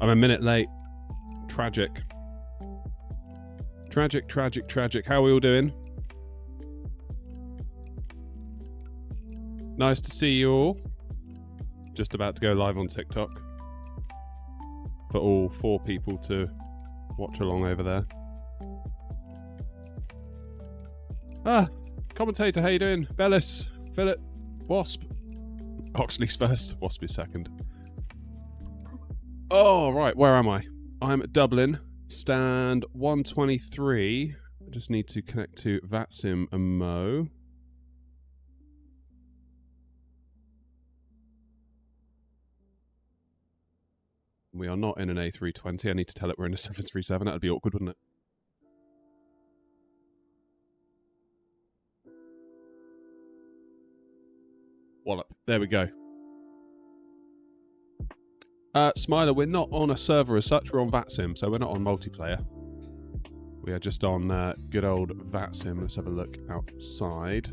I'm a minute late. Tragic. Tragic, tragic, tragic. How are we all doing? Nice to see you all. Just about to go live on TikTok. For all 4 people to watch along over there. Commentator, how you doing? Bellis, Philip, Wasp. Oxley's first, Wasp is second. Oh, right, where am I? I'm at Dublin, stand 123. I just need to connect to VATSIM and Mo. We are not in an A320. I need to tell it we're in a 737. That would be awkward, wouldn't it? Wallop. There we go. Smiler, we're not on a server as such. We're on VATSIM, so we're not on multiplayer. We are just on good old VATSIM. Let's have a look outside.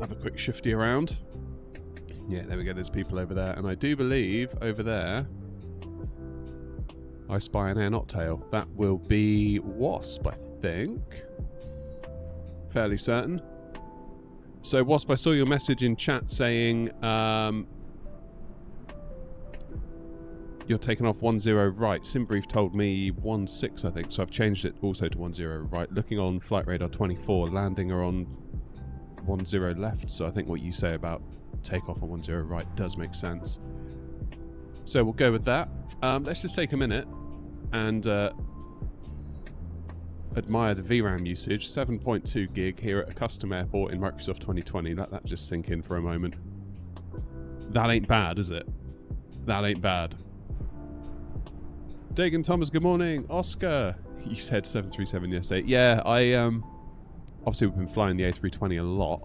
Have a quick shifty around. Yeah, there we go. There's people over there. And I do believe over there I spy an air not tail. That will be Wasp, I think. Fairly certain. So, Wasp, I saw your message in chat saying you're taking off 10 right. Simbrief told me 16, I think, so I've changed it also to 10 right. Looking on Flight Radar 24, landing are on 10 left, so I think what you say about takeoff on 10 right does make sense. So we'll go with that. Let's just take a minute and admire the VRAM usage. 7.2 gig here at a custom airport in Microsoft 2020. Let that just sink in for a moment. That ain't bad, is it? That ain't bad. Dagan Thomas, good morning. Oscar, you said 737 yesterday. Yeah, I obviously we've been flying the A320 a lot.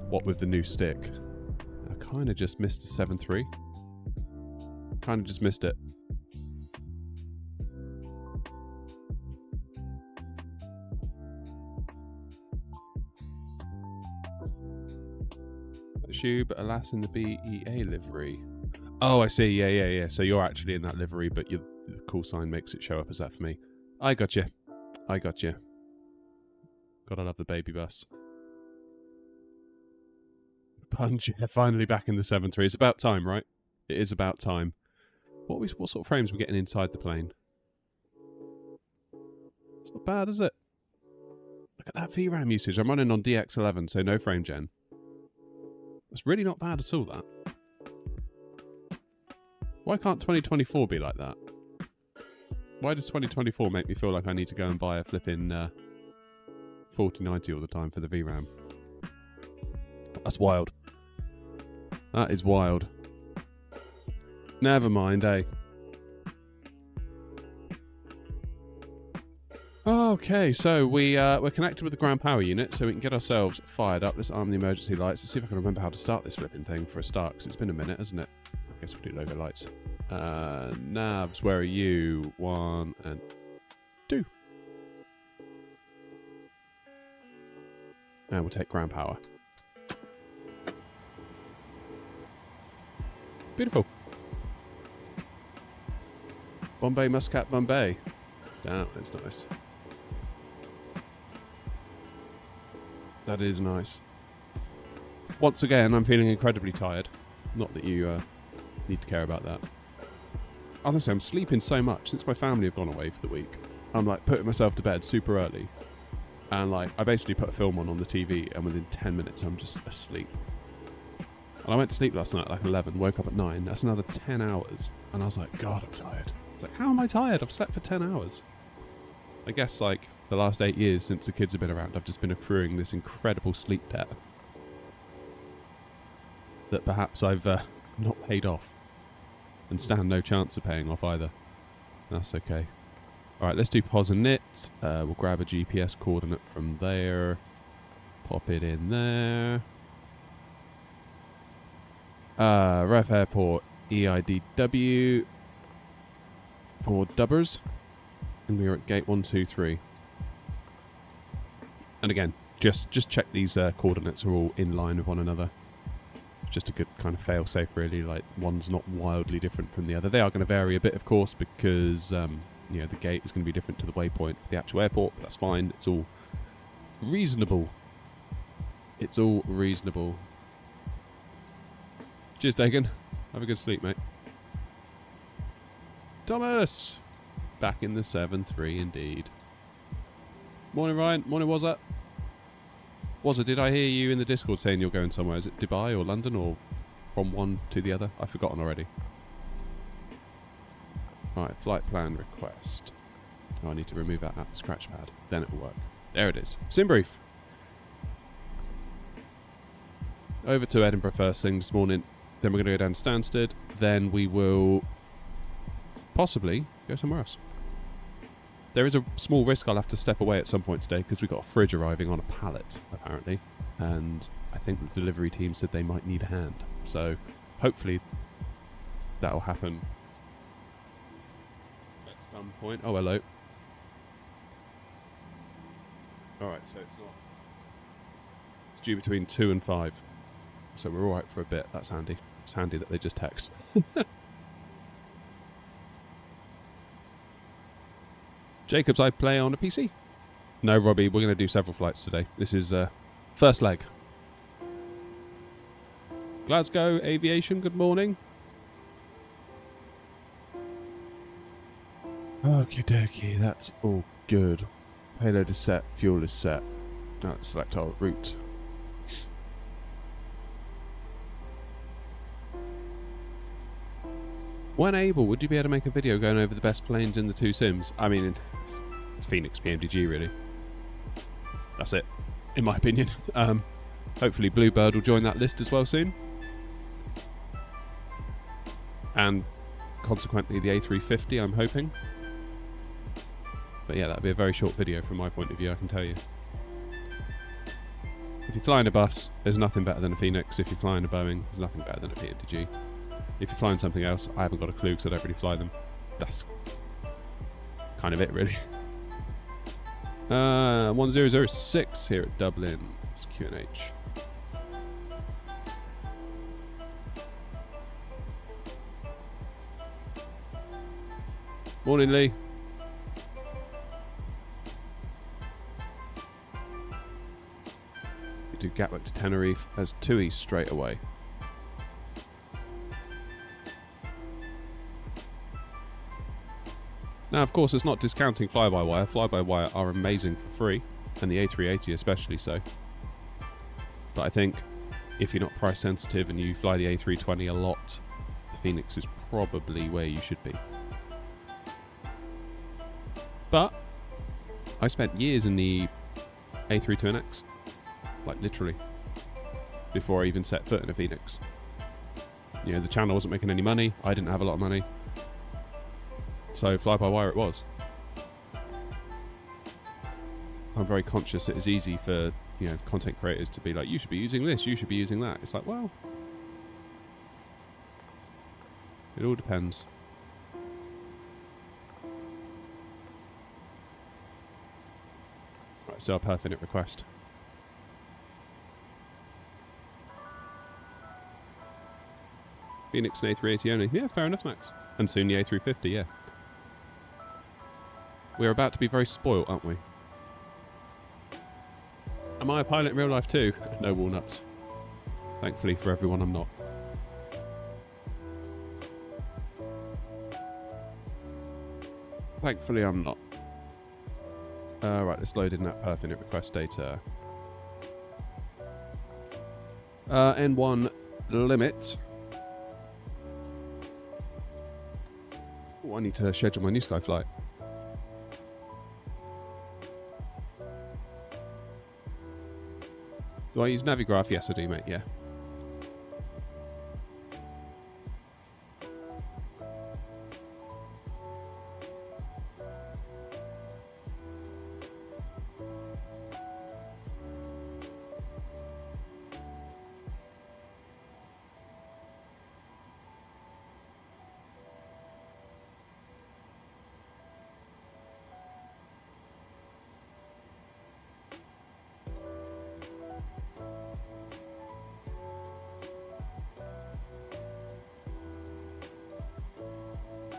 What with the new stick. I kind of just missed the 7.3. Kind of just missed it. But alas in the BEA livery. Oh, I see. Yeah. So you're actually in that livery, but the call sign makes it show up as that for me. I got you. Gotta love the baby bus. Punch, yeah, finally back in the 7.3. It's about time, right? It is about time. What sort of frames are we getting inside the plane? It's not bad, is it? Look at that VRAM usage. I'm running on DX11, so no frame gen. That's really not bad at all, that. Why can't 2024 be like that? Why does 2024 make me feel like I need to go and buy a flipping 4090 all the time for the VRAM? That's wild. That is wild. Never mind, eh? Okay, so we're connected with the ground power unit, so we can get ourselves fired up. Let's arm the emergency lights. Let's see if I can remember how to start this flipping thing for a start, because it's been a minute, hasn't it? I guess we'll do logo lights. Navs, where are you? 1 and 2. And we'll take ground power. Beautiful. Bombay, Muscat, Bombay. Damn, that's nice. That is nice. Once again, I'm feeling incredibly tired. Not that you need to care about that. Honestly, I'm sleeping so much since my family have gone away for the week. I'm like putting myself to bed super early. And like, I basically put a film on the TV and within 10 minutes I'm just asleep. And I went to sleep last night at like 11, woke up at 9. That's another 10 hours. And I was like, God, I'm tired. It's like, how am I tired? I've slept for 10 hours. I guess like the last 8 years since the kids have been around, I've just been accruing this incredible sleep debt that perhaps I've not paid off and stand no chance of paying off either. That's okay. Alright, let's do pos and knit. We'll grab a GPS coordinate from there. Pop it in there. Ref Airport EIDW for Dubbers. And we are at gate 123. And again, just check these coordinates are all in line with one another. Just a good kind of fail-safe, really. Like, one's not wildly different from the other. They are going to vary a bit, of course, because you know, the gate is going to be different to the waypoint for the actual airport, but that's fine. It's all reasonable. It's all reasonable. Cheers, Dagan. Have a good sleep, mate. Thomas! Back in the 7-3, indeed. Morning, Ryan. Morning, Wazza. Wazza, did I hear you in the Discord saying you're going somewhere? Is it Dubai or London or from one to the other? I've forgotten already. Right, flight plan request. Oh, I need to remove that scratch pad. Then it will work. There it is. Sim brief. Over to Edinburgh first thing this morning. Then we're going to go down to Stansted. Then we will possibly go somewhere else. There is a small risk I'll have to step away at some point today because we've got a fridge arriving on a pallet, apparently. And I think the delivery team said they might need a hand. So hopefully that will happen at some point. Oh, hello. Alright, so it's not... It's due between 2 and 5. So we're alright for a bit. That's handy. It's handy that they just text. Jacobs, I play on a PC. No, Robbie, we're going to do several flights today. This is first leg. Glasgow Aviation, good morning. Okie dokie, that's all good. Payload is set, fuel is set. Now let's select our route. When able, would you be able to make a video going over the best planes in the two sims? I mean, it's Phoenix PMDG, really. That's it, in my opinion. Hopefully Bluebird will join that list as well soon. And consequently the A350, I'm hoping. But yeah, that'll be a very short video from my point of view, I can tell you. If you're flying a bus, there's nothing better than a Phoenix. If you're flying a Boeing, there's nothing better than a PMDG. If you're flying something else, I haven't got a clue because I don't really fly them. That's kind of it, really. 1006 here at Dublin. It's QNH. Morning, Lee. We do Gatwick to Tenerife as TUI straight away. Now, of course, it's not discounting fly-by-wire. Fly-by-wire are amazing for free, and the A380 especially so. But I think if you're not price sensitive and you fly the A320 a lot, the Phoenix is probably where you should be. But I spent years in the A320X, like literally, before I even set foot in a Phoenix. You know, the channel wasn't making any money. I didn't have a lot of money. So fly-by-wire it was. I'm very conscious it is easy for, you know, content creators to be like, you should be using this, you should be using that. It's like, well, it all depends. Right, still a perfect request. Phoenix and A380 only. Yeah, fair enough, Max. And soon the A350, yeah. We're about to be very spoilt, aren't we? Am I a pilot in real life too? No walnuts. Thankfully for everyone, I'm not. Thankfully, I'm not. Right, let's load in that perfect request data. N1 limit. Oh, I need to schedule my new Sky flight. Do I use Navigraph? Yes, I do, mate, yeah.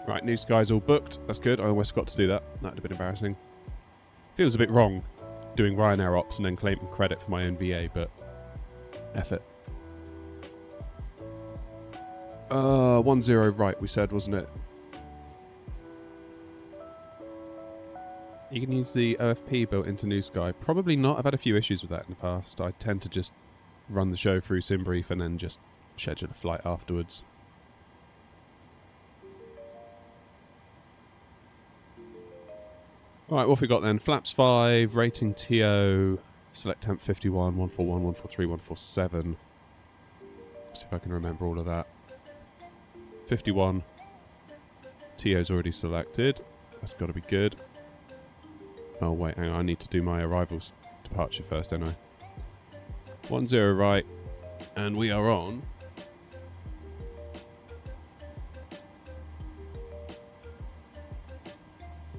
Right, New Sky's all booked. That's good. I almost forgot to do that. That would have been embarrassing. Feels a bit wrong doing Ryanair ops and then claiming credit for my own VA, but F it. 1-0 right, we said, wasn't it? You can use the OFP built into New Sky. Probably not. I've had a few issues with that in the past. I tend to just run the show through SimBrief and then just schedule a flight afterwards. Alright, what have we got then? Flaps 5, rating TO, select temp 51, 141, 143, 147. See if I can remember all of that. 51. TO's already selected. That's got to be good. Oh wait, hang on, I need to do my arrivals departure first, don't I? 1-0 right, and we are on.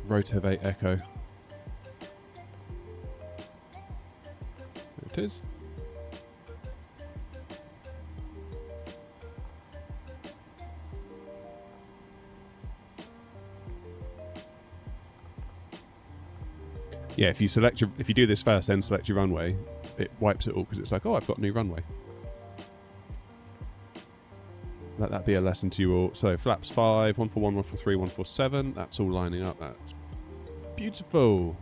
Rotev 8 Echo. There it is. Yeah, if you do this first, then select your runway, it wipes it all because it's like, oh, I've got a new runway. Let that be a lesson to you all. So flaps 5, 141, 143, 147. That's all lining up. That's beautiful.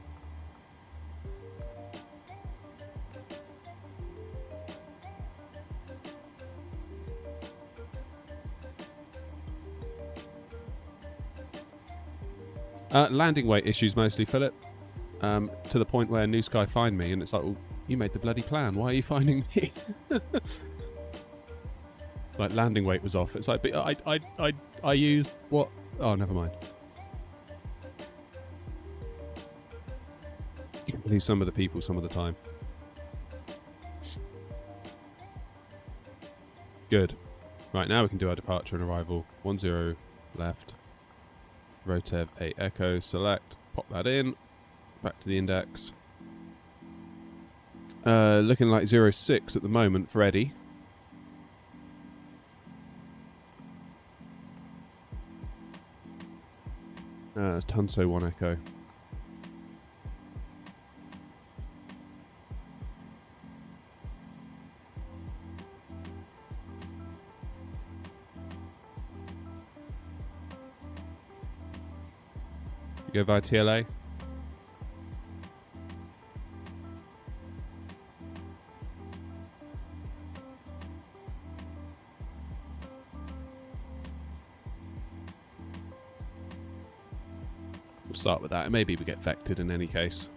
Landing weight issues mostly, Philip. To the point where New Sky find me, and it's like, well, you made the bloody plan. Why are you finding me? Like, landing weight was off. It's like, but I used what? Oh, never mind. You can believe some of the people some of the time. Good. Right, now we can do our departure and arrival. 10 left. Rotev 8 Echo, select. Pop that in. Back to the index. Looking like 06 at the moment for Eddie. Tunso 1 Echo. You go via TLA. Start with that, and maybe we get vectored in any case.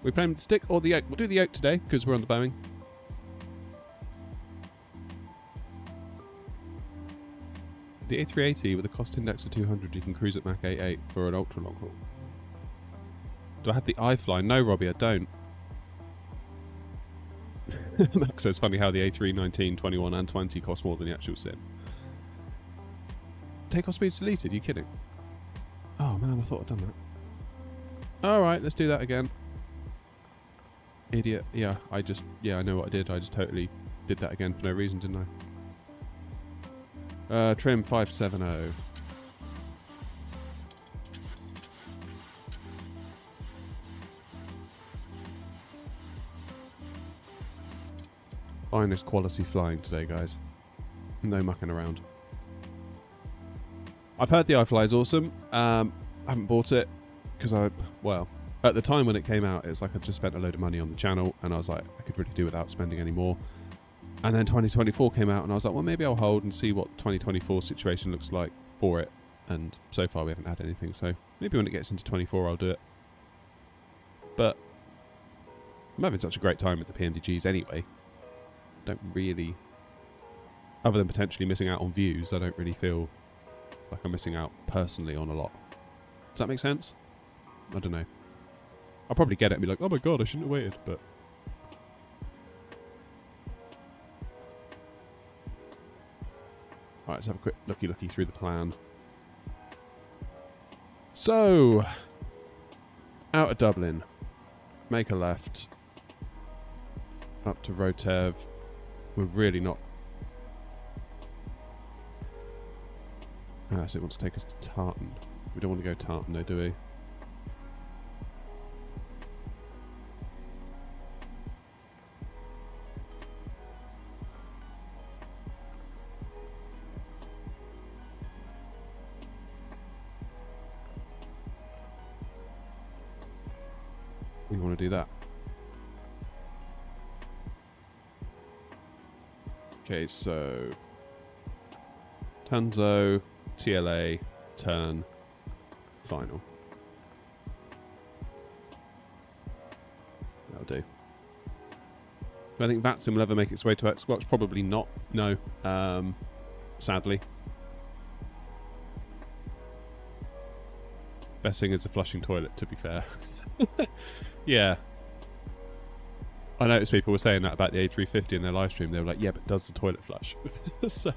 We playing with the stick or the yoke? We'll do the yoke today because we're on the Boeing. The A380 with a cost index of 200, you can cruise at Mach 88 for an ultra long haul. Do I have the iFly? No, Robbie, I don't. Max says, funny how the A3, 19, 21 and 20 cost more than the actual sim. Takeoff speed's deleted, are you kidding? Oh man, I thought I'd done that. Alright, let's do that again. Idiot. Yeah, I know what I did. I just totally did that again for no reason, didn't I? Trim 570. Finest quality flying today, guys. No mucking around. I've heard the iFly is awesome. I haven't bought it because well, at the time when it came out, it was like I just spent a load of money on the channel and I was like, I could really do without spending any more. And then 2024 came out and I was like, well, maybe I'll hold and see what 2024 situation looks like for it. And so far we haven't had anything, so maybe when it gets into 24 I'll do it. But I'm having such a great time with the PMDGs anyway. Don't really, other than potentially missing out on views, I don't really feel like I'm missing out personally on a lot. Does that make sense? I don't know. I'll probably get it and be like, oh my god, I shouldn't have waited, but... Alright, let's have a quick looky through the plan. So, out of Dublin, make a left, up to Rotev. We're really not... Ah, so it wants to take us to Tartan. We don't want to go Tartan though, do we? We want to do that. Okay, so Tanzo, TLA, turn, final. That'll do. Do I think VATSIM will ever make its way to Xbox? Probably not. No. Sadly. Best thing is the flushing toilet, to be fair. Yeah. I noticed people were saying that about the A350 in their live stream. They were like, yeah, but does the toilet flush? So...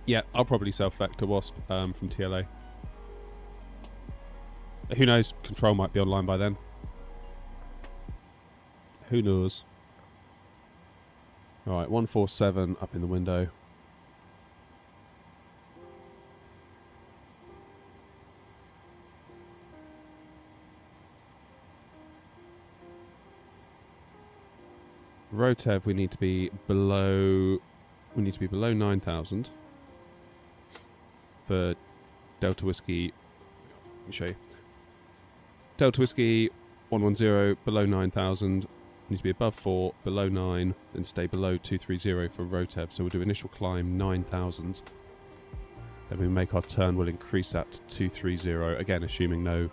yeah, I'll probably self-vector Wasp from TLA. Who knows? Control might be online by then. Who knows? Alright, 147 up in the window. Rotev, we need to be below 9,000 for Delta Whiskey. Let me show you. Delta Whiskey 110 below 9,000. Need to be above 4, below 9, then stay below 230 for Rotev. So we'll do initial climb 9,000. Then we make our turn. We'll increase that to 230. Again, assuming no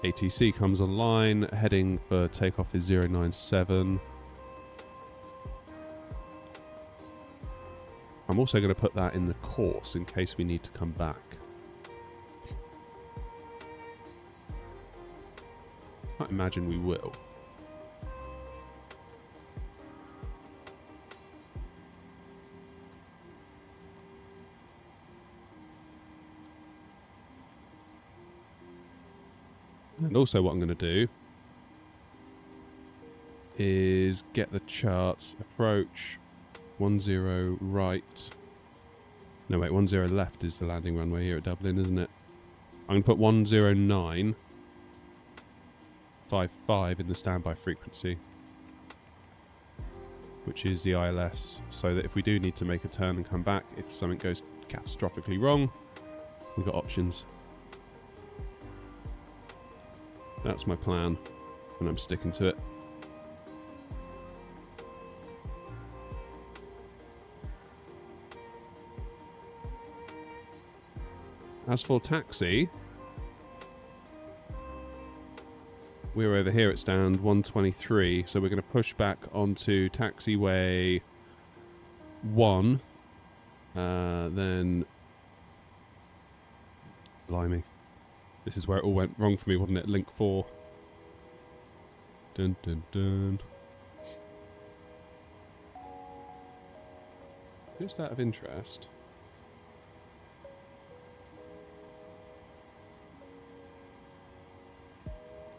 ATC comes online. Heading for takeoff is 097. I'm also going to put that in the course in case we need to come back. I imagine we will. And also what I'm going to do is get the charts, approach, 10 right. No, wait, 10 left is the landing runway here at Dublin, isn't it? I'm going to put 10955 in the standby frequency, which is the ILS, so that if we do need to make a turn and come back, if something goes catastrophically wrong, we've got options. That's my plan, and I'm sticking to it. As for taxi, we're over here at stand 123, so we're going to push back onto taxiway 1, then... Blimey. This is where it all went wrong for me, wasn't it? Link 4. Dun dun dun. Just out of interest...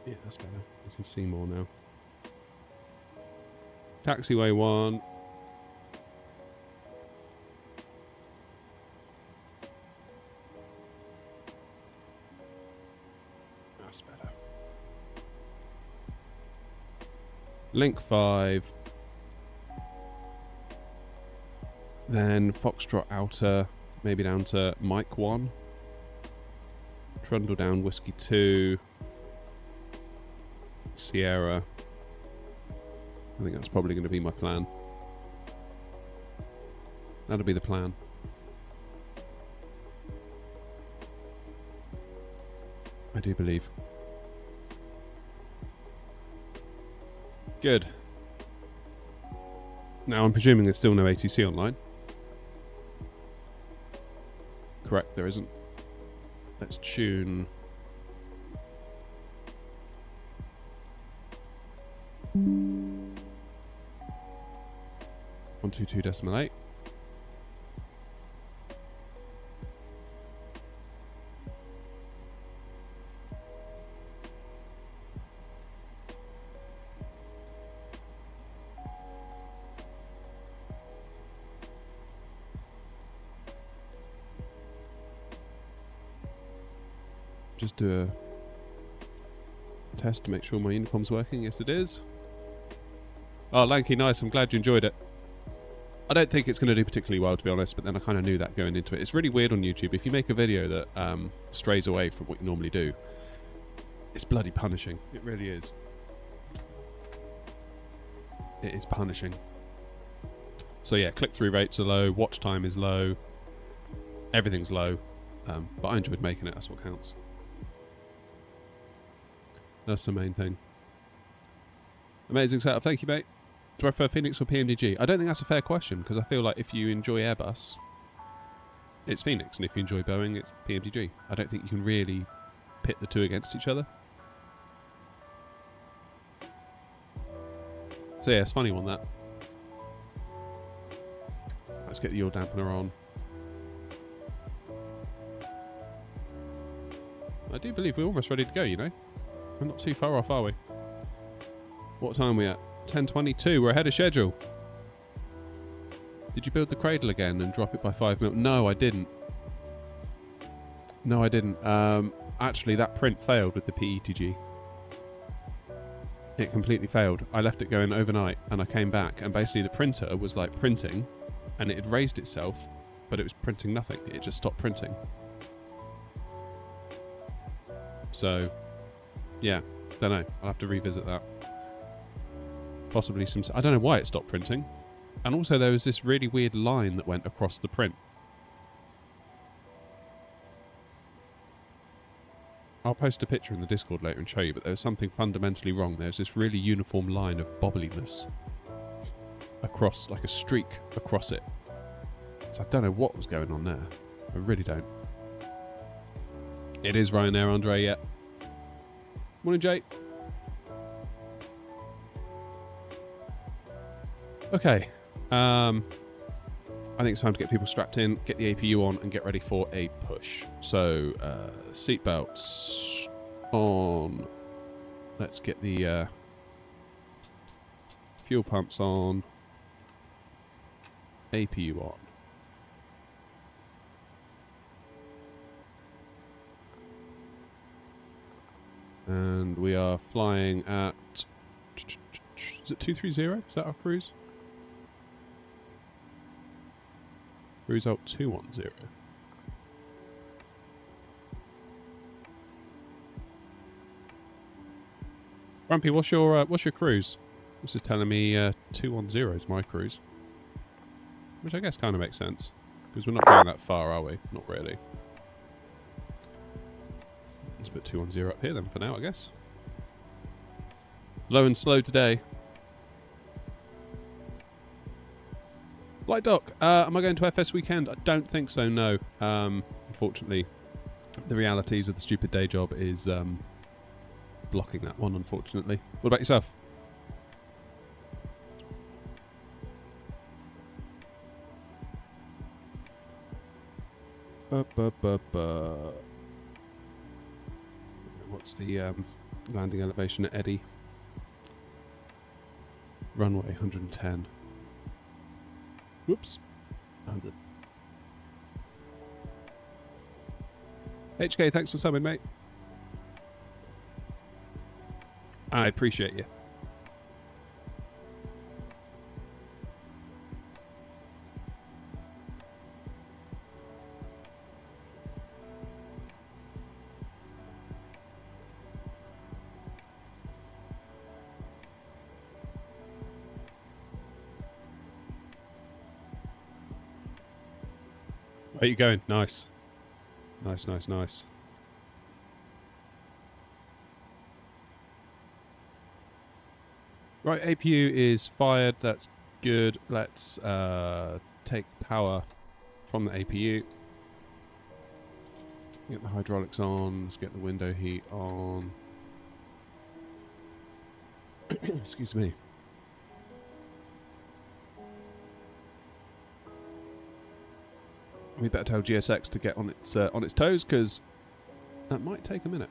yeah, that's better. You can see more now. Taxiway 1. That's better. Link 5. Then Foxtrot Outer, maybe down to Mike 1. Trundle down Whiskey 2. Sierra. I think that's probably going to be my plan. That'll be the plan. I do believe. Good. Now I'm presuming there's still no ATC online. Correct, there isn't. Let's tune... 122.8. just do a test to make sure my intercom's working. Yes, it is. Oh, Lanky, nice. I'm glad you enjoyed it. I don't think it's going to do particularly well, to be honest, but then I kind of knew that going into it. It's really weird on YouTube. If you make a video that strays away from what you normally do, it's bloody punishing. It really is. It is punishing. So yeah, click-through rates are low, watch time is low, everything's low, but I enjoyed making it, that's what counts. That's the main thing. Amazing setup, thank you mate. Do I prefer Phoenix or PMDG? I don't think that's a fair question, because I feel like if you enjoy Airbus, it's Phoenix, and if you enjoy Boeing, it's PMDG. I don't think you can really pit the two against each other. So yeah, it's a funny one, that. Let's get the yaw dampener on. I do believe we're almost ready to go, you know. We're not too far off, are we? What time are we at? 10:22. We're ahead of schedule. Did you build the cradle again and drop it by 5 mil? No, I didn't. No, I didn't. Actually, that print failed with the PETG. It completely failed. I left it going overnight and I came back and basically the printer was like printing and it had raised itself, but it was printing nothing. It just stopped printing. So, yeah, don't know. I'll have to revisit that. Possibly some... I don't know why it stopped printing. And also there was this really weird line that went across the print. I'll post a picture in the Discord later and show you, but there was something fundamentally wrong. There's this really uniform line of bobbliness across, like a streak across it. So I don't know what was going on there. I really don't. It is Ryanair, Andre, yeah. Morning, Jay. Okay. I think it's time to get people strapped in, get the APU on, and get ready for a push. So, seatbelts on. Let's get the fuel pumps on. APU on. And we are flying at... Is it 230? Is that our cruise? Cruise out 210. Rumpy, what's your cruise? This is telling me 210 is my cruise, which I guess kind of makes sense because we're not going that far, are we? Not really. Let's put 210 up here then for now, I guess. Low and slow today. Flight Doc, am I going to FS weekend? I don't think so, no. Unfortunately, the realities of the stupid day job is blocking that one, unfortunately. What about yourself? What's the landing elevation at Eddie? Runway 110. Whoops. 100. HK, thanks for subbing, mate. I appreciate you. Where are you going? Nice. Nice, nice, nice. Right, APU is fired. That's good. Let's take power from the APU. Get the hydraulics on. Let's get the window heat on. Excuse me. We better tell GSX to get on its toes, because that might take a minute.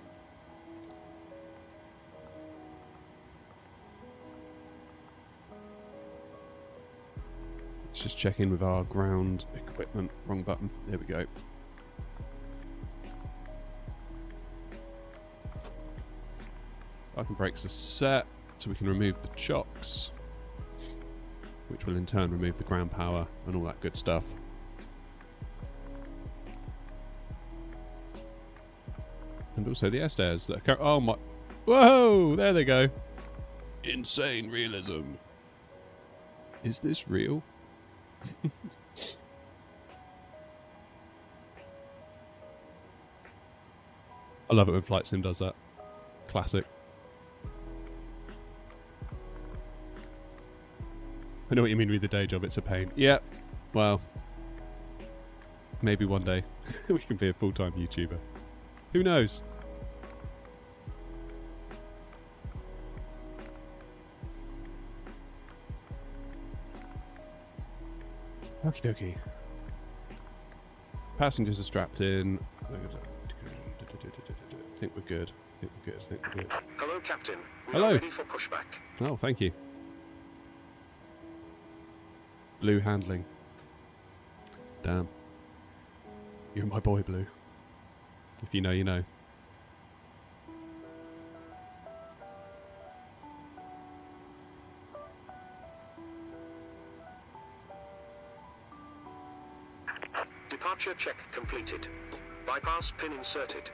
Let's just check in with our ground equipment. Wrong button. There we go. Parking brakes are set, so we can remove the chocks, which will in turn remove the ground power and all that good stuff. And also the air stairs that are... Oh my... Whoa! There they go. Insane realism. Is this real? I love it when Flight Sim does that. Classic. I know what you mean with the day job, it's a pain. Yeah, well, maybe one day we can be a full-time YouTuber. Who knows? Okie dokie. Passengers are strapped in. I think we're good. Hello, Captain. Hello. Ready for pushback. Oh, thank you. Blue handling. Damn. You're my boy, Blue. If you know, you know. Departure check completed. Bypass pin inserted.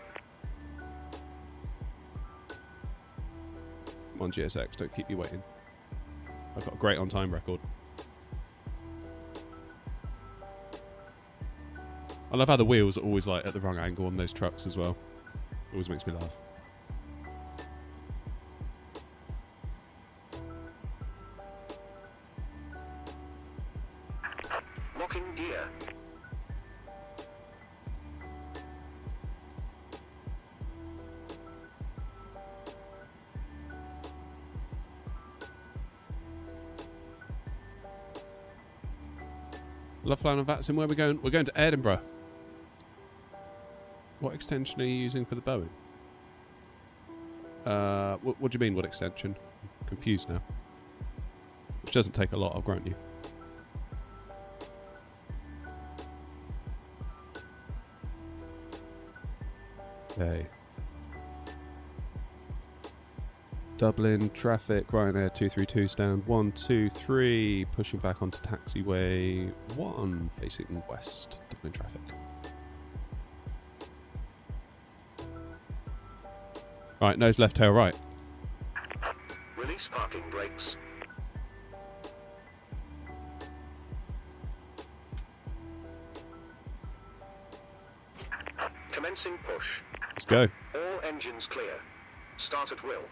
Come on, GSX, don't keep me waiting. I've got a great on-time record. I love how the wheels are always like at the wrong angle on those trucks as well. Always makes me laugh. Locking gear. Love flying on VATSIM. Where are we going? We're going to Edinburgh. What extension are you using for the Boeing? What do you mean, what extension? I'm confused now. Which doesn't take a lot, I'll grant you. Okay. Dublin, traffic, Ryanair 232, stand 1, 2, 3, pushing back onto taxiway 1, facing west, Dublin traffic. Right, nose left, tail right. Release parking brakes. Commencing push. Let's go. All engines clear. Start at will.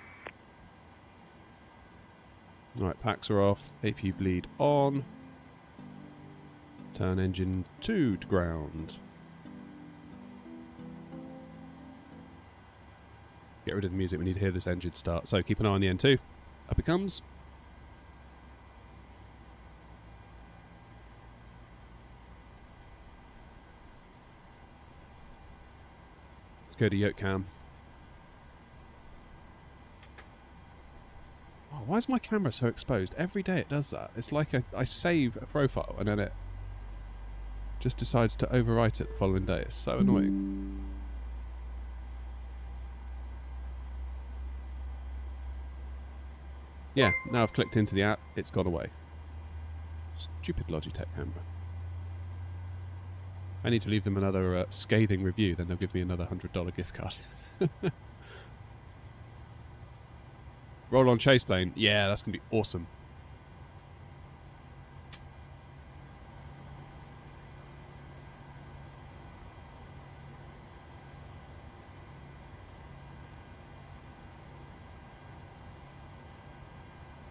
Right, packs are off, AP bleed on. Turn engine 2 to ground. Get rid of the music, we need to hear this engine start. So keep an eye on the N2. Up it comes. Let's go to yoke cam. Oh, why is my camera so exposed? Every day it does that. It's like I save a profile and then it just decides to overwrite it the following day. It's so annoying. Yeah, now I've clicked into the app, it's gone away. Stupid Logitech camera. I need to leave them another scathing review, then they'll give me another $100 gift card. Roll on chase plane. Yeah, that's going to be awesome.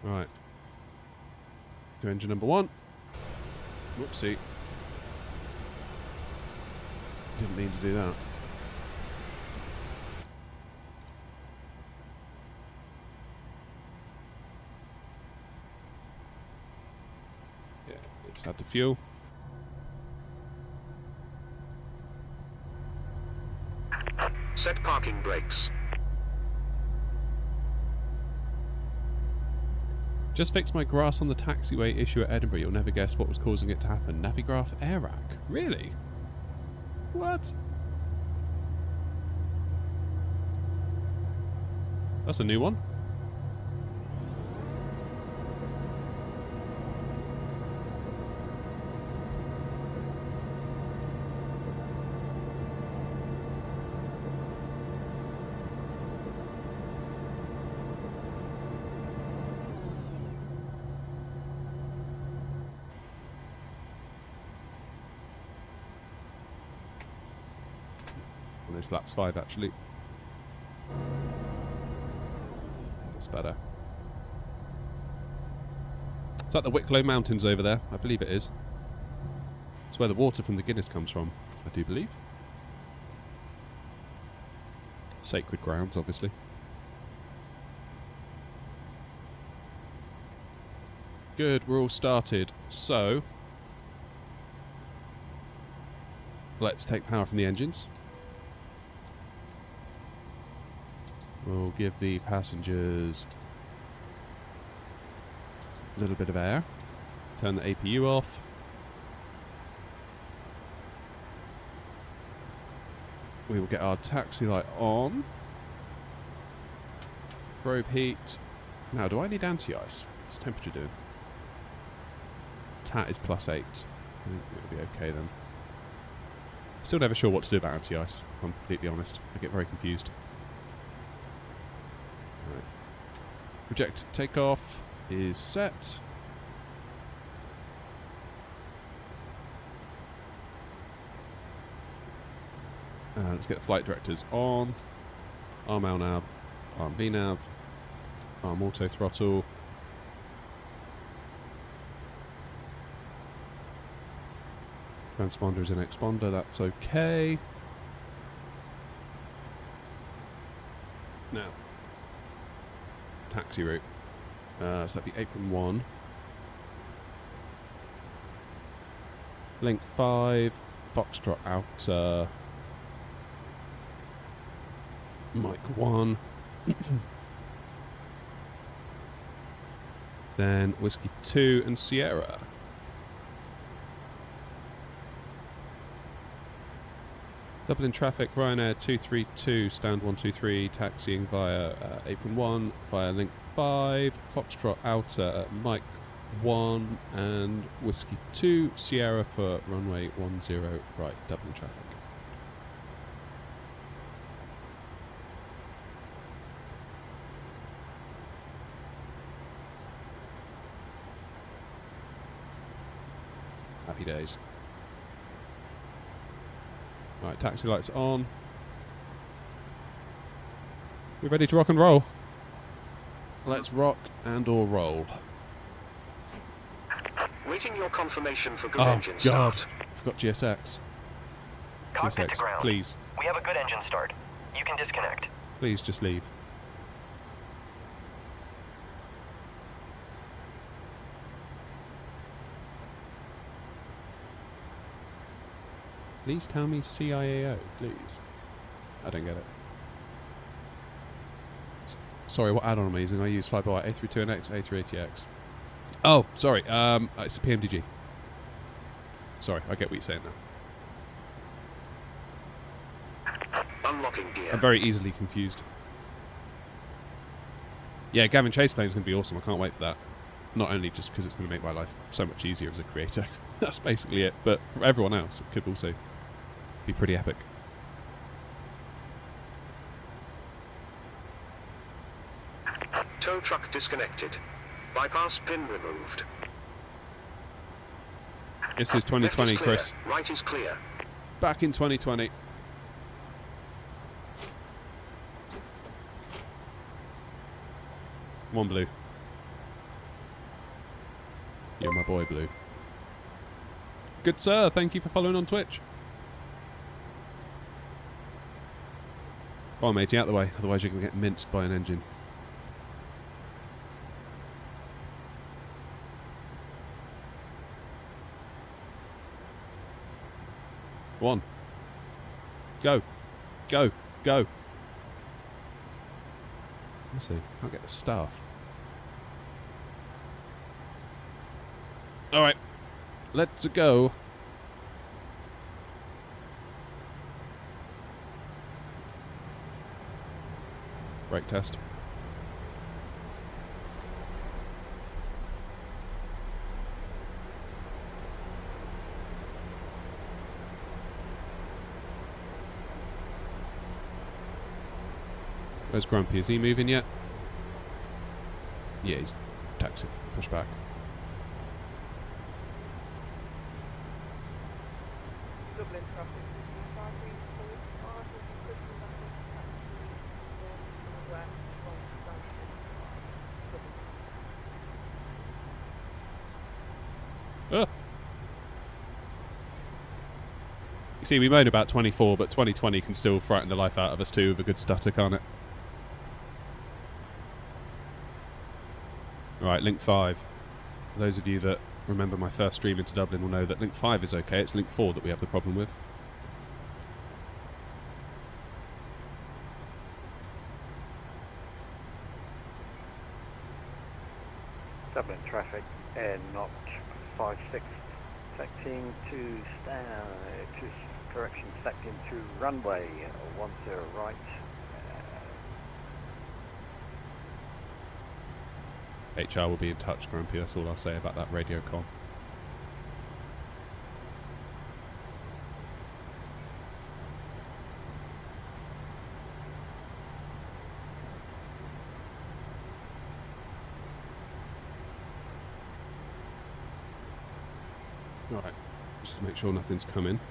Right. Go engine number 1. Whoopsie. Didn't mean to do that. Yeah, just had to fuel. Set parking brakes. Just fixed my grass on the taxiway issue at Edinburgh. You'll never guess what was causing it to happen. Navigraph air rack. Really? What? That's a new one. There's flaps 5 actually. That's better. Is that the Wicklow Mountains over there? I believe it is. It's where the water from the Guinness comes from, I do believe. Sacred grounds, obviously. Good, we're all started. So, let's take power from the engines. We'll give the passengers a little bit of air. Turn the APU off. We will get our taxi light on. Probe heat. Now, do I need anti-ice? What's the temperature doing? TAT is +8. I think it'll be okay then. Still never sure what to do about anti-ice, if I'm completely honest. I get very confused. Right. Projected takeoff is set. Let's get the flight directors on. Arm L nav, arm B nav, arm auto throttle. Transponder is an exponder, that's okay. Now, taxi route. So that'd be apron 1. Link 5, Foxtrot outer. Mike 1. Then Whiskey 2 and Sierra. Dublin traffic, Ryanair 232, stand 123, taxiing via apron 1, via link 5, Foxtrot outer at Mike 1 and Whiskey 2, Sierra for runway 10 right, Dublin traffic. Happy days. Right, taxi lights on. We're ready to rock and roll. Let's rock and or roll. Waiting your confirmation for good engine God. start. Forgot GSX. Cockpit GSX, to ground. please. We have a good engine start. You can disconnect. Please just leave. Please tell me CIAO, please. I don't get it. Sorry, what add-on am I using? I use Flyby A32NX, A380X. Oh, sorry. It's a PMDG. Sorry, I get what you're saying now. Unlocking gear. I'm very easily confused. Yeah, Gavin Chase playing is going to be awesome. I can't wait for that. Not only just because it's going to make my life so much easier as a creator. That's basically it. But for everyone else, it could also be pretty epic. Tow truck disconnected. Bypass pin removed. This is 2020, Left is clear. Chris. Right is clear. Back in 2020. Come on, Blue. You're my boy, Blue. Good sir, thank you for following on Twitch. Come on, matey, out the way. Otherwise you're going to get minced by an engine. Go on. Go. Go. Go. Let's see. Can't get the staff. Alright. Let's go. Brake test. Where's Grumpy? Is he moving yet? Yeah, he's taxi. Pushback. Dublin traffic. Oh. You see, we moan about 24, but 2020 can still frighten the life out of us too with a good stutter, can't it? Right, link 5. For those of you that remember my first stream into Dublin will know that link 5 is okay. It's link 4 that we have the problem with. Dublin traffic, air not 56, secting to correction, secting to runway 10 right. HR will be in touch, Grumpy. That's all I'll say about that radio con. Right, just to make sure nothing's coming.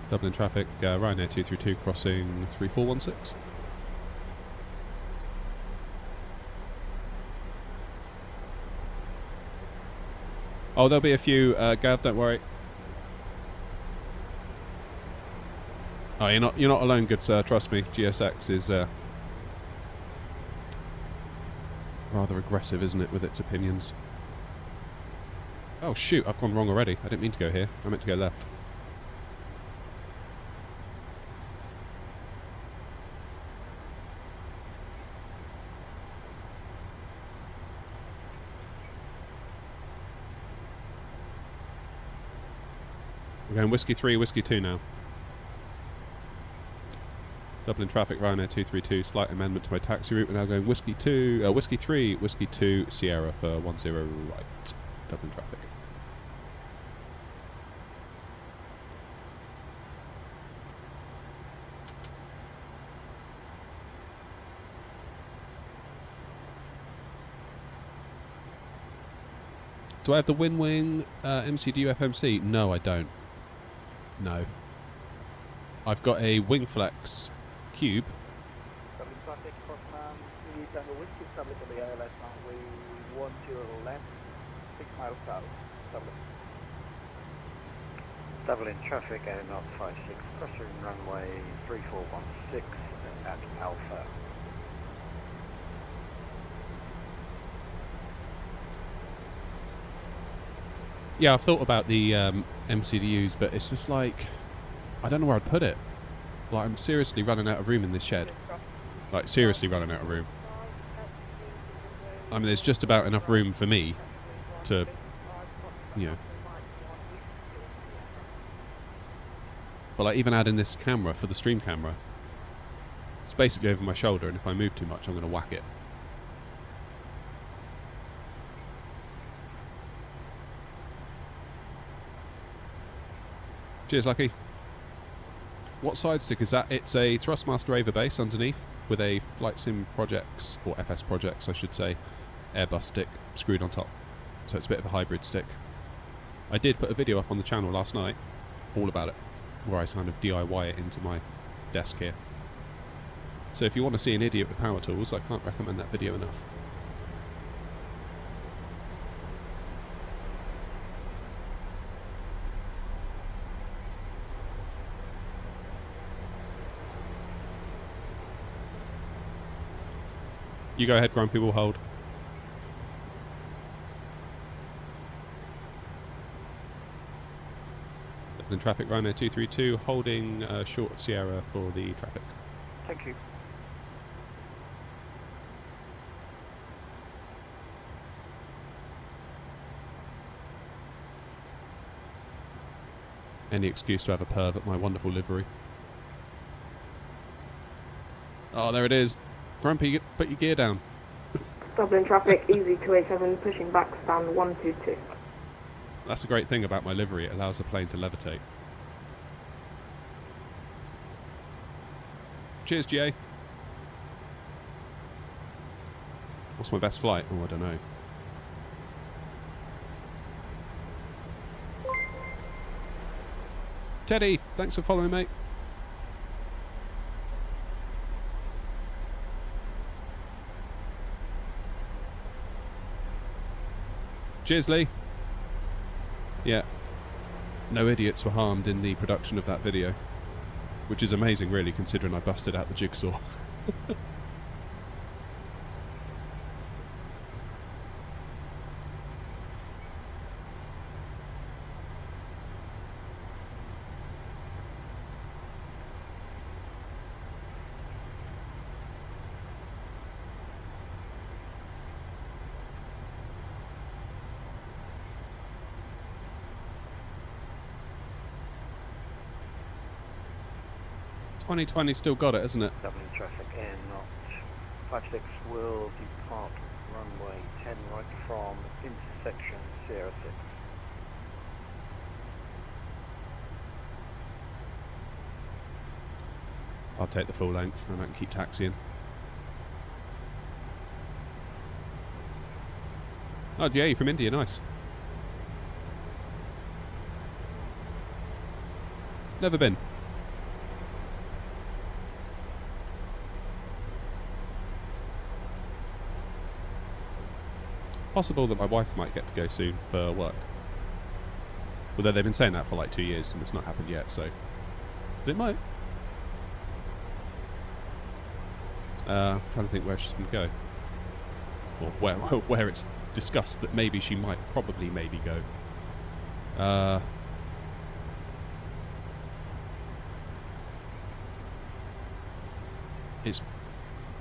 Dublin traffic, Ryanair 232 crossing 3416. Oh, there'll be a few, Gav, don't worry. Oh, you're not alone, good sir. Trust me. GSX is rather aggressive, isn't it, with its opinions? Oh shoot! I've gone wrong already. I didn't mean to go here. I meant to go left. We're going whiskey 3, whiskey 2 now. Dublin traffic, Ryanair 232, slight amendment to my taxi route. We're now going whiskey 2, whiskey 3, whiskey 2, Sierra for 10 right. Dublin traffic. Do I have the Winwing MCDU FMC? No, I don't. No. I've got a Wingflex Cube. Dublin traffic, Crossman, Tango Whiskey, establish on the ILS runway 10 left, 6 miles south, Dublin. Dublin traffic, air not 56, crossing runway 3416 at Alpha. Yeah, I've thought about the MCDUs, but it's just like, I don't know where I'd put it. Like, I'm seriously running out of room in this shed. Like, seriously running out of room. I mean, there's just about enough room for me to, you know. But like, even adding this camera for the stream camera, it's basically over my shoulder, and if I move too much, I'm going to whack it. Cheers, Lucky. What side stick is that? It's a Thrustmaster Ava base underneath with a Flight Sim Projects, or FS Projects I should say, Airbus stick screwed on top. So it's a bit of a hybrid stick. I did put a video up on the channel last night, all about it, where I kind of DIY it into my desk here. So if you want to see an idiot with power tools, I can't recommend that video enough. You go ahead, Grumpy, we'll hold. Then traffic, Ryanair 232, holding short Sierra for the traffic. Thank you. Any excuse to have a perv at my wonderful livery. Oh, there it is. Grumpy, put your gear down. Dublin traffic, easy 287, pushing back, stand 122. That's a great thing about my livery. It allows the plane to levitate. Cheers, GA. What's my best flight? Oh, I don't know. Teddy, thanks for following, mate. Cheers, Lee. Yeah. No idiots were harmed in the production of that video. Which is amazing, really, considering I busted out the jigsaw. .2020 still got it, hasn't it? Dublin traffic air not 56 will depart runway 10 right from intersection Sierra 6. I'll take the full length and I can keep taxiing. Oh, yeah, you're from India, nice. Never been. Possible that my wife might get to go soon for work. Although they've been saying that for like 2 years and it's not happened yet, so... But it might. Trying to think where she's going to go. Or where it's discussed that maybe she might probably maybe go. It's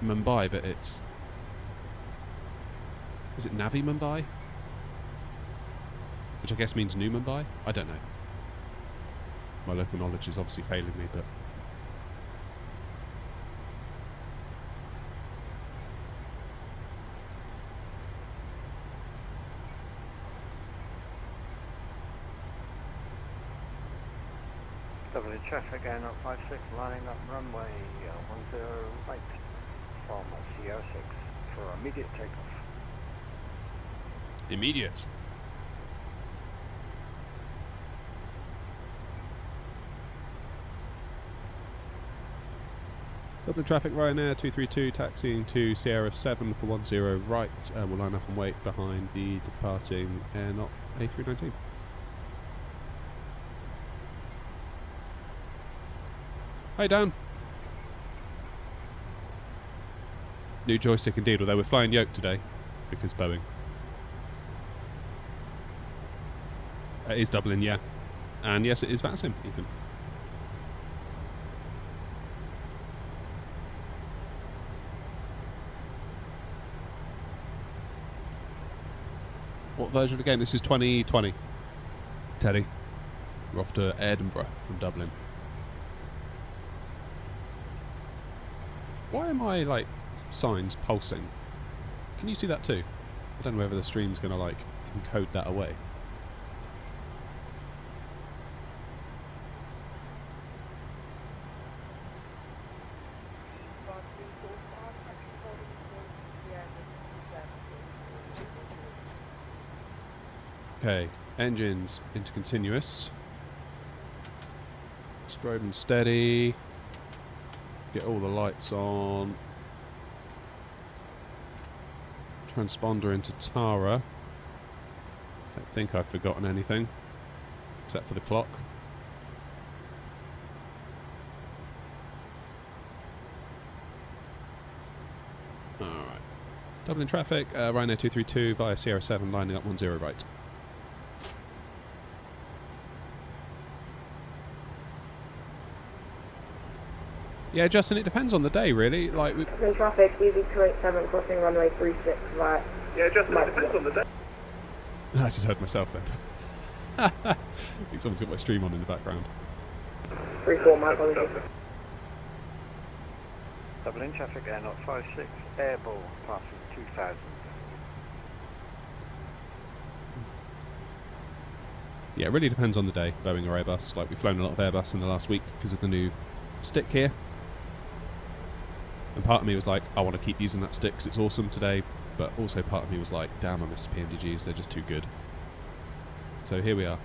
Mumbai, but it's... Is it Navi Mumbai? Which I guess means New Mumbai? I don't know. My local knowledge is obviously failing me, but... Dublin traffic air not 56 lining up runway 10 right from Sierra 6 for immediate takeoff. Immediate. Dublin traffic, Ryanair 232, taxiing to Sierra 7 for 10 right. We'll line up and wait behind the departing Air Not A319. Hi, Dan. New joystick indeed, although we're flying yoke today because Boeing. It is Dublin, yeah. And yes, it is VATSIM, Ethan. What version of the game? This is 2020. Teddy. We're off to Edinburgh from Dublin. Why are my, like, signs pulsing? Can you see that too? I don't know whether the stream's going to, like, encode that away. Okay, engines into continuous. Strobe and steady. Get all the lights on. Transponder into Tara. Don't think I've forgotten anything. Except for the clock. Alright. Dublin traffic, Ryanair 232 via Sierra 7 lining up 10 right. Yeah, Justin, it depends on the day, really. Like, In traffic, easy 287, crossing runway 36 via... Yeah, Justin, it depends on the day. I just heard myself then. I think someone's got my stream on in the background. 34, my apologies. Dublin traffic air not 56, airball passing 2000 Yeah, it really depends on the day, Boeing or Airbus. Like, we've flown a lot of Airbus in the last week because of the new stick here. And part of me was like, I want to keep using that stick because it's awesome today. But also part of me was like, damn, I miss PMDGs, they're just too good. So here we are.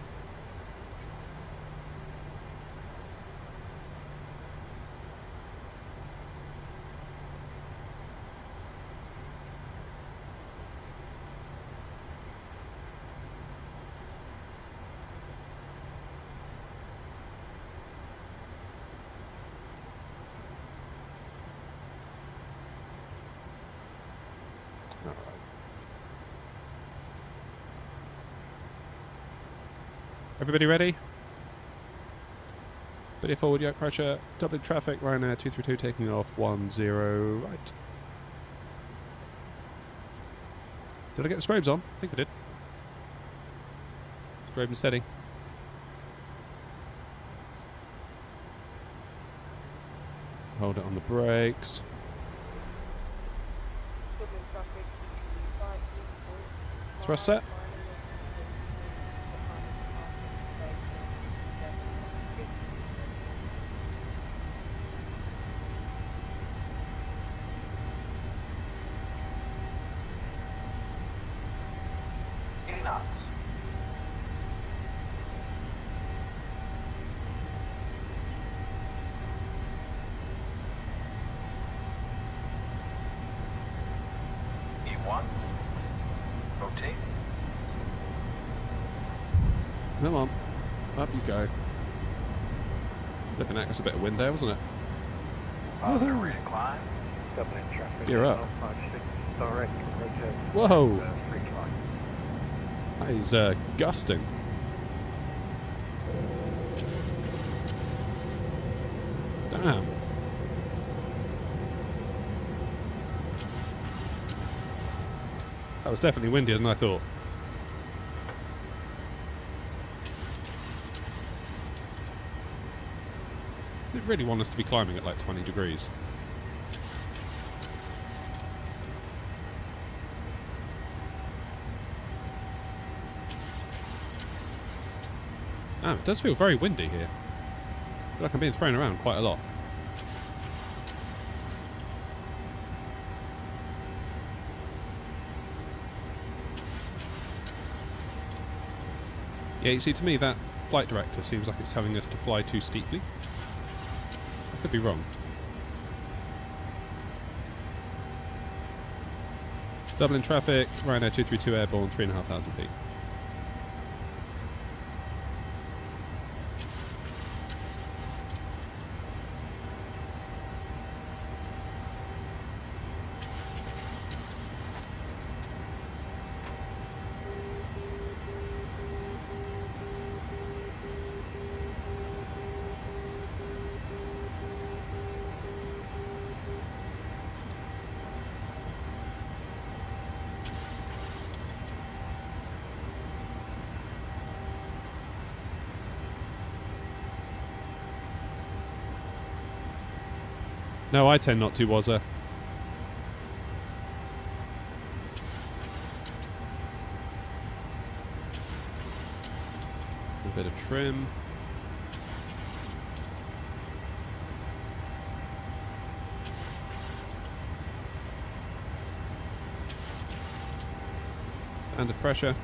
Everybody ready? Video forward, yoke pressure, doubling traffic, Ryanair 232 taking off 10 right. Did I get the strobes on? I think I did. Strobe and steady. Hold it on the brakes. Thrust set. Come on, up you go. Looking at us a bit of wind there, wasn't it? They're ready to climb. Doubling traffic. You're up. 56 direct. Whoa! Free climb. That is gusting. Damn. That was definitely windier than I thought. They really want us to be climbing at like 20 degrees. It does feel very windy here. I feel like I'm being thrown around quite a lot. Yeah, you see, to me that flight director seems like it's telling us to fly too steeply. I could be wrong. Dublin traffic, Ryanair 232 airborne, 3,500 feet. No, I tend not to, was a bit of trim. Standard pressure.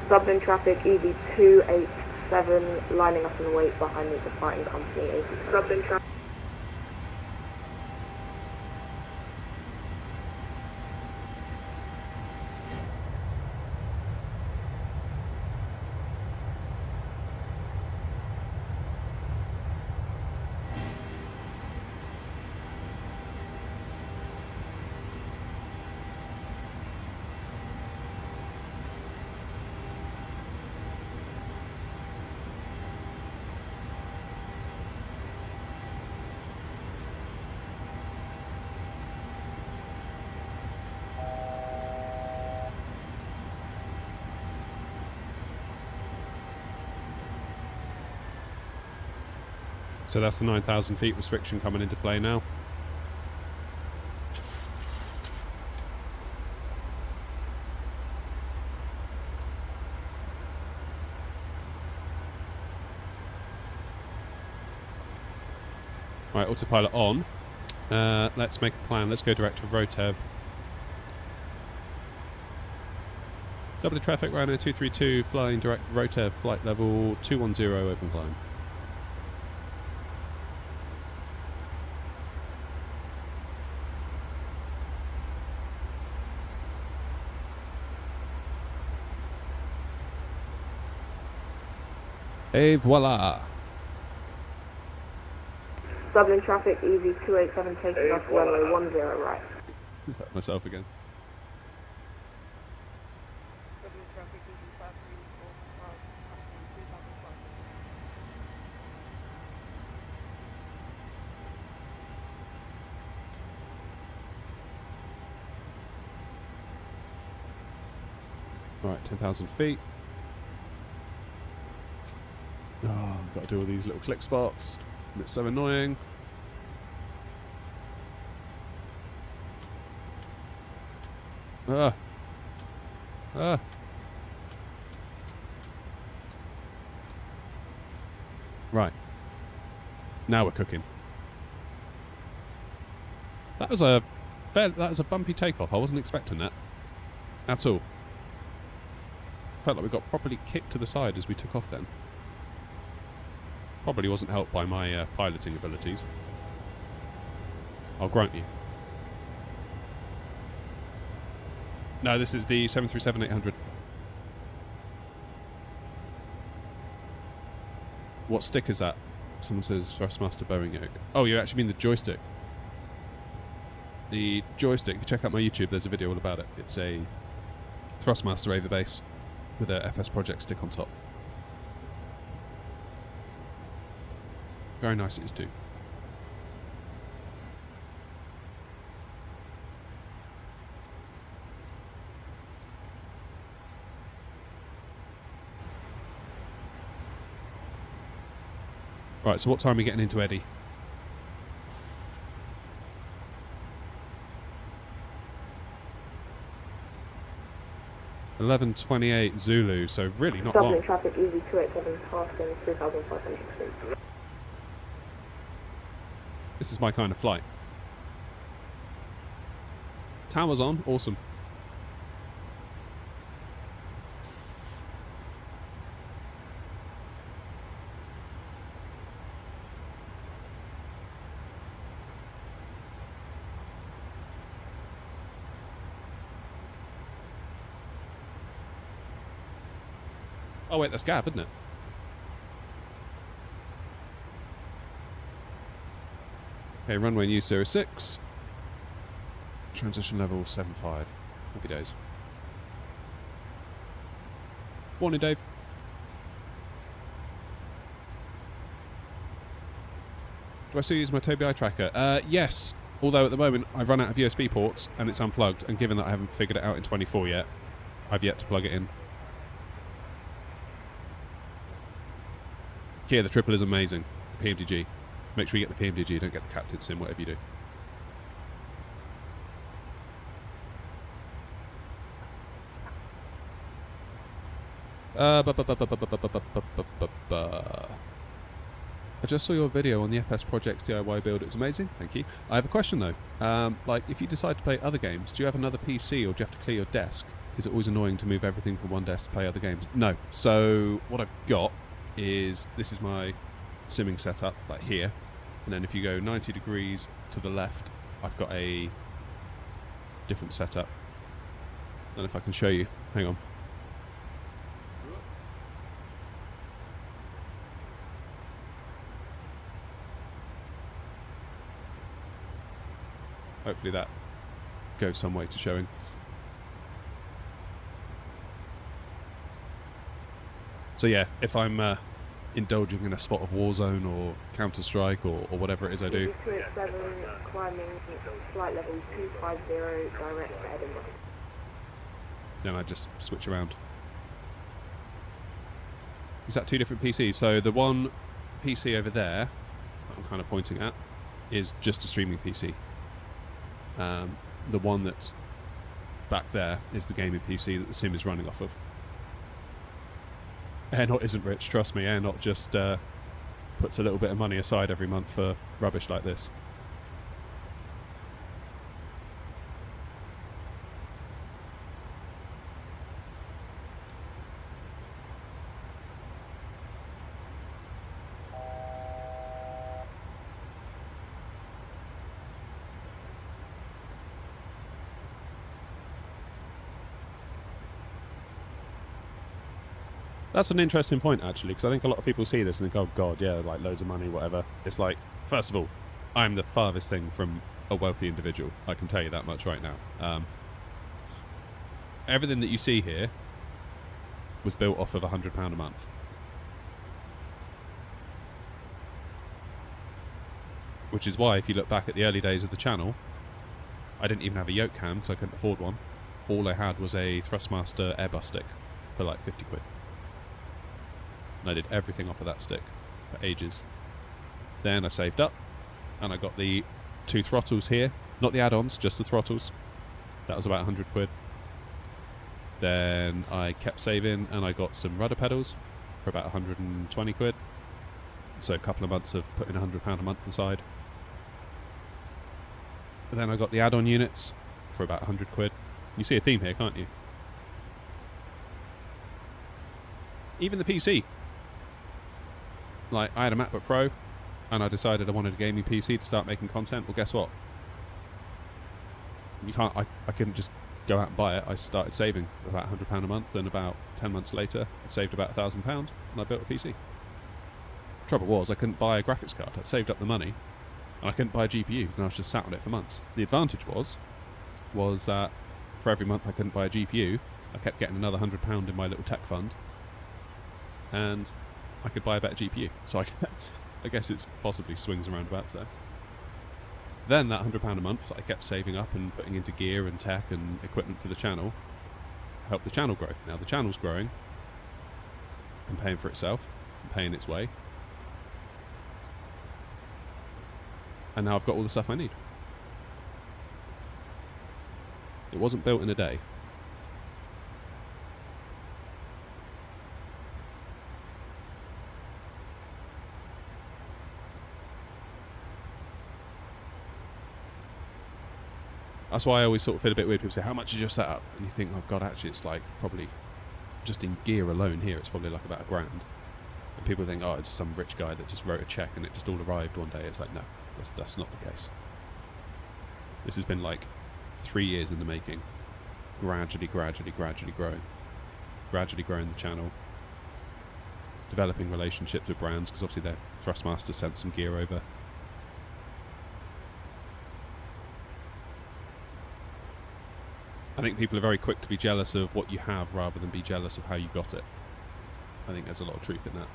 Dublin traffic, EV 287, lining up in wait behind the departing company. Dublin traffic. So that's the 9,000 feet restriction coming into play now. Right, autopilot on. Let's make a plan. Let's go direct to Rotev. Double the traffic, Ryanair 232, flying direct to Rotev, flight level 210, open climb. Et voila! Dublin traffic, easy 287 taking off runway 10 right. Is that myself again? Dublin traffic, easy 534, 3005. Right, 10,000 feet. Oh, I've got to do all these little click spots. And it's so annoying. Ah. Ah. Right. Now we're cooking. That was a bumpy takeoff. I wasn't expecting that at all. Felt like we got properly kicked to the side as we took off then. Probably wasn't helped by my piloting abilities. I'll grant you. No, this is the 737-800. What stick is that? Someone says Thrustmaster Boeing yoke. Oh, you actually mean the joystick. The joystick, if you check out my YouTube, there's a video all about it. It's a Thrustmaster over base with a FS Project stick on top. Very nice it is too. Right, so what time are we getting into Eddie? $11:28 Zulu, so really not long. Dublin traffic, easy 287 passing 3,500 feet. This is my kind of flight. Tower's on, awesome. Oh wait, that's Gav, isn't it? Okay, runway new 06. Transition level 75. Happy days. Morning, Dave. Do I still use my Tobii eye tracker? Yes. Although at the moment I've run out of USB ports and it's unplugged, and given that I haven't figured it out in 24 yet, I've yet to plug it in. Yeah, the triple is amazing. PMDG. Make sure you get the PMDG, don't get the Captain Sim, whatever you do. I just saw your video on the FS Projects DIY build. It's amazing. Thank you. I have a question though. Like, if you decide to play other games, do you have another PC or do you have to clear your desk? Is it always annoying to move everything from one desk to play other games? No. So what I've got is, this is my simming setup, like here, and then if you go 90 degrees to the left, I've got a different setup. And if I can show you, hang on. Hopefully that goes some way to showing. So yeah, if I'm indulging in a spot of Warzone or Counter-Strike or whatever it is I do. 287 climbing flight level 250 direct to Edinburgh. Then I just switch around. Is that two different PCs? So the one PC over there, that I'm kind of pointing at, is just a streaming PC. The one that's back there is the gaming PC that the sim is running off of. Airnot isn't rich, trust me. Airnot just puts a little bit of money aside every month for rubbish like this. That's an interesting point, actually, because I think a lot of people see this and think, oh, God, yeah, like, loads of money, whatever. It's like, first of all, I'm the farthest thing from a wealthy individual. I can tell you that much right now. Everything that you see here was built off of £100 a month. Which is why, if you look back at the early days of the channel, I didn't even have a yoke cam because I couldn't afford one. All I had was a Thrustmaster Airbus stick for like 50 quid. And I did everything off of that stick for ages. Then I saved up and I got the 2 throttles here. Not the add-ons, just the throttles. That was about 100 quid. Then I kept saving and I got some rudder pedals for about 120 quid. So a couple of months of putting £100 a month aside. And then I got the add-on units for about 100 quid. You see a theme here, can't you? Even the PC. Like, I had a MacBook Pro, and I decided I wanted a gaming PC to start making content. Well, guess what? You can't. I couldn't just go out and buy it. I started saving about £100 a month, and about 10 months later, I saved about £1,000, and I built a PC. Trouble was, I couldn't buy a graphics card. I'd saved up the money, and I couldn't buy a GPU, and I was just sat on it for months. The advantage was that for every month I couldn't buy a GPU, I kept getting another £100 in my little tech fund, and I could buy a better GPU. So I guess it's possibly swings and roundabouts there. Then that £100 a month that I kept saving up and putting into gear and tech and equipment for the channel helped the channel grow. Now the channel's growing and paying for itself and paying its way. And now I've got all the stuff I need. It wasn't built in a day. That's why I always sort of feel a bit weird. People say, how much is your setup? And you think, oh God, actually it's like probably, just in gear alone here, it's probably like about £1,000. And people think, oh, it's just some rich guy that just wrote a check and it just all arrived one day. It's like, no, that's not the case. This has been like 3 years in the making. Gradually growing. Gradually growing the channel. Developing relationships with brands, because obviously their Thrustmaster sent some gear over. I think people are very quick to be jealous of what you have rather than be jealous of how you got it. I think there's a lot of truth in that.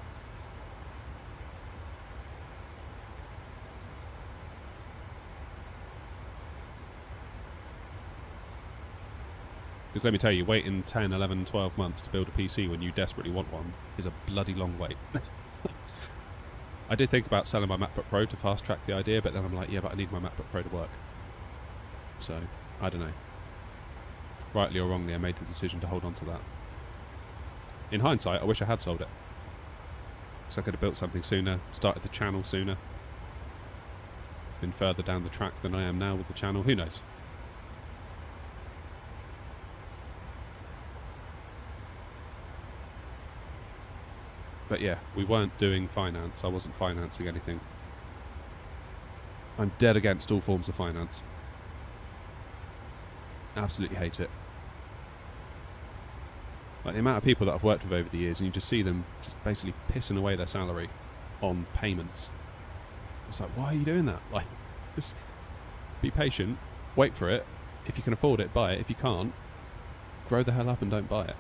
Because let me tell you, waiting 10, 11, 12 months to build a PC when you desperately want one is a bloody long wait. I did think about selling my MacBook Pro to fast track the idea, but then I'm like, yeah, but I need my MacBook Pro to work. So, I don't know. Rightly or wrongly, I made the decision to hold on to that. In hindsight, I wish I had sold it. Because I could have built something sooner, started the channel sooner, been further down the track than I am now with the channel. Who knows? But yeah, we weren't doing finance. I wasn't financing anything. I'm dead against all forms of finance. Absolutely hate it. Like the amount of people that I've worked with over the years, and you just see them just basically pissing away their salary on payments. It's like, why are you doing that? Like, just be patient, wait for it. If you can afford it, buy it. If you can't, grow the hell up and don't buy it.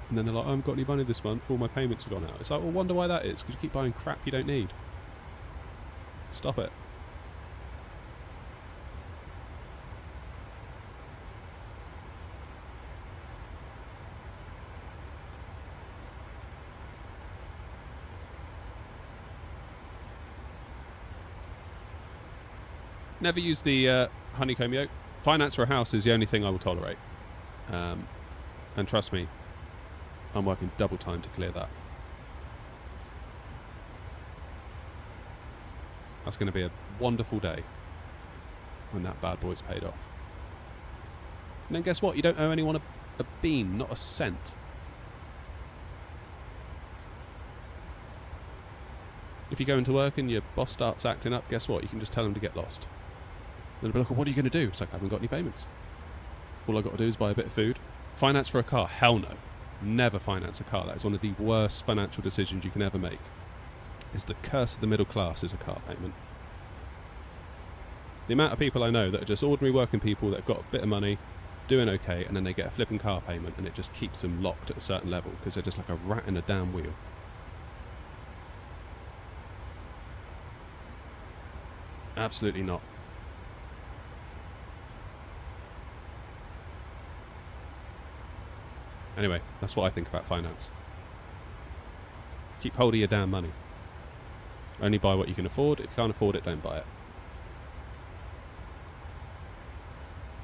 And then they're like, I haven't got any money this month, all my payments have gone out. It's like, well, wonder why that is, because you keep buying crap you don't need. Stop it. Never use the honeycomb yoke. Finance for a house is the only thing I will tolerate. And trust me, I'm working double time to clear that. That's going to be a wonderful day when that bad boy's paid off. And then guess what? You don't owe anyone a bean, not a cent. If you go into work and your boss starts acting up, guess what? You can just tell him to get lost. They'll be like, what are you going to do? It's like, I haven't got any payments. All I've got to do is buy a bit of food. Finance for a car? Hell no. Never finance a car. That is one of the worst financial decisions you can ever make. It's the curse of the middle class is a car payment. The amount of people I know that are just ordinary working people that have got a bit of money, doing okay, and then they get a flipping car payment and it just keeps them locked at a certain level because they're just like a rat in a damn wheel. Absolutely not. Anyway, that's what I think about finance. Keep hold of your damn money. Only buy what you can afford. If you can't afford it, don't buy it.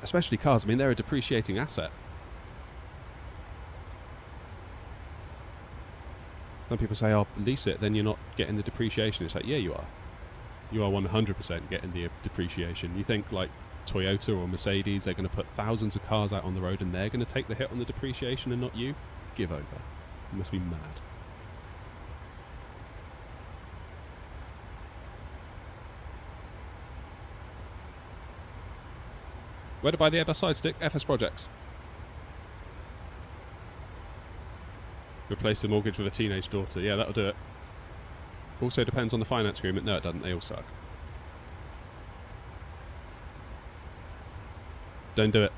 Especially cars. I mean, they're a depreciating asset. Some people say, oh, lease it, then you're not getting the depreciation. It's like, yeah, you are. You are 100% getting the depreciation. You think, like, Toyota or Mercedes, they're going to put thousands of cars out on the road and they're going to take the hit on the depreciation and not you? Give over. You must be mad. Where to buy the Airbus Sidestick? FS Projects. Replace the mortgage with a teenage daughter. Yeah, that'll do it. Also depends on the finance agreement. No, it doesn't. They all suck. Don't do it.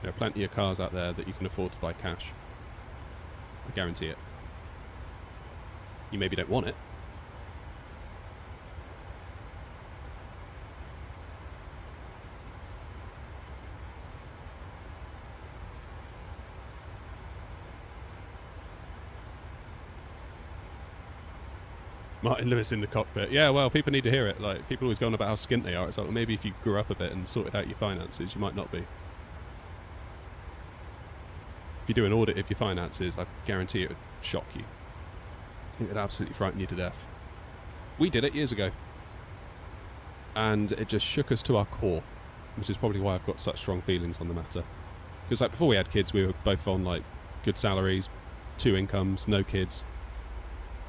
There are plenty of cars out there that you can afford to buy cash. I guarantee it. You maybe don't want it. Martin Lewis in the cockpit. Yeah, well, people need to hear it. Like, people always go on about how skint they are. It's like, well, maybe if you grew up a bit and sorted out your finances, you might not be. If you do an audit of your finances, I guarantee it would shock you. It would absolutely frighten you to death. We did it years ago. And it just shook us to our core, which is probably why I've got such strong feelings on the matter. Because, like, before we had kids, we were both on, like, good salaries, 2 incomes, no kids.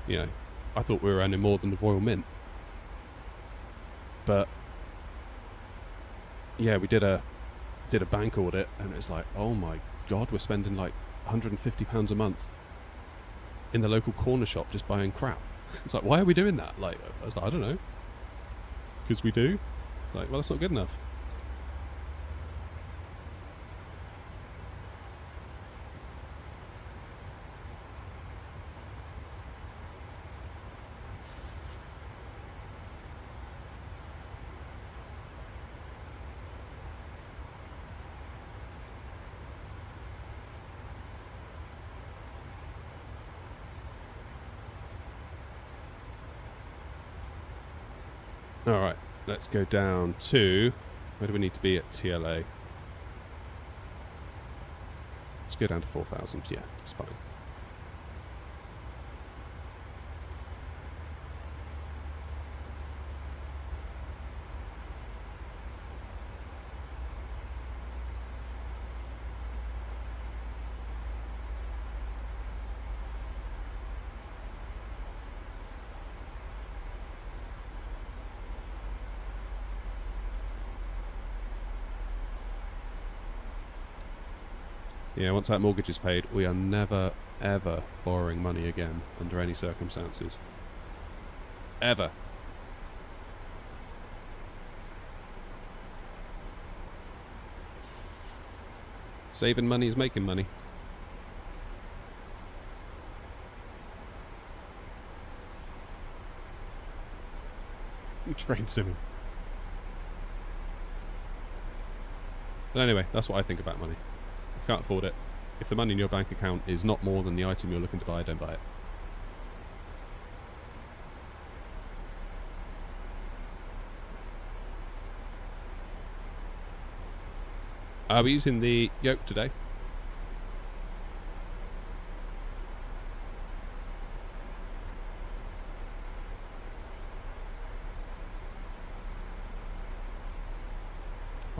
You know, I thought we were earning more than the Royal Mint. But yeah, we did a bank audit and it was like, oh my god, we're spending like £150 a month in the local corner shop just buying crap. It's like, why are we doing that? Like, I was like, I don't know. Because we do? It's like, well, that's not good enough. Alright, let's go down to... Where do we need to be at TLA? Let's go down to 4,000, yeah, that's fine. Yeah, once that mortgage is paid, we are never, ever borrowing money again under any circumstances. Ever. Saving money is making money. Train simming. But anyway, that's what I think about money. If you can't afford it, if the money in your bank account is not more than the item you're looking to buy, don't buy it. Are we using the yoke today?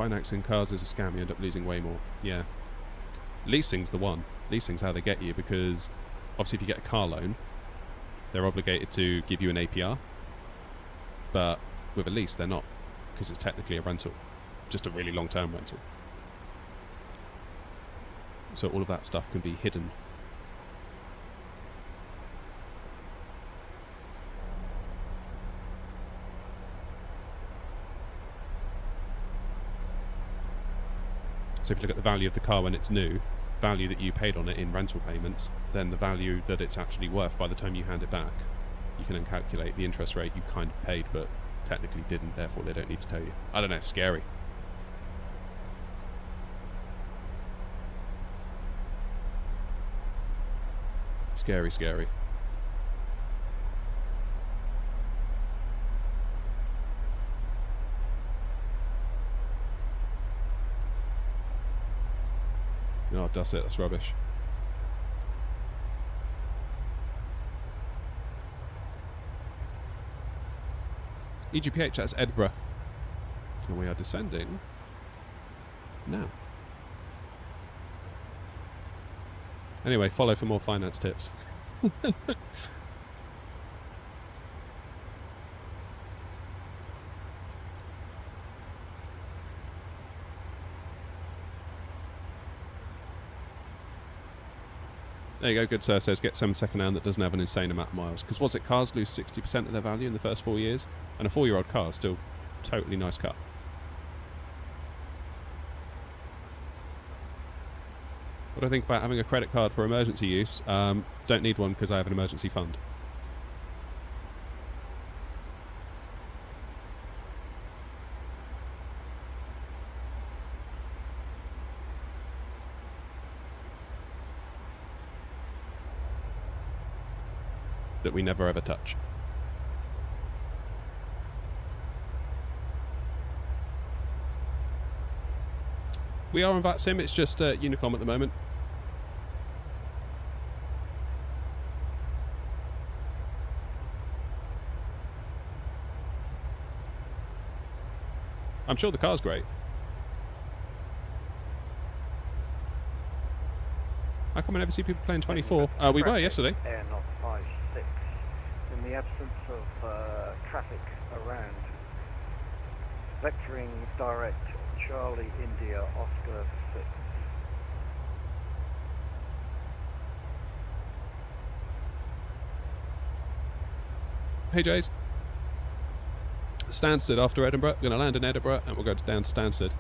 Financing cars is a scam. You end up losing way more. Yeah. Leasing's the one. Leasing's how they get you, because obviously if you get a car loan, they're obligated to give you an APR. But with a lease, they're not, because it's technically a rental. Just a really long-term rental. So all of that stuff can be hidden. So if you look at the value of the car when it's new, value that you paid on it in rental payments, then the value that it's actually worth by the time you hand it back, you can then calculate the interest rate you kind of paid but technically didn't, therefore they don't need to tell you. I don't know, it's scary. Scary, scary. No, that's it, that's rubbish. EGPH, that's Edinburgh. And we are descending now. Anyway, follow for more finance tips. There you go, good sir. Says get some second-hand that doesn't have an insane amount of miles. Because what's it, cars lose 60% of their value in the first 4 years? And a 4-year-old car is still totally nice car. What do I think about having a credit card for emergency use? Don't need one because I have an emergency fund. That we never ever touch. We are on VATSIM, it's just Unicom at the moment. I'm sure the car's great. How come I never see people playing 24? We were yesterday. Air not 56. In the absence of traffic around, vectoring direct Charlie India Oscar 6. Hey Jays. Stansted after Edinburgh. We're going to land in Edinburgh and we'll go down to Stansted.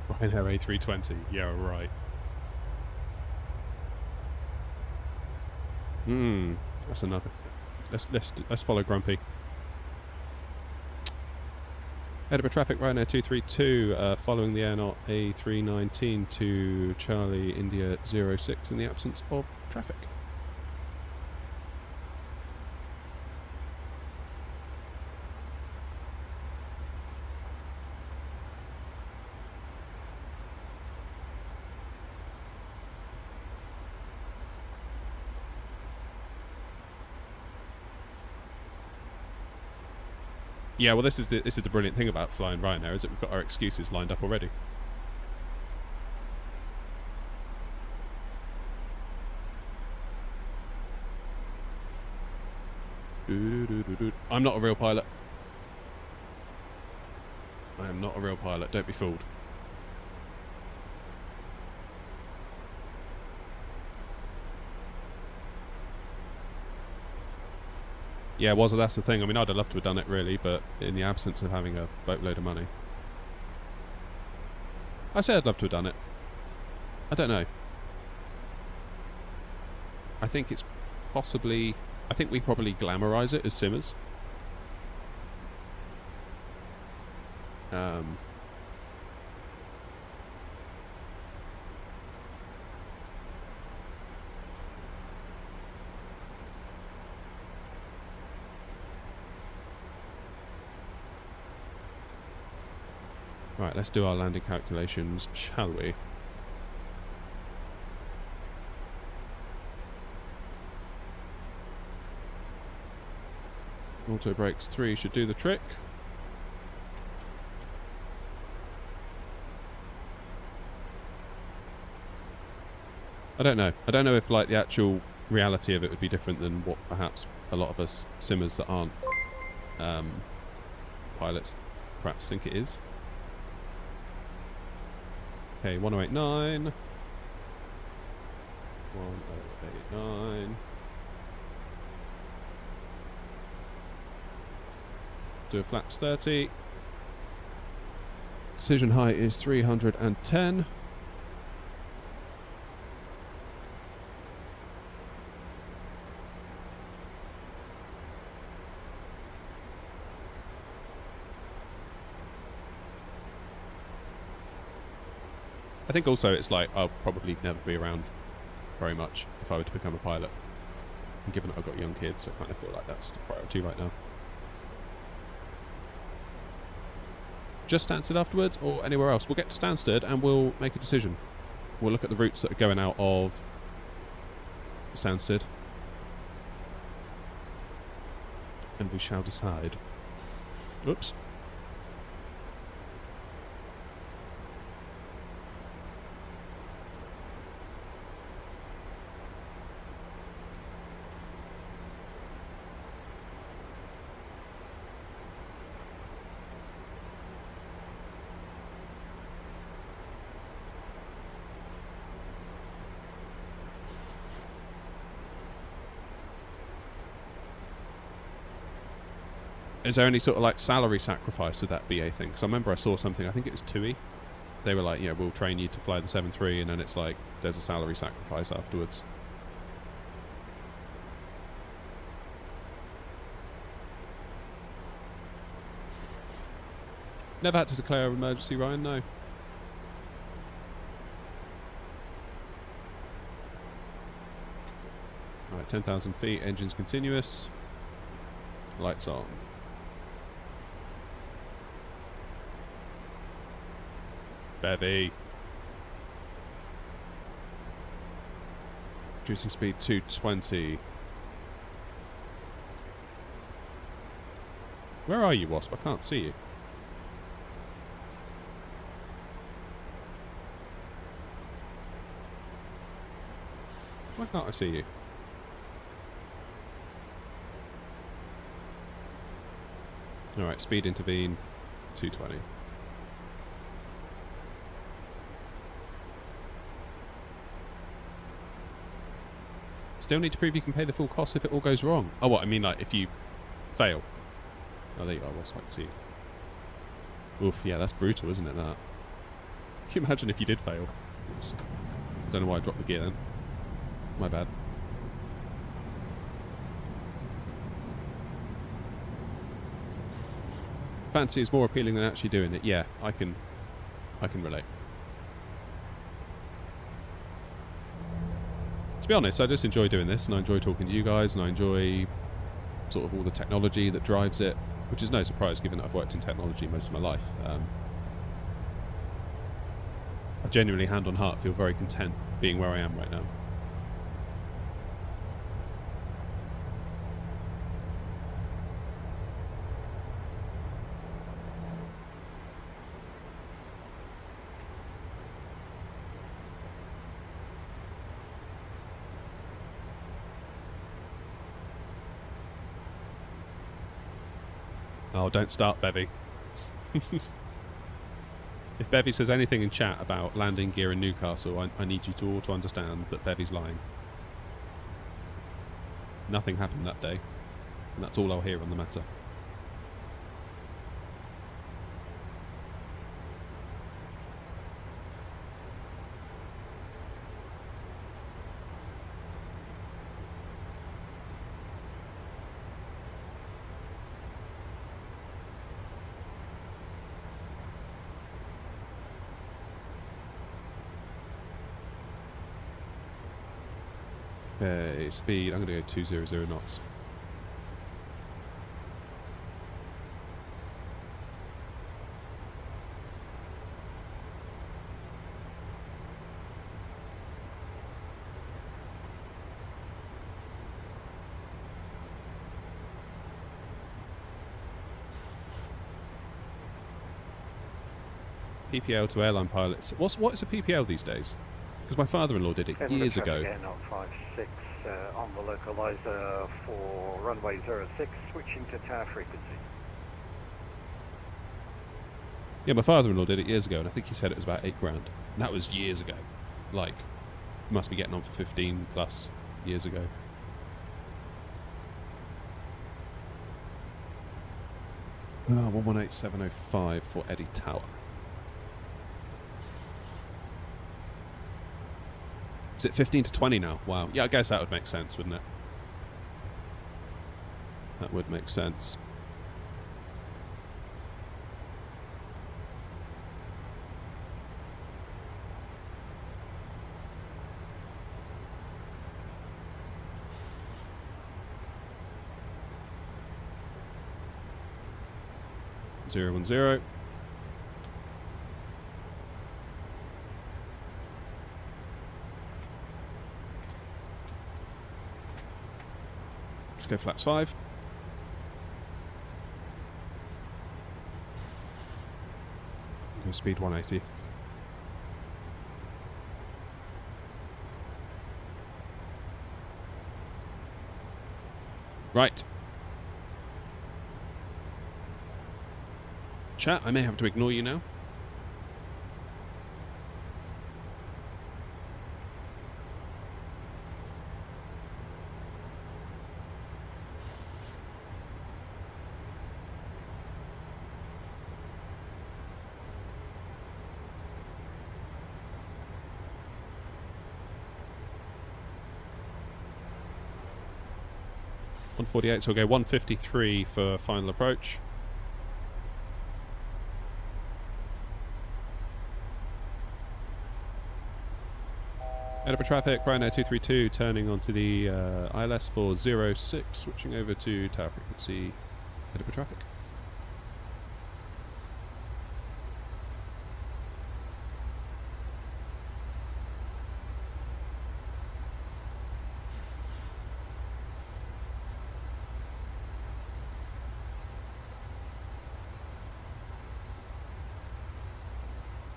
Ryanair A320. Yeah, right. That's another. Let's follow Grumpy. Edinburgh traffic, Ryanair 232, following the air knot A319 to Charlie India 06 in the absence of traffic. Yeah, well, this is the brilliant thing about flying Ryanair, is that we've got our excuses lined up already. I'm not a real pilot. I am not a real pilot. Don't be fooled. Yeah, that's the thing. I mean, I'd have loved to have done it, really, but in the absence of having a boatload of money. I say I'd love to have done it. I don't know. I think it's possibly... I think we probably glamorise it as simmers. Right, let's do our landing calculations, shall we? Auto brakes 3 should do the trick. I don't know. I don't know if like the actual reality of it would be different than what perhaps a lot of us simmers that aren't pilots perhaps think it is. Okay, 1089. 1089. Do a flaps 30. Decision height is 310. I think also it's like I'll probably never be around very much if I were to become a pilot. And given that I've got young kids, I kind of feel like that's the priority right now. Just Stansted afterwards or anywhere else? We'll get to Stansted and we'll make a decision. We'll look at the routes that are going out of Stansted. And we shall decide. Oops. Is there any sort of like salary sacrifice with that BA thing? Because I remember I saw something, I think it was TUI. They were like, yeah, we'll train you to fly the 7.3 and then it's like, there's a salary sacrifice afterwards. Never had to declare an emergency, Ryan, no. Alright, 10,000 feet, engines continuous. Lights on. Bevy. Reducing speed 220. Where are you, Wasp? I can't see you. Why can't I see you? Alright, speed intervene 220. Still need to prove you can pay the full cost if it all goes wrong. Oh, what? I mean, like, if you fail. Oh, there you are. What's like to see? Oof, yeah, that's brutal, isn't it, that? Can you imagine if you did fail? Oops. I don't know why I dropped the gear then. My bad. Fancy is more appealing than actually doing it. Yeah, I can relate. To be honest, I just enjoy doing this, and I enjoy talking to you guys, and I enjoy sort of all the technology that drives it, which is no surprise given that I've worked in technology most of my life. I genuinely, hand on heart, feel very content being where I am right now. Oh, don't start, Bevy. If Bevy says anything in chat about landing gear in Newcastle, I need you to all to understand that Bevy's lying. Nothing happened that day, and that's all I'll hear on the matter. Okay, speed, I'm going to go 200 knots. PPL to airline pilots. What is a PPL these days? Because my father-in-law did it years ago. Again on 56 on the localizer for runway 06, switching to tower frequency. Yeah, my father-in-law did it years ago, and I think he said it was about £8 grand. And that was years ago. Like, must be getting on for 15 plus years ago. Oh, 118705 for Eddie Tower. Is it 15 to 20 now? Wow. Yeah, I guess that would make sense, wouldn't it? That would make sense. Zero 1 0. Let's go flaps 5. Go speed 180. Right. Chat, I may have to ignore you now. .148, so we'll go 153 for final approach. Edinburgh traffic, Ryanair 232 turning onto the ILS for 06, switching over to tower frequency Edinburgh traffic.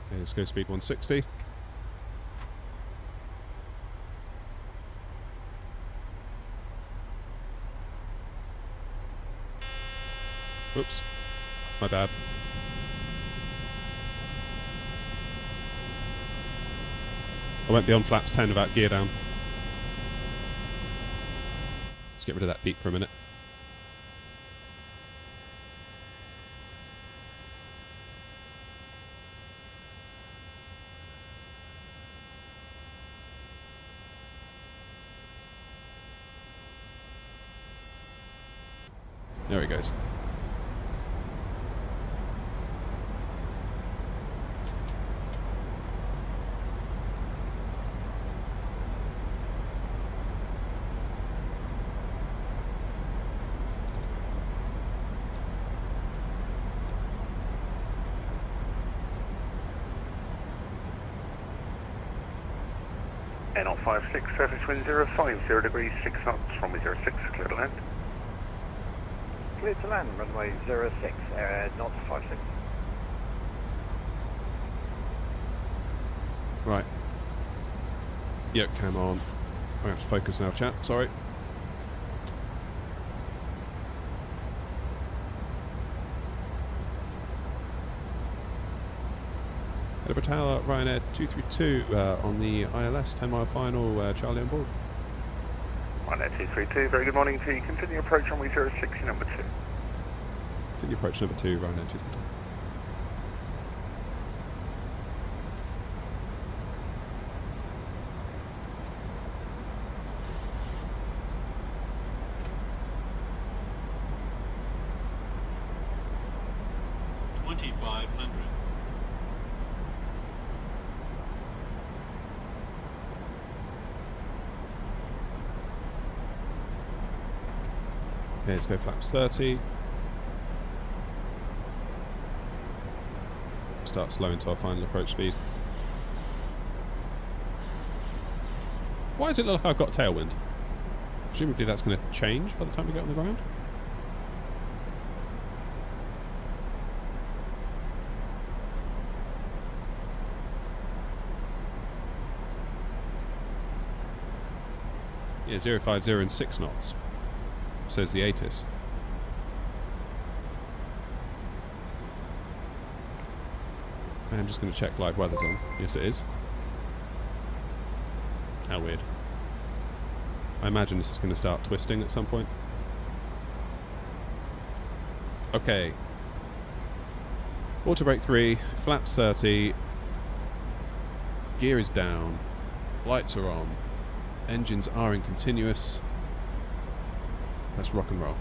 Okay, let's go speed 160. Whoops, my bad. I went beyond flaps 10 without gear down. Let's get rid of that beep for a minute. There he goes. N 56, surface wind 050 degrees, 6 knots, runway 06, clear to land. Clear to land, runway 06, knots 56. Right. Yep, cam on. I have to focus now, chat, sorry. Edinburgh Tower, Ryanair 232 on the ILS, 10-mile final, Charlie on board. Ryanair 232, very good morning to you. Continue approach runway 06, number 2. Continue approach number 2, Ryanair 232. Okay, let's go flaps 30. Start slowing to our final approach speed. Why does it look like I've got tailwind? Presumably that's going to change by the time we get on the ground. Yeah, 050 and 6 knots, says the ATIS. I'm just going to check live weather's on. Yes, it is. How weird. I imagine this is going to start twisting at some point. Okay. Auto brake 3, flaps 30, gear is down, lights are on, engines are in continuous. Let's rock and roll.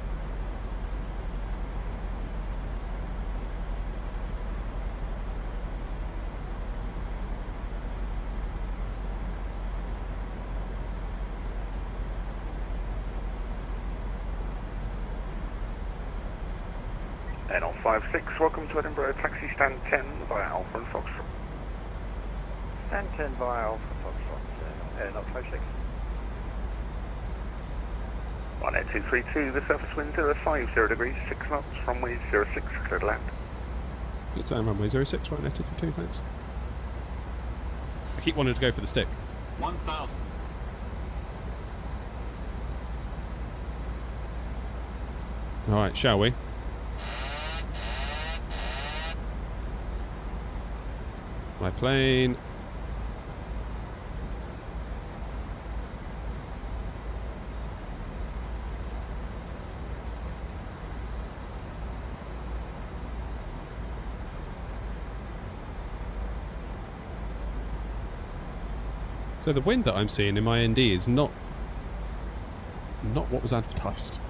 NL56, welcome to Edinburgh, taxi stand 10 via Alpha and Foxtrot. Stand 10 via Alpha Foxtrot, not 56. Ryanair 232, the surface wind 050 degrees, 6 knots, runway 06, clear to land. Good time, runway 06, right now 232, thanks. I keep wanting to go for the stick. 1,000. Alright, shall we? My plane. So the wind that I'm seeing in my ND is not what was advertised.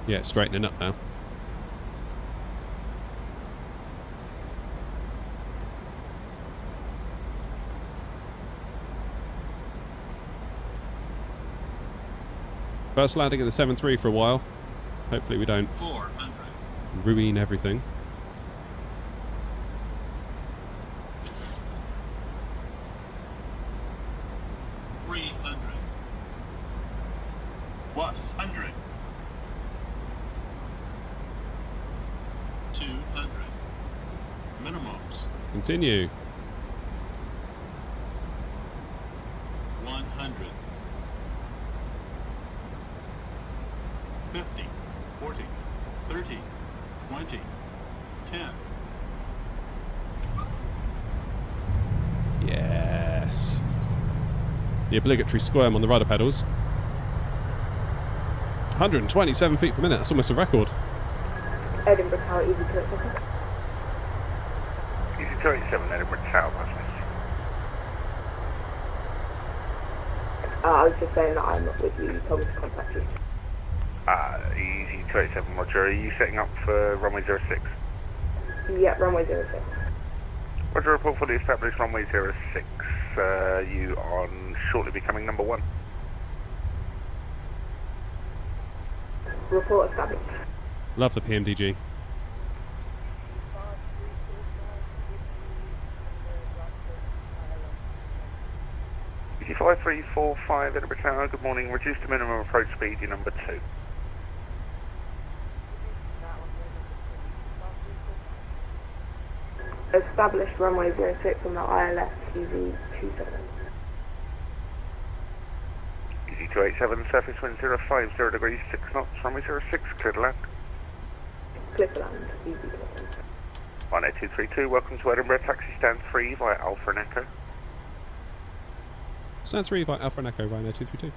Yeah, it's straightening up now. First landing at the 7-3 for a while. Hopefully we don't 400. ruin everything. Plus 100. 200. Minimums. Continue. 100. 50. 40. 30. 20. 10. Yes. The obligatory squirm on the rudder pedals. 127 feet per minute. That's almost a record. Edinburgh Tower, easy to access. Easy 37, Edinburgh Tower, that's nice. I was just saying that I'm not with you. You told me to contact you. Easy 37, Roger. Are you setting up for runway 06? Yeah, runway 06. Roger, report fully established runway 06. You on shortly becoming number 1. Report established. Love the PMDG. Easy 5345, Edinburgh Tower, good morning. Reduce to minimum approach speed, you're number 2. Established runway 06 on the ILS TV 27. Easy 287, surface wind 050 degrees, 6 knots, runway 06, clear to land. Clear to land, easy to land. Ryanair 232, welcome to Edinburgh, taxi stand 3 via Alpha and Echo. Stand 3 by Alpha and Echo, Ryanair 232.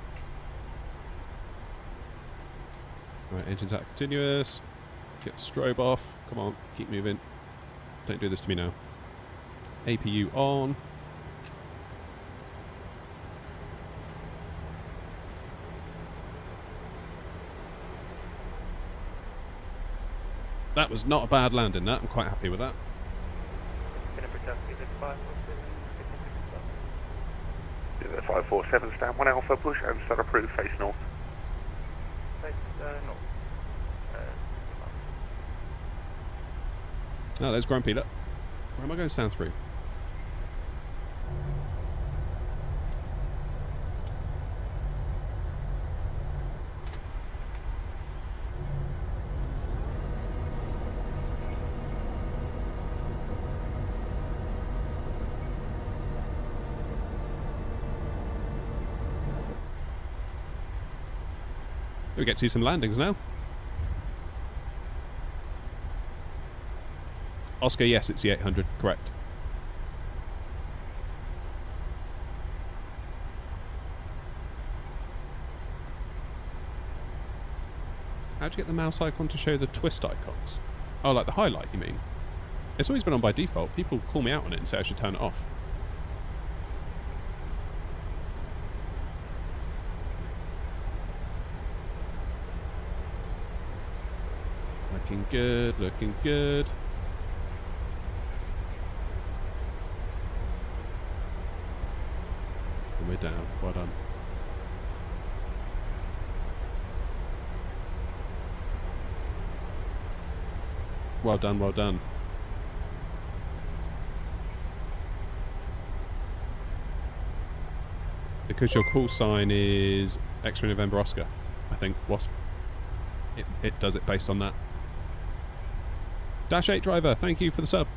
Right, engines out continuous. Get the strobe off. Come on, keep moving. Don't do this to me now. APU on. That was not a bad landing, that. I'm quite happy with that. Do the 547, stand 1 Alpha, push and start approved, face north. Oh, there's Grumpy, look. Where am I going to stand through? We get to see some landings now. Oscar, yes, it's the 800, correct. How'd you get the mouse icon to show the twist icons? Oh, like the highlight, you mean? It's always been on by default. People call me out on it and say I should turn it off. Looking good, looking good. And we're down. Well done. Well done, well done. Because your call sign is X-Ray November Oscar, I think, Wasp. It does it based on that. Dash 8 driver, thank you for the sub.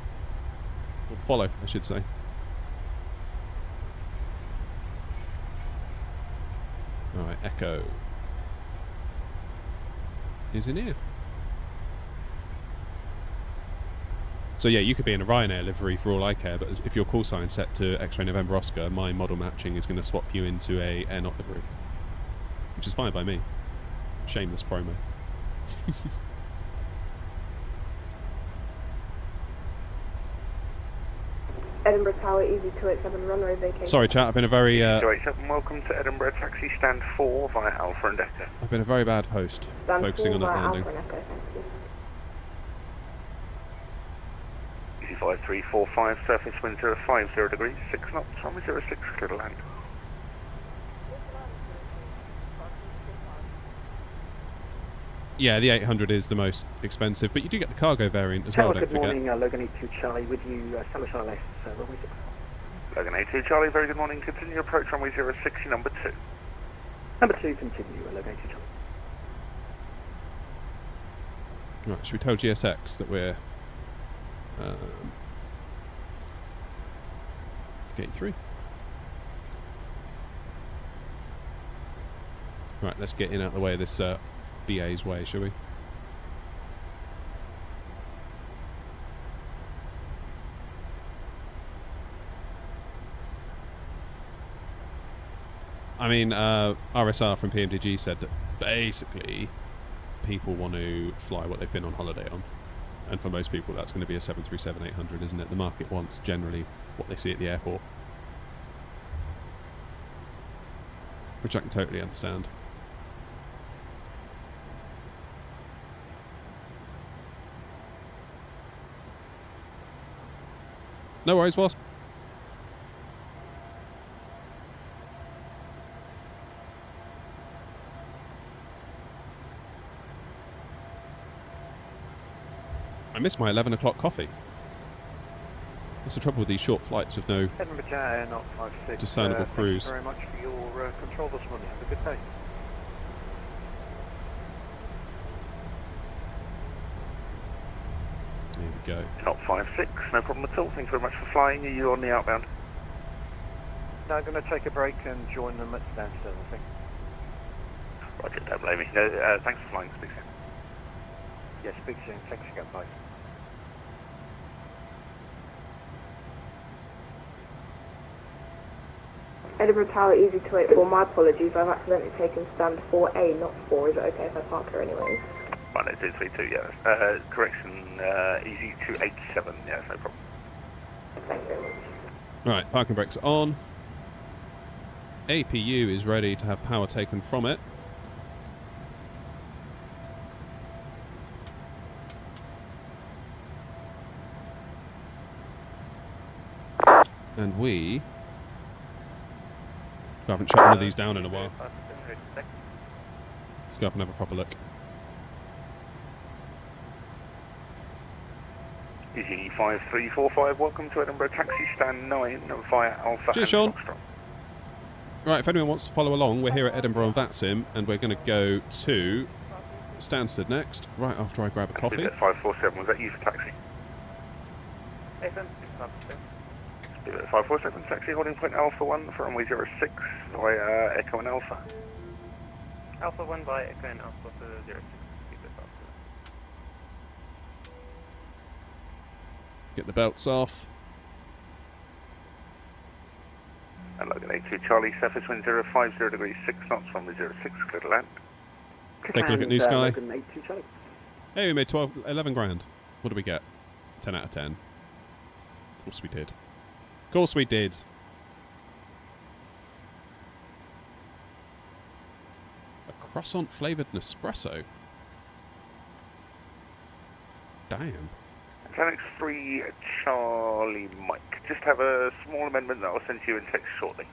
Or follow, I should say. Alright, Echo is in here. So yeah, you could be in a Ryanair livery for all I care, but if your call sign's set to X-Ray November Oscar, my model matching is going to swap you into a aeronaut livery. Which is fine by me. Shameless promo. Edinburgh Tower, easy 287, runway vacation. Sorry chat, I've been a very... 287, welcome to Edinburgh Taxi Stand 4 via Alpha and Echo. I've been a very bad host, Stand focusing on that landing. Alpha and Echo, thank you. Easy 5345, surface wind 050 degrees, 6 knots, runway 06, clear to land. Yeah, the 800 is the most expensive, but you do get the cargo variant as well, don't Good forget. morning, Logan 82 Charlie with you, Sandwich LS, runway 6. Logan 82 Charlie, very good morning, continue approach runway 06, number 2. Number 2, continue, Logan 82 Charlie. Right, should we tell GSX that we're getting through? Right, let's get in out of the way of this BA's way, shall we? I mean, RSR from PMDG said that basically people want to fly what they've been on holiday on. And for most people that's going to be a 737-800, isn't it? The market wants generally what they see at the airport. Which I can totally understand. No worries, Wasp. I missed my 11 o'clock coffee. That's the trouble with these short flights with no Edinburgh not 56. discernible cruise. Thank you very much for your control this morning. Have a good day. There we go. Not 56, no problem at all, thank you very much for flying, are you on the outbound? Now I'm going to take a break and join them at Stansted, I think. Roger, don't blame me. No, thanks for flying, speak soon. Yes, speak soon. Thanks again, bye. Edinburgh Tower, easy 284, my apologies, I've accidentally taken stand 4A, not 4, is it okay if I park here anyways? 18232, yeah. Correction, easy 287, yeah, no problem. Thank you very much. Right, parking brakes on. APU is ready to have power taken from it. And we haven't shut one of these down in a while. Let's go up and have a proper look. Easy 5345, welcome to Edinburgh Taxi Stand 9 via Alpha. Cheers, Sean. Right, if anyone wants to follow along, we're here at Edinburgh on VATSIM, and we're going to go to Stansted next, right after I grab a coffee. 547, was that you for taxi? Ethan, 547, taxi holding point Alpha 1 for runway 06 via Echo and Alpha. Alpha 1 by Echo and Alpha 06. Keep it up. Get the belts off. And Logan 82 Charlie, surface wind 050 degrees 6 knots, runway 06, clear to land. Take a look at New Sky. Logan 82 Charlie. Hey, we made 11 grand. What did we get? 10 out of 10. Of course we did. Of course we did. A croissant flavoured Nespresso. Damn. Mechanics 3 Charlie Mike. Just have a small amendment that I'll send to you in text shortly.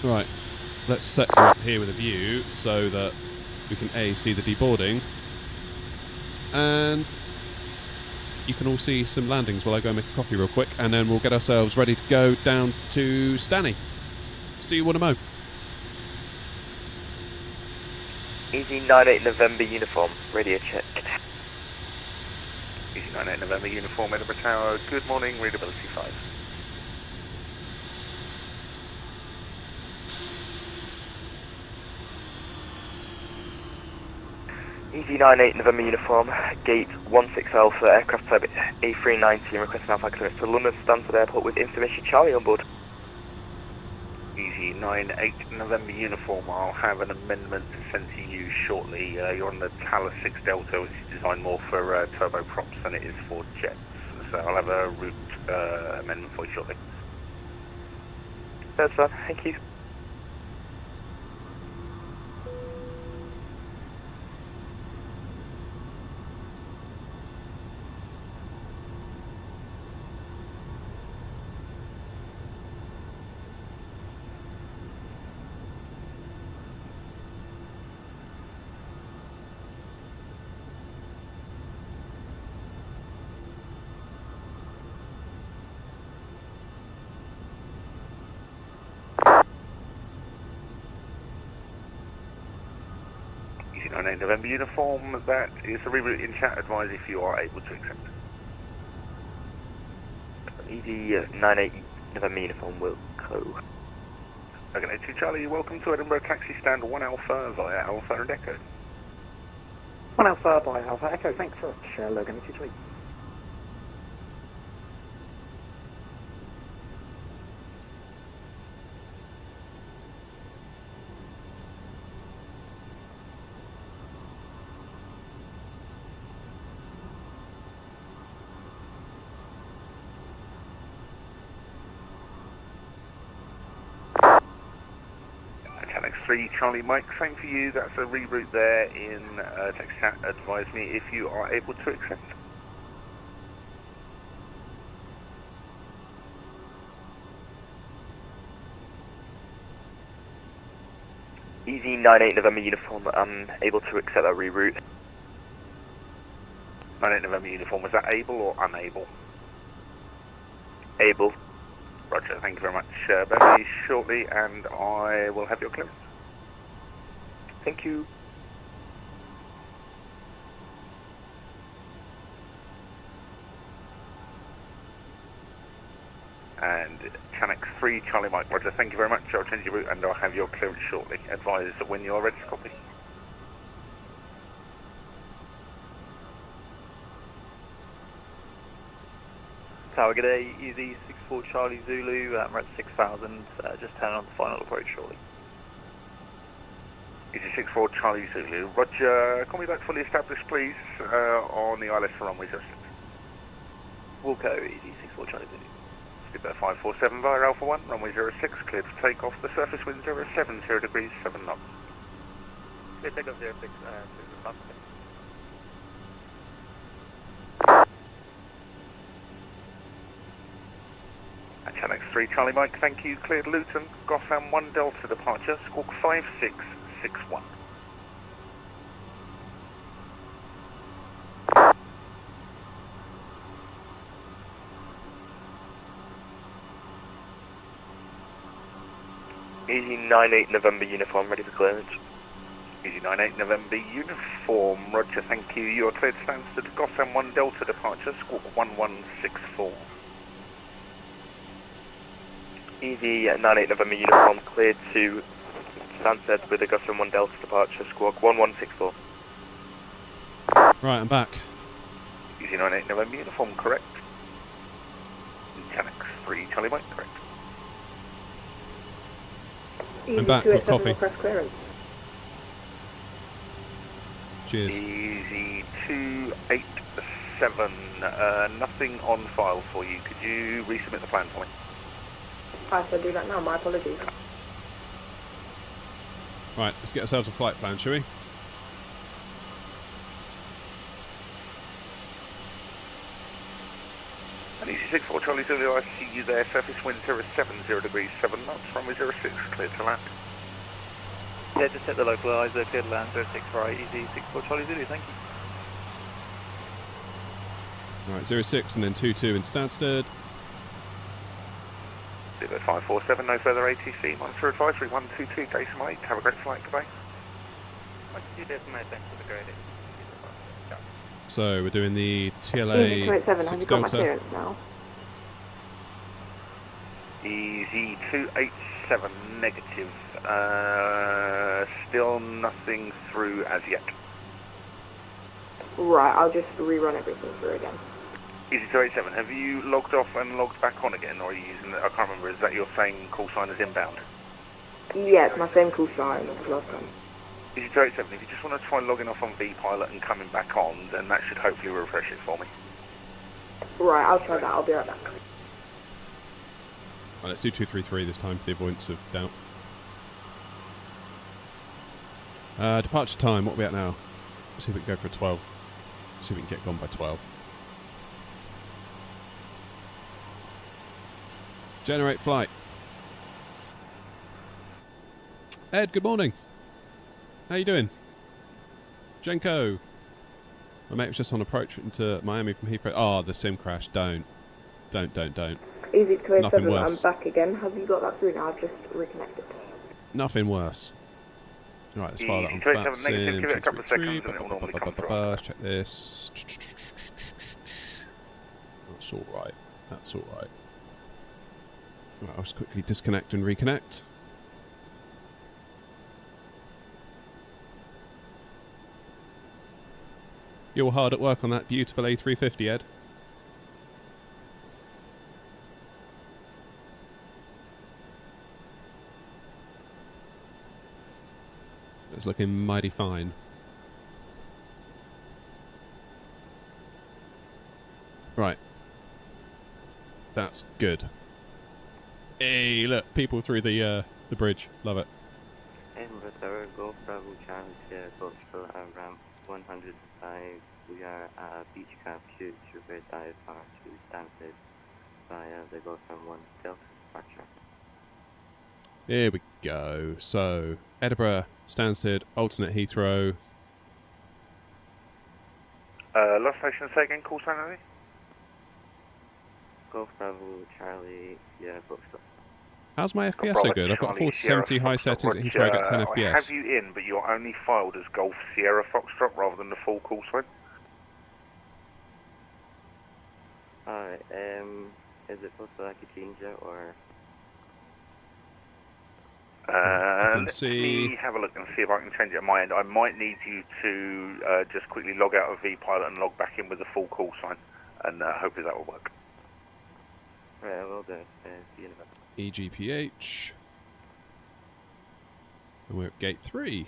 Right, let's set you up here with a view so that we can A, see the deboarding, and you can all see some landings while I go make a coffee real quick, and then we'll get ourselves ready to go down to Stanny. See you, Wanamo. Easy 98 November uniform, radio check. Easy 98 November uniform, Edinburgh Tower. Good morning, readability 5. Easy 98 November uniform, gate 16 Alpha, aircraft type A319, requesting Alpha clearance to London Stansted Airport with information Charlie on board. Easy 98 November uniform. I'll have an amendment sent to you shortly. You're on the Talos 6 Delta, which is designed more for turboprops than it is for jets. So I'll have a route amendment for you shortly. That's fine, thank you. Easy 98 November uniform. That is a reroute in chat. Advise if you are able to accept. Easy 98 November uniform will go. Logan 82 Charlie, welcome to Edinburgh taxi stand 1 Alpha via Alpha and Echo. 1 Alpha by Alpha Echo, thanks for Logan 82 Charlie. Mechanics 3 Charlie Mike, same for you. That's a reroute there in text chat. Advise me if you are able to accept. Easy 98 November uniform, I'm able to accept that reroute. 98 November uniform, was that able or unable? Able. Roger, thank you very much. Bear me shortly and I will have your clearance. Thank you. And Canucks 3 Charlie Mike, Roger, thank you very much. I'll change your route and I'll have your clearance shortly. Advise when you are ready to copy. Tower, good day, easy 64 Charlie Zulu, we're at 6,000, just turn on the final approach shortly. Easy 64 Charlie Zulu, Roger, call me back fully established please, on the ILS for runway 06. Wilco, easy 64 Charlie Zulu. Skipper 547 via Alpha 1, runway 06, cleared for takeoff, the surface wind 070 degrees 7 knots. Clear takeoff 06, Annex 3 Charlie Mike, thank you. Cleared Luton, Gotham 1 Delta departure, squawk 5661. Easy 98 November uniform, ready for clearance. Easy 98 November uniform, Roger, thank you. You are cleared Stansted, Gotham 1 Delta departure, squawk 1164. Easy 98 November uniform cleared to Stansted with a Guston 1 Delta departure, squawk 1164. Right, I'm back. Easy 98 November uniform, correct. Mechanics 3 Charlie Mike, correct. I'm back with coffee. Request clearance. Cheers. Easy 287, nothing on file for you. Could you resubmit the plan for me? I shall do that now, my apologies. Right, let's get ourselves a flight plan, shall we? And Easy 64 Charlie Zulu, I see you there. Surface wind 070 degrees 7 knots, runway 06, clear to land. Yeah, just set the localizer, clear to land, 06 right, Easy 64 Charlie Zulu, thank you. Right, 06 and then 22 in Stansted. 0547, no further ATC, monitor advisory 122, decimal 8, have a great flight, goodbye. 122 decimal 8, thanks for the grading. So we're doing the Easy TLA 287, 6 have you got my Delta. clearance now? Easy 287, negative, still nothing through as yet. Right, I'll just rerun everything through again. Easy 287, have you logged off and logged back on again, or are you using, I can't remember, is that your same call sign as inbound? Yeah, it's my same call sign as last time. Easy 287, if you just want to try logging off on VPilot and coming back on, then that should hopefully refresh it for me. Right, I'll try that, I'll be right back. Right, let's do 233 this time for the avoidance of doubt. Departure time, what are we at now? Let's see if we can go for a 12. See if we can get gone by 12. Generate flight. Ed, good morning. How you doing? Jenko. My mate was just on approach into Miami from Heathrow. Oh, the sim crash. Don't. Easy Nothing 287, I'm worse. back again. Have you got that through now? I've just reconnected. Nothing worse. Right, let's file that on 287 negative, give it a VATSIM. couple of seconds and it will normally come through. Let's check this. That's alright. That's alright. Right, I'll just quickly disconnect and reconnect. You're hard at work on that beautiful A350, Ed. It's looking mighty fine. Right. That's good. Hey, look, people through the bridge. Love it. Edinburgh Tower, Golf Bravo Charlie Sierra Foxtrot at ramp 105. We are at Beechcraft Q to reverse IFR to Stansted via the Gulfstream 1 Delta departure. Here we go. So, Edinburgh, Stansted, alternate Heathrow. Last station, say again, call sign only? Golf Bravo Charlie Sierra Foxtrot. How's my FPS so good? I've got 40-70 high settings at Heathrow, I get 10 I FPS. have you in, but you're only filed as Golf Sierra Foxtrot rather than the full call sign. Alright, is it possible I could change it, or? Let me have a look and see if I can change it at my end. I might need you to just quickly log out of VPilot and log back in with the full call sign, and hopefully that will work. Right, I will do. See you in a bit. EGPH. And we're at gate 3.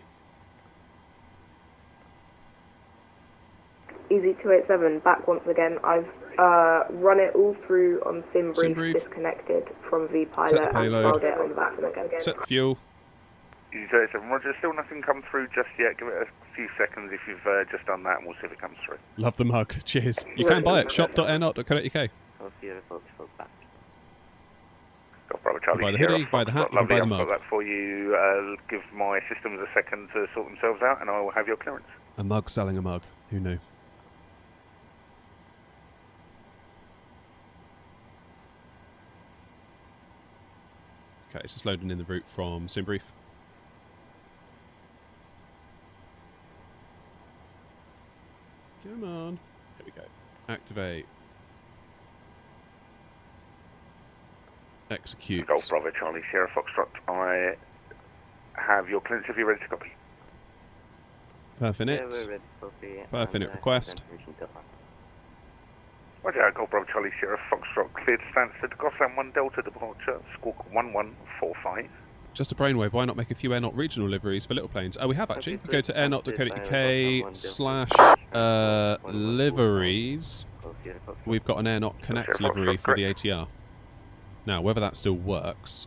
Easy 287, back once again. I've run it all through on SimBrief, disconnected from VPilot, Set the and payload. filed it on the VATSIM again. Set the fuel. Easy 287, Roger, still nothing come through just yet. Give it a few seconds if you've just done that, and we'll see if it comes through. Love the mug. Cheers. You can buy it. shop.airnaut.co.uk. I'll see you back. Got Bravo Charlie. Buy the Sierra hoodie, buy the hat, Foxtrot. you can buy the Lovely, mug. I've got that for you. Give my systems a second to sort themselves out, and I will have your clearance. A mug selling a mug. Who knew? Okay, it's just loading in the route from SimBrief. Come on. Here we go. Activate. Execute. Golf Bravo Charlie Sierra Foxtrot. I have your clearance if you're ready to copy. Perfect Yeah, it. we're ready to copy. Perfect and, request. confirmation to land. Roger, Golf Bravo Charlie Sierra Foxtrot cleared Stansted, Gotham 1 Delta departure, squawk 1145. Just a brainwave, why not make a few air not regional liveries for little planes? Oh, we have actually. Okay, Go to airnot.co.uk/liveries. We've got an air not connect livery for the ATR. Now, whether that still works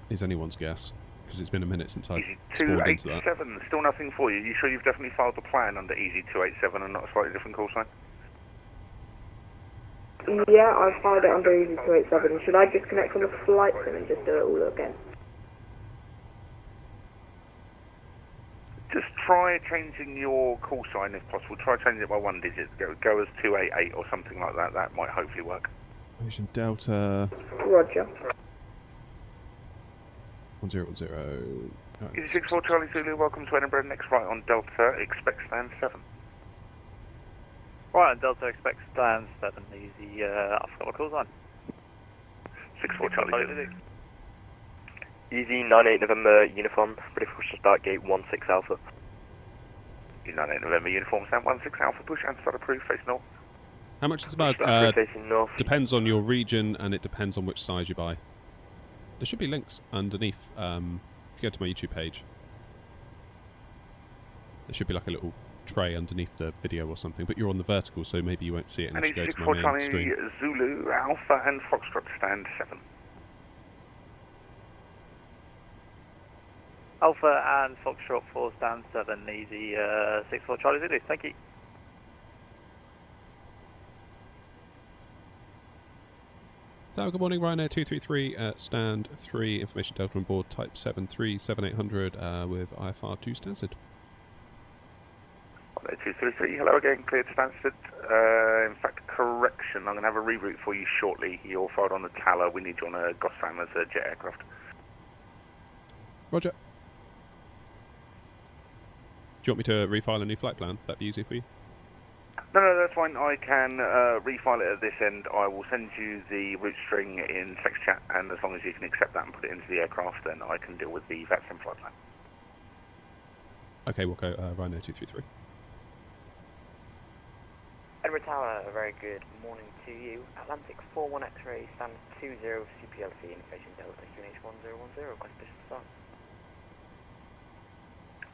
is anyone's guess, because it's been a minute since I spawned into that. 287, still nothing for you. You sure you've definitely filed the plan under Easy 287 and not a slightly different call sign? Yeah, I've filed it under Easy 287. Should I disconnect from the flight sim and just do it all again? Just try changing your call sign if possible. Try changing it by 1 digit. Go as 288 or something like that. That might hopefully work. Ocean Delta. Roger. 1010. Easy 64 Charlie Zulu, welcome to Edinburgh. Next flight on Delta, expect stand 7. Right, and Delta expects stand 7, easy, I forgot what calls on. 64 Charlie Zulu. Easy 98 November uniform, ready for push to start gate 16 Alpha. Easy 98 November uniform, stand 16 Alpha, push and start approved, face north. How much is about? Facing north. Depends on your region and it depends on which size you buy. There should be links underneath. If you go to my YouTube page, there should be like a little tray underneath the video or something, but you're on the vertical, so maybe you won't see it unless you go to my main stream. Zulu, Alpha and Foxtrot stand 7. Alpha and Foxtrot 4 stand 7, easy 64 Charlie Zulu, thank you. Hello, good morning, Ryanair 233 at stand 3, information Delta on board, type 737800 with IFR to Stansted. 233, hello again, cleared Stansted. In fact, correction, I'm going to have a reroute for you shortly. You're fired on the Taller, we need you on a Gotham as a jet aircraft. Roger. Do you want me to refile a new flight plan? That'd be easy for you? No, that's fine. I can refile it at this end. I will send you the route string in text chat, and as long as you can accept that and put it into the aircraft, then I can deal with the VATSIM flight plan. Okay, we'll go Ryanair 233. Edinburgh Tower, a very good morning to you. Atlantic 41 X-ray, stand 20 CPLC, information Delta, QNH 1010, request to start.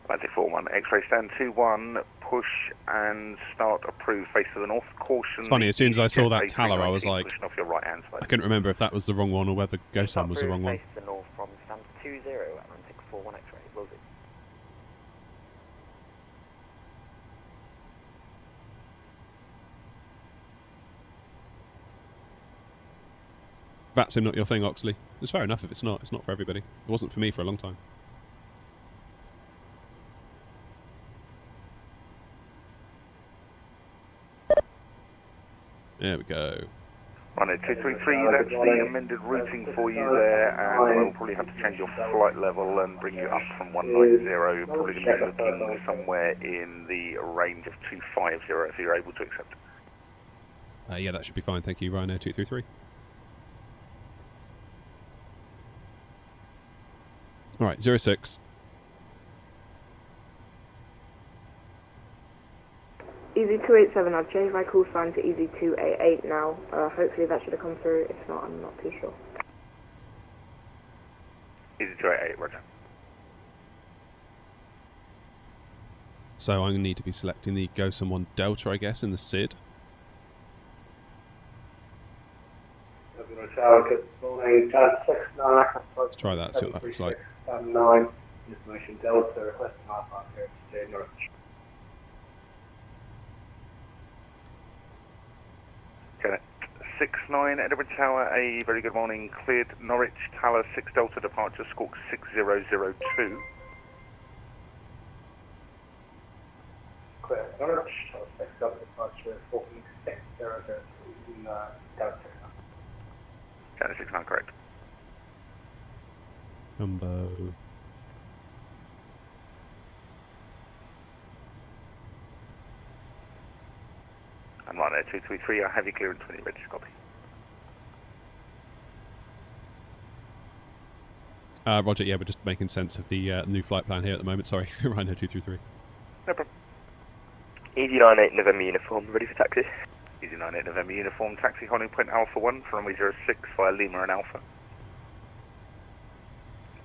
Atlantic 41 X-ray, stand 21, push and start approved, face to the north, caution. It's funny, as soon as I saw that Taller, I was like, off your right hand side. I couldn't remember if that was the wrong one or whether Gosan was the wrong one. Face to the north from stand 20, Atlantic 41 X-ray, will do. VATSIM not your thing, Oxley. It's fair enough if it's not. It's not for everybody. It wasn't for me for a long time. There we go. Ryanair 233, that's the amended routing for you there, and I will probably have to change your flight level and bring you up from 190, probably going to be looking somewhere in the range of 250 if you're able to accept. Yeah, that should be fine, thank you, Ryanair 233. Alright, 06. Easy 287, I've changed my call sign to Easy 288 now. Hopefully that should have come through. If not, I'm not too sure. Easy 288, roger. So I'm going to need to be selecting the Gosan 1 Delta, I guess, in the SID. Let's try that, see what that looks like. 9, information Delta, requesting IFR clearance to Norwich. Okay, 69 Edinburgh Tower, a very good morning, cleared Norwich, Tower 6 Delta departure, squawk 6002. Clear Norwich, Tower 6 Delta departure, squawking 6002 in Delta. Channel 69, correct. Jumbo. And Ryanair 233, I have you clearance when you're ready to copy. Roger, yeah, we're just making sense of the new flight plan here at the moment. Sorry, Ryanair 233. No problem. Easy 98 November uniform, ready for taxi. Easy 98 November uniform, taxi holding point Alpha 1 for runway 06 via Lima and Alpha.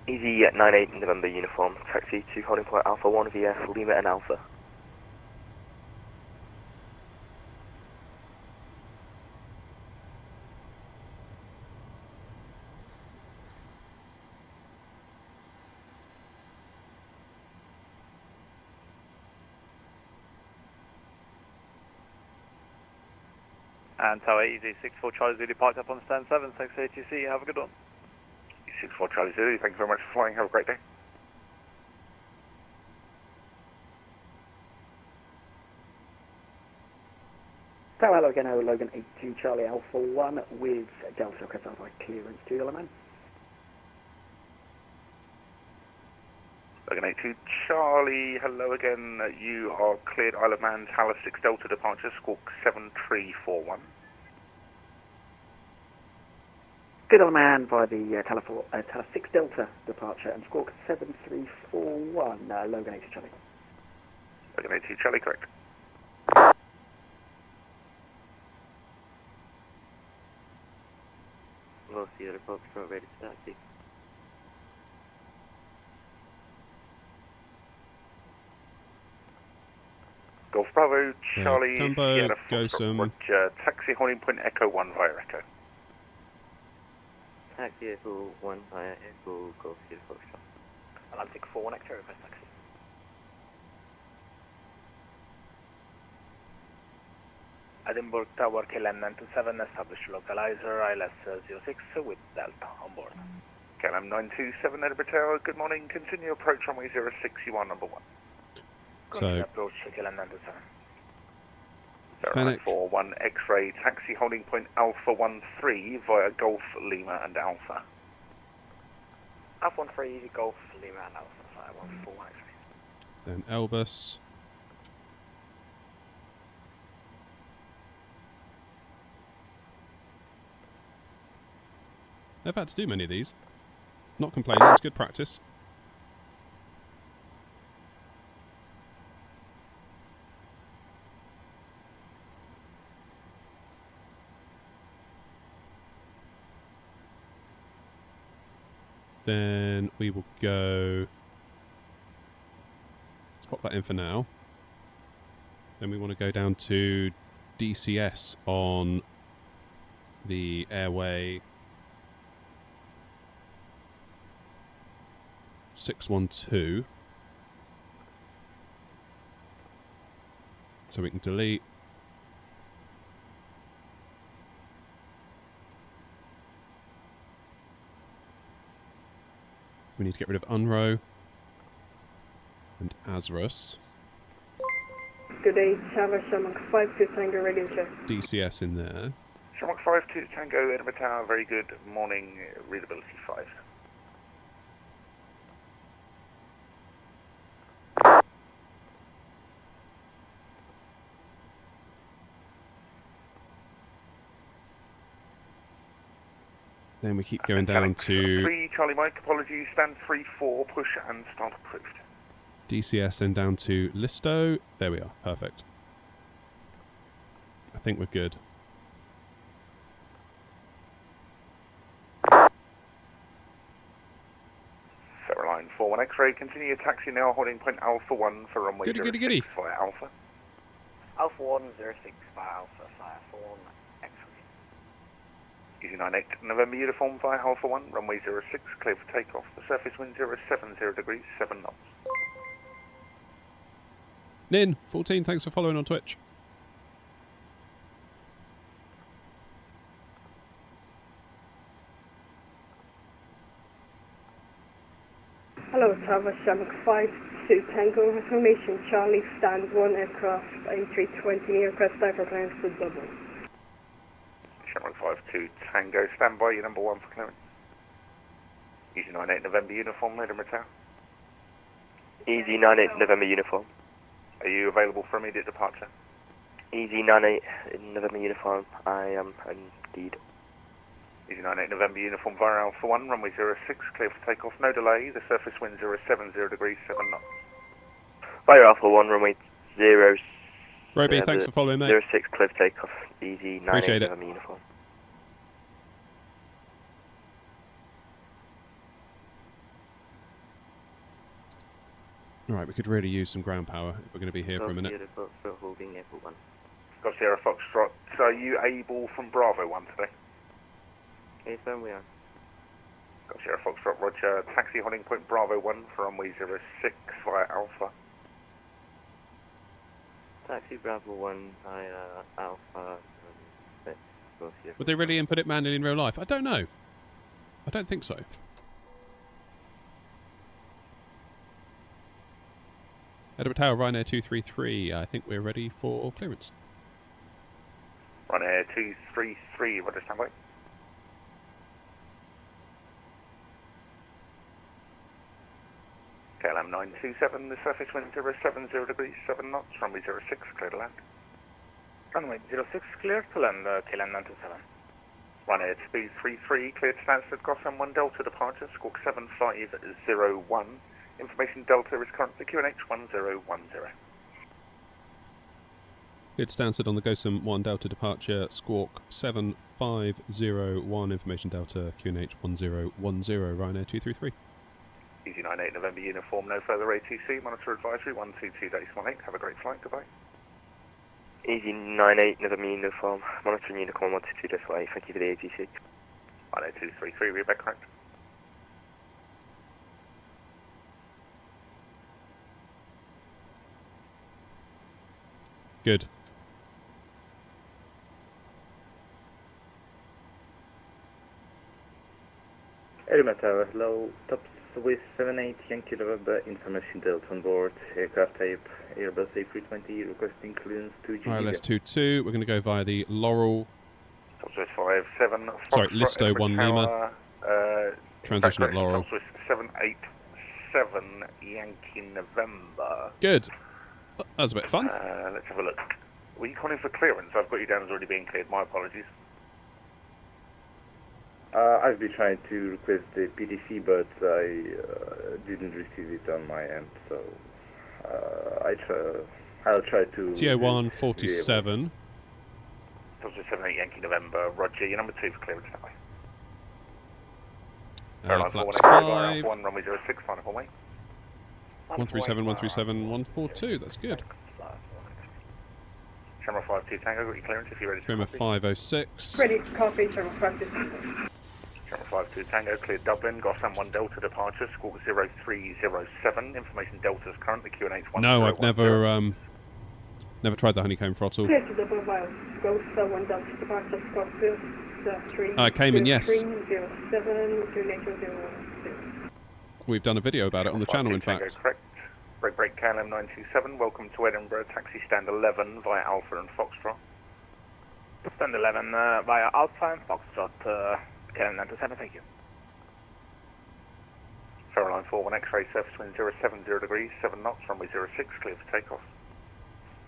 Easy 98 November uniform, taxi to holding point Alpha 1 via Lima and Alpha. And Tower Easy 64 Charlie Zulu parked up on stand 7, thanks ATC, have a good one. 64 Charlie Zulu, thank you very much for flying, have a great day. So hello again, Logan 82 Charlie Alpha 1 with Delta Request Alpha clearance to Yellow Man. Logan 82 Charlie, hello again, you are cleared Isle of Man, Talis 6 Delta departure, squawk 7341. Good old man via the Talis 6 Delta departure and squawk 7341, Logan 82 Charlie. Logan 82 Charlie, correct. Low Sierra Foxtrot ready for taxi. Golf Bravo, Charlie, Cambo, Sierra Gosum. Roger, taxi holding point Echo 1 via Echo. Taxi Echo 1 via Echo, Golf Sierra Foxtrot. Atlantic 41 X-ray request taxi. Edinburgh Tower KLM 927, establish localizer, ILS 06 with Delta on board. KLM 927 Edinburgh Tower, good morning, continue approach runway 06, you are number 1. So, Approach KLM 927. Fennec. 41 X-ray, taxi holding point Alpha 13 via Golf, Lima and Alpha. Alpha 13, easy Golf, Lima and Alpha, fire 141 X-ray. then Airbus. I've had to do many of these. Not complaining, it's good practice. Then we will go... Let's pop that in for now. Then we want to go down to DCS on the airway 612. So we can delete. We need to get rid of Unro and Azrus. Good day, Tower Shamrock 52 Tango radio check. DCS in there. Shamrock 52 Tango, Edinburgh Tower, very good morning, readability 5. Then we keep going down to 3 Charlie Mike, apologies, stand 3-4, push and start approved. DCS and down to Listo. There we are, perfect. I think we're good. Line 41 X-ray, continue your taxi now, holding point Alpha 1 for runway 06 via Alpha. Alpha 106 via Alpha, fire 41 X-ray. Easy 98 November uniform via Alpha 1, runway 06, clear for takeoff. The surface wind 070 degrees, 7 knots. Nin, 14, thanks for following on Twitch. Hello, Tower Shamrock 52 Tango information. Charlie stand 1 aircraft A320 near crest diver plans to double. Shamrock 52 Tango, stand by, your number 1 for clearance. Easy 98 November uniform, Edinburgh Tower. Easy 98 November uniform. Are you available for immediate departure? Easy 98 November uniform, I am indeed. Easy 98 November uniform via Alpha 1, runway 06, clear for takeoff, no delay, the surface wind 070 degrees, 7 knots. Via Alpha 1, runway 0. Roby, thanks for following, mate. 06, clear for takeoff, easy 98 Appreciate it. November uniform. Right, we could really use some ground power if we're going to be here for a minute. Beautiful for holding Airport 1. Got Sierra Foxtrot, so are you able from Bravo 1 today? Yes, sir, we are. Got Sierra Foxtrot, roger, taxi holding point Bravo 1 for runway 06 via Alpha. Taxi Bravo 1 via Alpha. Would they really input it manually in real life? I don't know. I don't think so. Edinburgh Tower, Ryanair 233. I think we're ready for clearance. Ryanair 233, roger, standby. KLM 927, the surface wind 070 degrees, 7 knots, runway 06, clear to land. Runway 06, clear to land, KLM 927. Ryanair speed 33, clear to Stansted, Gotham 1 Delta departure, squawk 7501. Information Delta is currently QNH 1010. Cleared Stansted on the Gotham 1 Delta departure, squawk 7501. Information Delta QNH 1010, Ryanair 233. Easy 98 November uniform, no further ATC, monitor advisory 122.18. Have a great flight, goodbye. Easy 98 November uniform, monitoring uniform 122.18. Thank you for the ATC. Ryanair 233, we're back correct. Good. Edinburgh Tower, hello. Top Swiss 78 Yankee November, information Delta on board, aircraft type Airbus A320, requesting clearance to Geneva. ILS 22. We're going to go via the Laurel. Top Swiss 57. Sorry, Listo 1 Lima. Transition at Laurel. Top Swiss 787 Yankee November. Good. That was a bit of fun. Let's have a look. Were you calling for clearance? I've got you down as already being cleared. My apologies. I've been trying to request the PTC, but I didn't receive it on my end, so I'll try to... TO1 47. Top Swiss 78 Yankee November. Roger, you're number 2 for clearance that way. Flaps 5. 1 runway 06, final one way. 137, 137, 142. That's good. Camera 52 Tango, got your clearance if you're ready to Trimmer copy. 506. Ready to copy, Trevor practice. Camera 52 Tango, cleared Dublin, Gotham 1 Delta departure, squawk 0307. Information Delta's currently QNH 1010. No, I've never tried the honeycomb throttle. Clear to double miles. Go 1 Delta departure, squawk 03. Cayman, yes. 307, We've done a video about it on the channel, in fact. Correct. Break KLM 927, welcome to Edinburgh, taxi stand 11 via Alpha and Foxtrot. Stand 11 via Alpha and Foxtrot, KLM 927, thank you. Fairline 41 X-ray, surface wind 070 degrees, 7 knots, runway 06, clear for takeoff.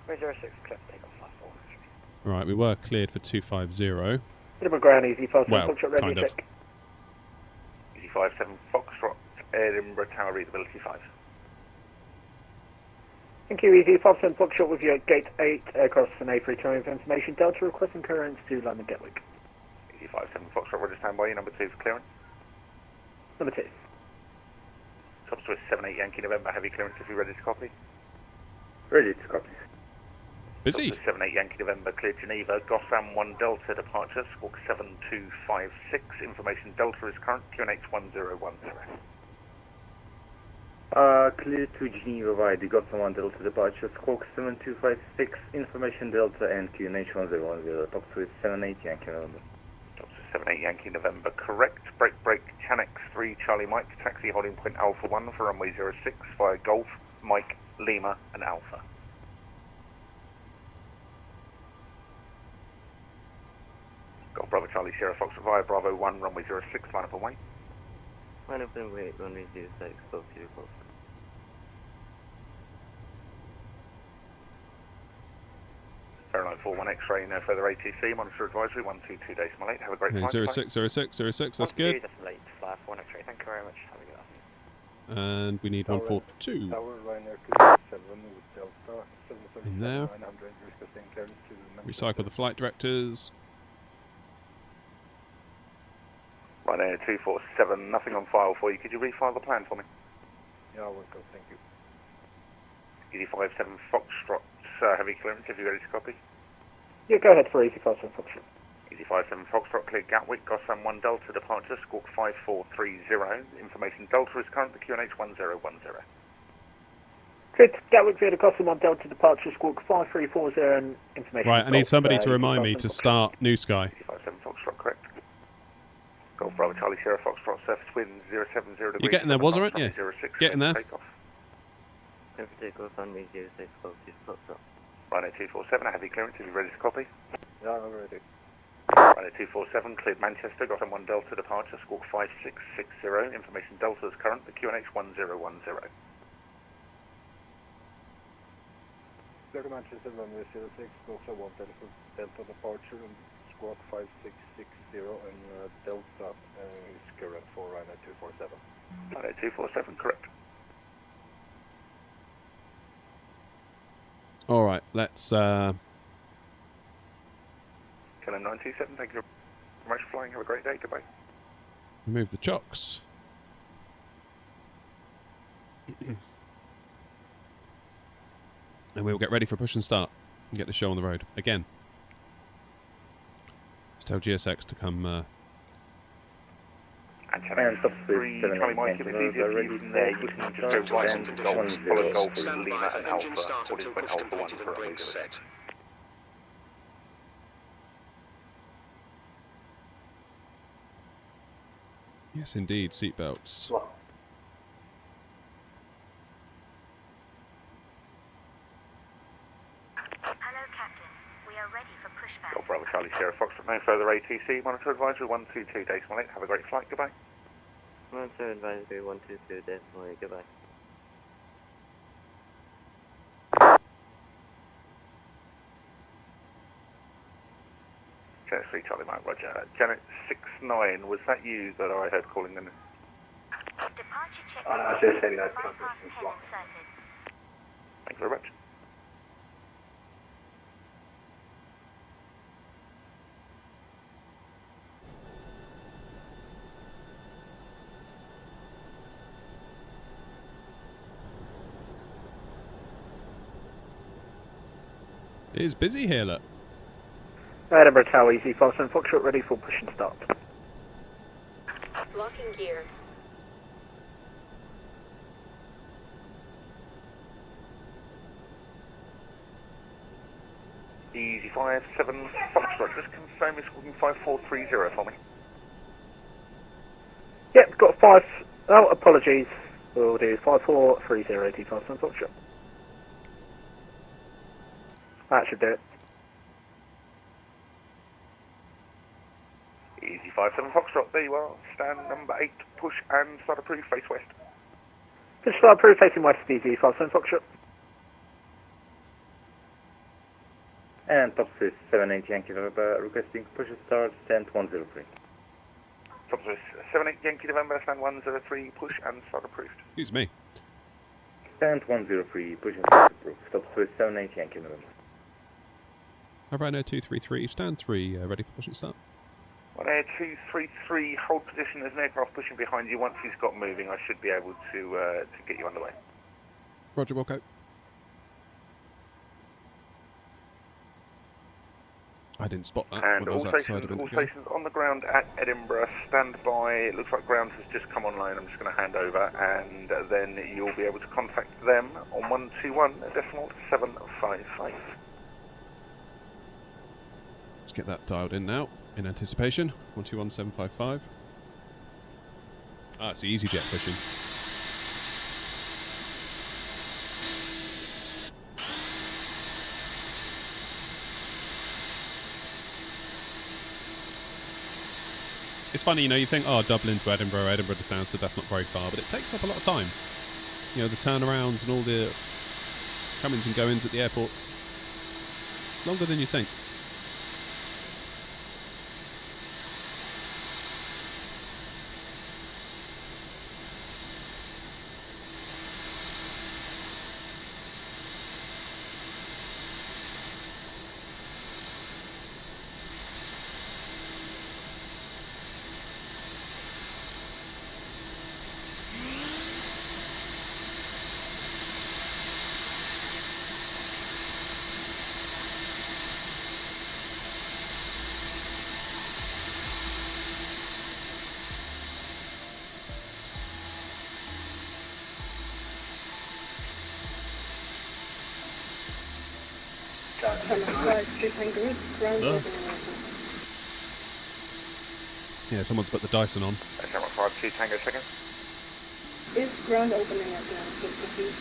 Runway 06, clear for takeoff, flight 4. Right, we were cleared for 250. Edinburgh ground, easy 57, Well, Foxtrot, ready kind to of. check. Easy 57 Foxtrot, Edinburgh Tower, readability 5. Thank you, easy 57, Foxtrot with you at gate 8, across an A320 with information Delta, requesting clearance to London Gatwick. Easy 57 Foxtrot, roger, stand by, you number 2 for clearance. Number 2. Top Swiss 78 Yankee November, heavy clearance if you're ready to copy. Ready to copy. Busy. 78 Yankee November, clear Geneva, Gotham 1 Delta departure, squawk 7256. Information Delta is current, QNH 1010. Clear to Geneva via the Gotham 1 Delta departure, squawk 7256. Information Delta and QNH 1010. Top Swiss 78 Yankee November. Top Swiss 78 Yankee November, correct. Break Canex 3 Charlie Mike, taxi holding point Alpha 1 for runway 06 via Golf, Mike, Lima and Alpha. Golf Bravo Charlie Sierra Fox via Bravo 1, runway 06, line up and wait. Line up and wait, runway 06, go to your course. Fahrenheit 41 X-ray, no further ATC, monitor advisory, 122 decimal 8. Have a great Okay, flight. 060606, that's good. Fly 1 X-ray. Thank you very much. Have a good afternoon. And we need 142 Tower Ryanair 247 with Delta, 737 in there. 900, requesting clearance to Recycle the flight directors. Ryanair 247, nothing on file for you. Could you refile the plan for me? Yeah, we're good, thank you. EZ57 Foxtrot, heavy clearance, if you're ready to copy. Yeah, go ahead for EZ57 Foxtrot. EZ57 Foxtrot, clear Gatwick, Gotham 1 Delta, departure, squawk 5430. Information Delta is current, the QNH 1010. Good, Gatwick via the Gotham 1 Delta departure, squawk 5340 and information. Right, I need somebody to remind me to start New Sky. EZ57 Foxtrot, correct. Golf Bravo Charlie Sierra Foxtrot, surface wind 070 degrees. You're getting there, was aren't you? 06, Getting there. Takeoff. Takeoff on me 06 Foxtrot. Ryanair 247, heavy clearance, if you're ready to copy. Yeah, I'm ready. Ryanair 247, cleared Manchester, Gotham 1 Delta, departure, squawk 5660. Information Delta is current, the QNH 1010. Clear to Manchester, runway 06, Gotham 1 Delta departure, and squawk 5660, and Delta is current for Ryanair 247. Ryanair 247, correct. All right, let's. KLM 927, thank you very much for flying. Have a great day. Goodbye. Remove the chocks. And we'll get ready for push and start and get the show on the road again. Just tell GSX to come. And top 3, Charlie Mike, if it's easier for you from there, you can just go right into Golf, follow Golf, Lima and Alpha, according to Alpha 1 for a move. Yes, indeed, seatbelts. Wow. Hello, Captain. We are ready for pushback. Golf Bravo Charlie Sierra Foxtrot, no further ATC, monitor advisory 122 decimal 8. Have a great flight. Goodbye. Monitor advisory 122 decimal 8. Goodbye. Janet 3 Charlie Mike, roger. Janet 69, was that you that I heard calling in? Departure check. I just said that. Bypass 10 inserted. Thank you very much. It is busy here, look. Edinburgh Tower, EZ57 Foxtrot, ready for push and start. Locking gear. EZ57 Foxtrot, just confirm it's squawking 5430 for me. Yep, got 5. Oh, apologies. We'll do 5430 EZ57 Foxtrot. That should do it. EZ57 Foxtrot, there you are. Stand number 8, push and start approved, face west. Push start approved, facing west, EZ57 Foxtrot. And top 78 Yankee November, requesting push and start, stand 103. Top 78 Yankee November, stand 103, push and start approved. Excuse me. Stand 103, push and start approved. Top 78 Yankee November. Ryanair 233, stand 3, ready for push and start. Ryanair 233, hold position. There's an aircraft pushing behind you. Once he's got moving, I should be able to get you underway. Roger, Wilco. I didn't spot that And when I was outside of it. all stations on the ground at Edinburgh, stand by. It looks like ground has just come online. I'm just going to hand over, and then you'll be able to contact them on 121.755. Let's get that dialed in now, in anticipation. 121755. Ah, it's the EasyJet pushing. It's funny, you know, you think, oh, Dublin to Edinburgh, Edinburgh to Stansted, that's not very far, but it takes up a lot of time. You know, the turnarounds and all the comings and goings at the airports. It's longer than you think. Yeah, someone's put the Dyson on. Camera 5, 2 Tango seconds. Is ground opening up now? Just confused.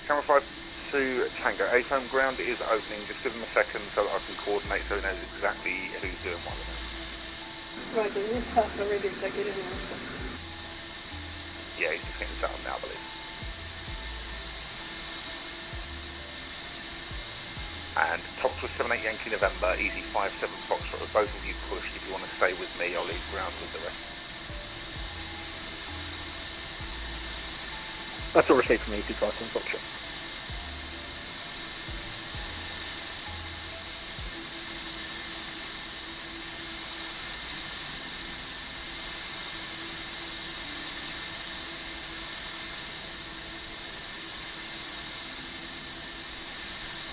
Camera 5, 2 Tango. A-phone ground is opening. Just give them a second so that I can coordinate so he knows exactly who's doing what. Right, there's a pass already, so get in now. Yeah, he's just getting set up now, I believe. And top was 78 Yankee November, easy 57 Foxtrot. With both of you pushed, if you want to stay with me, I'll leave ground with the rest. That's all received from easy 57 Foxtrot.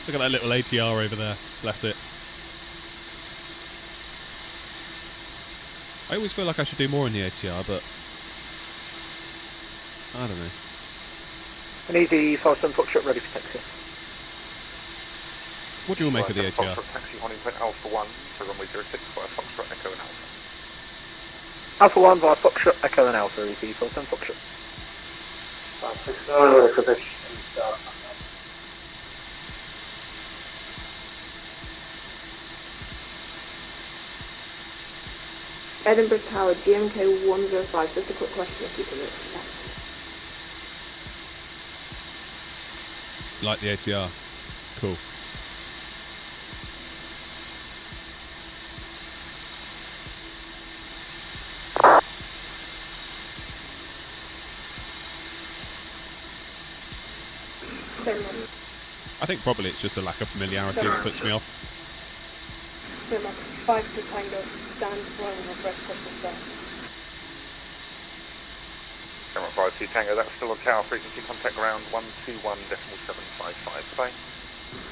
Look at that little ATR over there. Bless it. I always feel like I should do more in the ATR, but I don't know. An easy 57 Foxtrot ready for taxi. What do you all make of the ATR? Foxtrot taxi, Honey Point Alpha 1 for runway 06 via Foxtrot Echo and Alpha. Alpha 1 via Foxtrot, Echo and Alpha, easy 57 Foxtrot. 569 ready for taxi. Edinburgh Tower, GMK 105, just a quick question if you can accept. Like the ATR. Cool. I think probably it's just a lack of familiarity that puts me off. 5 to Tango, stand one of Red Crystal Star. Camera 5, 2 Tango, that's still on tower frequency, contact ground 121.755, goodbye.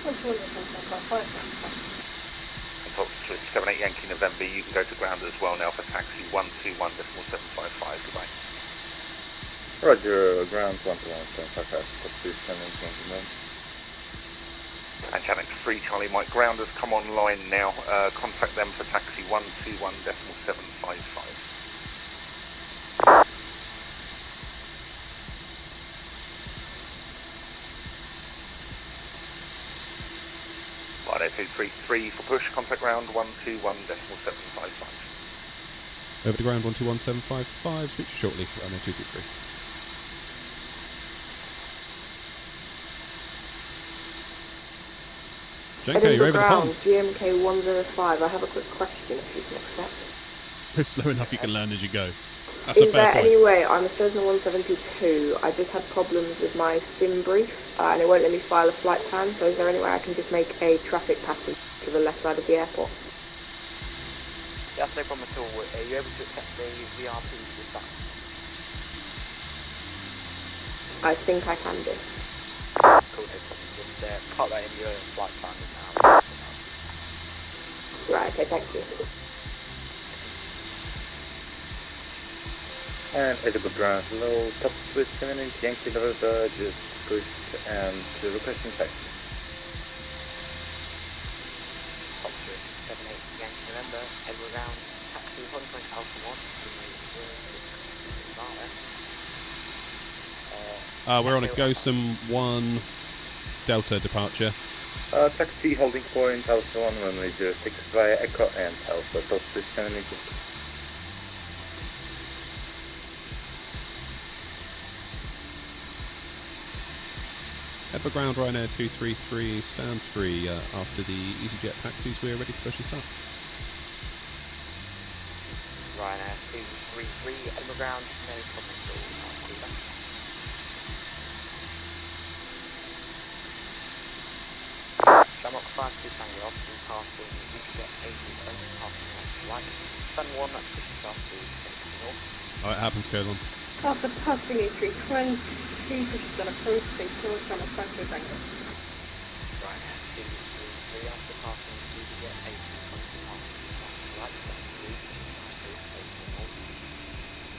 121.755. And top switch 78 Yankee November, you can go to ground as well now for taxi 121.755, goodbye. Roger, ground 121.755, top switch 78 Yankee November. And channel 3 Charlie Mike, ground has come online now. Contact them for taxi 121.755. Right, 233 for push, contact ground 121.755. Over to ground 121.755, speak to you shortly, Ryanair 223. JK, you're over the pond. GMK 105, I have a quick question if you can accept. It's slow enough you can learn as you go. That's a Is fair there point. any way, I'm a Cessna 172, I just had problems with my sim brief and it won't let me file a flight plan, so is there any way I can just make a traffic pattern to the left side of the airport? That's no problem at all. Are you able to accept the VRP with that? I think I can do. Cool, no problem. Just pop that in your flight plan now. Right, okay, thank you. And Edinburgh ground low, top switch 78 Yankee November, just pushed and requesting taxi. Top switch 78 Yankee November, Edinburgh ground, taxi 1 Alpha 1. We're on a GOSM 1 Delta departure. Taxi holding point Alpha 1 runway 06 via Echo and Alpha, top switch 78 Yankee. Edinburgh ground, Ryanair 233, stand 3. After the EasyJet taxis, we're ready to push this up. Ryanair 233, Edinburgh ground, no problem at all. I'll call you back. Shamrock 52 Tango off, to passing EasyJet 80, only passing left to right. Sun 1, pushing south to north. Oh, it happens, Colon. After passing A320, pushes on approach, stay still, Shamrock 52 Tango. Ryanair 233, after passing EasyJet 80, only passing left to right.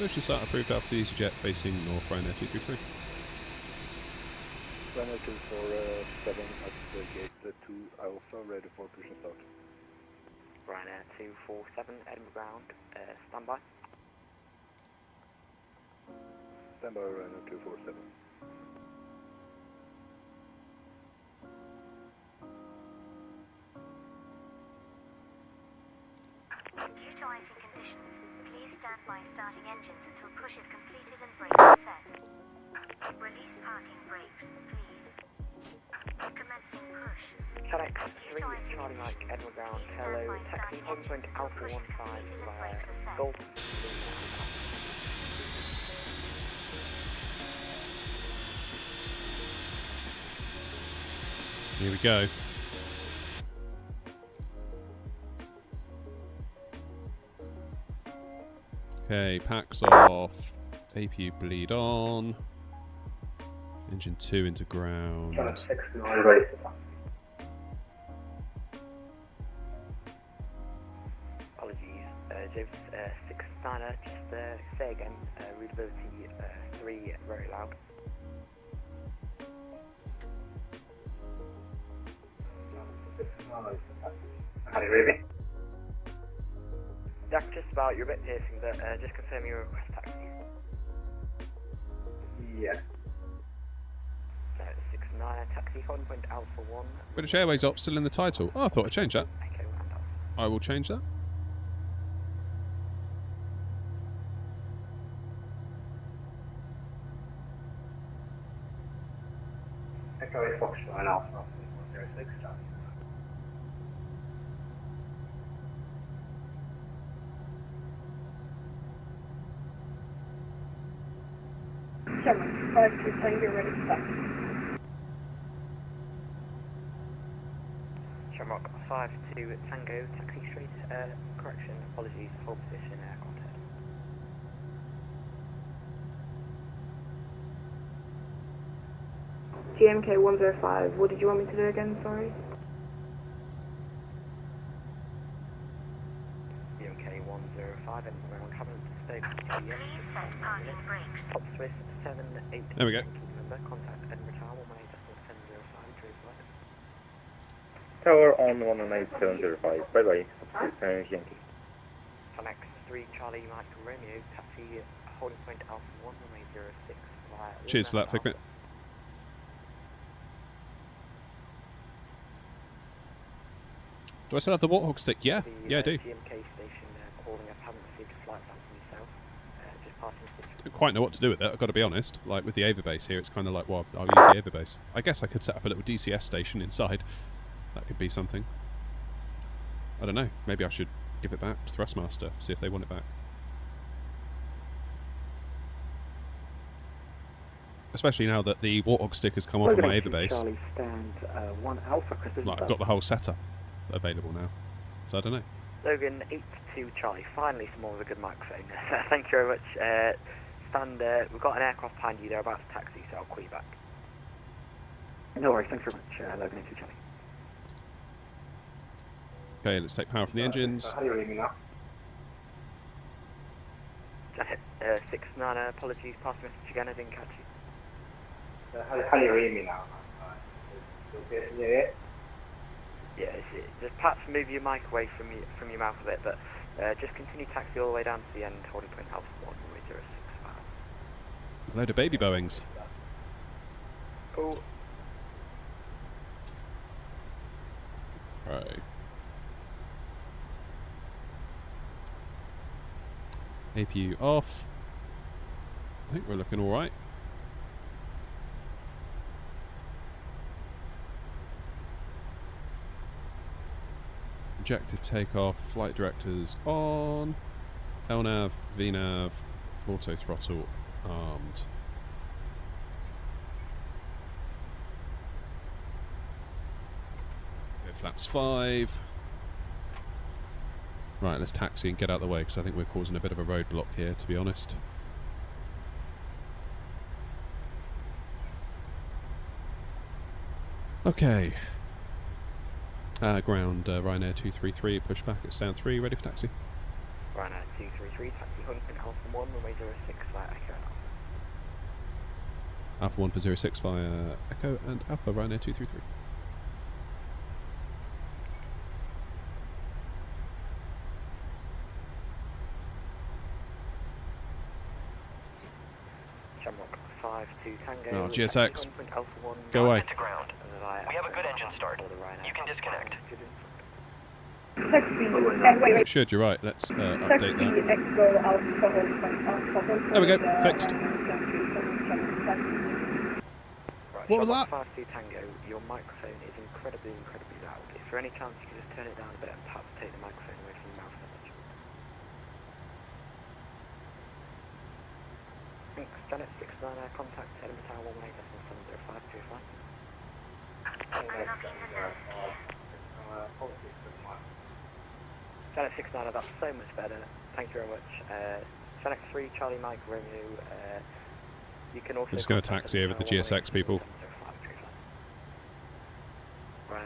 Push start approved after the EasyJet facing north, Ryanair 233. Ryanair 247 at the gate 2 Alpha, ready for push and start. Ryanair 247, Edinburgh ground, standby. Standby Ryanair 247. Due to icing conditions, please stand by starting engines until push is completed and brakes are set. Release parking brakes, please. Commencing push. FedEx 3, Charlie Mike, Edinburgh ground, hello, taxi, home point Alpha 15 via Golf. Here we go. Okay, packs off. APU bleed on. Engine 2 into ground. Apologies, James 69er, just say again, readability 3, very loud. Jack, just about, you're a bit piercing, but just confirm your request taxi. Yeah. 69, taxi, holding point Alpha 1. British Airways op still in the title. Oh, I thought I'd change that. Echo and Alpha. I will change that. Echo is Foxtrot and Alpha 106. Shamrock 52 Tango, ready to start. Shamrock 52 Tango, taxi straight, correction, apologies, hold position, contact. GMK 105, what did you want me to do again, sorry? GMK 105, and we're on cabin stay. Please set parking brakes. Top Swiss 78. There we go. Number, contact Edinburgh Tower 118.1005, true flight. Tower on 118.705. Bye bye. Yankee. FedEx 3 Charlie Mike Romeo, taxi holding point Alpha 11806 via. Cheers for that, Figment. Do I still have the Warthog stick? Yeah, yeah, I do. GMK station calling up, haven't received a flight plan from yourself. Just passing I don't quite know what to do with it, I've got to be honest. Like with the Averbase here, it's kind of like, well, I'll use the Averbase. I guess I could set up a little DCS station inside. That could be something. I don't know, maybe I should give it back to Thrustmaster, see if they want it back. Especially now that the Warthog stick has come off of my Averbase. Charlie stand 1 Alpha, Like, I've got the whole setup available now. So I don't know. Logan 82 Charlie, finally some more of a good microphone. Thank you very much. Stand, we've got an aircraft behind you, they're about to taxi, so I'll call you back. No worries, thanks very much, Logan 82 Charlie. Okay, let's take power from the engines. How do you hear me now? Janet 69, apologies, pass the message again, I didn't catch you. How do you hear me now? Yeah. Yeah, just perhaps move your mic away from your mouth a bit, but just continue taxi all the way down to the end, holding point Alpha 106. A load of baby Boeings. Oh. Right. APU off. I think we're looking alright. projected takeoff, flight directors on, LNAV, VNAV, auto throttle armed. Go flaps 5. Right, let's taxi and get out of the way because I think we're causing a bit of a roadblock here, to be honest. Okay. Ground, Ryanair 233, pushback at stand 3, ready for taxi. Ryanair 233, taxi hunt in Alpha 1, runway 06 via Echo and Alpha. Alpha 1 for 06 via Echo and Alpha, Ryanair 233. Shamrock 5 to Tango. Oh, GSX. Alpha 1, Go away. to ground. We have a good engine start. You can disconnect. It should, you're right. Let's update that. There we go, fixed. What was that? 5 to Tango, your microphone is incredibly loud. If for any chance you could just turn it down a bit and perhaps take the microphone away from your mouth a bit. Thanks, Janet 69, contact Edinburgh Tower 118.70525. Janet 69, that's so much better. Thank you very much. Janet 3, Charlie Mike, Romeo. You can also. I'm just going to taxi over the GSX people. Right,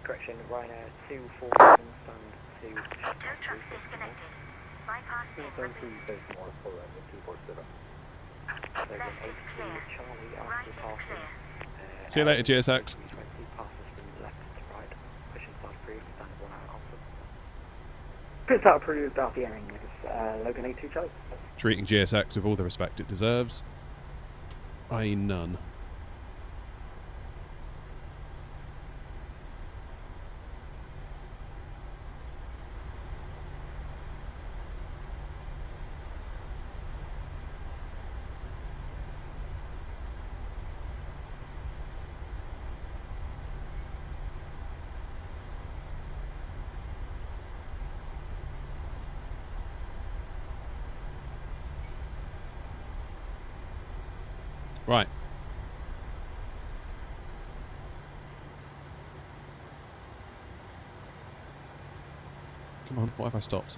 correction, Ryanair 247, stand 2. Tow truck disconnected. Bypass pin removed. Left is clear. Right is clear. See you later, GSX. Pit start approved after hearing this. Logan 82 Charlie. Treating GSX with all the respect it deserves. I.e. none. Right. Come on, what have I stopped?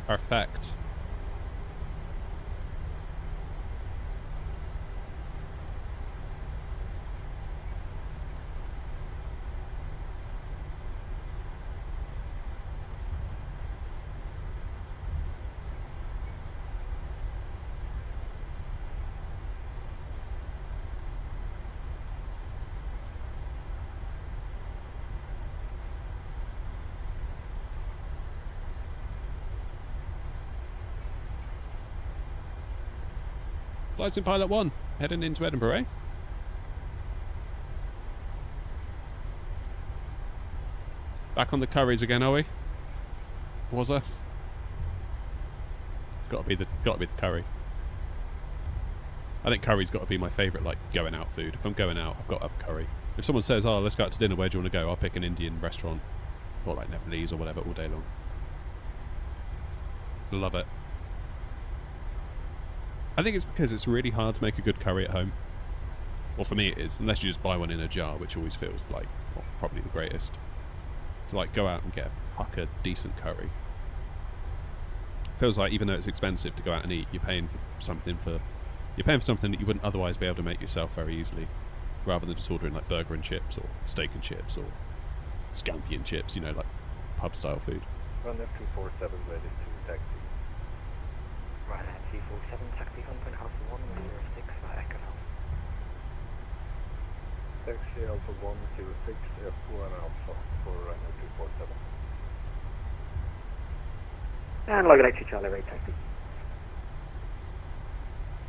Perfect. Flights in Pilot 1, heading into Edinburgh, eh? Back on the curries again, are we? Was I? It's got to be the curry. I think curry's got to be my favourite, like, going out food. If I'm going out, I've got to have curry. If someone says, "Oh, let's go out to dinner, where do you want to go?" I'll pick an Indian restaurant, or like Nepalese or whatever, all day long. Love it. I think it's because it's really hard to make a good curry at home. Well, for me it is, unless you just buy one in a jar, which always feels like, well, probably the greatest. To like go out and get a decent curry. Feels like even though it's expensive to go out and eat, you're paying for something for You're paying for something that you wouldn't otherwise be able to make yourself very easily, rather than just ordering like burger and chips or steak and chips or scampi and chips, you know, like pub-style food. Ryanair 247 ready to taxi. Ryanair 247, taxi Honeypoint Alpha 106 via Echo Alpha. Taxi Alpha 106 F1 Alpha for Ryanair 247. And Logan 82 Charlie, rate taxi.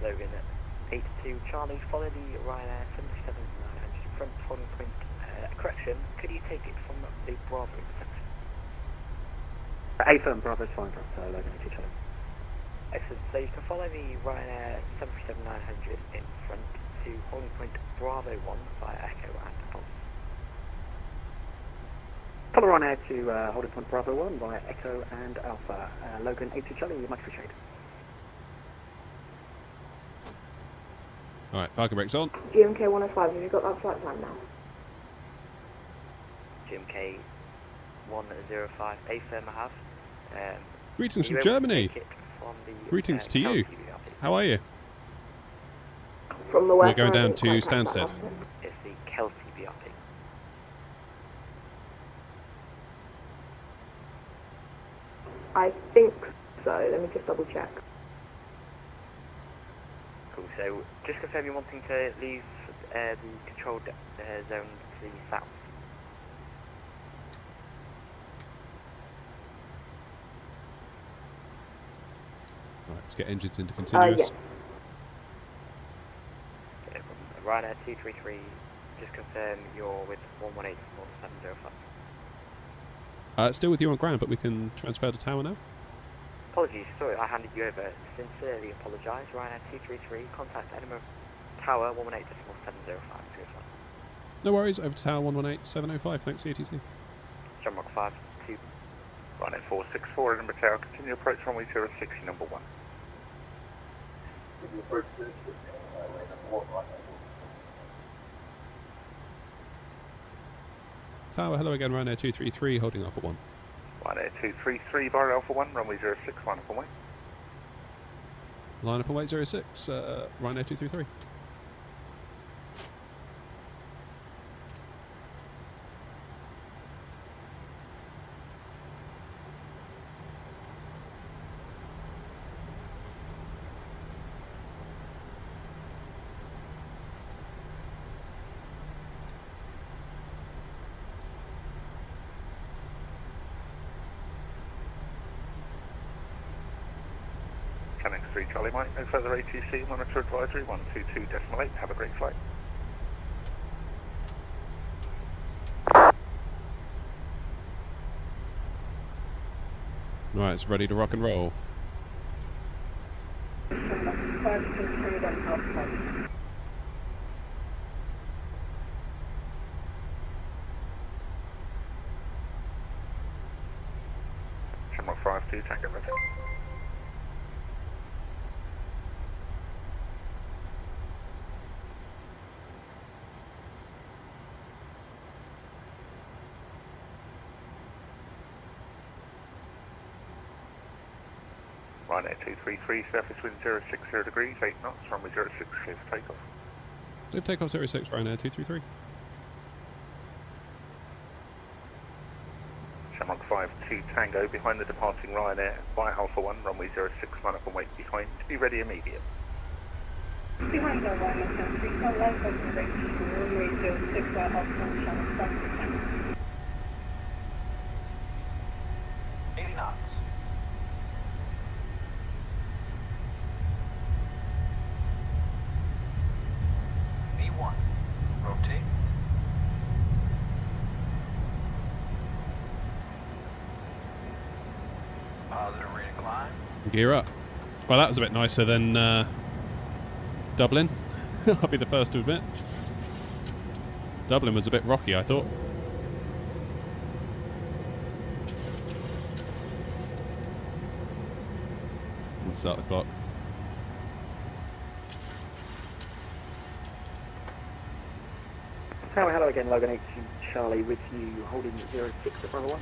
Logan 82 Charlie, follow the Ryanair 77900 front holding point. Correction, could you take it from the Bravo section? A firm, Bravo's fine for us, Logan 82 Charlie. Excellent, so you can follow the Ryanair 77900 in front to holding point Bravo 1 via Echo and Alpha. Follow Ryanair to holding point Bravo 1 via Echo and Alpha. Logan 82 Charlie, much appreciated. Alright, parking brakes on. GMK 105, have you got that flight plan now? GMK 105, A firm I have. Greetings from Germany. Greetings to you. How are you? From the We're west. going down to Stansted. It's the Kelsey BRP. I think so, let me just double check. Cool, so just confirm you're wanting to leave the controlled zone to the south. Right, let's get engines into continuous. Yes. Okay, from Ryanair 233, just confirm you're with 118 or 705. Still with you on ground, but we can transfer to tower now. Apologies, sorry, I handed you over. Sincerely apologise. Ryanair 233, contact Edinburgh Tower 118.705. No worries, over to tower 118.705. Thanks, ETC. John Rock 5, 2. Ryanair 464, Edinburgh Tower, continue approach runway 06, number 1. Tower, hello again, Ryanair 233, holding Alpha 1. Ryanair 233, bar Alpha 1, runway 06, line up and wait. Line up and wait 06, Ryanair 233. X3 Charlie Mike, no further ATC, monitor advisory 122.8, have a great flight. Right, it's ready to rock and roll. Shamrock 52, Tango Red. Ryanair 233, surface wind 060 degrees, 8 knots, runway 06, clear for takeoff. Clear for takeoff 06, Ryanair 233. Shamrock 52 Tango, behind the departing Ryanair, via Alpha 1, runway 06, line up and wait behind, to be ready immediate. Behind the Ryanair 73, line up and wait, runway 06, via Alpha 1, Shamrock 52 Tango. 80 knots. V1, rotate. Positive rate of climb. Gear up. Well, that was a bit nicer than Dublin. I'll be the first to admit. Dublin was a bit rocky, I thought. Let's start the clock. Tower, hello again, Logan 82 Charlie with you, holding 06 at Bravo 1.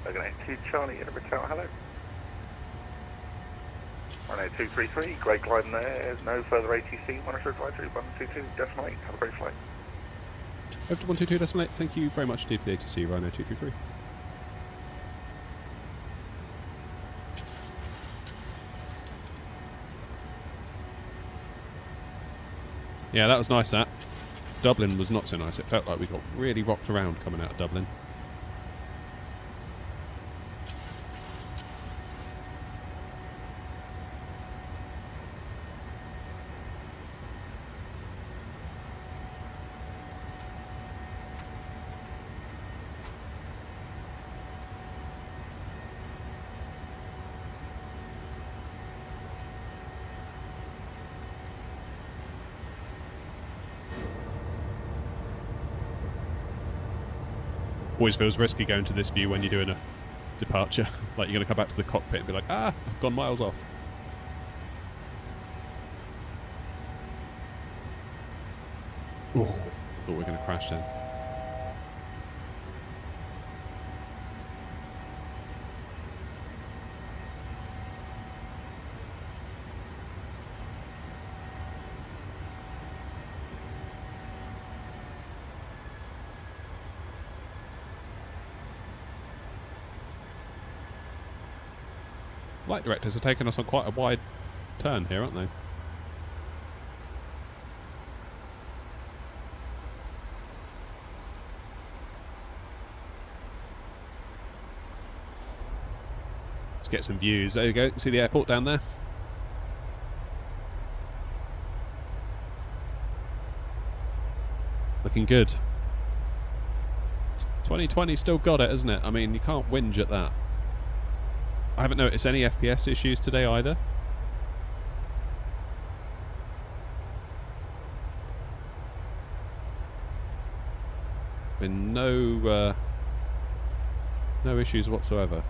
Logan 82 Charlie, Edinburgh Tower, hello. Ryanair 233, great gliding there, no further ATC, monitor advisory 122, decimal 8, have a great flight. Over to 122 decimal 8, thank you very much indeed for the ATC, Ryanair 233. Yeah, that was nice, that. Dublin was not so nice. It felt like we got really rocked around coming out of Dublin. Always feels risky going to this view when you're doing a departure. Like you're going to come back to the cockpit and be like, ah, I've gone miles off. Ooh, thought we were going to crash then. Flight directors are taking us on quite a wide turn here, aren't they? Let's get some views. There you go. See the airport down there? Looking good. 2020 still got it, isn't it? I mean, you can't whinge at that. I haven't noticed any FPS issues today either. Been no issues whatsoever,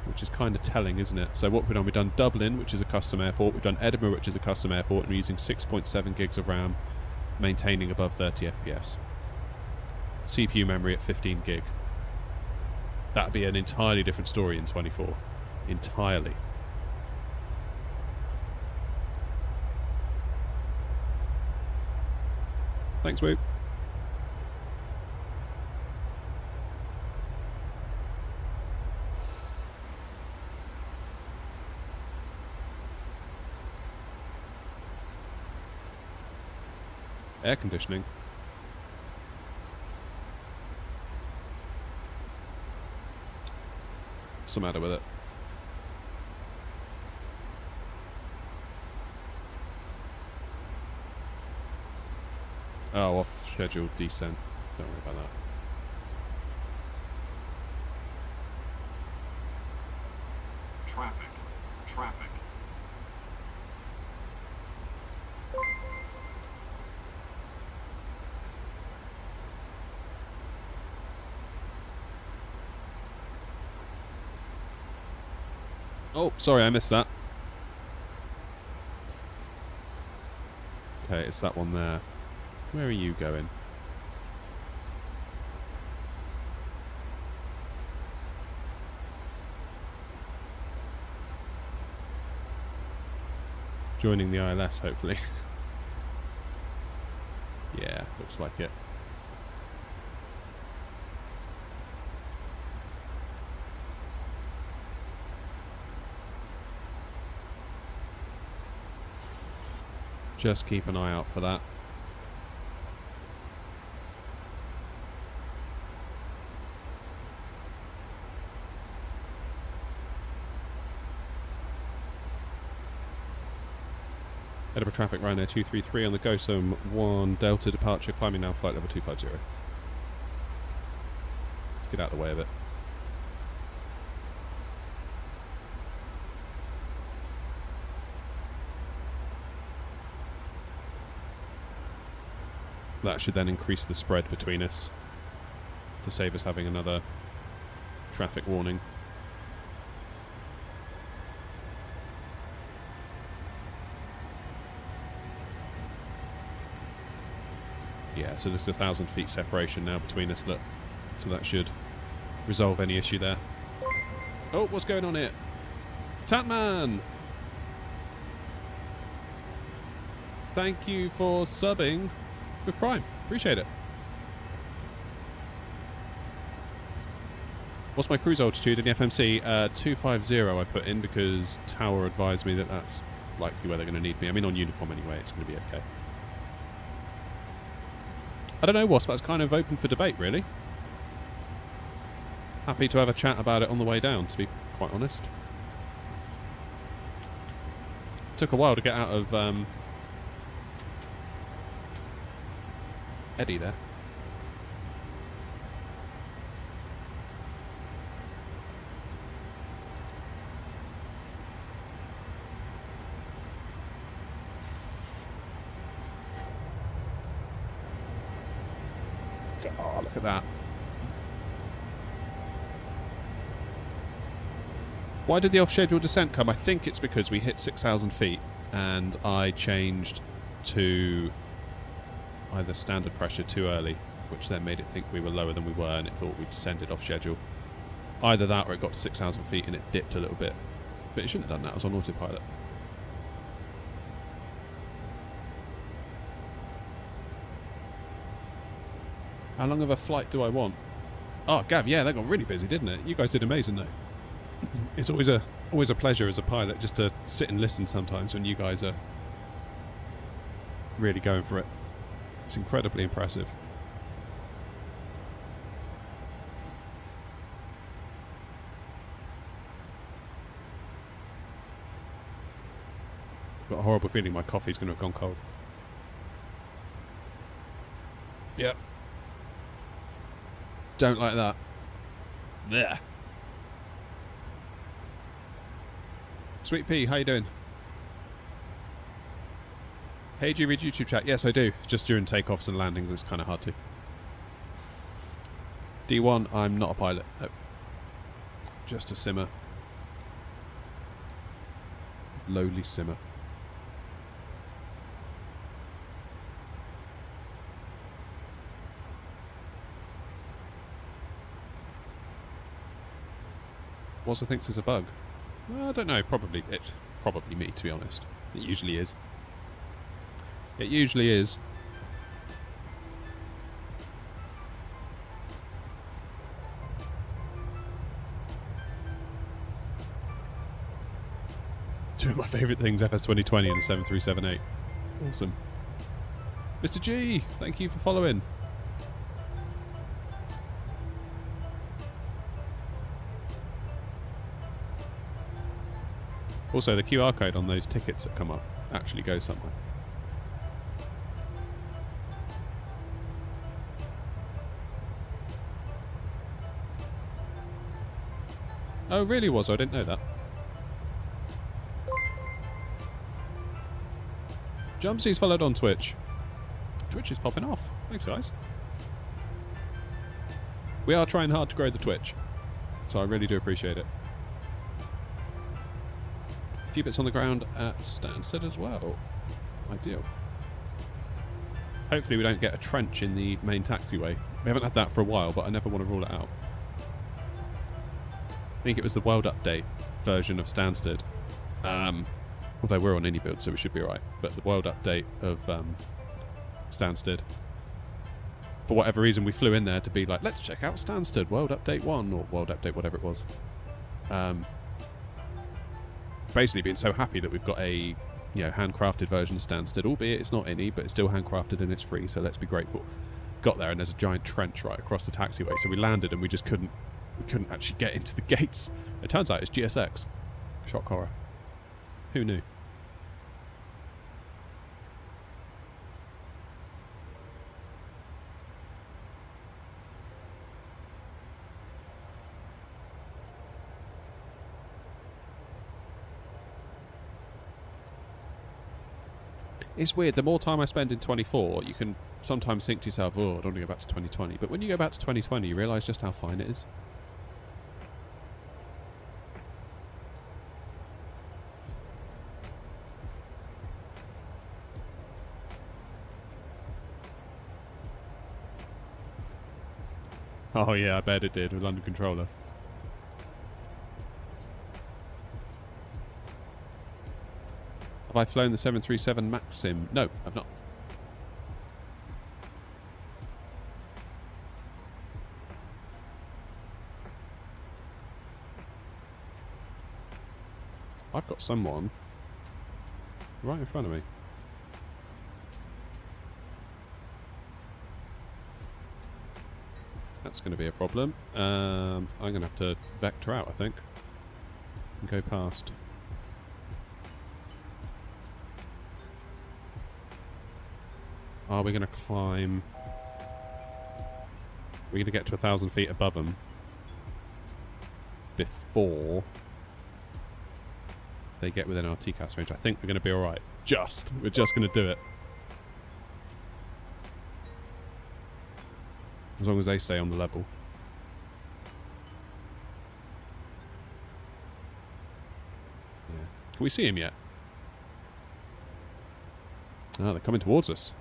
which is kind of telling, isn't it? So what we've done, we've done Dublin, which is a custom airport. We've done Edinburgh, which is a custom airport, and we're using 6.7 gigs of RAM, maintaining above 30 FPS. CPU memory at 15 gig. That'd be an entirely different story in 24. Entirely. Thanks, Woo. Air conditioning. What's the matter with it? Oh, off scheduled descent. Don't worry about that. Traffic. Traffic. Oh, sorry, I missed that. Okay, it's that one there. Where are you going? Joining the ILS, hopefully. Yeah, looks like it. Just keep an eye out for that. Edinburgh traffic, Ryanair 233 on the go, so 1 Delta departure, climbing now flight level 250. Let's get out of the way of it. That should then increase the spread between us to save us having another traffic warning. Yeah, so there's 1,000 feet separation now between us, look. So that should resolve any issue there. Oh, what's going on here? Tatman! Thank you for subbing with Prime. Appreciate it. What's my cruise altitude in the FMC? 250 I put in because Tower advised me that that's likely where they're going to need me. I mean, on Unicom anyway, it's going to be okay. I don't know, Wasp, that's kind of open for debate, really. Happy to have a chat about it on the way down, to be quite honest. Took a while to get out of Eddie there. Oh, look at that. Why did the off-schedule descent come? I think it's because we hit 6,000 feet and I changed to either standard pressure too early, which then made it think we were lower than we were and it thought we descended off schedule. Either that or it got to 6,000 feet and it dipped a little bit. But it shouldn't have done that, it was on autopilot. How long of a flight do I want? Oh, Gav, yeah, that got really busy, didn't it? You guys did amazing, though. It's always a pleasure as a pilot just to sit and listen sometimes when you guys are really going for it. It's incredibly impressive. I've got a horrible feeling my coffee's going to have gone cold. Yep. Don't like that. There. Sweet Pea, how you doing? Hey, do you read YouTube chat? Yes, I do. Just during takeoffs and landings, it's kind of hard to. D1, I'm not a pilot. No. Just a simmer. Lowly simmer. Walser thinks there's a bug. Well, I don't know. Probably it's probably me, to be honest. It usually is. It usually is. Two of my favourite things: FS 2020 and 7378. Awesome. Mr. G, thank you for following. Also, the QR code on those tickets that come up actually goes somewhere. Oh, really was? I didn't know that. Jumpsy's followed on Twitch. Twitch is popping off. Thanks, guys. We are trying hard to grow the Twitch, so I really do appreciate it. A few bits on the ground at Stansted as well. Ideal. Hopefully we don't get a trench in the main taxiway. We haven't had that for a while, but I never want to rule it out. I think it was the World Update version of Stansted. Although we're on any build, so we should be alright. But the World Update of Stansted. For whatever reason, we flew in there to be like, let's check out Stansted, World Update 1, or World Update whatever it was. Basically being so happy that we've got a handcrafted version of Stansted, albeit it's not any, but it's still handcrafted and it's free, so let's be grateful. Got there and there's a giant trench right across the taxiway, so we landed and we just couldn't actually get into the gates. It turns out it's GSX. Shock horror. Who knew? It's weird, the more time I spend in 24, you can sometimes think to yourself, oh, I don't want to go back to 2020. But when you go back to 2020, you realise just how fine it is. Oh yeah, I bet it did with London Controller. Have I flown the 737 VATSIM? No, I've not. I've got someone right in front of me. That's going to be a problem. I'm going to have to vector out, I think, and go past. Are we going to climb? We're going to get to 1,000 feet above them before they get within our TCAS range. I think we're going to be alright. We're just going to do it. As long as they stay on the level. Yeah. Can we see him yet? Oh, they're coming towards us.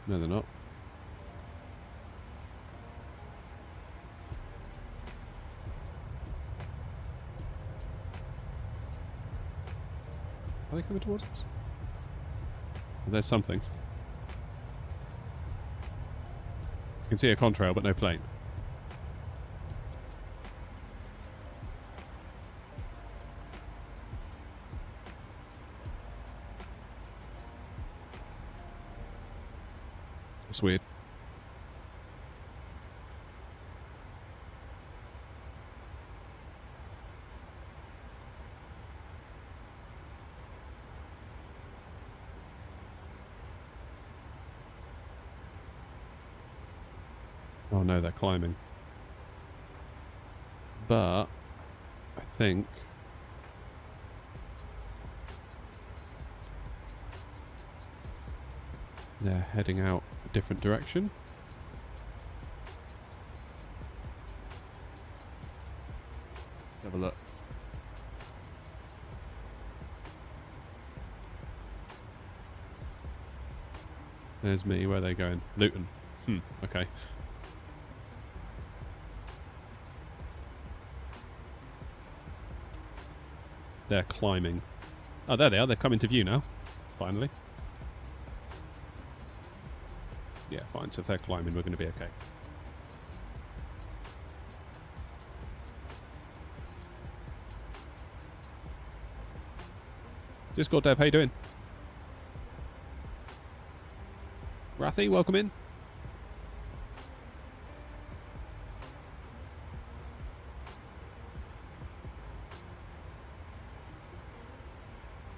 No, they're not. Are they coming towards us? There's something. I can see a contrail, but no plane. That's weird. Oh no, they're climbing. But I think they're heading out a different direction. Have a look. There's me. Where are they going? Luton. Okay. They're climbing. Oh, there they are. They're coming to view now. Finally. Yeah, fine. So if they're climbing, we're going to be okay. Discord Dev, how you doing? Rathy, welcome in.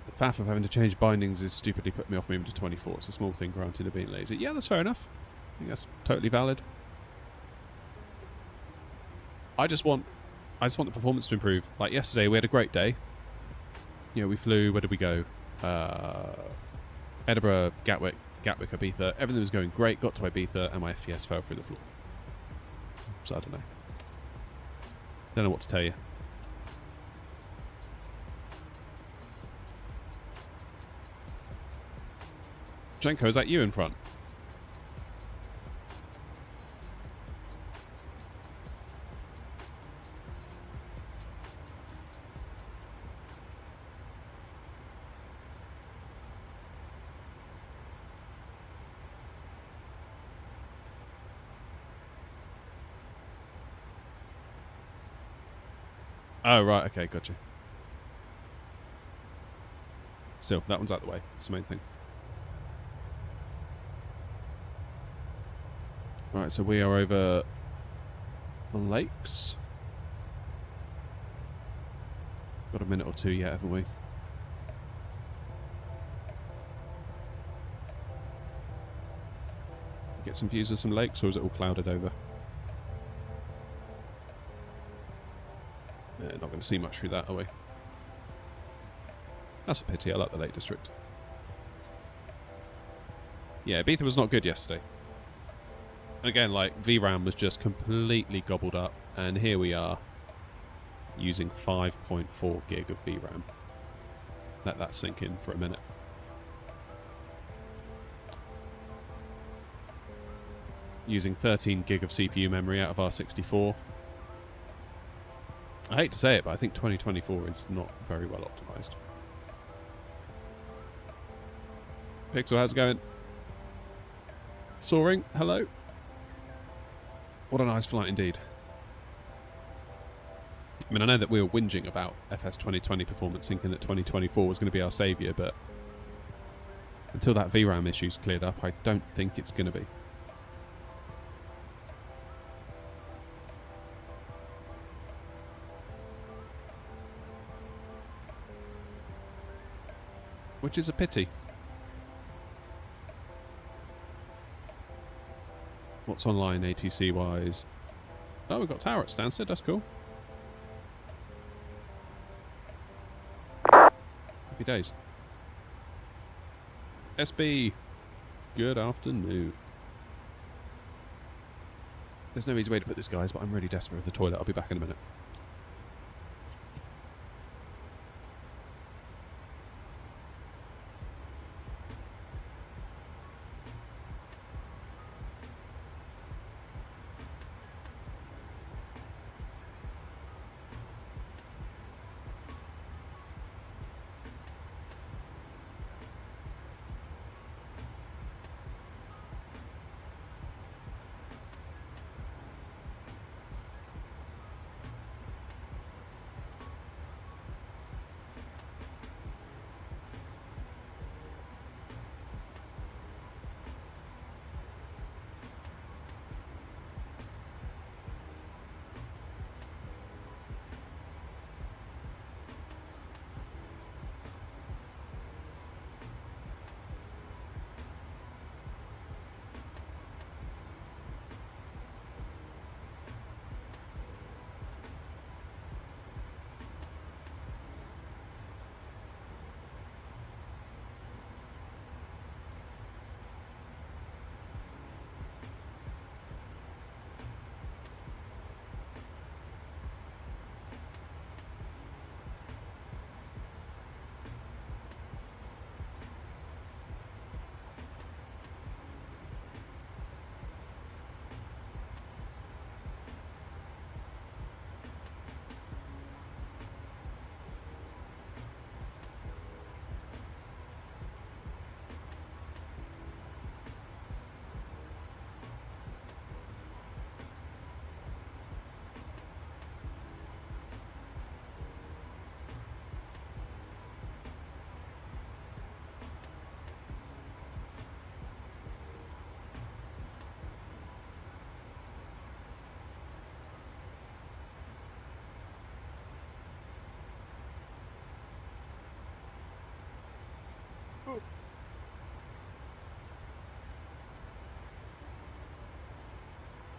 The faff of having to change bindings is stupidly put me off moving to 24. It's a small thing, granted, of being lazy. Yeah, that's fair enough. I think that's totally valid. I just want the performance to improve. Like yesterday, we had a great day. You know, we flew. Where did we go? Edinburgh, Gatwick, Ibiza. Everything was going great. Got to Ibiza, and my FPS fell through the floor. So I don't know. Don't know what to tell you. Jenko, is that you in front? Oh, right, okay, gotcha. Still, that one's out of the way. That's the main thing. Right, so we are over the lakes. Got a minute or two yet, haven't we? Get some views of some lakes, or is it all clouded over? Yeah, not going to see much through that, are we? That's a pity. I like the Lake District. Yeah, Ibiza was not good yesterday. And again, like, VRAM was just completely gobbled up, and here we are using 5.4 gig of VRAM. Let that sink in for a minute. Using 13 gig of CPU memory out of our 64. I hate to say it, but I think 2024 is not very well optimized. Pixel, how's it going? Soaring, hello. What a nice flight indeed. I mean, I know that we were whinging about FS 2020 performance, thinking that 2024 was going to be our saviour, but until that VRAM issue's cleared up, I don't think it's going to be. Which is a pity. What's online ATC wise? Oh, we've got tower at Stansted, that's cool. Happy days. SB, good afternoon. There's no easy way to put this, guys, but I'm really desperate for the toilet. I'll be back in a minute.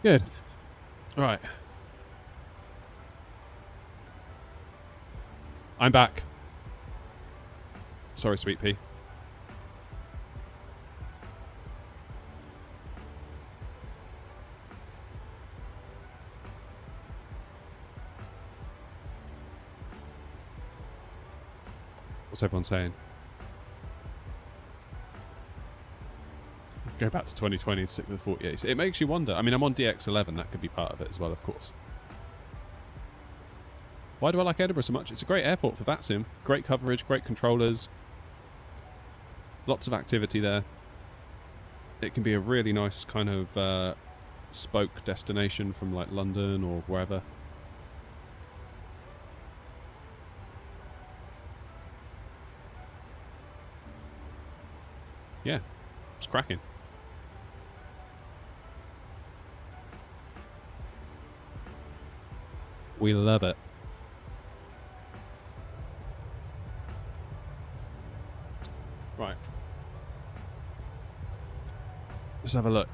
Good. Right. I'm back. Sorry, Sweet Pea. What's everyone saying? Go back to 2020 and stick with the 48. It makes you wonder. I mean, I'm on DX11. That could be part of it as well, of course. Why do I like Edinburgh so much? It's a great airport for VATSIM. Great coverage, great controllers. Lots of activity there. It can be a really nice kind of spoke destination from like London or wherever. Yeah, it's cracking. We love it. Right. Let's have a look.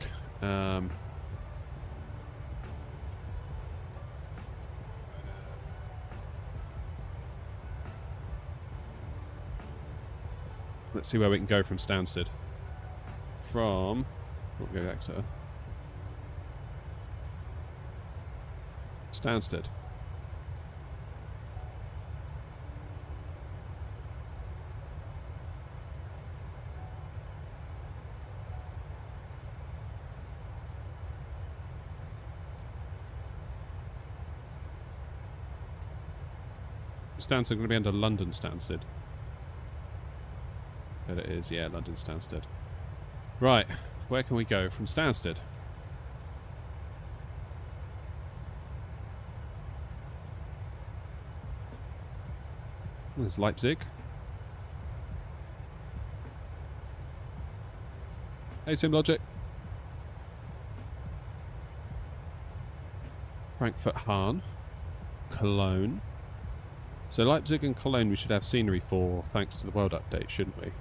Let's see where we can go from Stansted. We'll go Exeter. Stansted. Stansted going to be under London Stansted. But it is, yeah, London Stansted. Right, where can we go from Stansted? There's Leipzig. Hey, SimLogic. Frankfurt Hahn. Cologne. So Leipzig and Cologne we should have scenery for, thanks to the world update, shouldn't we?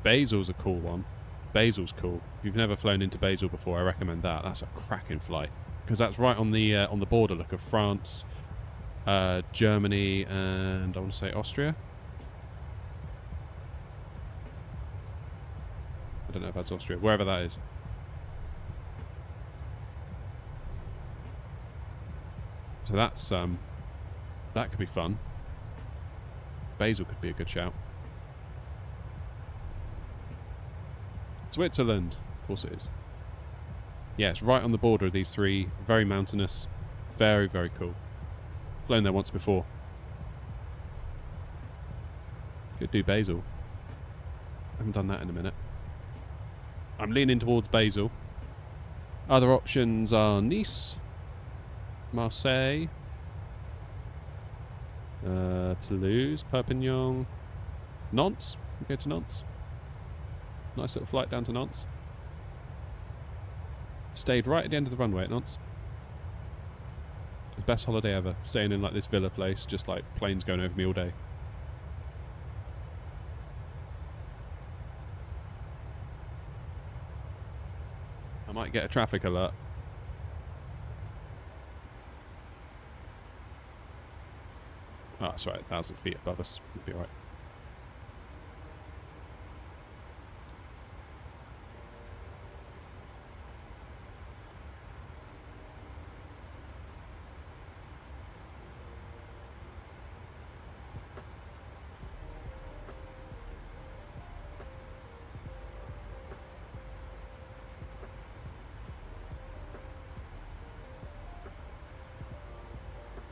Basel's a cool one. Basel's cool. If you've never flown into Basel before, I recommend that. That's a cracking flight. Because that's right on the border, look, of France, Germany, and I want to say Austria. I don't know if that's Austria, wherever that is. So that's that could be fun. Basel could be a good shout. Switzerland, of course it is. Yeah, it's right on the border of these three. Very mountainous, very, very cool. Flown there once before. Could do Basel. Haven't done that in a minute. I'm leaning towards Basel. Other options are Nice, Marseille, Toulouse, Perpignan, Nantes. We go to Nantes. Nice little flight down to Nantes. Stayed right at the end of the runway at Nantes. The best holiday ever. Staying in like this villa place, just like planes going over me all day. I might get a traffic alert. Oh, that's right, 1,000 feet above us. We'll be alright.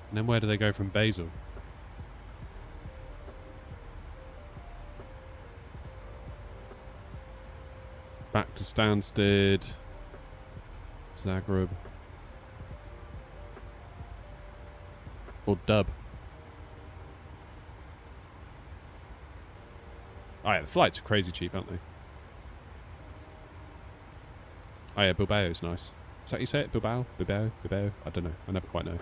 And then where do they go from Basel? Back to Stansted, Zagreb, or Dub. Oh yeah, the flights are crazy cheap, aren't they? Oh yeah, Bilbao's nice. Is that how you say it? Bilbao? Bilbao? Bilbao? I don't know. I never quite know.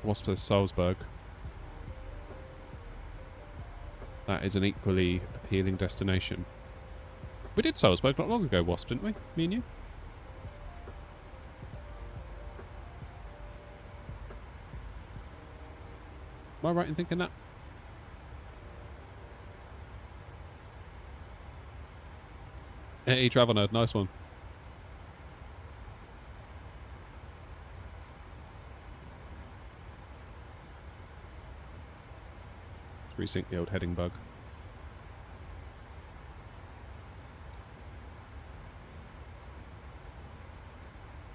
What's the Salzburg? That is an equally appealing destination. We did Salzburg not long ago, Wasp, didn't we? Me and you? Am I right in thinking that? Hey, Travel Nerd, nice one. Resync the old heading bug.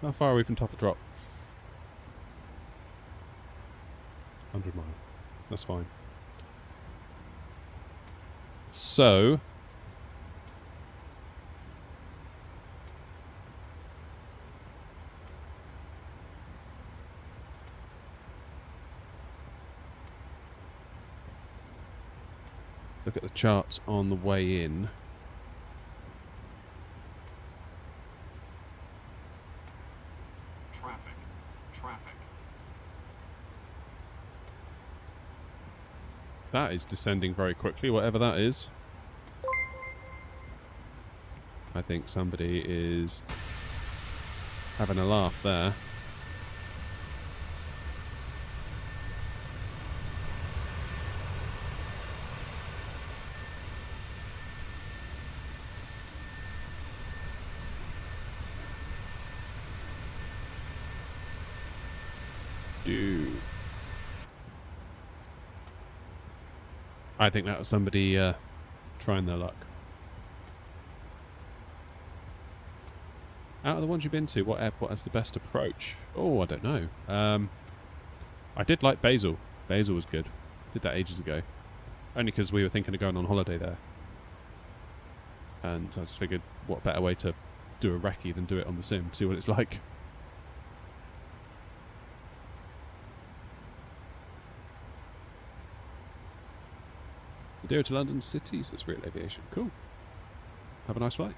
How far are we from top of drop? 100 mile. That's fine. So... look at the charts on the way in. Traffic. That is descending very quickly, whatever that is. I think somebody is having a laugh there. I think that was somebody trying their luck. Out of the ones you've been to, what airport has the best approach? Oh, I don't know. I did like Basel. Basel was good. Did that ages ago. Only because we were thinking of going on holiday there. And I just figured, what better way to do a recce than do it on the sim, see what it's like. Madeira to London City, so it's real aviation. Cool. Have a nice flight.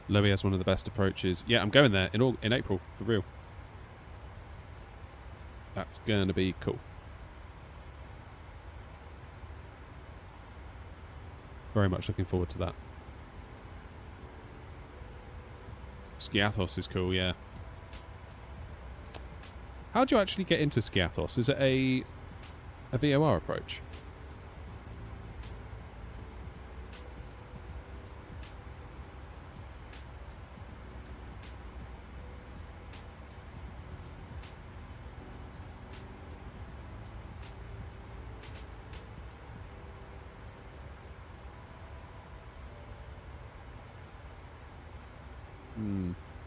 Lowy has one of the best approaches. Yeah, I'm going there in April, for real. That's going to be cool. Very much looking forward to that. Skiathos is cool, yeah. How do you actually get into Skiathos? Is it a VOR approach?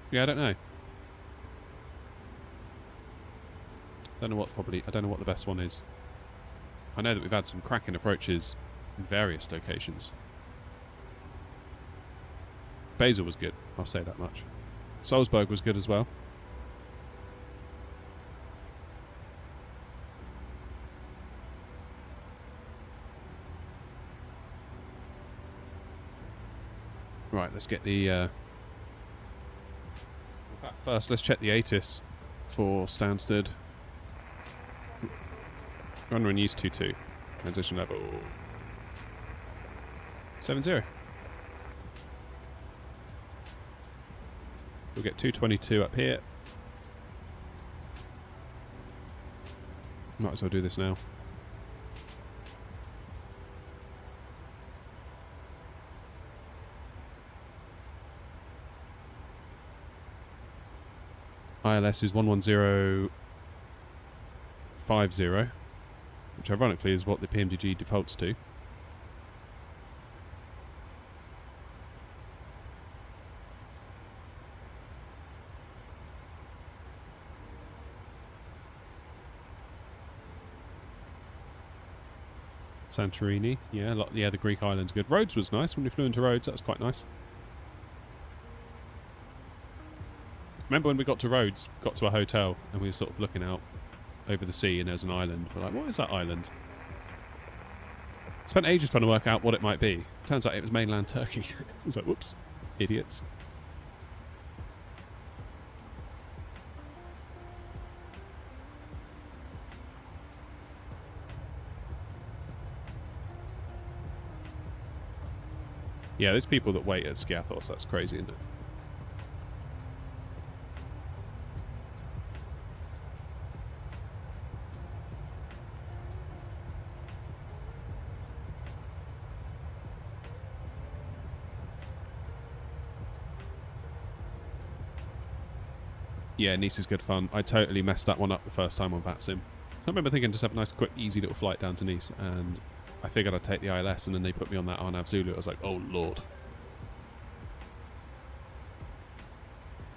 Yeah, I don't know. I don't know what the best one is. I know that we've had some cracking approaches in various locations. Basel was good, I'll say that much. Salzburg was good as well. Right, let's get the first, let's check the ATIS for Stansted. Runway and use 22. Transition level 70. We'll get 222 up here. Might as well do this now. ILS is 11050, which ironically is what the PMDG defaults to. Santorini, yeah, the Greek island's good. Rhodes was nice when we flew into Rhodes. That was quite nice. Remember when we got to Rhodes, got to a hotel, and we were sort of looking out over the sea, and there's an island. We're like, what is that island? Spent ages trying to work out what it might be. Turns out it was mainland Turkey. I was like, whoops, idiots. Yeah, there's people that wait at Skiathos. That's crazy, isn't it? Yeah, Nice is good fun. I totally messed that one up the first time on VATSIM. I remember thinking just have a nice, quick, easy little flight down to Nice, and I figured I'd take the ILS, and then they put me on that Arnav Zulu. I was like, oh lord.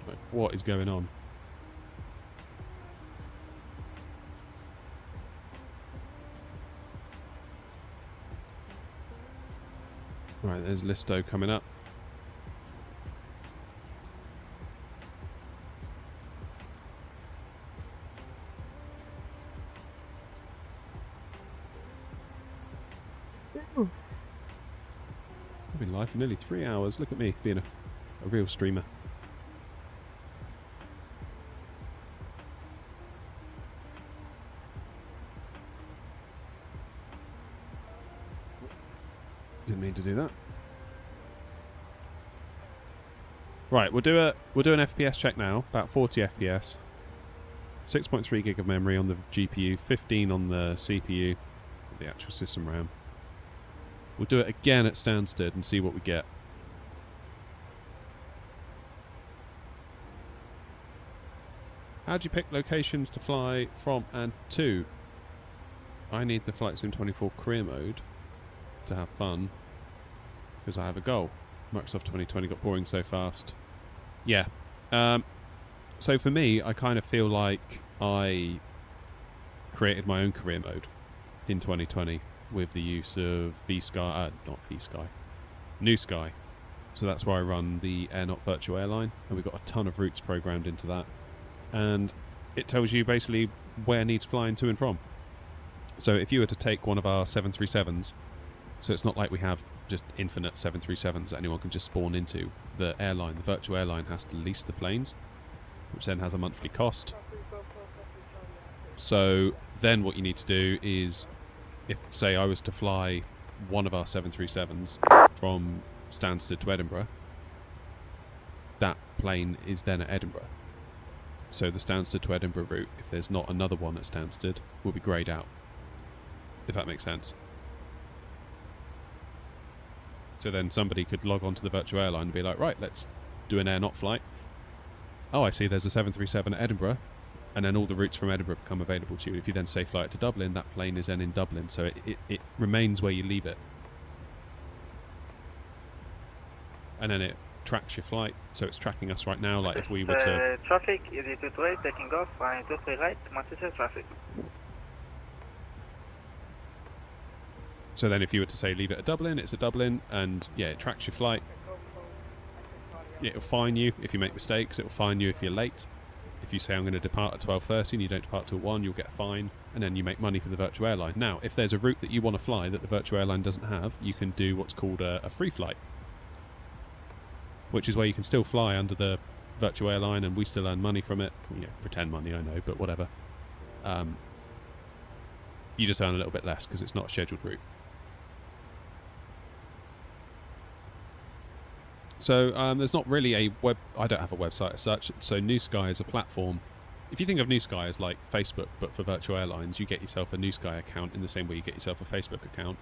Like, what is going on? Right, there's Listo coming up. I've been live for nearly 3 hours. Look at me being a real streamer. Didn't mean to do that. Right, we'll do an FPS check now. About 40 FPS. 6.3 gig of memory on the GPU, 15 on the CPU, the actual system RAM. We'll do it again at Stansted and see what we get. How do you pick locations to fly from and to? I need the Flight Sim 24 career mode to have fun, because I have a goal. Microsoft 2020 got boring so fast. Yeah. So for me, I kind of feel like I created my own career mode in 2020 with the use of V-Sky, not V-Sky, New Sky. So that's where I run the AirNot virtual airline, and we've got a ton of routes programmed into that. And it tells you basically where needs flying to and from. So if you were to take one of our 737s, so it's not like we have just infinite 737s that anyone can just spawn into. The airline, the virtual airline, has to lease the planes, which then has a monthly cost. So then what you need to do is, if, say, I was to fly one of our 737s from Stansted to Edinburgh, that plane is then at Edinburgh. So the Stansted to Edinburgh route, if there's not another one at Stansted, will be greyed out, if that makes sense. So then somebody could log on to the virtual airline and be like, right, let's do an AirNot flight. Oh, I see there's a 737 at Edinburgh, and then all the routes from Edinburgh become available to you. If you then say fly it to Dublin, that plane is then in Dublin, so it remains where you leave it. And then it tracks your flight, so it's tracking us right now, like if we were to... Traffic, easy to trade, taking off, flying to stay right, Manchester traffic. So then if you were to say leave it at Dublin, it's at Dublin, and yeah, it tracks your flight. Yeah, it'll fine you if you make mistakes, it'll fine you if you're late. If you say I'm going to depart at 12:30 and you don't depart till 1, you'll get a fine, and then you make money for the virtual airline. Now, if there's a route that you want to fly that the virtual airline doesn't have, you can do what's called a free flight, which is where you can still fly under the virtual airline and we still earn money from it. You know, pretend money, I know, but whatever. You just earn a little bit less because it's not a scheduled route. So there's not really a web... I don't have a website as such, so New Sky is a platform. If you think of New Sky as like Facebook, but for virtual airlines, you get yourself a New Sky account in the same way you get yourself a Facebook account.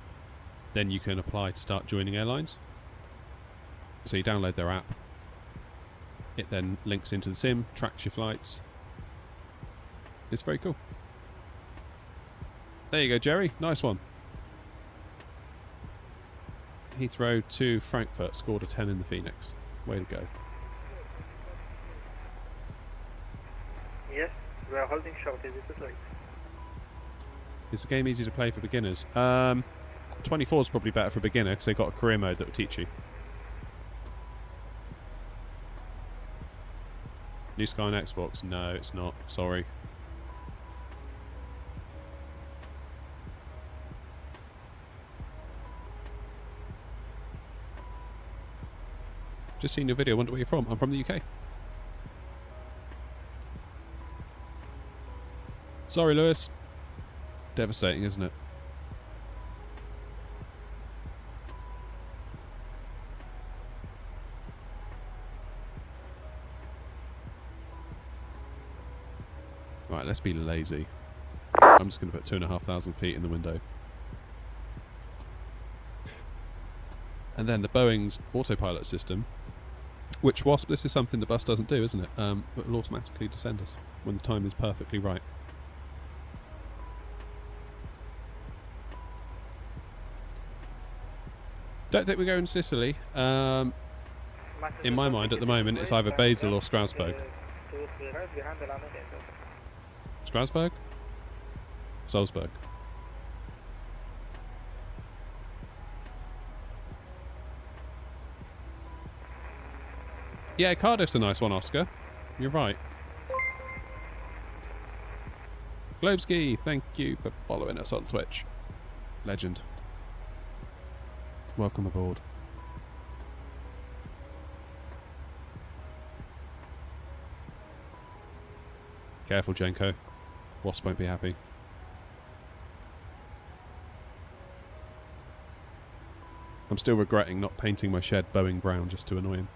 Then you can apply to start joining airlines. So you download their app. It then links into the sim, tracks your flights. It's very cool. There you go, Jerry. Nice one. Heathrow to Frankfurt, scored a 10 in the Phoenix. Way to go. Yes, we are holding short. Is it right? Is the game easy to play for beginners? 24 is probably better for a beginner because they've got a career mode that will teach you. New Sky on Xbox? No, it's not. Sorry. Just seen your video, wonder where you're from. I'm from the UK. Sorry, Lewis. Devastating, isn't it? Right, let's be lazy. I'm just going to put 2,500 feet in the window. And then the Boeing's autopilot system, which WASP, this is something the bus doesn't do, isn't it? It will automatically descend us when the time is perfectly right. Don't think we're going to Sicily. In my mind at the moment it's either Basel or Strasbourg. Strasbourg? Salzburg. Yeah, Cardiff's a nice one, Oscar. You're right. Globeski, thank you for following us on Twitch. Legend. Welcome aboard. Careful, Jenko. Wasp won't be happy. I'm still regretting not painting my shed Boeing brown just to annoy him.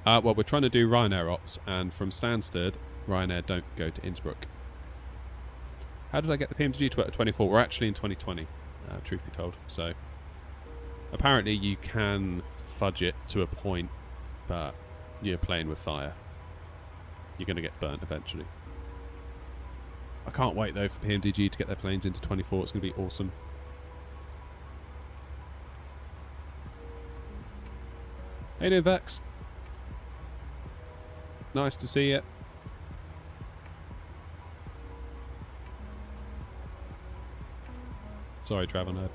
Well, we're trying to do Ryanair ops, and from Stansted, Ryanair don't go to Innsbruck. How did I get the PMDG to work at 24? We're actually in 2020, truth be told. So, apparently you can fudge it to a point, but you're playing with fire. You're going to get burnt eventually. I can't wait though for PMDG to get their planes into 24. It's going to be awesome. Hey there, Vex. Nice to see you. Sorry, Travel Nerd.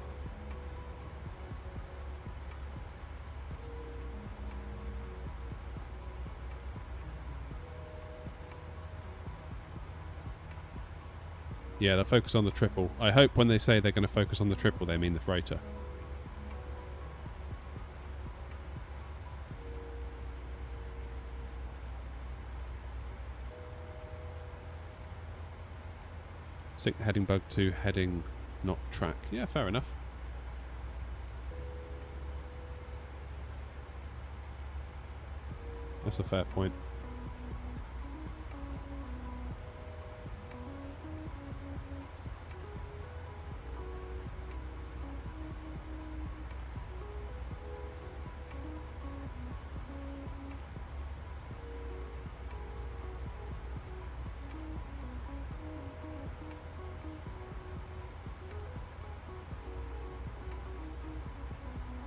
Yeah, they'll focus on the triple. I hope when they say they're going to focus on the triple, they mean the freighter. Sync the heading bug to heading, not track. Yeah, fair enough. That's a fair point.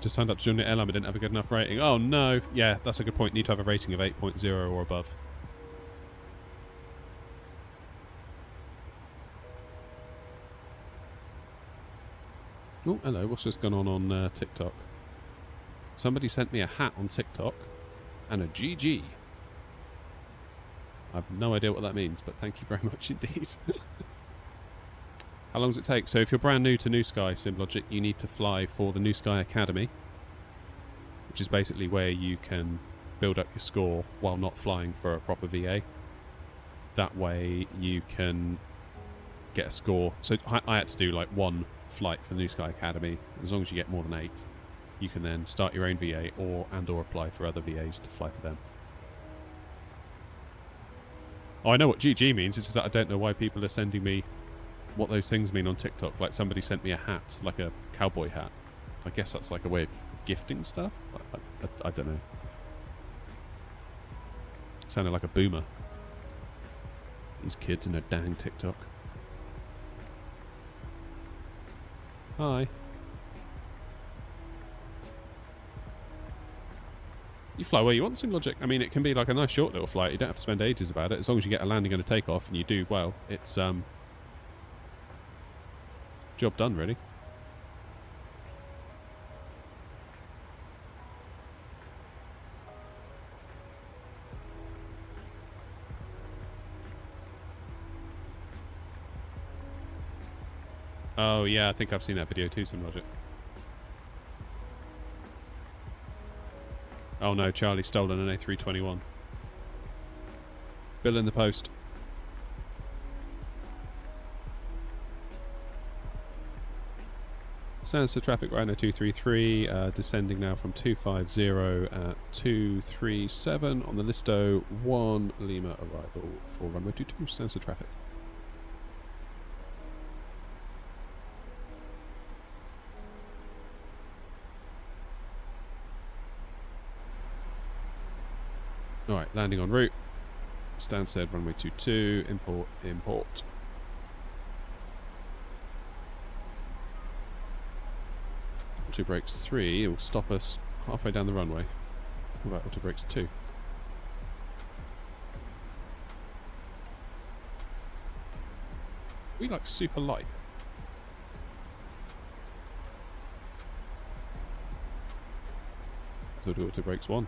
Just signed up to join the airline but didn't have a good enough rating. Oh no! Yeah, that's a good point. Need to have a rating of 8.0 or above. Oh, hello. What's just gone on TikTok? Somebody sent me a hat on TikTok and a GG. I have no idea what that means, but thank you very much indeed. How long does it take? So if you're brand new to New Sky SimLogic, you need to fly for the New Sky Academy, which is basically where you can build up your score while not flying for a proper VA. That way you can get a score. So I had to do like one flight for the New Sky Academy. As long as you get more than 8, you can then start your own VA or apply for other VAs to fly for them. Oh, I know what GG means, it's just that I don't know why people are sending me what those things mean on TikTok. Like somebody sent me a hat, like a cowboy hat. I guess that's like a way of gifting stuff? I don't know. Sounded like a boomer. These kids and their dang TikTok. Hi. You fly where you want, SimLogic. I mean, it can be like a nice short little flight. You don't have to spend ages about it. As long as you get a landing and a takeoff and you do well, it's job done, really. Oh yeah, I think I've seen that video too, SimLogic. Oh no, Charlie stolen an A321. Bill in the post. Stansted traffic, Ryanair 233, descending now from 250 at 237 on the Listo 1 Lima arrival for runway 22, Stansted traffic. Alright, landing en route. Stansted, runway 22, import, import. Auto brakes 3, it will stop us halfway down the runway. What about auto brakes 2? We like super light. So do auto brakes 1.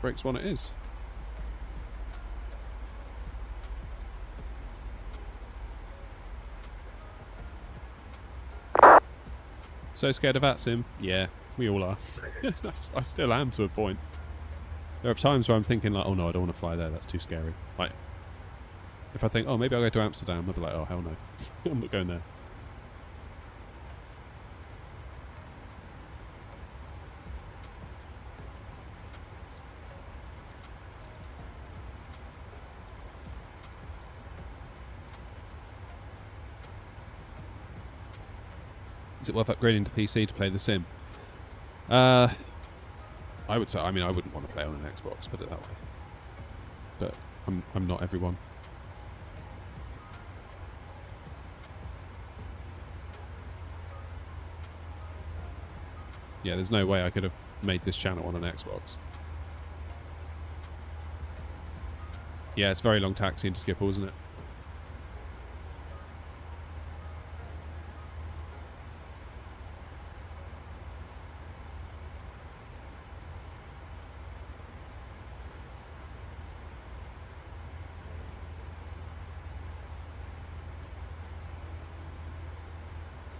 Brakes 1 it is. So scared of VATSIM? Yeah, we all are. I still am to a point. There are times where I'm thinking like, oh no, I don't want to fly there, that's too scary. Like, if I think, oh maybe I'll go to Amsterdam, I'll be like, oh hell no, I'm not going there. Is it worth upgrading to PC to play the sim? I would say. I mean, I wouldn't want to play on an Xbox, put it that way. But I'm not everyone. Yeah, there's no way I could have made this channel on an Xbox. Yeah, it's a very long taxi into Schiphol, isn't it?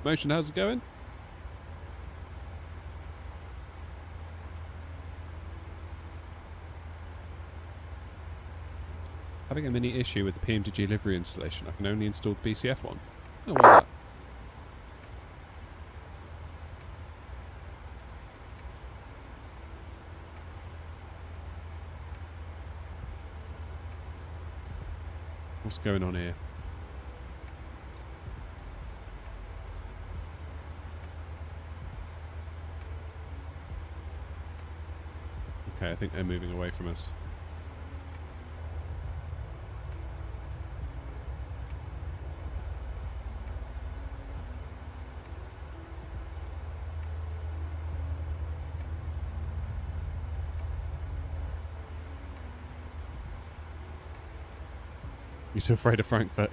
Motion, how's it going? Having a mini issue with the PMDG livery installation. I can only install the BCF one. Oh, what's that? What's going on here? Okay, I think they're moving away from us. You're so afraid of Frankfurt.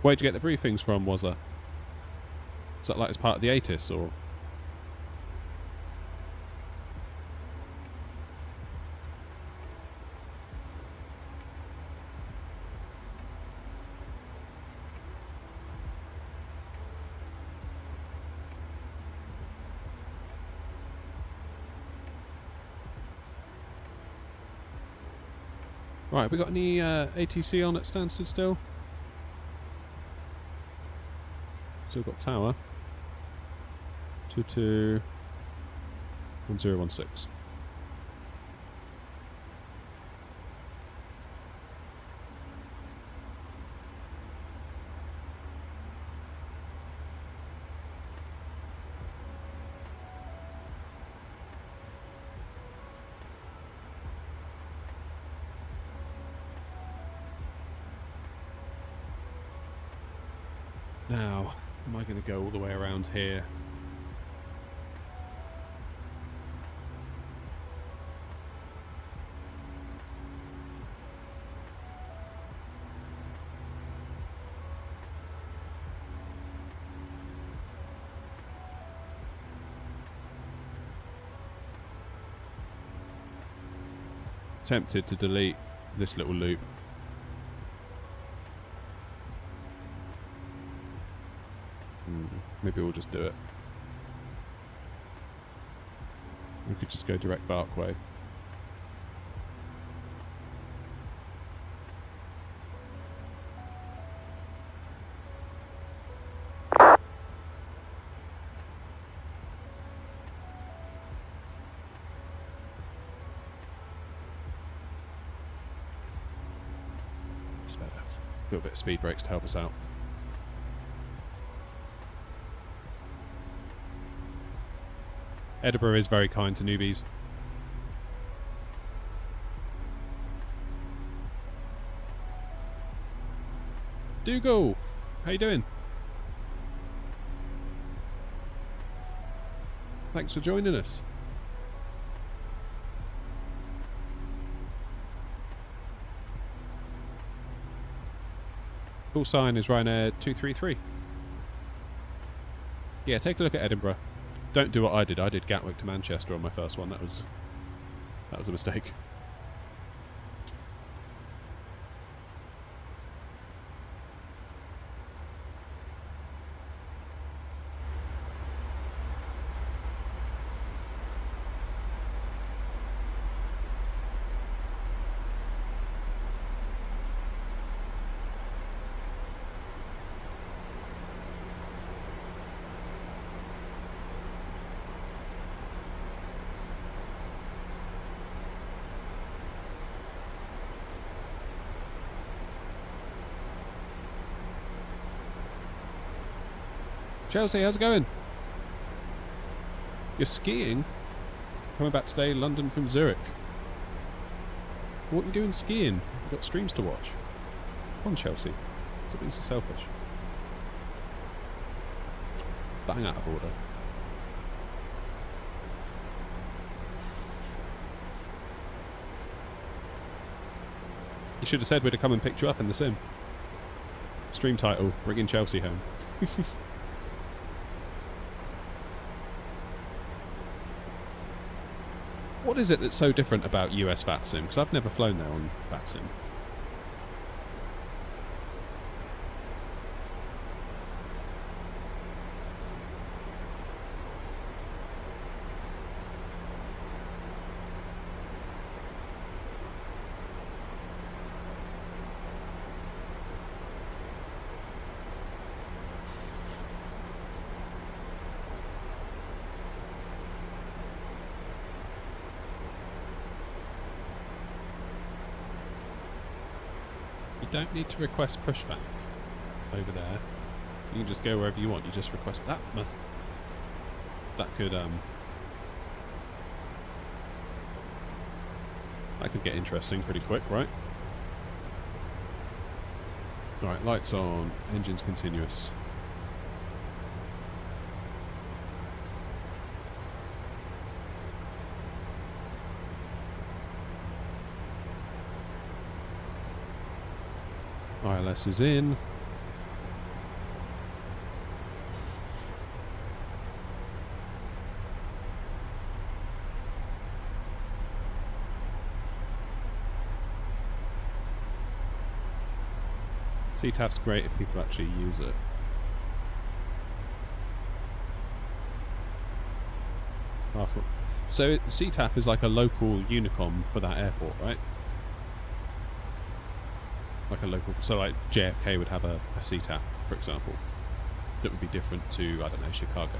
Where'd you get the briefings from, was there? Is that like as part of the ATIS, or...? Right, have we got any ATC on at Stansted still? Still got tower. 221016. Now, am I going to go all the way around here? Tempted to delete this little loop. Maybe we'll just do it. We could just go direct Barkway. It's better. A little bit of speed brakes to help us out. Edinburgh is very kind to newbies. Dougal, how you doing? Thanks for joining us. Full sign is Ryanair 233. Yeah, take a look at Edinburgh. Don't do what I did. I did Gatwick to Manchester on my first one. That was a mistake. Chelsea, how's it going? You're skiing? Coming back today, London from Zurich. What are you doing skiing? You've got streams to watch. Come on, Chelsea. Stop being so selfish. Bang out of order. You should have said we'd have come and picked you up in the sim. Stream title, bringing Chelsea home. What is it that's so different about US VATSIM? Because I've never flown there on VATSIM. Don't need to request pushback over there. You can just go wherever you want. You just request that. That could get interesting pretty quick, right? Alright, lights on, engines continuous. ILS is in. CTAF's great if people actually use it. So CTAF is like a local Unicom for that airport, right? Like a local, so like JFK would have a CTAF, for example, that would be different to, I don't know, Chicago.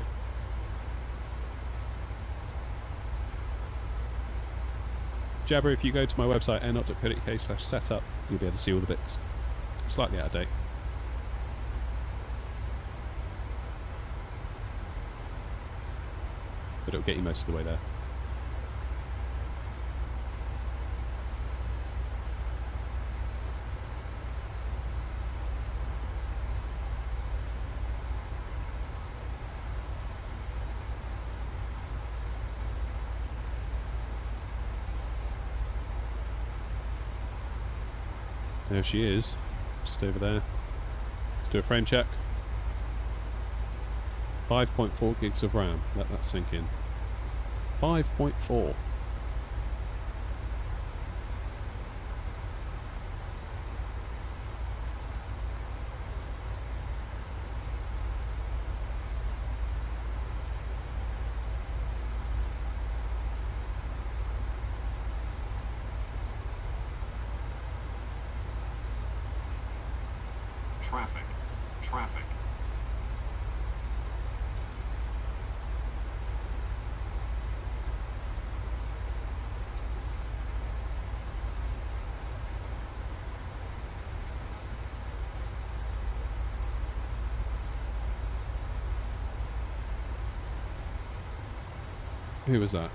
Jabber, if you go to my website, airnaut.co.uk/setup, you'll be able to see all the bits. Slightly out of date. But it'll get you most of the way there. There she is, just over there. Let's do a frame check. 5.4 gigs of RAM. Let that sink in. 5.4. Traffic. Traffic. Who was that?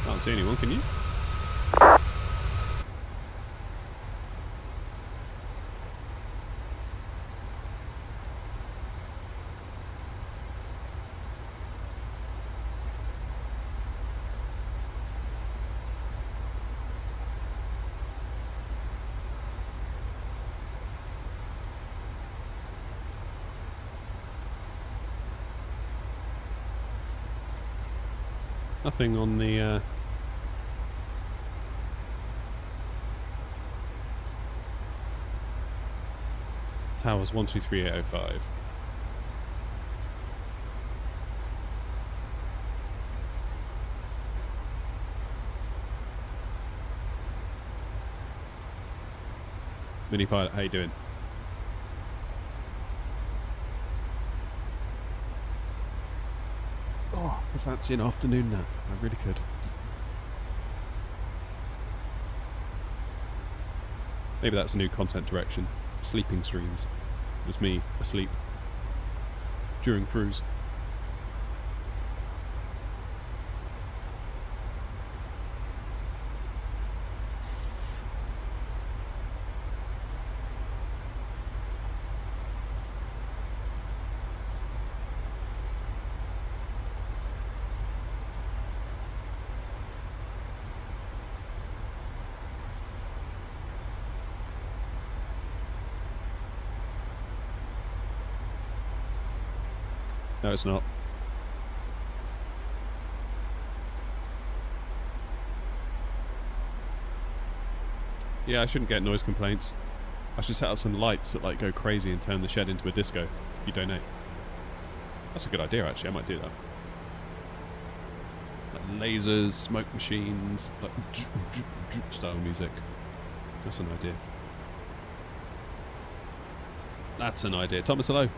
Can't see anyone, can you? Nothing on the towers 123805. Mini pilot, how you doing? Oh, I fancy an afternoon nap. I really could. 100 Maybe that's a new content direction. Sleeping streams. It's me asleep during cruise. No, it's not. Yeah, I shouldn't get noise complaints. I should set up some lights that like go crazy and turn the shed into a disco if you donate. That's a good idea, actually. I might do that. Like lasers, smoke machines, like style music. That's an idea. That's an idea. Thomas, hello.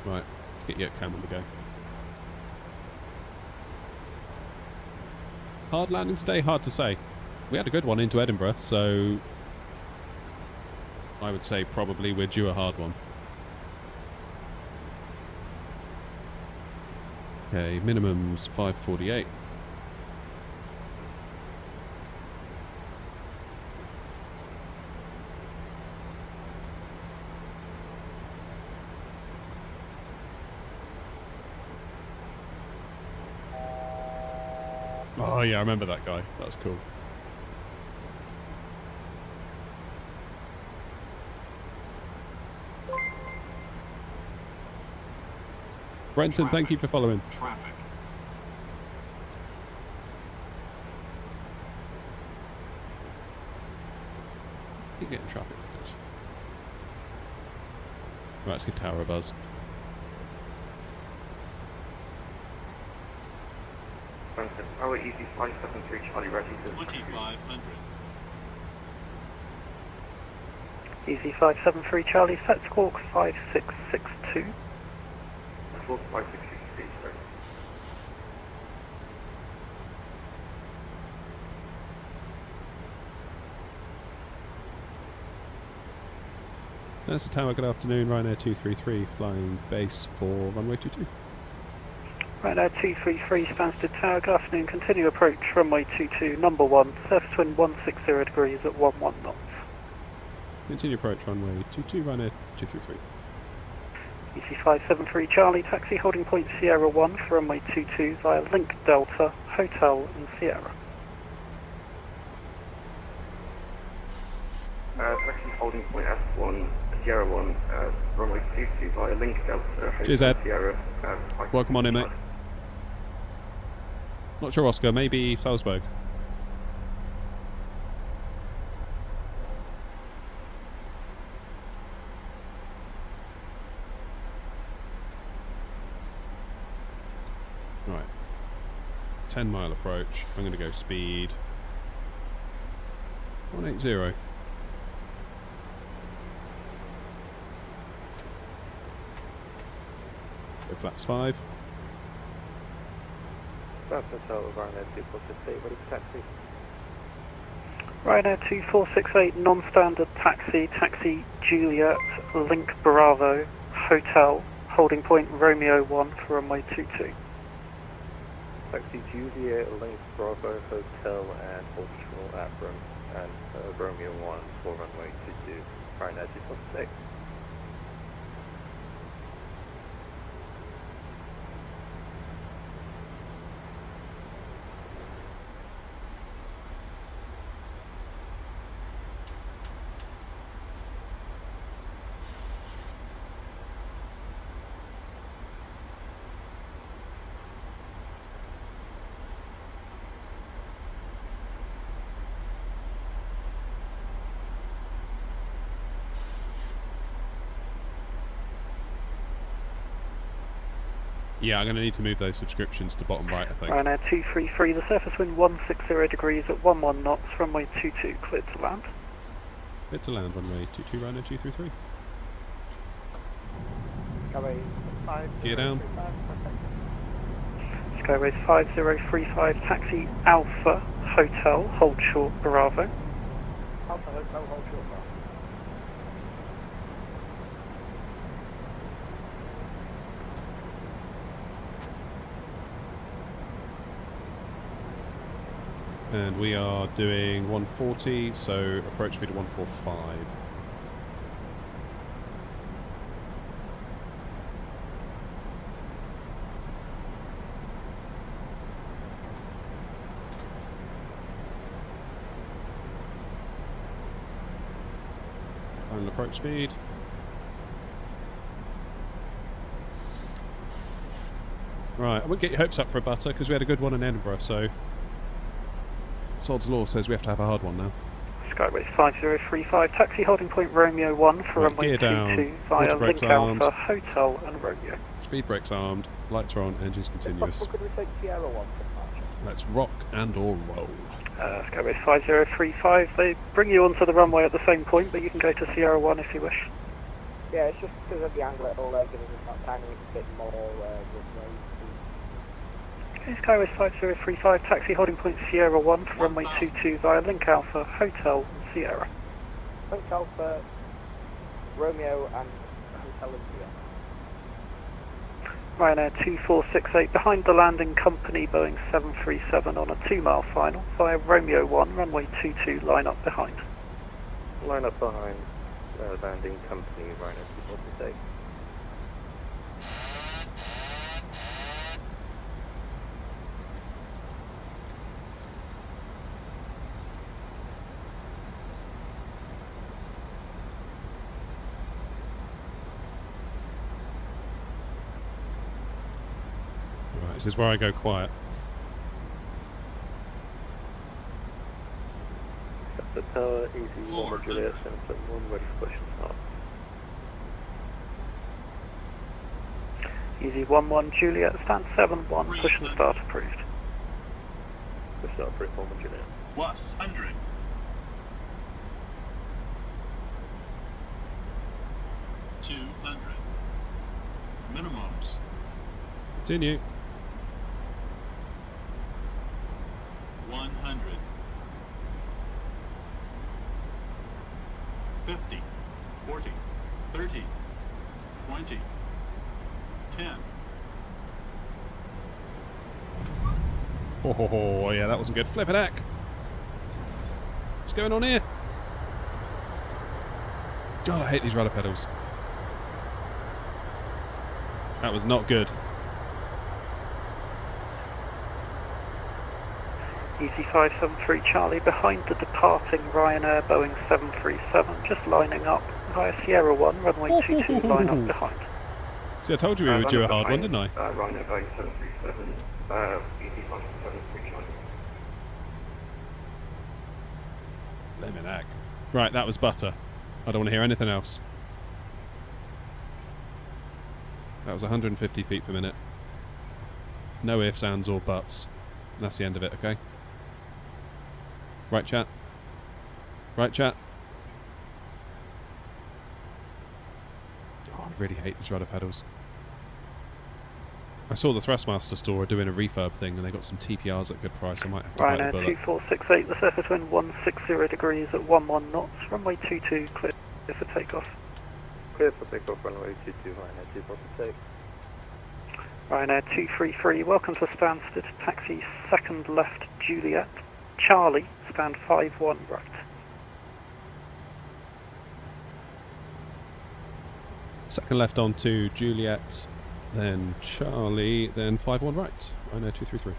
Right, let's get Yoke Cam on the go. Hard landing today? Hard to say. We had a good one into Edinburgh, so I would say probably we're due a hard one. Okay, minimum's 548. Oh yeah, I remember that guy. That was cool. Brenton, thank you for following. Traffic. You're getting traffic. Right, let's give Tower a buzz. Tower easy 573 Charlie ready to 2500. Easy 573 Charlie, set squawk 5662. Squawk 5663, sorry. Stansted Tower, good afternoon. Ryanair 233 flying base for runway 22. Ryanair 233 Stansted Tower, good afternoon. Continue approach runway 22, number 1, surface wind 160 degrees at 11 knots. Continue approach runway 22, Ryanair 233. EC 573 Charlie, taxi holding point Sierra 1 for runway 22 via Link Delta, Hotel in Sierra. Taxi holding point S1, Sierra 1, runway 22 via Link Delta, Hotel Cheers, Ed. Sierra. Welcome on in, mate. Not sure, Oscar. Maybe Salzburg. Right. 10-mile approach. I'm going to go speed 180. Go flaps 5. That's Hotel Ryanair 2468, ready for taxi. Ryanair 2468 non-standard taxi, taxi Juliet, Link Bravo, Hotel, holding point Romeo 1 for runway 22. Taxi Juliet, Link Bravo, Hotel, and hold control at Romeo 1 for runway 22, Ryanair 246. Yeah, I'm going to need to move those subscriptions to bottom right, I think. Ryanair 233, the surface wind 160 degrees at 11 knots, runway 22, cleared to land. Cleared to land, runway 22, Ryanair 233. Skyway 5035. Gear down. Skyway 5035, taxi Alpha Hotel, hold short Bravo. Alpha Hotel, hold short Bravo. And we are doing 140, so approach speed of 145. Final approach speed. Right, I won't get your hopes up for a butter because we had a good one in Edinburgh, so Sod's Law says we have to have a hard one now. Skyway 5035, taxi holding point Romeo 1 for runway 22 via Link Alpha Hotel and Romeo. Speed brakes armed, lights are on, engines continuous. Could we take Sierra 1? Let's rock and or roll. Skyway 5035, they bring you onto the runway at the same point, but you can go to Sierra 1 if you wish. Yeah, it's just because of the angle it'll give us a tiny bit more Okay, Skyway 5035, taxi holding point Sierra 1 for runway 22 via Link Alpha Hotel and Sierra. Hotel for Romeo and Hotel and Sierra. Ryanair 2468, behind the landing company Boeing 737 on a 2-mile final via Romeo 1, runway 22, line up behind. Line up behind landing company Ryanair 2468. This is where I go quiet. The tower, easy 1 Juliet, 771, ready for push and start. Easy 11 Juliet, stand 71, push and start approved. Push start approved, 1 Juliet. Plus 100. Minimums. Continue. 100. 50. 40. 30. 20. 10. Oh, yeah, that wasn't good. Flip it, heck. What's going on here? God, I hate these rudder pedals. That was not good. Easy 573 Charlie, behind the departing Ryanair Boeing 737, just lining up via Sierra 1, runway 22, line up behind. See, I told you we would do a hard one, didn't I? Ryanair Boeing 737, easy 573 Charlie. Lemon egg. Right, that was butter. I don't want to hear anything else. That was 150 feet per minute. No ifs, ands, or buts. And that's the end of it, okay? Right, chat? Right, chat? Oh, I really hate these rudder pedals. I saw the Thrustmaster store doing a refurb thing and they got some TPRs at a good price. I might have to bite the Ryanair bullet. 2468, the surface wind 160 degrees at 11 knots, runway 22, clear for takeoff. Clear for takeoff, runway 22, Ryanair 246. Ryanair 233, welcome to Stansted, taxi second left Juliet, Charlie, stand 51 right. Second left on to Juliet, then Charlie, then 5-1 right. I know 233.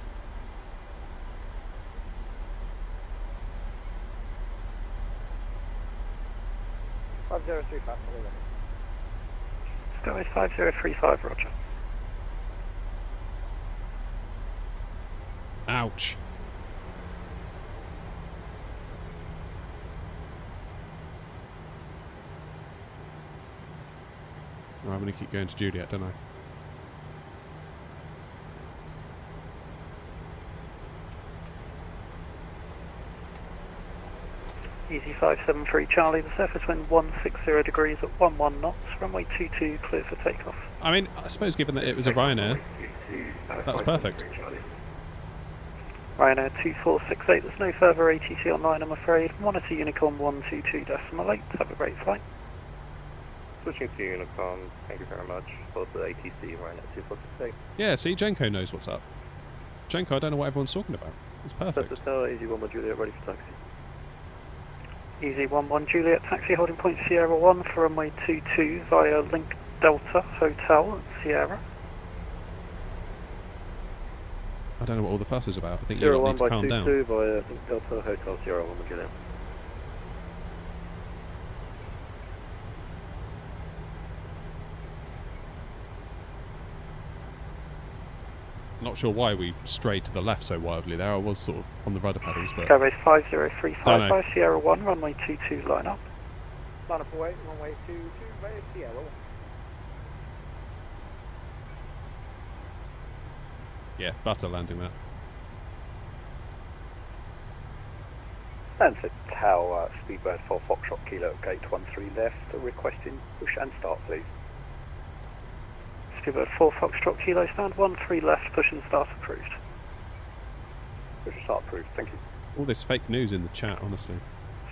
Skyway 5035, roger. Ouch. Right, I'm going to keep going to Juliet, don't I? Easy 573 Charlie, the surface wind 160 degrees at 11 knots, runway 22 clear for takeoff. I mean, I suppose given that it was a Ryanair, that's perfect. Ryanair 2468, there's no further ATC online I'm afraid. Monitor Unicorn 122.8, have a great flight. Switching to Unicorn, thank you very much for the ATC Ryanair 2468. Yeah, see, Jenko knows what's up. Jenko, I don't know what everyone's talking about. It's perfect. That's the tower, Easy 11 Juliet, ready for taxi. Easy 11 Juliet, taxi holding point Sierra 1 for runway 22 via Link Delta Hotel Sierra. I don't know what all the fuss is about. I think Sierra you 1 need to by calm 22 down. via Link Delta Hotel Sierra 1 Juliet. Not sure why we strayed to the left so wildly there. I was sort of on the rudder pedals, but... Skybase 5035 Don't know. by Sierra 1, runway 22 line up. Line up away, runway 22 via Sierra 1. Yeah, butter landing that. Stansted Tower, Speedbird 4 Foxtrot Kilo, gate 13 left, requesting push and start please. Speedbird 4 Foxtrot Kilo, stand 13 left, push and start approved. Push and start approved, thank you. All this fake news in the chat, honestly.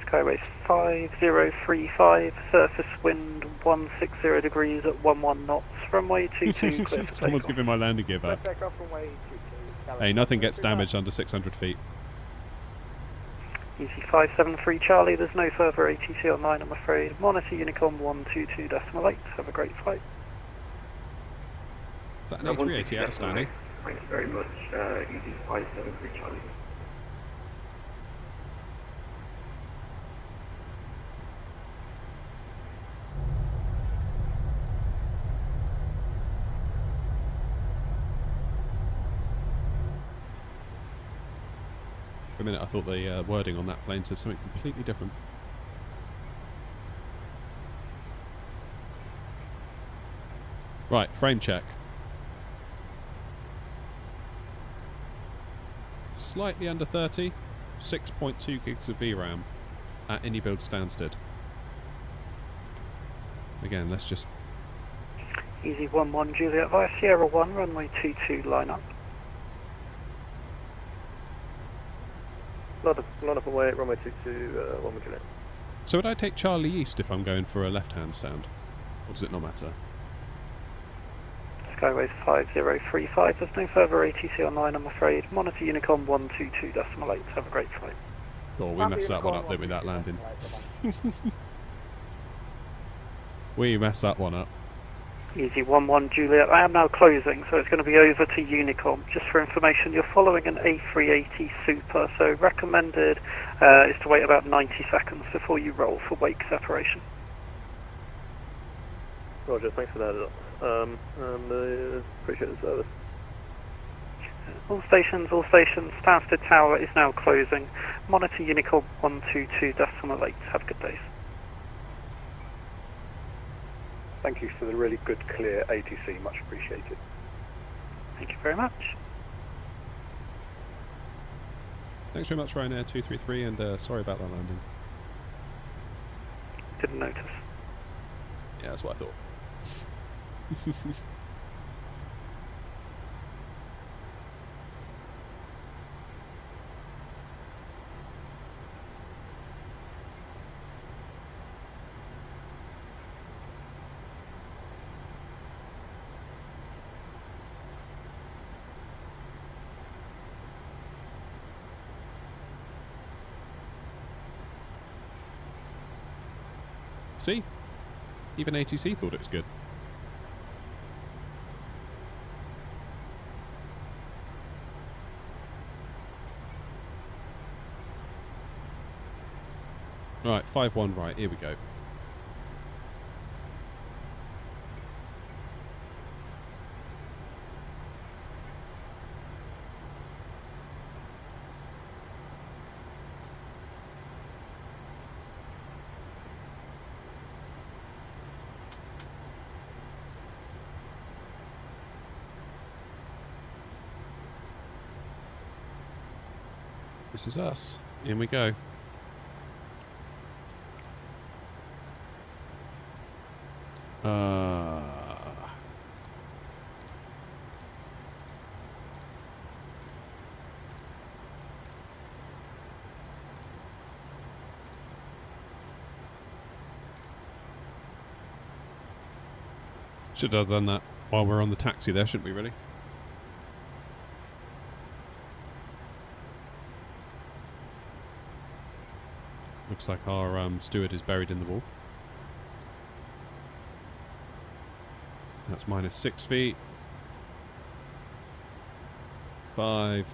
Skyways 5035, surface wind 160 degrees at 11 knots, runway 22 clear for Someone's takeoff. giving my landing gear back. Takeoff runway 22. Hey, nothing gets damaged under 600 feet. Easy 573 Charlie, there's no further ATC online I'm afraid. Monitor Unicorn 122.8, have a great flight. Is that an A380 outstanding? Thank you very much. Easy 573 Charlie. For a minute I thought the wording on that plane said something completely different. Right, frame check. Slightly under 30, 6.2 gigs of VRAM at any build Stansted. Again, let's just... Easy 11 Juliet via Sierra 1, runway 22 line up. Line up away at runway 22, 1 Juliet. So would I take Charlie East if I'm going for a left-hand stand? Or does it not matter? Skyways 5035, there's no further ATC online I'm afraid. Monitor Unicorn 122.8, have a great flight. Oh, we messed that one up, didn't we, that landing? We messed that one up. Easy 11 Juliet, I am now closing, so it's going to be over to Unicom. Just for information, you're following an A380 Super, so recommended is to wait about 90 seconds before you roll for wake separation. Roger, thanks for that. Appreciate the service. All stations, Stansted Tower is now closing. Monitor Unicorn 122.8, have good days. Thank you for the really good, clear ATC, much appreciated. Thank you very much. Thanks very much, Ryanair 233, and sorry about that landing. Didn't notice. Yeah, that's what I thought. See? Even ATC thought it was good. Right, 5-1 right, here we go. This is us. In we go. Should have done that while we're on the taxi there, shouldn't we, really? Looks like our steward is buried in the wall. That's minus 6 feet. 5,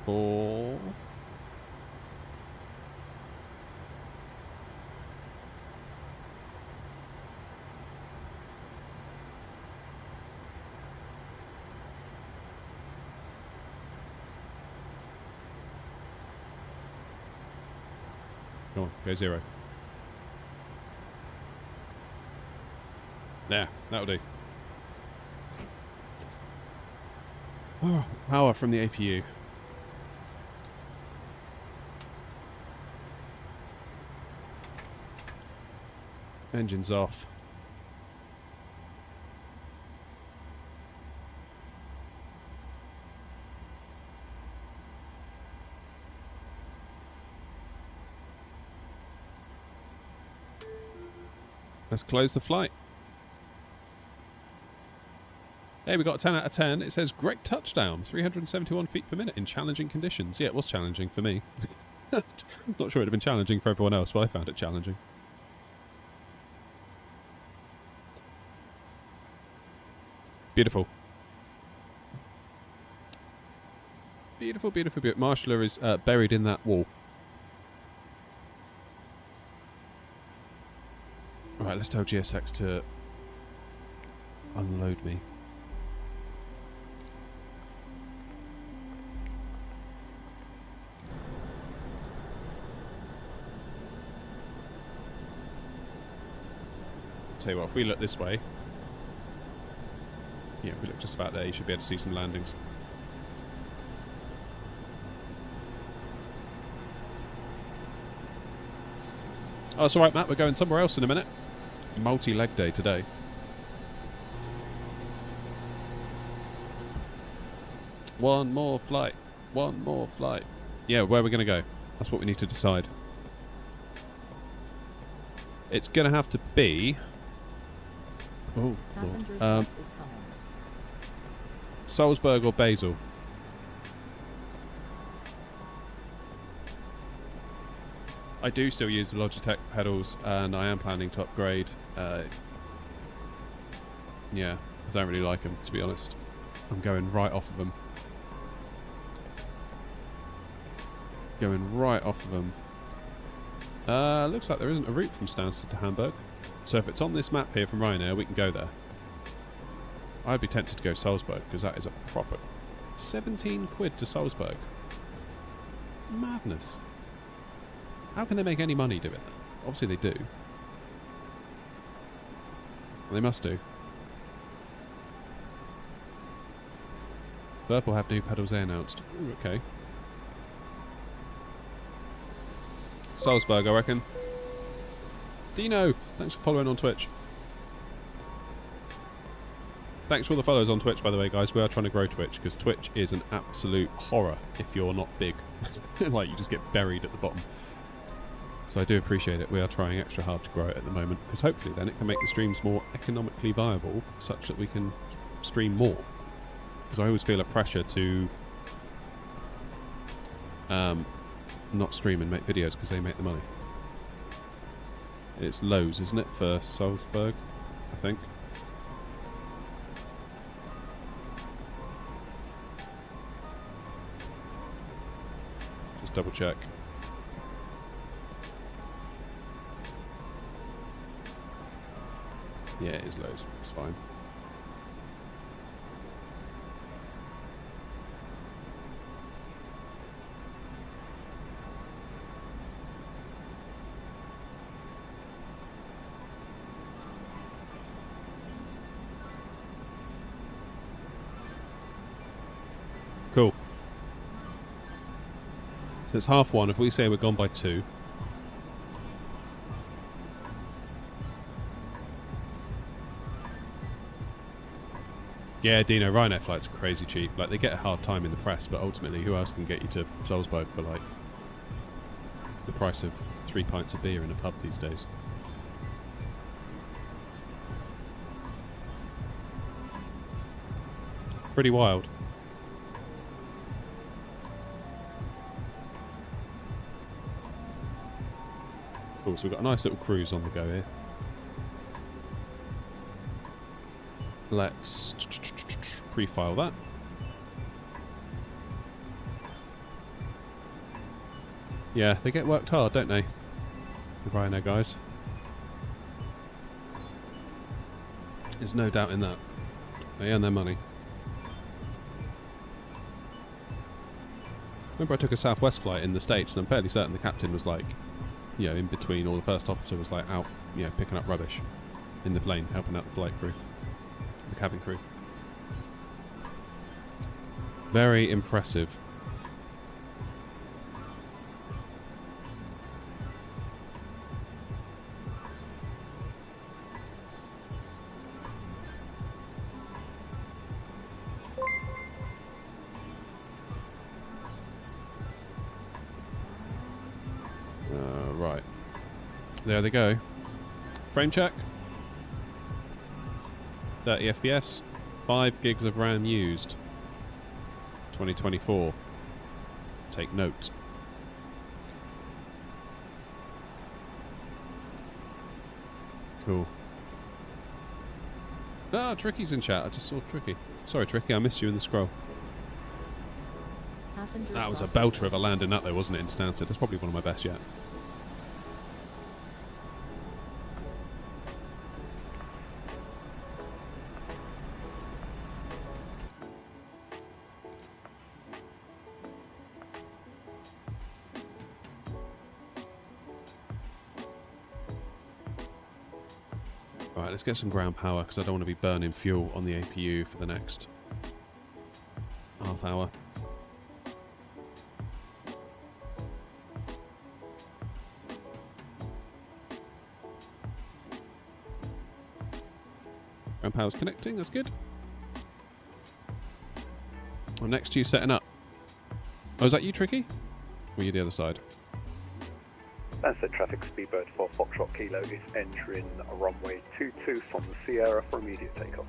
4. Go on, go 0. There, that'll do. Oh, power from the APU. Engine's off. Let's close the flight. Hey, we got a 10 out of 10. It says great touchdown, 371 feet per minute in challenging conditions. Yeah, it was challenging for me. Not sure it would have been challenging for everyone else, but I found it challenging. Beautiful. Beautiful, beautiful, beautiful. Marshaller is buried in that wall. Alright, let's tell GSX to unload me. Tell you what, if we look this way, yeah, if we look just about there, you should be able to see some landings. Oh, it's alright, Matt, we're going somewhere else in a minute. Multi-leg day today. One more flight. One more flight. Yeah, where are we going to go? That's what we need to decide. It's going to have to be... Oh, Lord. Salzburg or Basel? I do still use the Logitech pedals, and I am planning to upgrade. Yeah, I don't really like them, to be honest. I'm going right off of them. Going right off of them. Looks like there isn't a route from Stansted to Hamburg. So if it's on this map here from Ryanair, we can go there. I'd be tempted to go Salzburg, because that is a proper... 17 quid to Salzburg. Madness. How can they make any money doing that? Obviously they do. They must do. Verp will have new pedals they announced. Ooh, okay. Salzburg, I reckon. Dino, thanks for following on Twitch. Thanks for all the follows on Twitch, by the way, guys. We are trying to grow Twitch, because Twitch is an absolute horror if you're not big. Like, you just get buried at the bottom. So I do appreciate it. We are trying extra hard to grow it at the moment, because hopefully then it can make the streams more economically viable, such that we can stream more. Because I always feel a pressure to not stream and make videos because they make the money. It's lows, isn't it, for Salzburg, I think. Just double check. Yeah, it is lows. It's fine. Cool. So it's 1:30. If we say we're gone by 2... Yeah, Dino, Ryanair flights are crazy cheap. Like, they get a hard time in the press, but ultimately, who else can get you to Salzburg for, like, the price of 3 pints of beer in a pub these days? Pretty wild. Cool, so we've got a nice little cruise on the go here. Let's pre-file that. Yeah, they get worked hard, don't they? The Ryanair guys. There's no doubt in that. They earn their money. Remember I took a Southwest flight in the States and I'm fairly certain the captain was like, you know, in between, or the first officer was like out, you know, picking up rubbish in the plane, helping out the flight crew, the cabin crew. Very impressive. Right. There they go. Frame check. 30 FPS. 5 gigs of RAM used. 2024. Take note. Cool. Ah, Tricky's in chat. I just saw Tricky. Sorry, Tricky, I missed you in the scroll. That was a belter of a landing that though, wasn't it, in Stansted? That's probably one of my best yet. Right, let's get some ground power because I don't want to be burning fuel on the APU for the next half hour. Ground power's connecting, that's good. I'm next to you setting up. Oh, is that you, Tricky? Or are you the other side? Stansted traffic speedbird for Foxtrot Kilo is entering a runway 22 from the Sierra for immediate takeoff.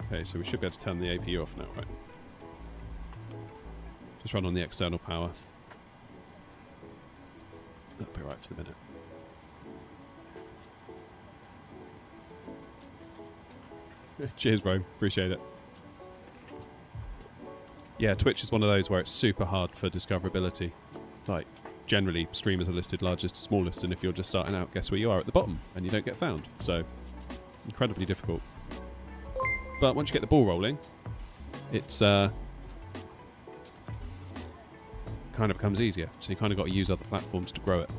Okay, so we should be able to turn the APU off now, right? Just run on the external power. That'll be right for the minute. Cheers, bro. Appreciate it. Yeah, Twitch is one of those where it's super hard for discoverability. Like, generally, streamers are listed largest to smallest, and if you're just starting out, guess where you are at the bottom, and you don't get found. So, incredibly difficult. But once you get the ball rolling, it's kind of becomes easier. So you kind of got to use other platforms to grow it.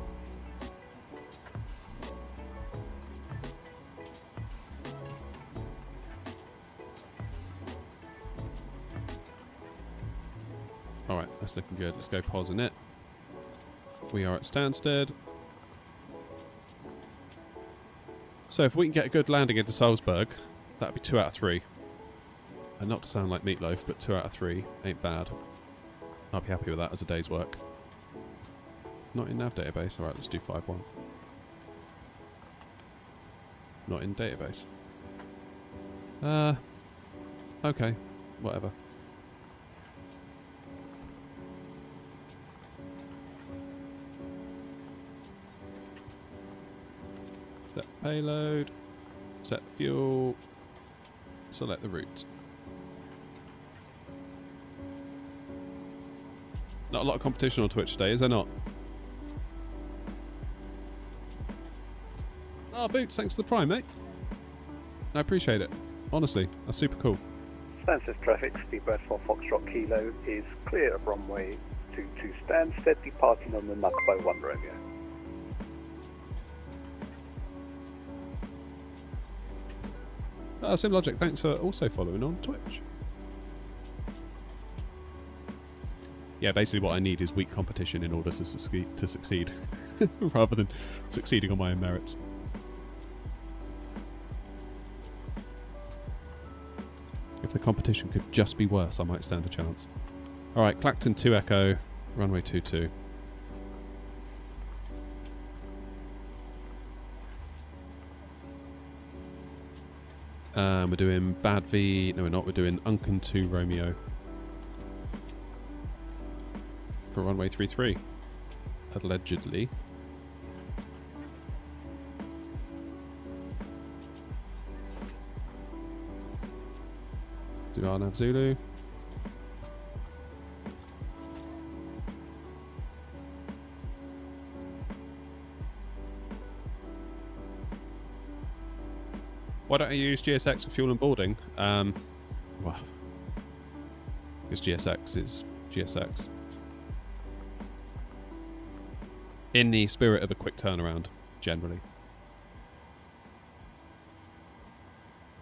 Alright, that's looking good. Let's go pause in it. We are at Stansted. So if we can get a good landing into Salzburg, that'd be 2 out of 3. And not to sound like Meatloaf, but 2 out of 3 ain't bad. I'll be happy with that as a day's work. Not in nav database. Alright, let's do 5-1. Not in database. Okay. Whatever. Set payload. Set fuel. Select the route. Not a lot of competition on Twitch today, is there not? Oh, Boots, thanks for the prime, mate. I appreciate it. Honestly, that's super cool. Stansted traffic, speedbird for Foxtrot Kilo is clear of runway 22 Stansted, departing on the Nakba 1 Romeo. SimLogic, thanks for also following on Twitch. Yeah, basically what I need is weak competition in order to succeed rather than succeeding on my own merits. If the competition could just be worse, I might stand a chance. Alright, Clacton 2 Echo, runway 22. We're doing Bad V. No, we're not. We're doing Unken 2 Romeo for runway 33. Allegedly. Do RNAV Zulu. Why don't I use GSX for fuel and boarding? Well, because GSX is GSX. In the spirit of a quick turnaround, generally.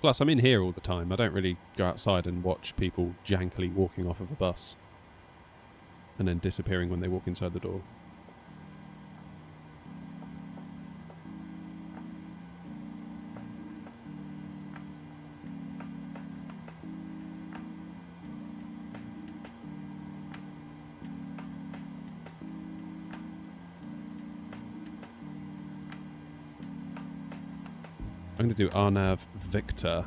Plus, I'm in here all the time. I don't really go outside and watch people jankily walking off of a bus and then disappearing when they walk inside the door. I'm going to do RNAV Victor.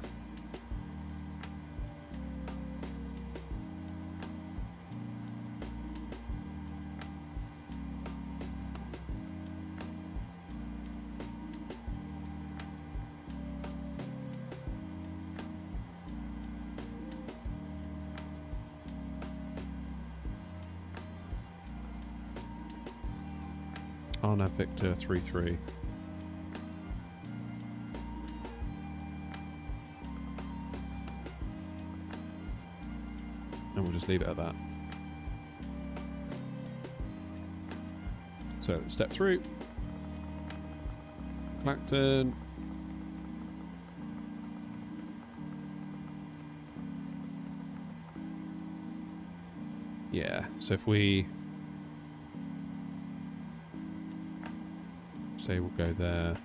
RNAV Victor 33. And we'll just leave it at that. So step through. Clacton. Yeah, so if we say we'll go there,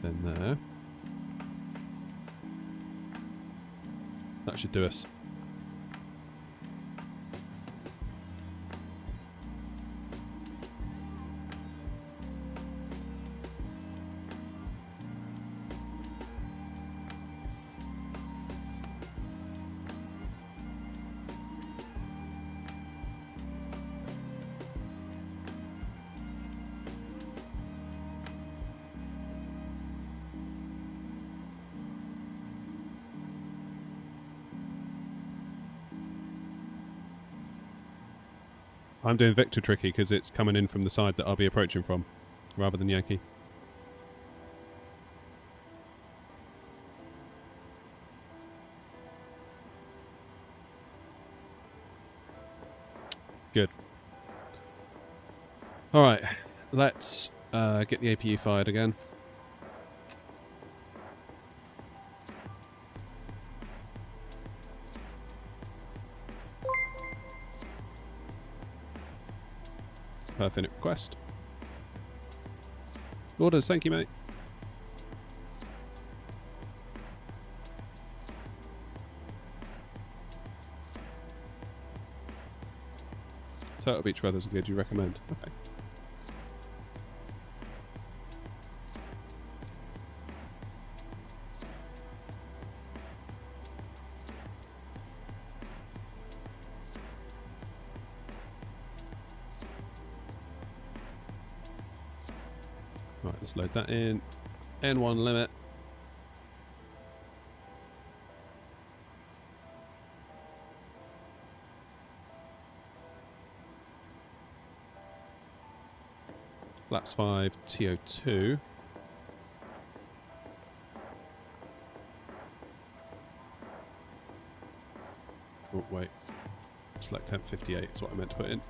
then there. That should do us. I'm doing Victor tricky because it's coming in from the side that I'll be approaching from, rather than Yankee. Good. Alright, let's get the APU fired again. Perfect request. Orders, thank you, mate. Turtle Beach weathers are good, you recommend? Okay. Right, let's load that in. N1 limit. Flaps 5, TO2. Oh, wait. Select temp 58 is what I meant to put in.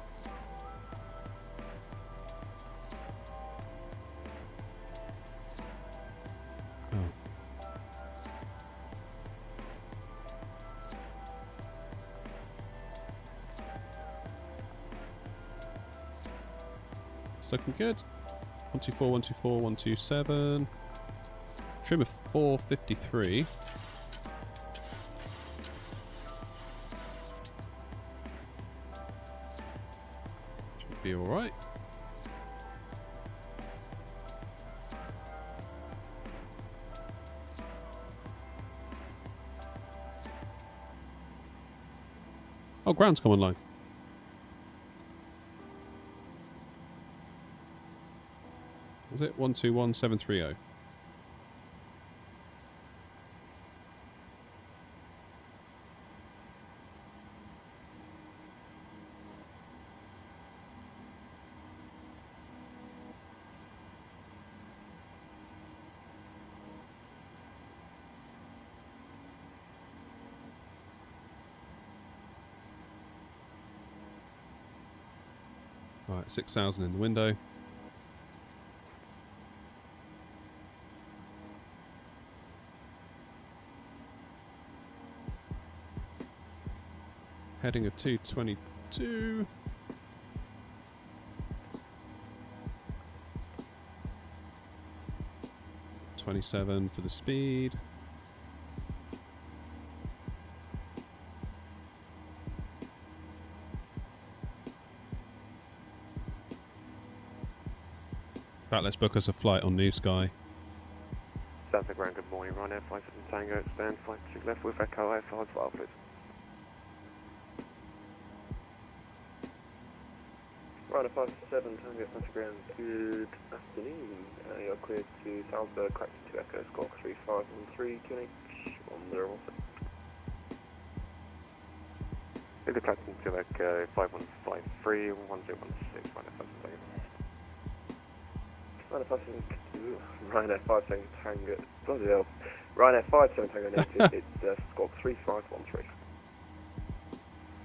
Looking good. 124, 124, 127. Trim of 453. should be alright. Oh, ground's come online. Was it 121730? Right, 6,000 in the window. Heading of 222. $27 for the speed. Right, let's book us a flight on New Sky. Stansted ground, good morning, Ryanair 57 Tango, stand 52 left with Echo AFR 12, please. Ryanair 57 Tango, Stansted ground, good afternoon. You're cleared to Salzburg, correct to Echo, squawk 3513, QNH 1016. Good captain to Echo 5153 1016, Ryanair 57 Ryanair 57 Tango, bloody hell. Ryanair 57 Tango native, it's squawk 3513.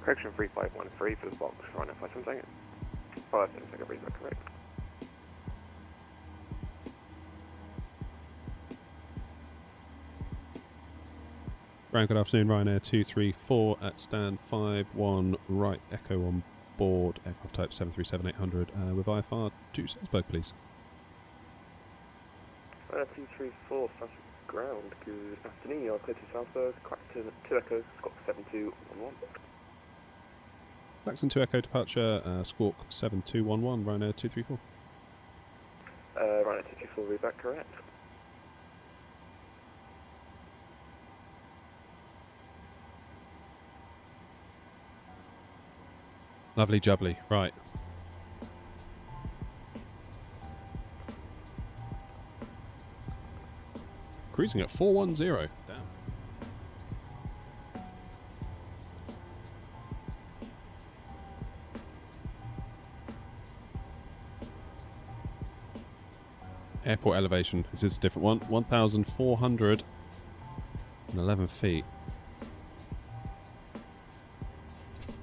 Correction 3513 for the box, Ryanair 57 Tango. 57 Tango, read that correct. Ground, good afternoon, Ryanair 234 at stand 51 right, Echo on board, aircraft type 737-800 with IFR to Salzburg, please. 234, Stansted ground, good afternoon, you're clear to Salzburg, Clacton 2 Echo, squawk 7211. Clacton 2 Echo departure, squawk 7211, Ryanair 234. Ryanair 224, read that correct. Lovely jubbly, right. Cruising at 410. Damn. Airport elevation. This is a different one. 1,411 feet.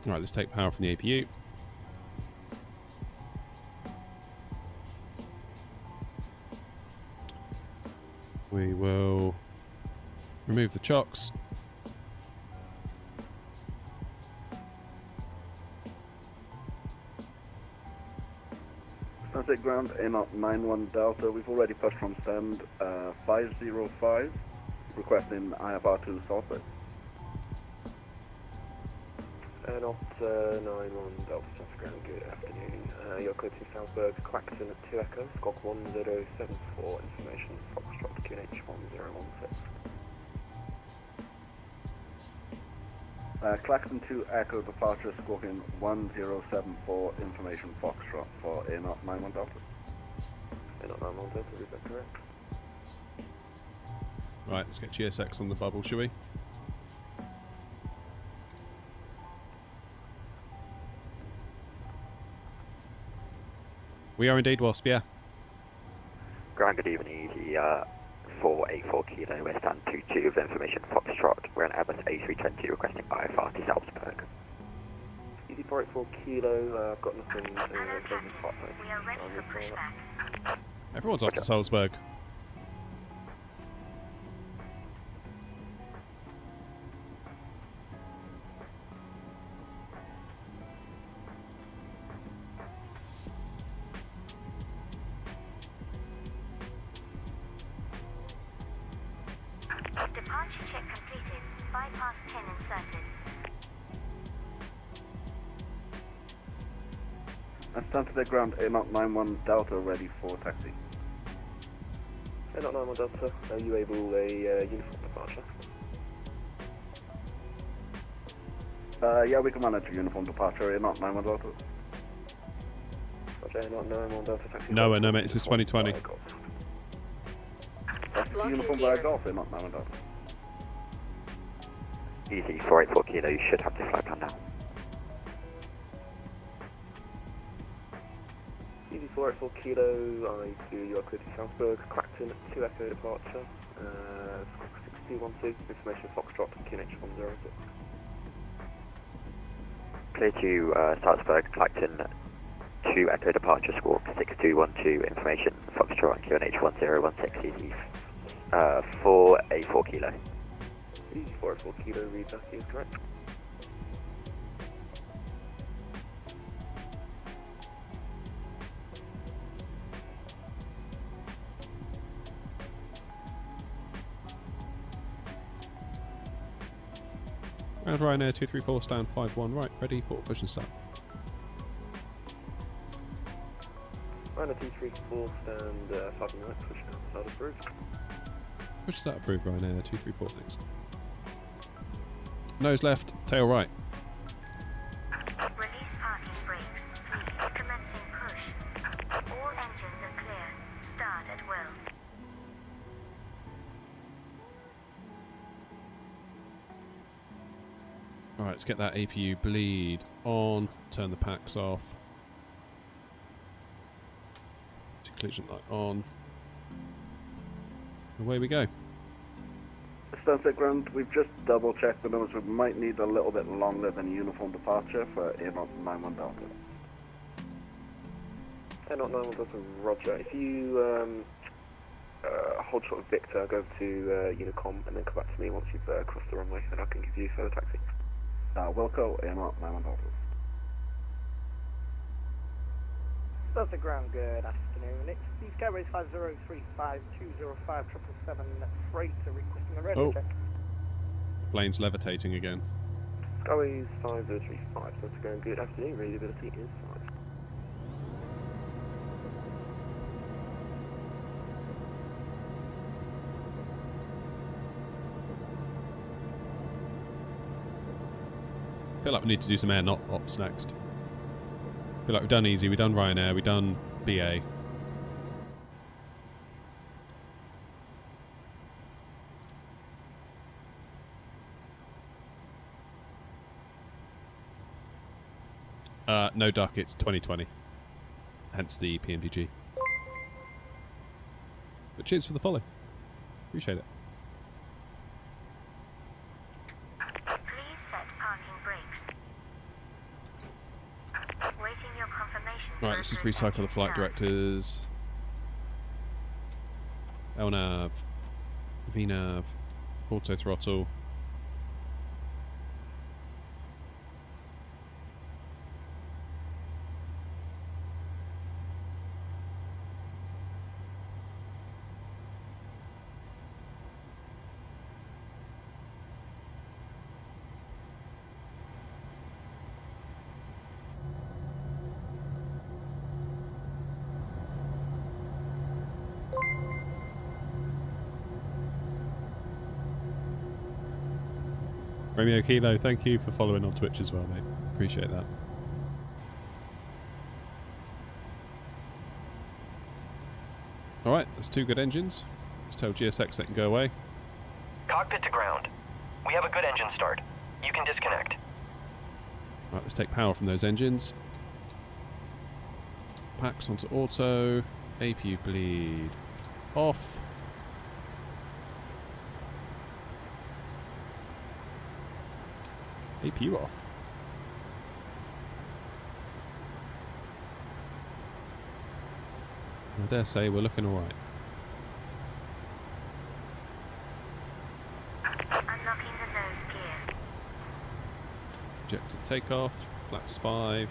Alright, let's take power from the APU. We will remove the chocks. Stansted ground, AMOT 91 Delta. We've already pushed from stand 505, requesting IFR to Salzburg. Not 91 Delta Stansted ground, good afternoon. You're clear to Salzburg, Clacton at 2 Echo, squawk 1074, information, Foxtrot QNH 1016. Clacton 2 Echo departure, squawking 1074, information Foxtrot for AMOT 91 Delta. AMOT 91 Delta, is that correct? Right, let's get GSX on the bubble, shall we? We are indeed Wasp, yeah. Ground, good evening, easy 484 Kilo, West Stand 22 with information Foxtrot. We're an Airbus A320 requesting IFR to Salzburg. Easy 484 Kilo, I've got nothing We are ready for pushback. Everyone's off to Salzburg. Departure check completed. Bypass pin inserted. Stansted ground, A0 91 Delta ready for taxi. A0 91 Delta, are you able a uniform departure? Yeah, we can manage a uniform departure, A0 91 Delta. Roger, A0 91 Delta taxi. No, mate, this is 2020. That's the uniform by Golf, A0 91 Delta. Easy, 484 Kilo, you should have the flight plan now. Easy 484 Kilo, I do your clear to Salzburg, Clacton, 2 Echo departure, 6212, information Foxtrot, QNH 106. Clear to Salzburg, Clacton, 2 Echo departure, squawk 6212, information Foxtrot, QNH 1016, easy 484 Kilo. Easy 484 Kilo, read that is correct. Round Ryanair 234, stand 51 right, ready, port push and start. Ryanair 234, stand 5 right, push down, start approved. Push start approved, Ryanair 234, thanks. Nose left, tail right. Release parking brakes, please. Commencing push. All engines are clear. Start at will. Alright, let's get that APU bleed on, turn the packs off. Collision light on. Away we go. Stansted ground, we've just double checked the numbers. We might need a little bit longer than uniform departure for A0 91 Delta. A0 91 Delta, roger. If you hold short of Victor, go to Unicom and then come back to me once you've crossed the runway and I can give you further taxi. Wilco, A0 91 Delta. Stansted ground, good afternoon. It's Steve Skyways 5035 205 777 freighter requesting a radio check. Plane's levitating again. Skyways 5035, Stansted ground, good afternoon. Radiability is 5. I feel like we need to do some air ops next. I feel like we've done easy, we've done Ryanair, we've done BA. No duck, it's 2020. Hence the PNPG. But cheers for the follow. Appreciate it. Please set parking brakes. Waiting your confirmation. Right, let's just recycle the flight directors. LNAV, VNAV, auto throttle. Romeo Kilo, thank you for following on Twitch as well, mate. Appreciate that. Alright, that's 2 good engines. Let's tell GSX they can go away. Cockpit to ground. We have a good engine start. You can disconnect. Right, let's take power from those engines. Packs onto auto. APU bleed off. APU off. I dare say we're looking alright. Unlocking the nose gear. Ejected takeoff. Flaps 5.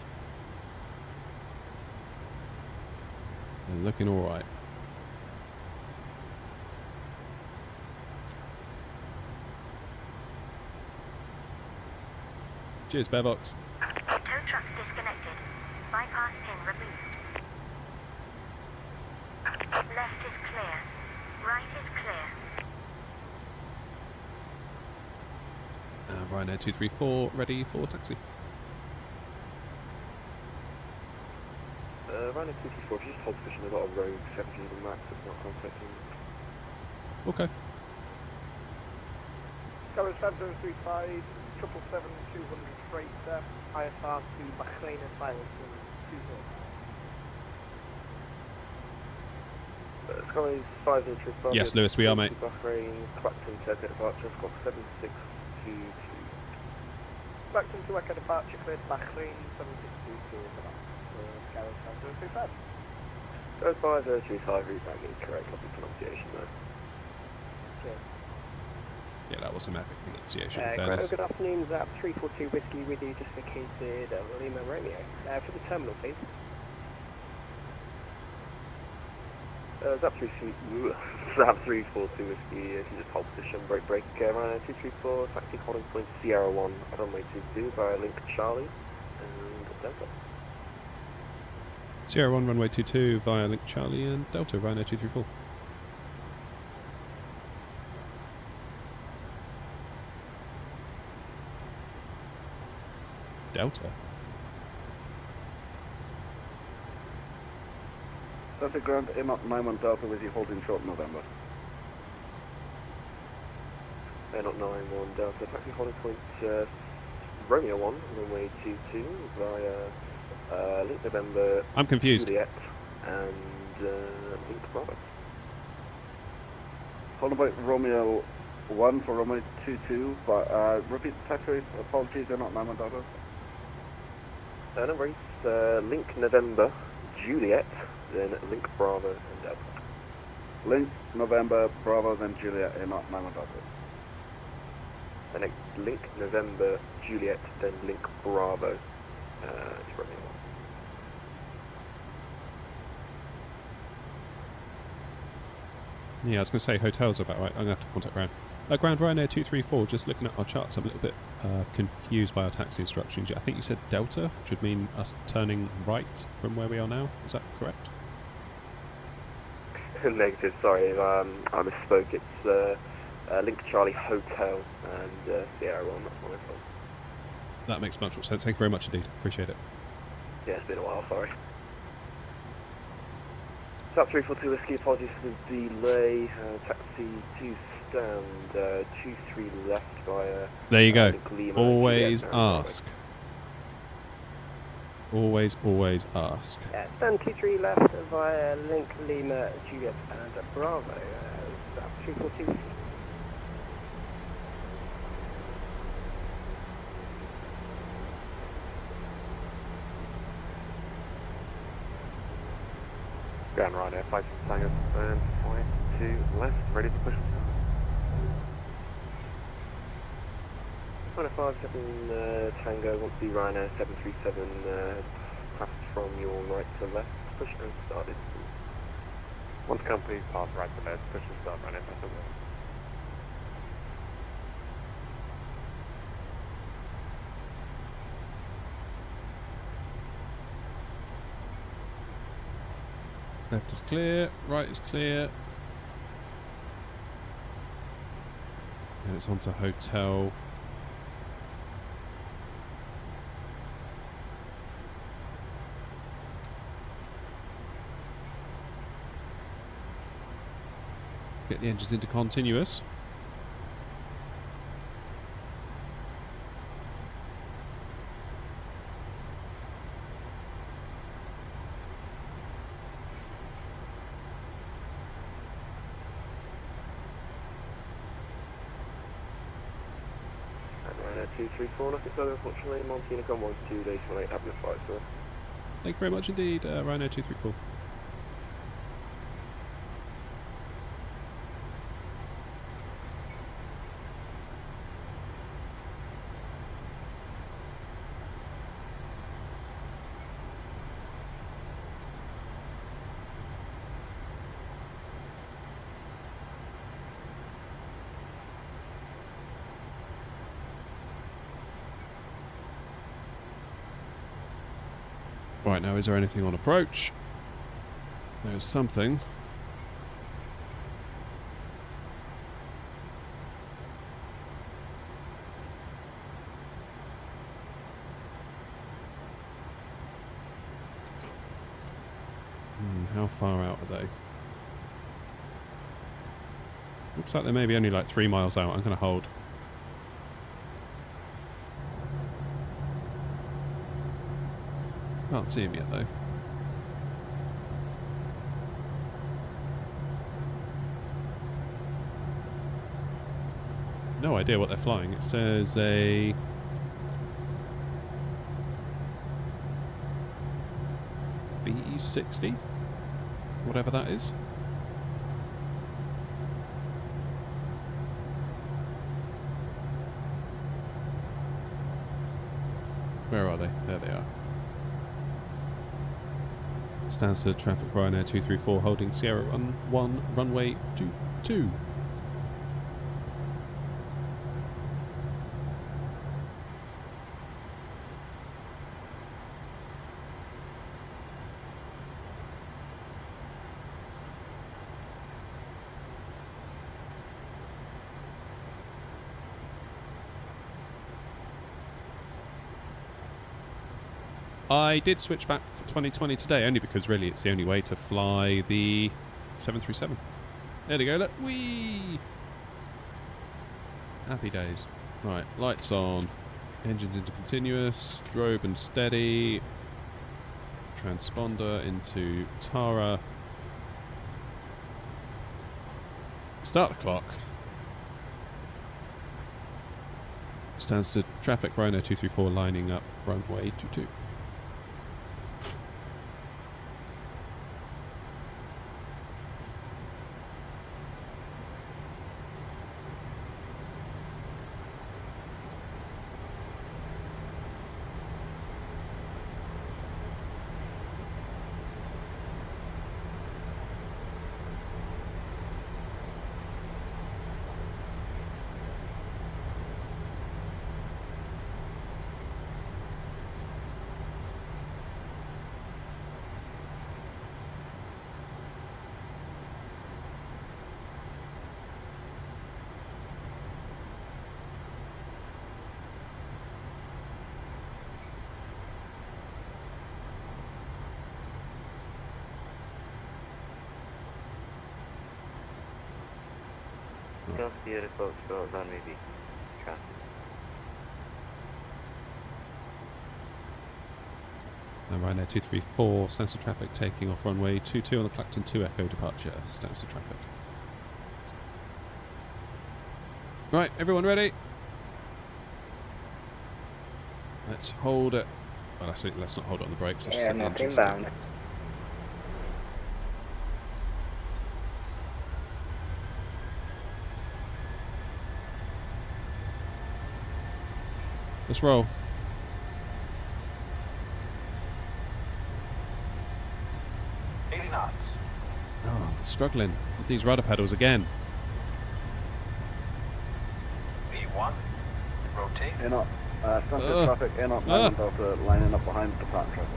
And looking alright. Cheers, Bearbox. Tow truck disconnected. Bypass pin removed. Left is clear. Right is clear. Ryanair 234, ready for taxi. Ryanair 234, if you just hold position, they've got a rogue 17 on max that's not contacting. Okay. Tower 7035, 777, 200 freighter, IFR to Bahrain and Silence in 20. Skies 5035. Yes, Lewis, we are, mate. Bahrain, Clacton to Echo departure, squawk 7622. Clacton to Echo departure, cleared Bahrain, 7622 is about. Tower 7035. Goes by 035, route back in correct, copy pronunciation though. Cheers. Yeah, that was some epic pronunciation. Good afternoon, Zap 342 Whiskey with you, just vacated Lima Romeo. For the terminal, please. Zap 342 Whiskey, if you just hold position, break, Ryanair 234, taxi holding point Sierra 1, runway 22 via link Charlie, and Delta. Sierra 1, runway 22 via link Charlie and Delta, Ryanair 234. Delta? Delta ground, AMOP 91 Delta with you holding short November. AMOP 91 Delta, taxi holding point Romeo 1, runway 22 via link November. I'm confused. Juliet and link Bravo. Holding point Romeo 1 for runway 22, but repeat the taxi, apologies, they're not 91 Delta. No worries, link November Juliet, then link Bravo and Delta. Link November Bravo, then Juliet, AMOP 91 Delta. And link November Juliet, then link Bravo to Romeo 1. Yeah, I was going to say hotels are about right. I'm going to have to contact Ground. Ground Ryanair 234, just looking at our charts, I'm a little bit confused by our taxi instructions. I think you said Delta, which would mean us turning right from where we are now. Is that correct? Negative, sorry, I misspoke. It's link Charlie Hotel and Sierra 1, that's my fault. That makes much more sense. Thank you very much indeed. Appreciate it. Yeah, it's been a while, sorry. South 342 Whiskey, apologies for the delay. Taxi to stand 23 left via. There you go. Lima, Always Juliet, ask. Always ask. Yeah, stand 23 left via link Lima, Juliet and Bravo. Zap 342. Ground Ryanair, 5 Tango and 52 left, ready to push. 157 Tango, wants to be Ryanair 737, passed from your right to left, push and started. Once company pass right to left, push and start Ryanair, that's okay. Left is clear, right is clear. And it's onto hotel. Get the engines into continuous. And 234, nothing further unfortunately. Montana Con 12 days for late, having a flight, sir. Thank you very much indeed, Ryanair 234. Right, now is there anything on approach? There's something. How far out are they? Looks like they're maybe only like 3 miles out. I'm going to hold. Can't see him yet though. No idea what they're flying. It says a B60, whatever that is. Where are they? There they are. Stansted traffic Ryanair 234 holding Sierra 1 runway 22. I did switch back for 2020 today, only because really it's the only way to fly the 737. There we go, look. Whee! Happy days. Right, lights on. Engines into continuous. Strobe and steady. Transponder into Tara. Start the clock. Stansted traffic Ryanair 234 lining up runway 22. Go see the folks go on maybe traffic. Ryanair 234, Stansted traffic taking off runway 22 on the Clacton 2 Echo departure. Stansted traffic. Right, everyone ready? Let's hold it. Well, let's not hold it on the brakes. Let's just set the engines down. Let's roll. Oh, struggling with these rudder pedals again. V1, rotate. In up. Stansted traffic, in up, Delta, lining up behind the plant traffic.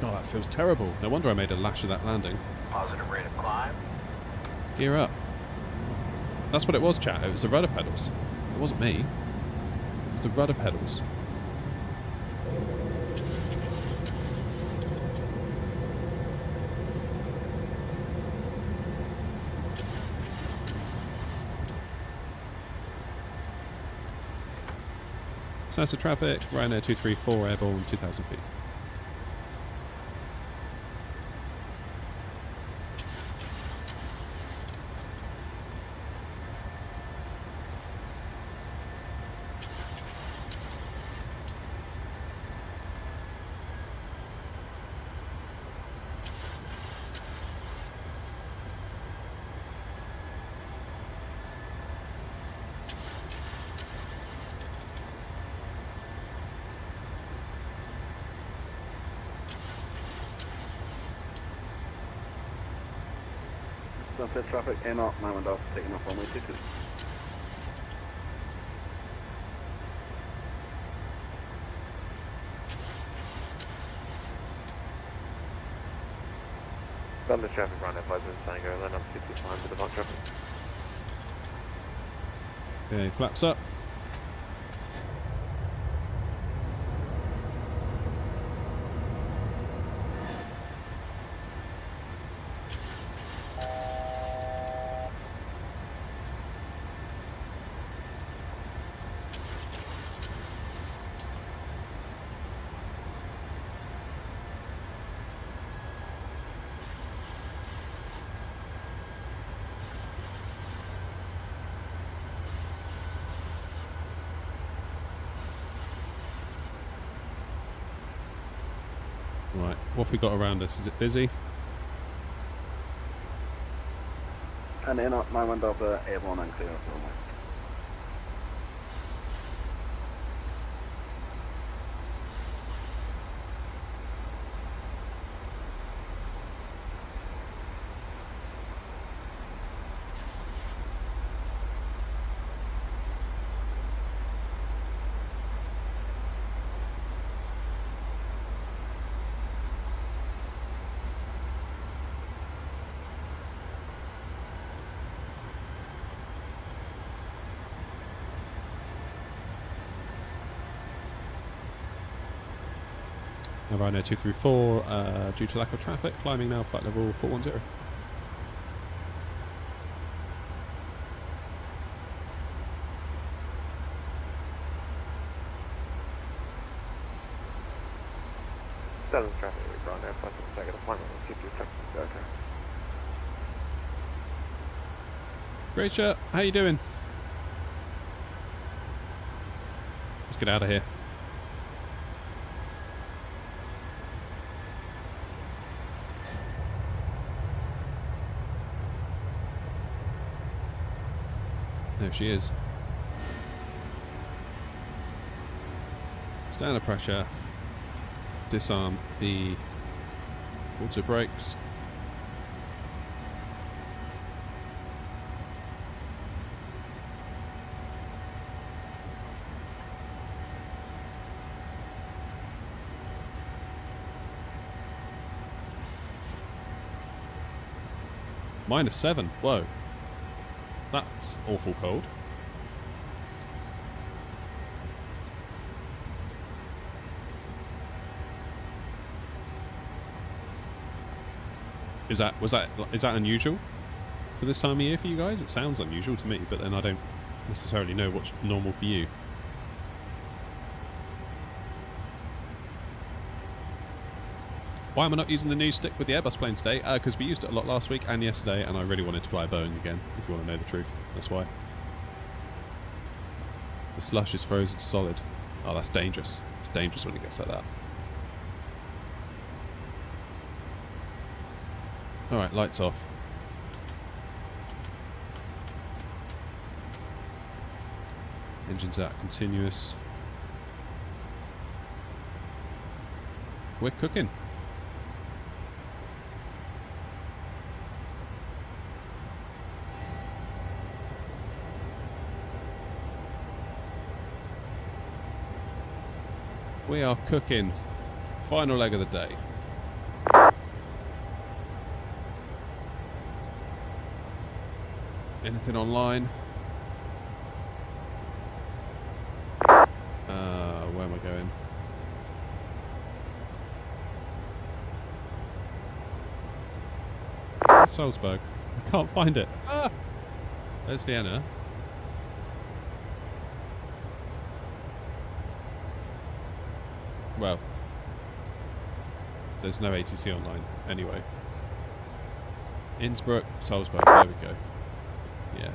Oh, that feels terrible. No wonder I made a lash of that landing. Positive rate of climb. Gear up. That's what it was, chat. It was the rudder pedals. It wasn't me. It was the rudder pedals. Stansted traffic, Ryanair 234, airborne 2000 feet. Stansted traffic, in up, Mount Delta, taking off runway 22. London traffic, Ryanair 5 Tango, and then I'm 55 with the mark traffic. Okay, flaps up. Right, what have we got around us? Is it busy? And in at my window of the A1 and clear for runway. Ryanair 234, due to lack of traffic, climbing now flight level 410. London traffic, Ryanair 5 Tango, appointment on 50 seconds, okay. Rachel, how you doing? Let's get out of here. There she is. Stay under pressure. Disarm the auto brakes. -7. Whoa. That's awful cold. Is that unusual for this time of year for you guys? It sounds unusual to me, but then I don't necessarily know what's normal for you. Why am I not using the new stick with the Airbus plane today? Because we used it a lot last week and yesterday, and I really wanted to fly a Boeing again, if you want to know the truth. That's why. The slush is frozen solid. Oh, that's dangerous. It's dangerous when it gets like that. Alright, lights off. Engines out, continuous. We're cooking. We are cooking. Final leg of the day. Anything online? Where am I going? Salzburg. I can't find it. Ah! There's Vienna. Well, there's no ATC online anyway. Innsbruck, Salzburg, there we go. Yeah.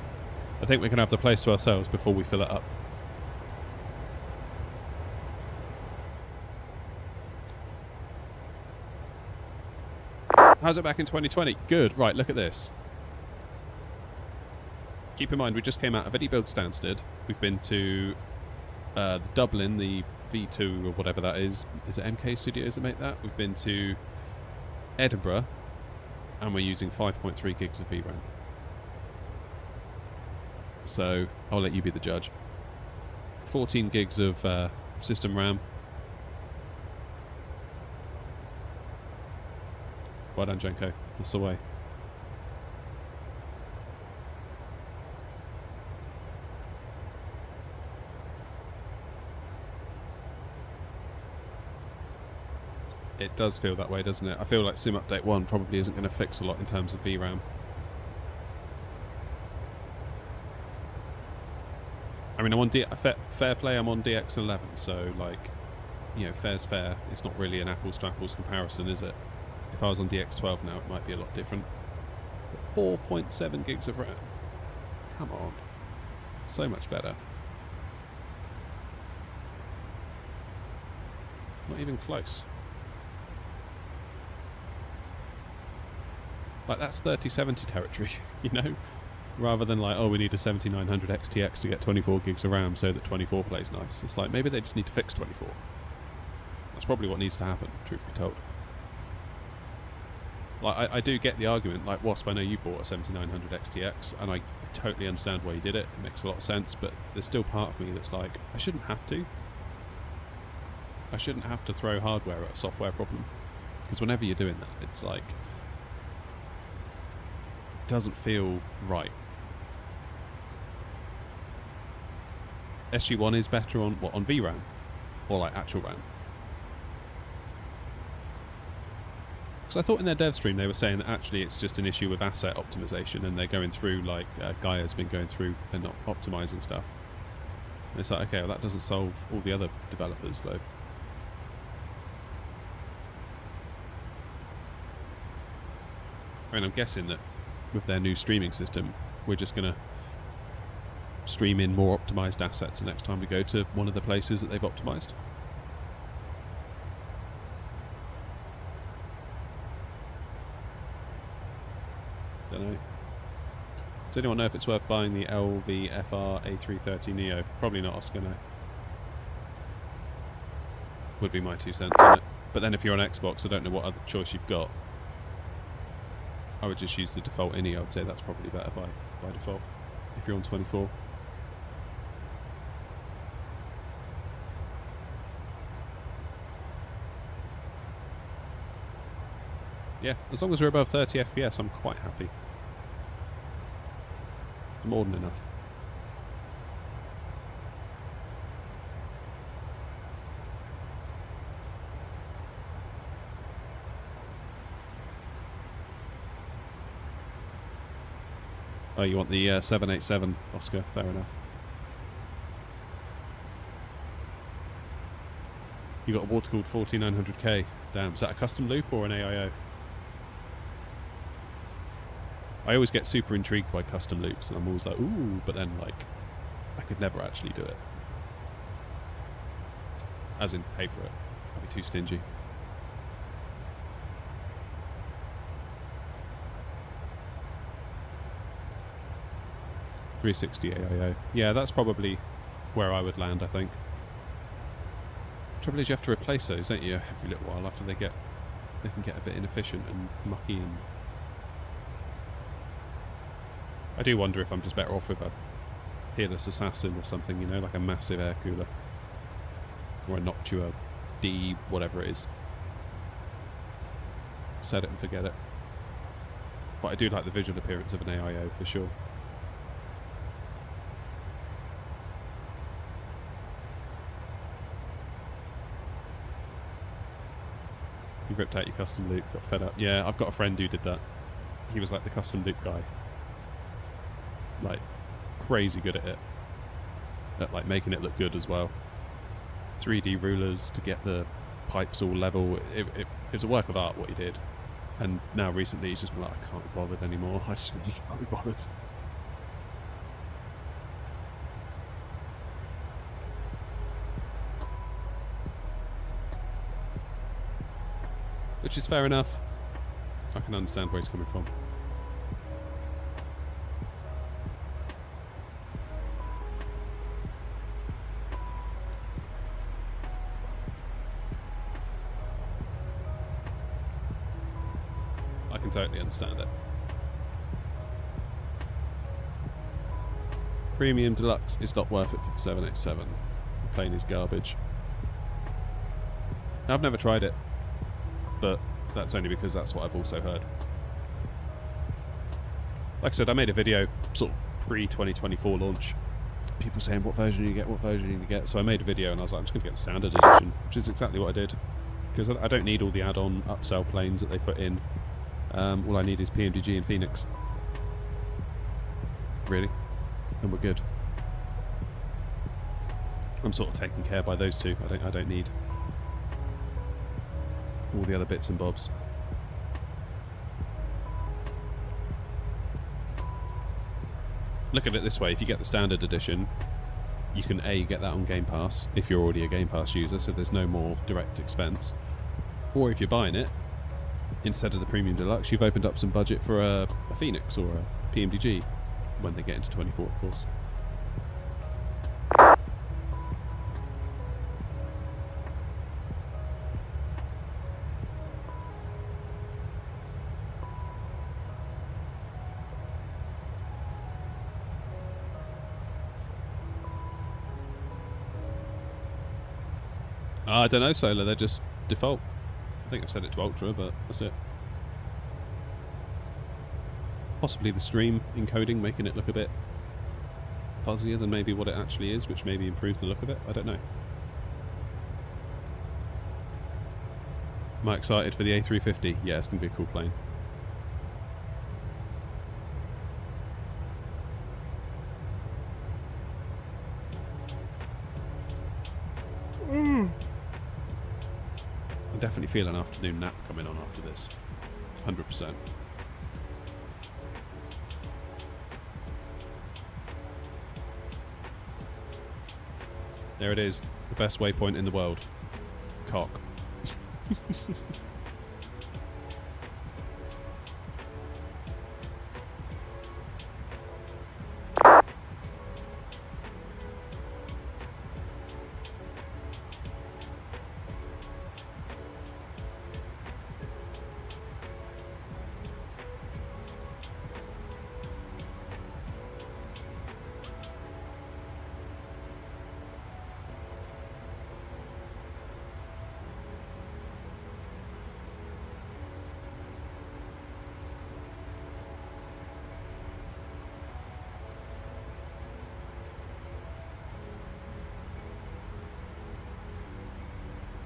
I think we can have the place to ourselves before we fill it up. How's it back in 2020? Good. Right, look at this. Keep in mind, we just came out of Edinburgh Stansted. We've been to Dublin, the V2 or whatever that is. Is it MK Studios that make that? We've been to Edinburgh, and we're using 5.3 gigs of VRAM. So I'll let you be the judge. 14 gigs of system RAM. Well done, Jenko. That's the way. It does feel that way, doesn't it? I feel like Sim Update 1 probably isn't going to fix a lot in terms of VRAM. I mean, I'm on fair play, I'm on DX11, so, like, you know, fair's fair. It's not really an apples to apples comparison, is it? If I was on DX12 now, it might be a lot different. But 4.7 gigs of RAM. Come on. So much better. Not even close. Like, that's 3070 territory, you know? Rather than like, oh, we need a 7900 XTX to get 24 gigs of RAM so that 24 plays nice. It's like, maybe they just need to fix 24. That's probably what needs to happen, truth be told. Like, I do get the argument, like, Wasp, I know you bought a 7900 XTX, and I totally understand why you did it. It makes a lot of sense, but there's still part of me that's like, I shouldn't have to. I shouldn't have to throw hardware at a software problem. Because whenever you're doing that, it's like, it doesn't feel right. SG1 is better on, what, on VRAM? Or like actual RAM? Because I thought in their dev stream they were saying that actually it's just an issue with asset optimization, and they're going through, like, Gaia's been going through and not optimizing stuff. And it's like, okay, well, that doesn't solve all the other developers, though. I mean, I'm guessing that with their new streaming system, we're just going to stream in more optimized assets the next time we go to one of the places that they've optimized. Don't know. Does anyone know if it's worth buying the LVFR A330 Neo? Probably not, Oscar, no. Would be my 2 cents on it. But then if you're on Xbox, I don't know what other choice you've got. I would just use the default Innie. I would say that's probably better by default if you're on 24. Yeah, as long as we're above 30 FPS, I'm quite happy. More than enough. Oh, you want the 787, Oscar? Fair enough. You got a water cooled 4900K. Damn, is that a custom loop or an AIO? I always get super intrigued by custom loops, and I'm always like, ooh, but then, like, I could never actually do it. As in, pay for it. I'd be too stingy. .360 AIO. Yeah, that's probably where I would land, I think. Trouble is you have to replace those, don't you, every little while after they can get a bit inefficient and mucky. And I do wonder if I'm just better off with a Peerless Assassin or something, you know, like a massive air cooler. Or a Noctua D, whatever it is. Set it and forget it. But I do like the visual appearance of an AIO for sure. You ripped out your custom loop, got fed up. Yeah, I've got a friend who did that. He was like the custom loop guy. Like, crazy good at it. At like making it look good as well. 3D rulers to get the pipes all level. It was a work of art what he did. And now recently he's just been like, I can't be bothered anymore. I just really can't be bothered. Which is fair enough. I can understand where he's coming from. I can totally understand it. Premium Deluxe is not worth it for the 787. The plane is garbage. Now, I've never tried it, but that's only because that's what I've also heard. Like I said, I made a video sort of pre-2024 launch. People saying, what version do you get, what version do you get? So I made a video and I was like, I'm just going to get the standard edition, which is exactly what I did. Because I don't need all the add-on upsell planes that they put in. All I need is PMDG and Phoenix. Really. And we're good. I'm sort of taken care by those two. I don't need all the other bits and bobs. Look at it this way, if you get the standard edition, you can A, get that on Game Pass, if you're already a Game Pass user, so there's no more direct expense. Or if you're buying it, instead of the Premium Deluxe, you've opened up some budget for a Phoenix or a PMDG, when they get into 24, of course. I don't know, Solar, they're just default. I think I've set it to Ultra, but that's it. Possibly the stream encoding making it look a bit fuzzier than maybe what it actually is, which maybe improves the look of it. I don't know. Am I excited for the A350? Yeah, it's going to be a cool plane. I definitely feel an afternoon nap coming on after this. 100%. There it is, the best waypoint in the world. Cock.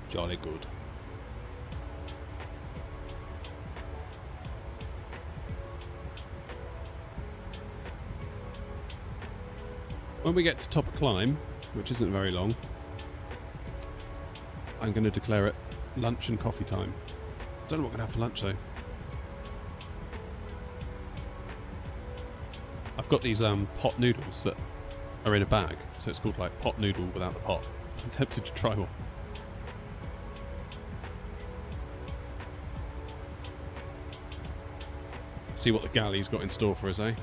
Jolly good. When we get to top of climb, which isn't very long, I'm going to declare it lunch and coffee time. Don't know what I'm going to have for lunch though. I've got these pot noodles that are in a bag, so it's called like pot noodle without the pot. I'm tempted to try one. See what the galley's got in store for us, eh?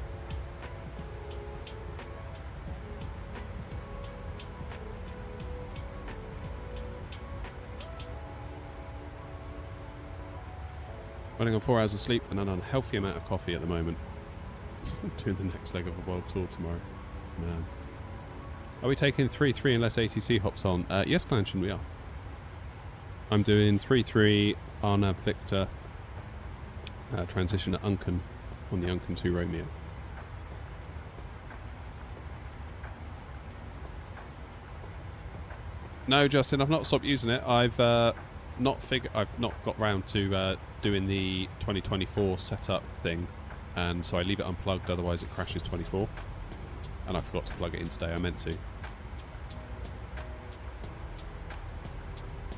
Running on 4 hours of sleep and an unhealthy amount of coffee at the moment. Doing the next leg of a world tour tomorrow. Man. Are we taking 3-3 unless ATC hops on? Yes, Clanchin, we are. I'm doing 3-3 Arnab Victor. Transition to Unken on the Unken 2 Romeo. No, Justin, I've not stopped using it. I've not got round to doing the 2024 setup thing, and so I leave it unplugged. Otherwise, it crashes 24. And I forgot to plug it in today. I meant to.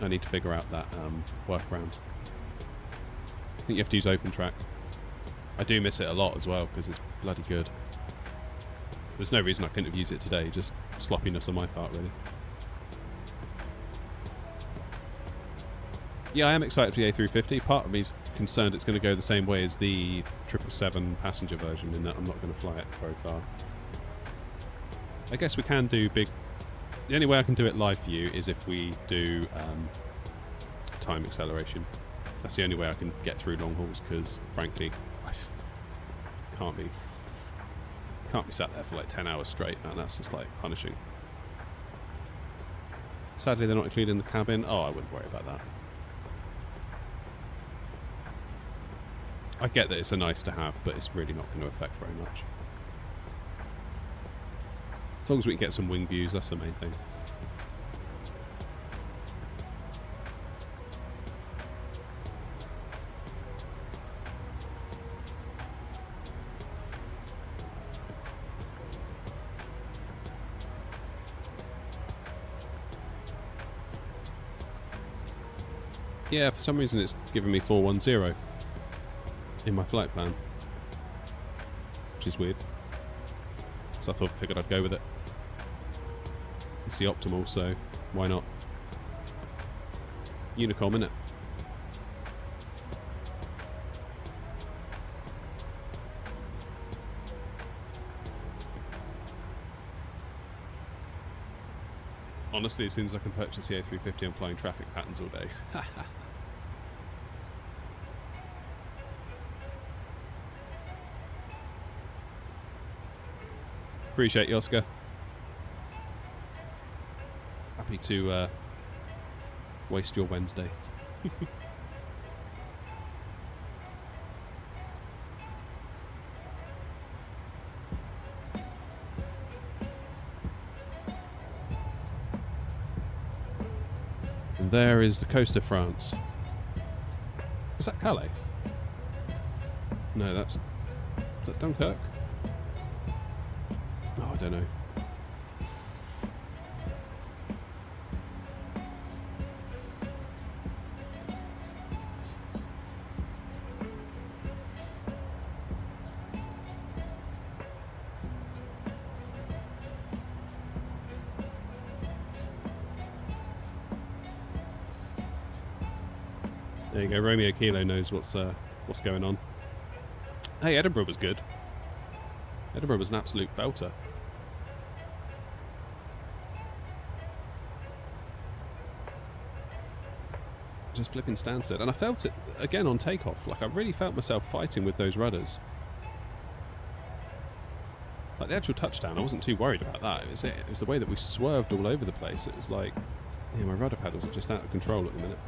I need to figure out that workaround. I think you have to use OpenTrack. I do miss it a lot as well because it's bloody good. There's no reason I couldn't have used it today, just sloppiness on my part really. Yeah, I am excited for the A350. Part of me is concerned it's going to go the same way as the 777 passenger version in that I'm not going to fly it very far. I guess we can do big... The only way I can do it live for you is if we do time acceleration. That's the only way I can get through long hauls because, frankly, I can't be sat there for like 10 hours straight, and that's just like punishing. Sadly, they're not included in the cabin. Oh, I wouldn't worry about that. I get that it's a nice to have, but it's really not going to affect very much. As long as we can get some wing views, that's the main thing. Yeah, for some reason it's giving me 410 in my flight plan, which is weird. So I figured I'd go with it. It's the optimal, so why not? Unicom, innit? Honestly, as soon as I can purchase the A350, I'm flying traffic patterns all day. Appreciate you, Oscar. Happy to waste your Wednesday. And there is the coast of France. Is that Calais? No, is that Dunkirk? Oh, I don't know. There you go, Romeo Kilo knows what's going on. Hey, Edinburgh was good. Edinburgh was an absolute belter. Just flipping Stansted, and I felt it again on takeoff. Like I really felt myself fighting with those rudders. Like the actual touchdown, I wasn't too worried about that. It was the way that we swerved all over the place. It was like, yeah, my rudder pedals are just out of control at the minute.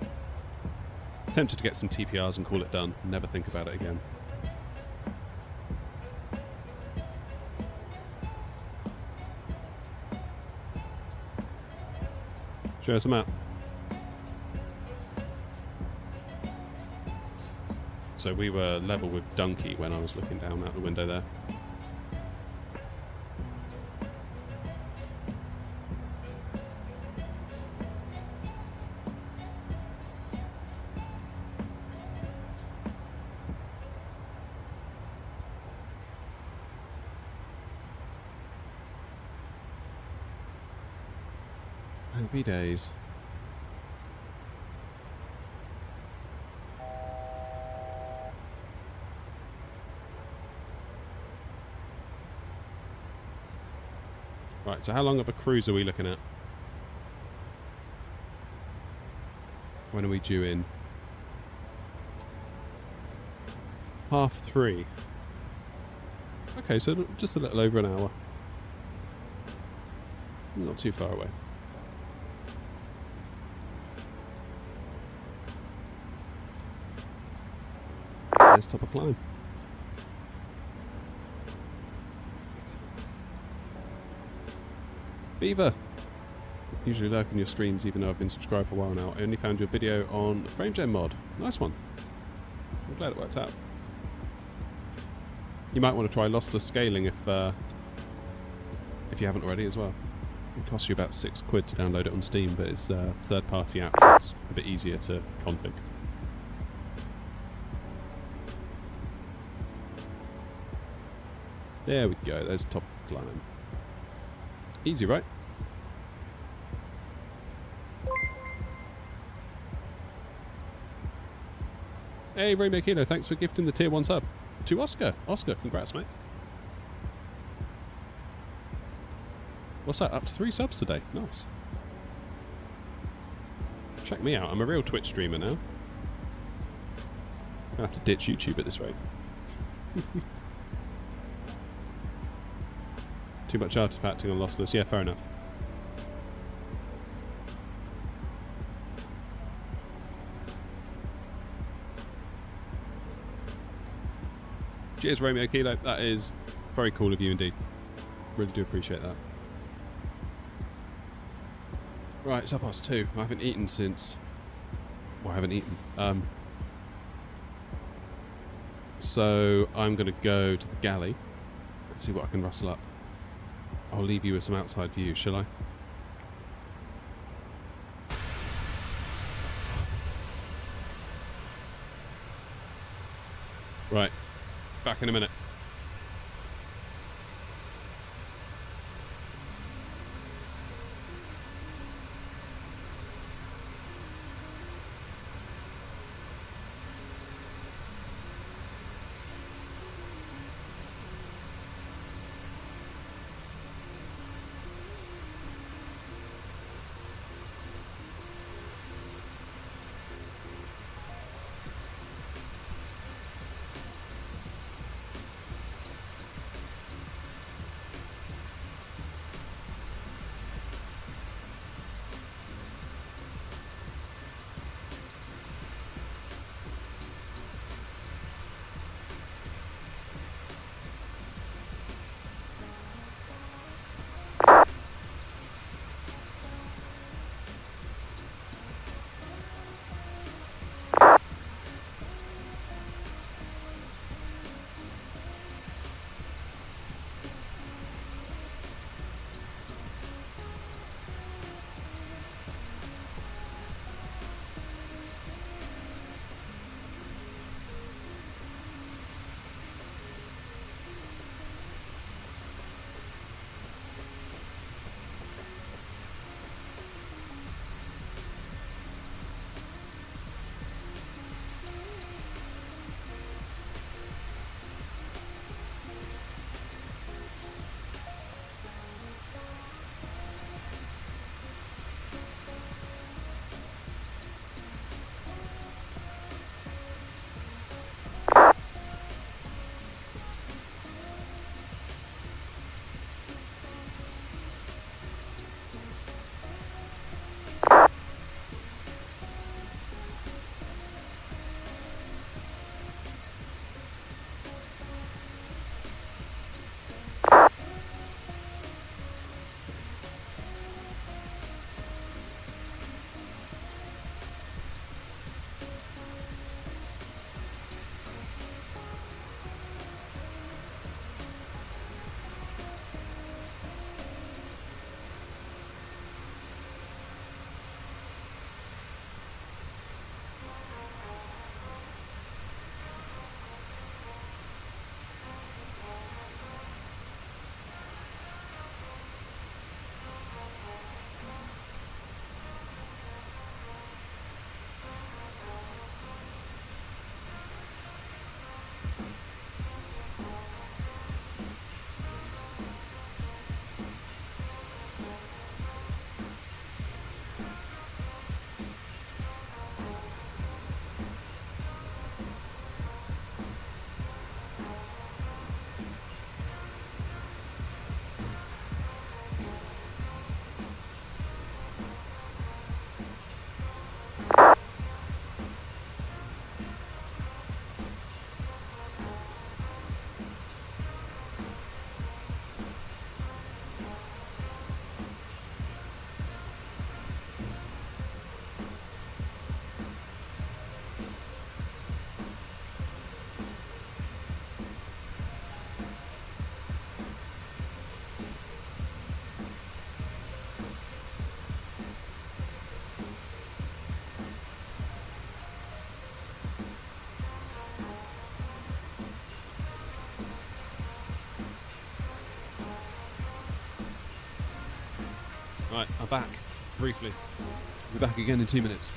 Tempted to get some TPRs and call it done. Never think about it again. Show us a map. So we were level with Donkey when I was looking down out the window there. Happy days. Right, so how long of a cruise are we looking at? When are we due in? 3:30. Okay, so just a little over an hour. Not too far away. Let's top a climb. Beaver! Usually lurk in your streams even though I've been subscribed for a while now. I only found your video on the FrameGen mod. Nice one. I'm glad it worked out. You might want to try lossless scaling if you haven't already as well. It costs you about £6 to download it on Steam, but it's a third-party app. It's a bit easier to config. There we go, there's top climb. Easy, right? Hey, Romeo Kilo, thanks for gifting the tier 1 sub. To Oscar. Oscar, congrats, mate. What's that? Up to 3 subs today. Nice. Check me out. I'm a real Twitch streamer now. I have to ditch YouTube at this rate. Too much artifacting on lossless. Yeah, fair enough. Cheers, Romeo Kilo. That is very cool of you indeed. Really do appreciate that. Right, it's 2:30. I haven't eaten since... Well, I haven't eaten. So I'm going to go to the galley. Let's see what I can rustle up. I'll leave you with some outside views, shall I? Right. Back in a minute. Right, I'm back, briefly. I'll be back again in 2 minutes.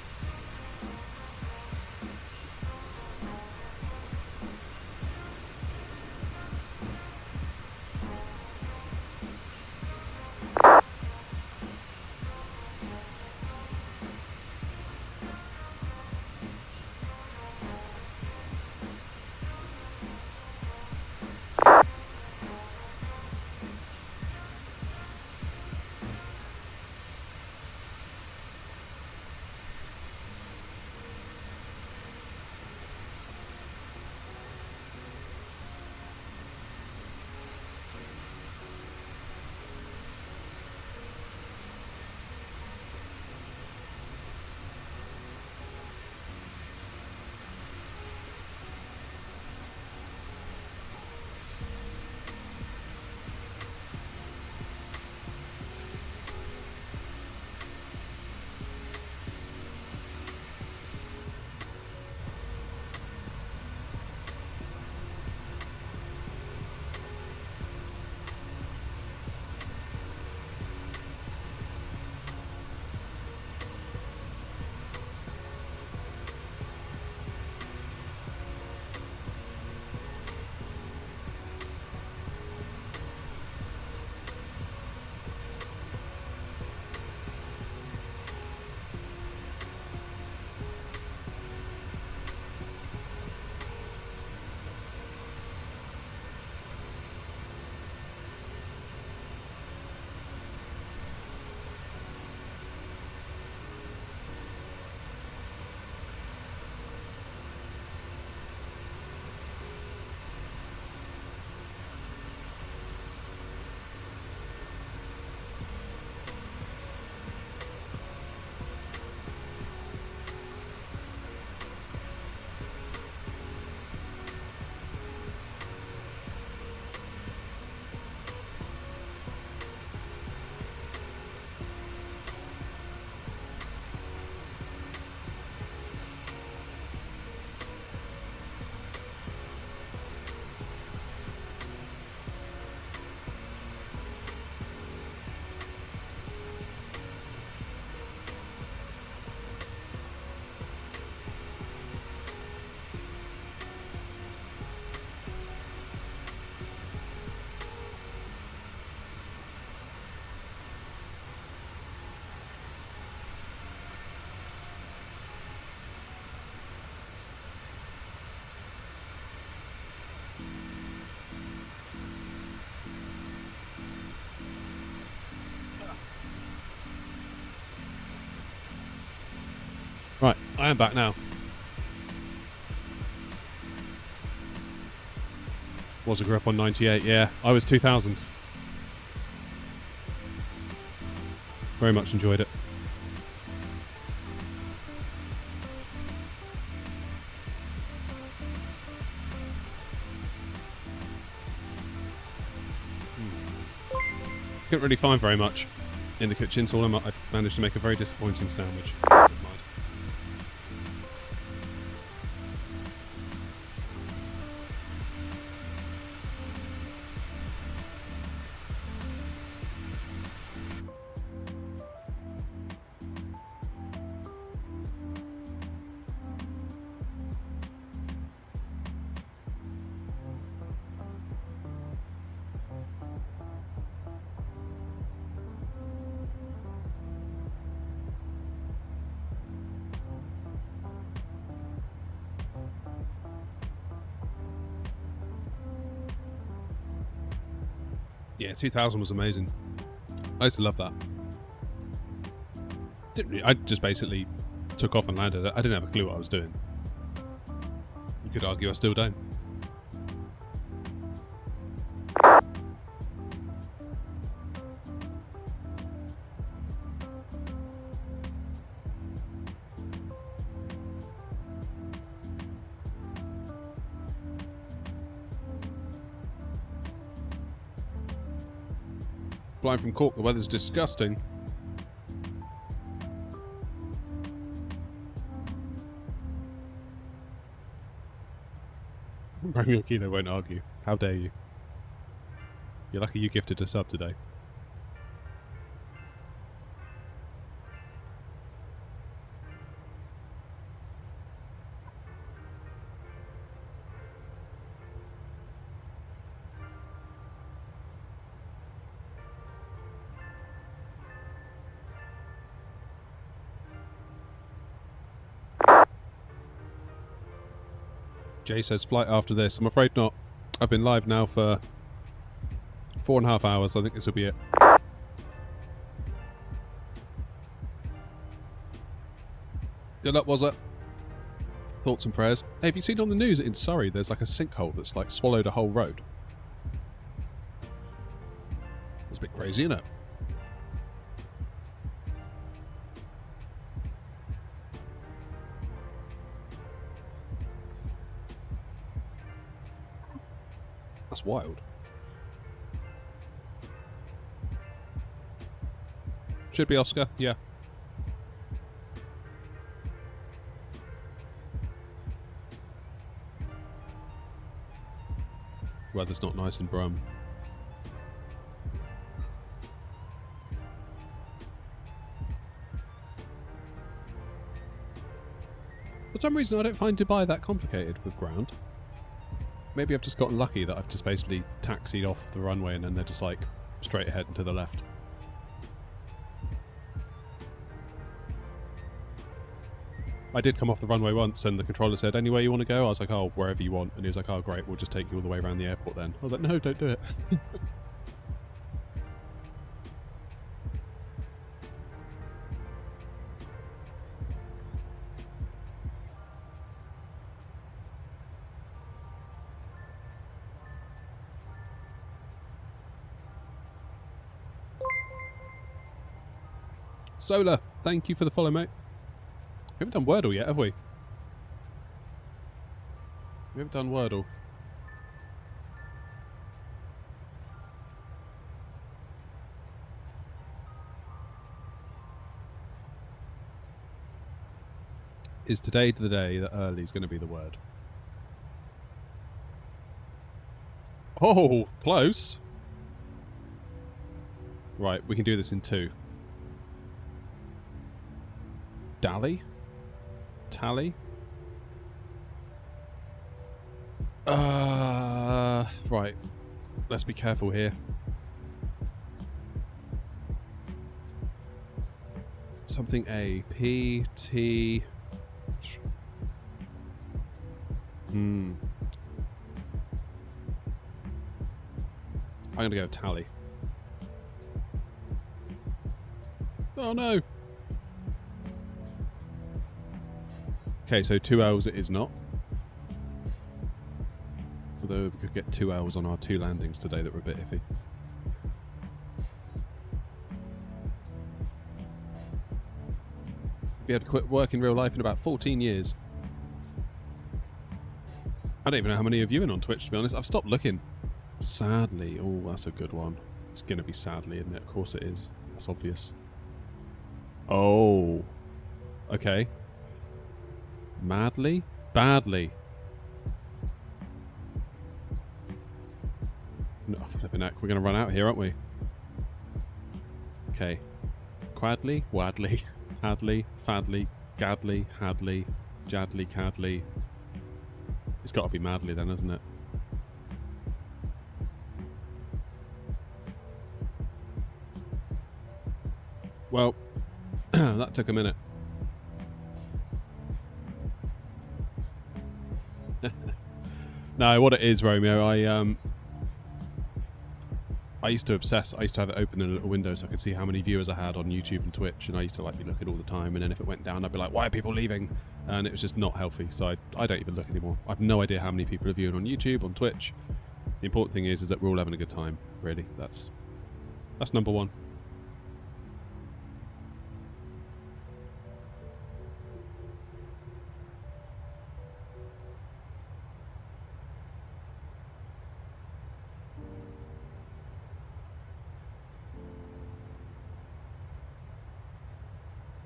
Right, I am back now. Was a grip on 98, yeah. I was 2000. Very much enjoyed it. Couldn't really find very much in the kitchen, so I managed to make a very disappointing sandwich. Never mind. Yeah, 2000 was amazing. I used to love that. I just basically took off and landed. I didn't have a clue what I was doing. You could argue I still don't. Flying from Cork, the weather's disgusting. Romeo Kilo won't argue. How dare you? You're lucky you gifted a sub today. Jay says flight after this. I'm afraid not. I've been live now for 4.5 hours. I think this will be it. Good luck, was it? Thoughts and prayers. Hey, have you seen on the news in Surrey there's like a sinkhole that's like swallowed a whole road? That's a bit crazy, isn't it? That's wild. Should be Oscar, yeah. Weather's not nice in Brum. For some reason I don't find Dubai that complicated with ground. Maybe I've just gotten lucky that I've just basically taxied off the runway and then they're just like straight ahead and to the left. I did come off the runway once and the controller said, anywhere you want to go? I was like, oh, wherever you want. And he was like, oh, great, we'll just take you all the way around the airport then. I was like, no, don't do it. Solar, thank you for the follow, mate. We haven't done Wordle yet, have we? We haven't done Wordle. Is today the day that early is going to be the word? Oh, close. Right, we can do this in two. Dally? Tally? Right. Let's be careful here. Something A. P, T... I'm gonna go tally. Oh no! Okay, so 2 hours it is not. Although we could get 2 hours on our 2 landings today that were a bit iffy. We had to quit work in real life in about 14 years. I don't even know how many are viewing on Twitch, to be honest. I've stopped looking. Sadly. Oh, that's a good one. It's going to be sadly, isn't it? Of course it is. That's obvious. Oh. Okay. Madly? Badly. No, flipping heck. We're going to run out here, aren't we? Okay. Quadly? Wadley. Hadley. Fadley. Gadley. Hadley. Jadley. Cadley. It's got to be madly then, hasn't it? Well, that took a minute. No, what it is, Romeo, I used to obsess. I used to have it open in a little window so I could see how many viewers I had on YouTube and Twitch, and I used to like be looking all the time, and then if it went down I'd be like, why are people leaving? And it was just not healthy, so I don't even look anymore. I have no idea how many people are viewing on YouTube, on Twitch. The important thing is that we're all having a good time, really. That's number one.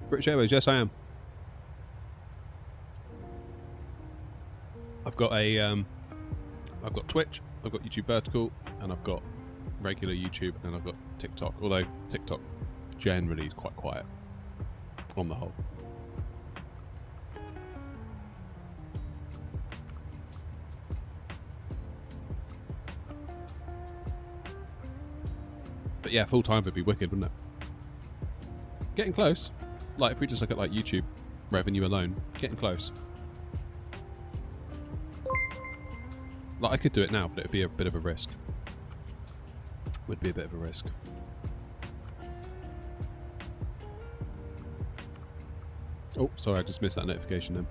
British Airways, yes I am. I've got I've got Twitch, I've got YouTube Vertical, and I've got regular YouTube, and I've got TikTok. Although TikTok generally is quite quiet, on the whole. But yeah, full time would be wicked, wouldn't it? Getting close. Like if we just look at like YouTube revenue alone, getting close. Like I could do it now, but it'd be a bit of a risk. Would be a bit of a risk. Oh, sorry, I just missed that notification then.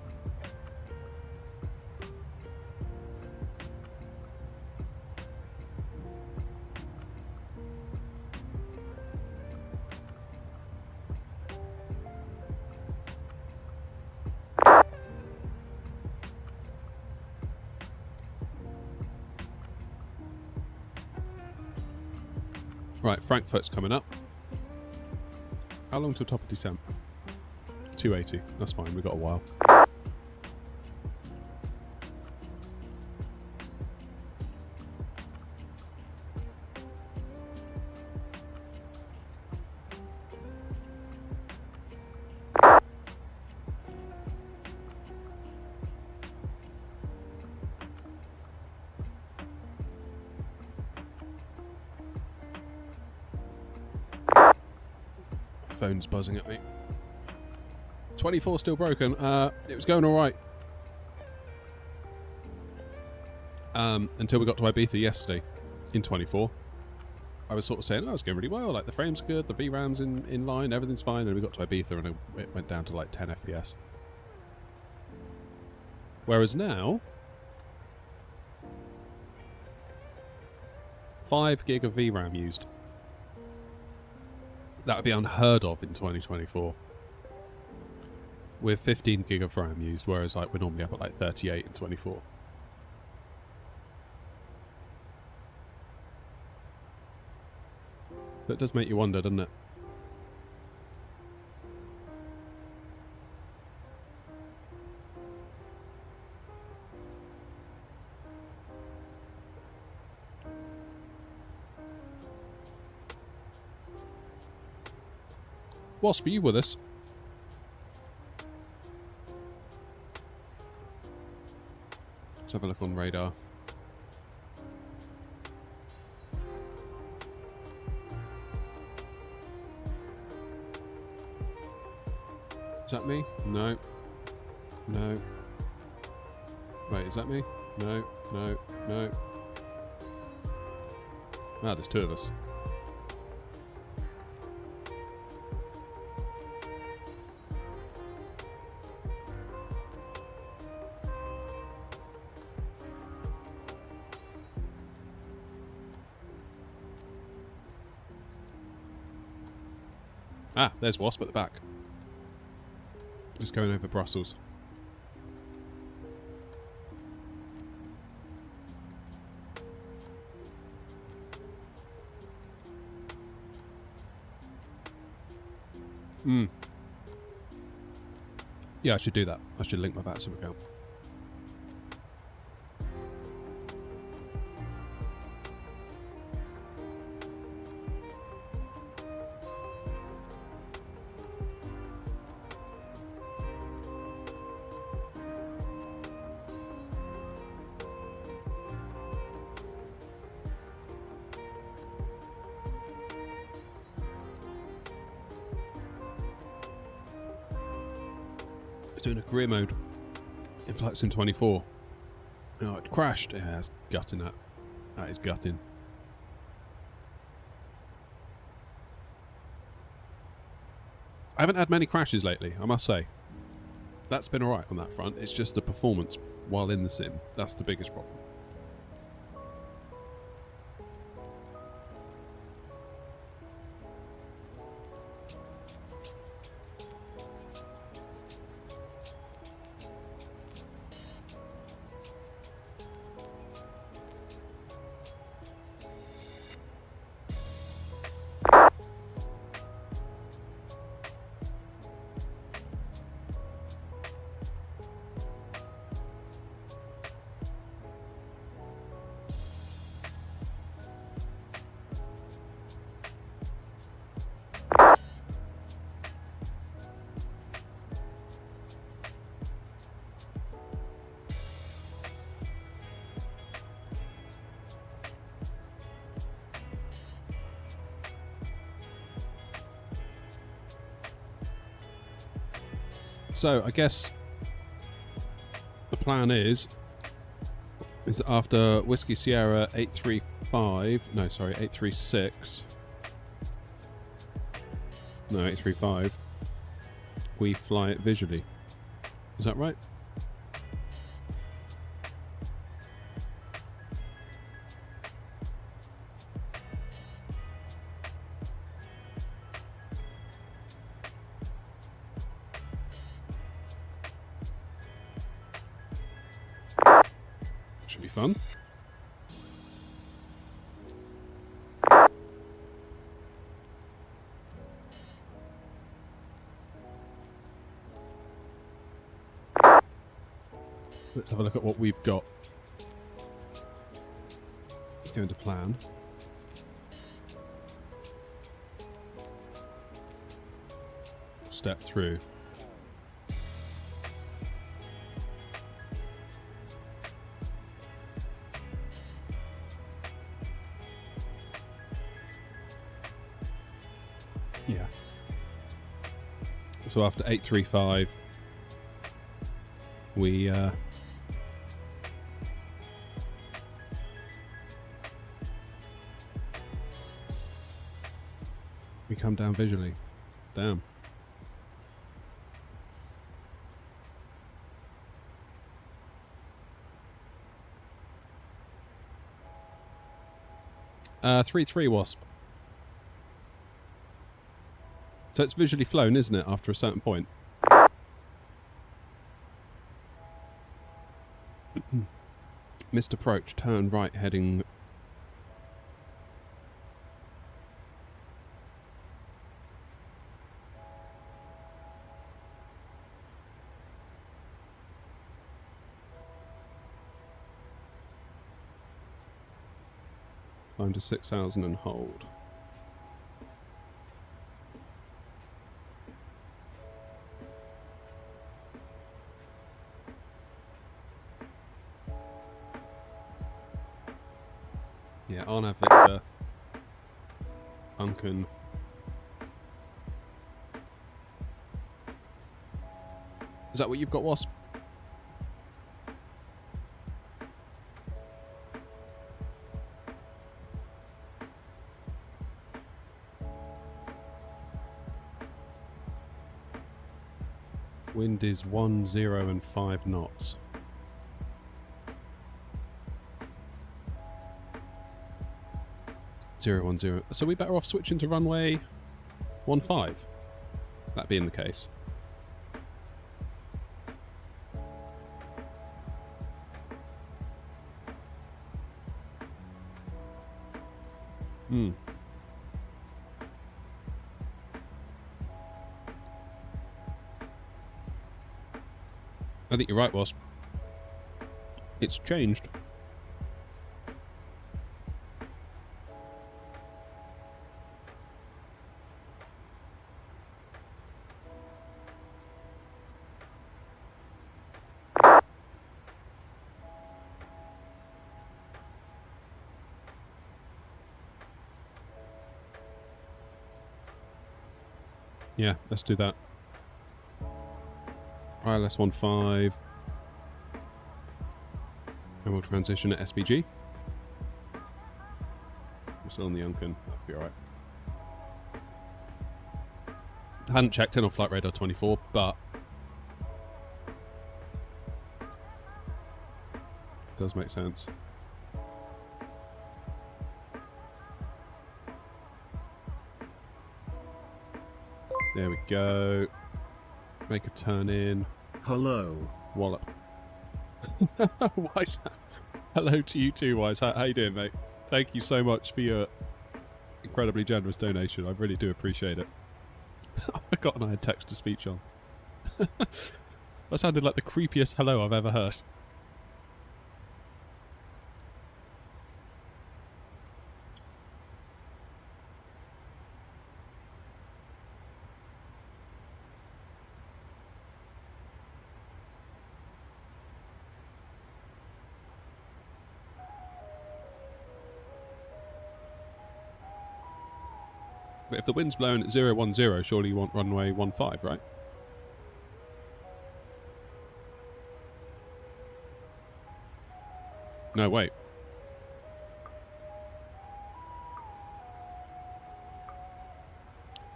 Right, Frankfurt's coming up. How long till top of December? 280. That's fine, we've got a while. Phone's buzzing at me. 24 still broken. It was going alright. Until we got to Ibiza yesterday in 24. I was sort of saying, oh, it's going really well. Like the frame's good, the VRAM's in line, everything's fine. And we got to Ibiza and it went down to like 10 FPS. Whereas now, 5 gig of VRAM used. That would be unheard of in 2024. With 15 gig of RAM used, whereas like we're normally up at like 38 and 24. That does make you wonder, doesn't it? Wasp, are you with us? Let's have a look on radar. Is that me? No. No. Wait, is that me? No, no, no. Ah, there's 2 of us. Ah, there's Wasp at the back. Just going over Brussels. Yeah, I should do that. I should link my VATSIM account. Doing a career mode in Flight Sim 24. Oh, it crashed. Yeah, that's gutting that. That is gutting. I haven't had many crashes lately, I must say. That's been alright on that front. It's just the performance while in the sim. That's the biggest problem. So, I guess the plan is after Whiskey Sierra 836, we fly it visually. Is that right? Should be fun. Let's have a look at what we've got. Let's go into plan. Step through. Yeah. So after 835, we come down visually. Damn. Uh, 3-3 Wasp. So it's visually flown, isn't it, after a certain point? Missed approach, turn right, heading... Climb to 6,000 and hold. Yeah, Arnav Victor, Uncan. Is that what you've got, Wasp? Wind is 10 and 5 knots. Zero 10. So we better off switching to runway 15. That being the case. I think you're right, Wasp. It's changed. Yeah, let's do that. ILS 15. And we'll transition to SBG. I'm still on the Unken. That'll be alright. I hadn't checked in on Flight Radar 24, but it does make sense. There we go. Make a turn in. Hello. Wallop. Wise. Hello to you too, Wise. How you doing, mate? Thank you so much for your incredibly generous donation. I really do appreciate it. I forgot I had text-to-speech on. That sounded like the creepiest hello I've ever heard. But if the wind's blowing at 010, surely you want runway 15, right? No, wait.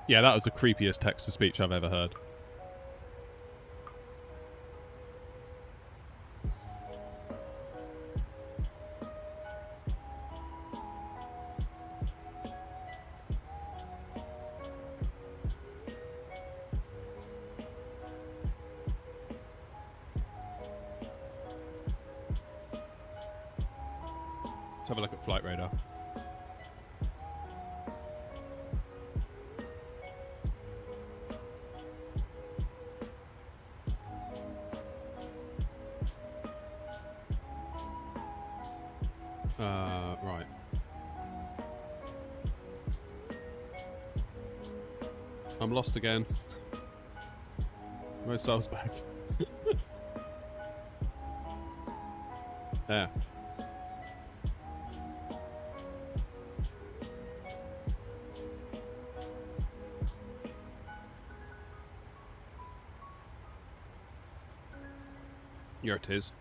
Yeah, that was the creepiest text-to-speech I've ever heard. Let's have a look at Flight Radar. Right. I'm lost again. Where's Salzburg? There. Here it is.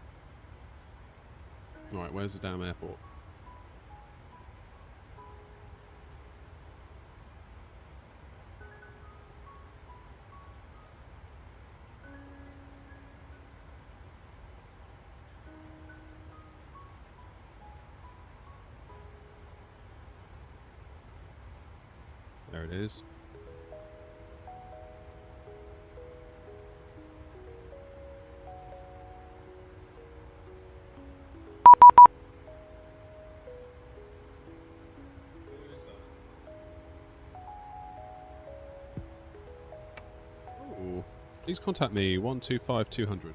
Alright, where's the damn airport? There it is. Ooh. Please contact me 125200.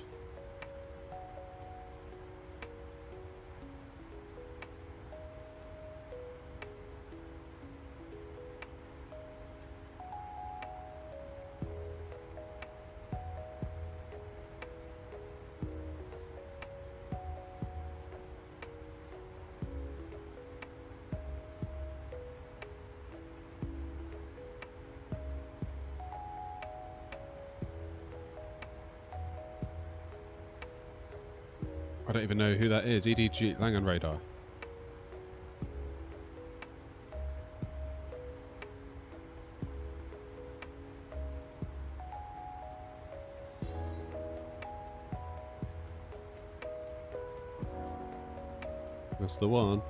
I don't even know who that is. EDG Langen Radar. That's the one.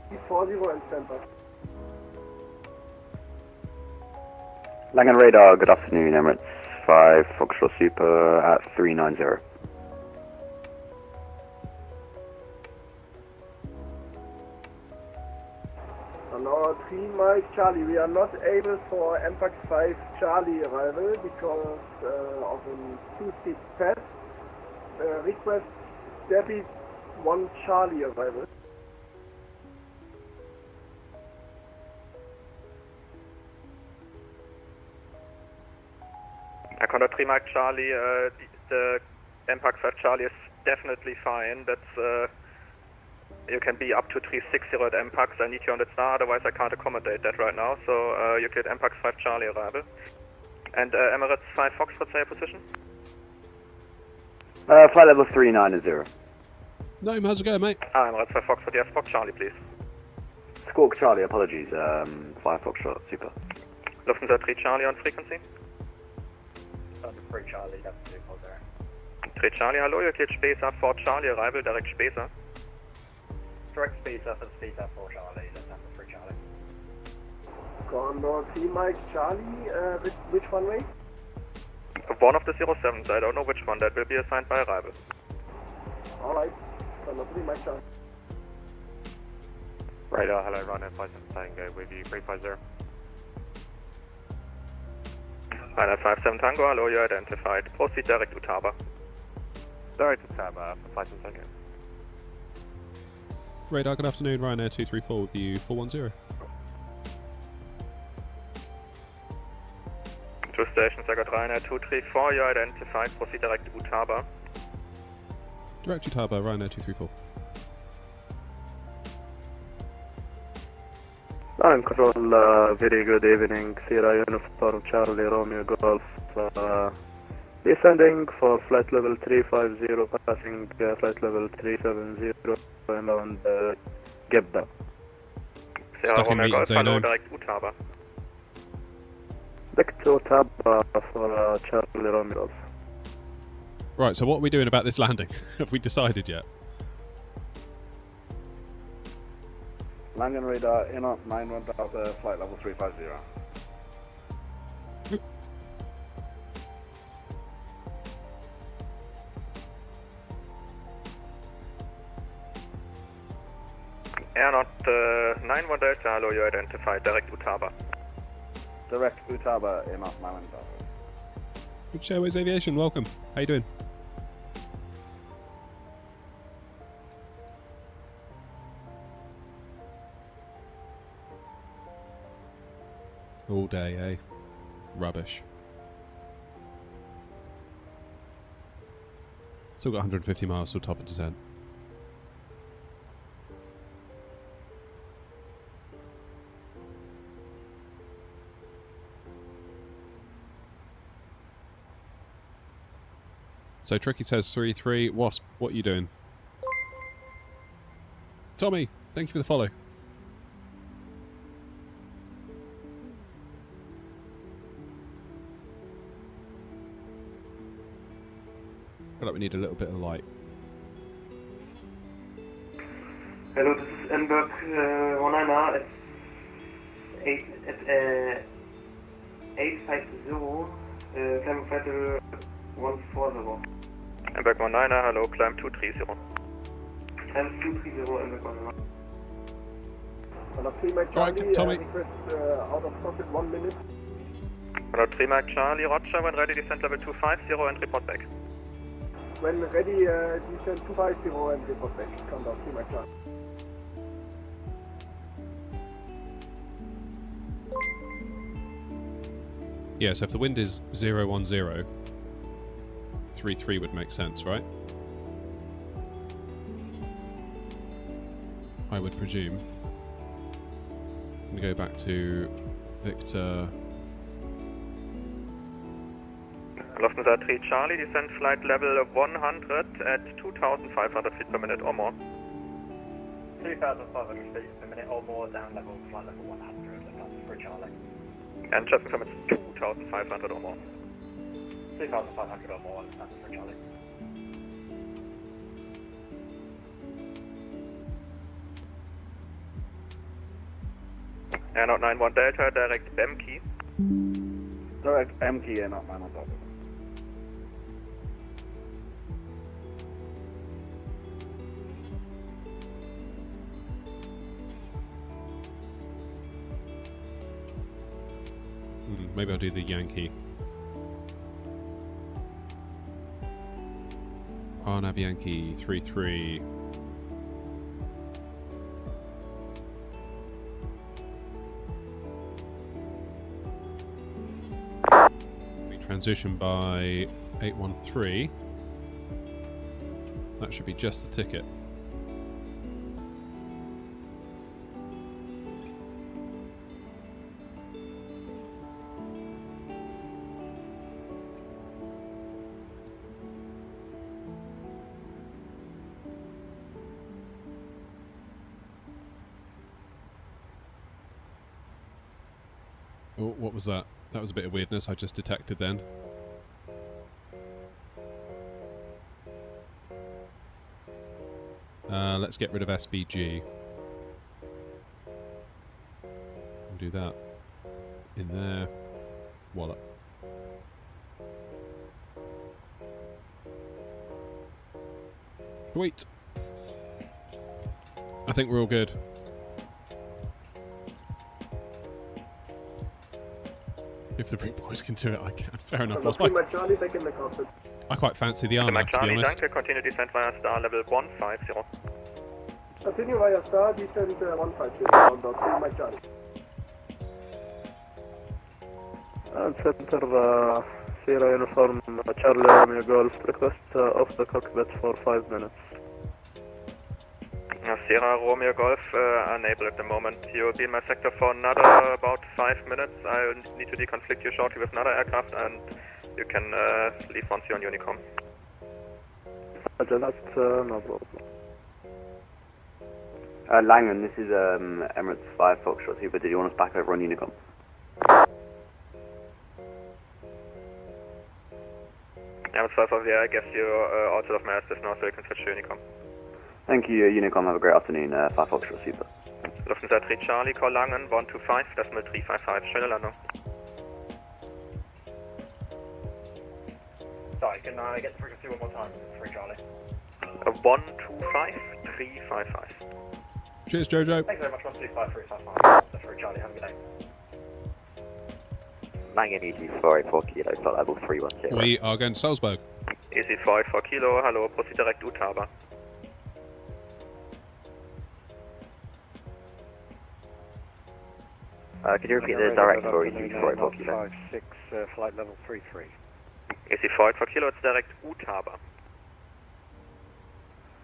Before you were in December. Langan Radar, good afternoon, Emirates 5, Foxtrot Super at 390. Hello, 3 Mike Charlie. We are not able for MPAX 5 Charlie arrival because of a 2-seat pass. Request Debbie 1 Charlie arrival. Condor 3 Mike Charlie, the MPAX 5 Charlie is definitely fine. That's you can be up to 360 at MPAX. I need you on the star, otherwise I can't accommodate that right now. So you get MPAX 5 Charlie arrival. And Emirates 5 Foxtrot, say your position? Flight level 390. No, how's it going, mate? Emirates 5 Foxtrot, yes, Fox Charlie, please. Squawk Charlie, apologies, 5 Foxtrot Super. Lufthansa 3 Charlie on frequency. 3 Charlie, that's 240. 3 Charlie, hello, you get Spacer 4 Charlie arrival, direct Spacer. Direct Spacer for Spacer 4 Charlie, Lufthansa 3 Charlie. Condor 3 Mike Charlie, which runway? One of the 07s, I don't know which one, that will be assigned by arrival. Alright, Condor 3 Mike Charlie. Radar, hello, Ryanair 57 Tango with you, 350. Ryanair 57 Tango, hello, you're identified. Proceed direct to Taba. Direct to Taba, for 57 Tango. Radar, good afternoon, Ryanair 234 with you, 410. Two stations, I got Ryanair 234, you're identified. Proceed direct to Utaba. Direct to Taba, Ryanair 234. I'm control, very good evening, Sierra Uniform Charlie Romeo Golf, descending for flight level 350, passing flight level 370, and on Gebda. Sierra Romeo Golf, hello, direct Utaba. Back to Utaba for Charlie Romeo Golf. Right, so what are we doing about this landing? Have we decided yet? Langan Radar, in up 91 Delta, flight level 350. Air not 91 Delta, hello, you identified, direct Utaba. Direct Utaba, in up 91 Delta. British Airways Aviation, welcome. How you doing? All day, eh? Rubbish. Still got 150 miles till top of descent. So Tricky says 3-3. Wasp, what are you doing? Tommy, thank you for the follow. I feel like we need a little bit of light. Hello, this is Edinburgh 19 at 850, climb flight 140. Edinburgh 19, hello, climb 230. Climb 230, Edinburgh 19. Hello, 3 Mike Charlie, Tommy. request out of pocket 1 minute. Hello, 3 Mike Charlie, Roger, when ready, descend level 250 and report back. When ready, descend 250 and report back. Come down, 3 Mike Charlie. Yeah, so if the wind is 010, 3-3 would make sense, right? I would presume. I'm going to go back to Victor. Lufthansa 3 Charlie, descend flight level 100 at 2,500 feet per minute or more. 2,500 feet per minute or more, down level, flight level 100, Lufthansa 3 Charlie. And just confirm it's 2,500 or more. 2,500 or more, Lufthansa 3 Charlie. Air not 91 Delta, direct Bemkey. Direct empty and not 9 on top. Maybe I'll do the Yankee. Nav Yankee 3-3. We transition by 813. That should be just the ticket. Oh, what was that? That was a bit of weirdness I just detected then. Let's get rid of SBG. We'll do that in there. Wallop. Sweet. I think we're all good. If the Ring Boys can do it, I can. Fair enough. Charlie back in the cockpit. I quite fancy the Arnav, to be honest. Danke, continue descent via star level 150. Continue via star, descent 150, on board 3 Mike Charlie. Center Sierra Uniform Charlie Romeo Golf, request off the cockpit for 5 minutes. Sierra Romeo Golf, unable at the moment. You will be in my sector for another about 5 minutes. I need to deconflict you shortly with another aircraft, and you can leave once you're on Unicom. Roger that, no problem. Langan, this is Emirates 5 Foxtrot Super. Did you want us back over on Unicom? Emirates 5 over here, I guess you're outside of my assist now, so you can switch to Unicom. Thank you, Unicom. Have a great afternoon. 5 Foxtrot Super. Lufthansa 3 Charlie, call Langen, 125, decimal 355. Schöne Landung. Sorry, can I get the frequency one more time? 3 Charlie. 125, 355. Cheers, Jojo. Thanks very much, 125, 355. That's 3 Charlie, have a good day. Langen Easy 484 Kilo, flight level 310. We are going to Salzburg. Easy 484 Kilo, hallo, proceed direkt Utaba. Could you repeat the direct for Easy 484 Kilo? 56, flight level 33. Easy 484 Kilo, it's direct Utaba.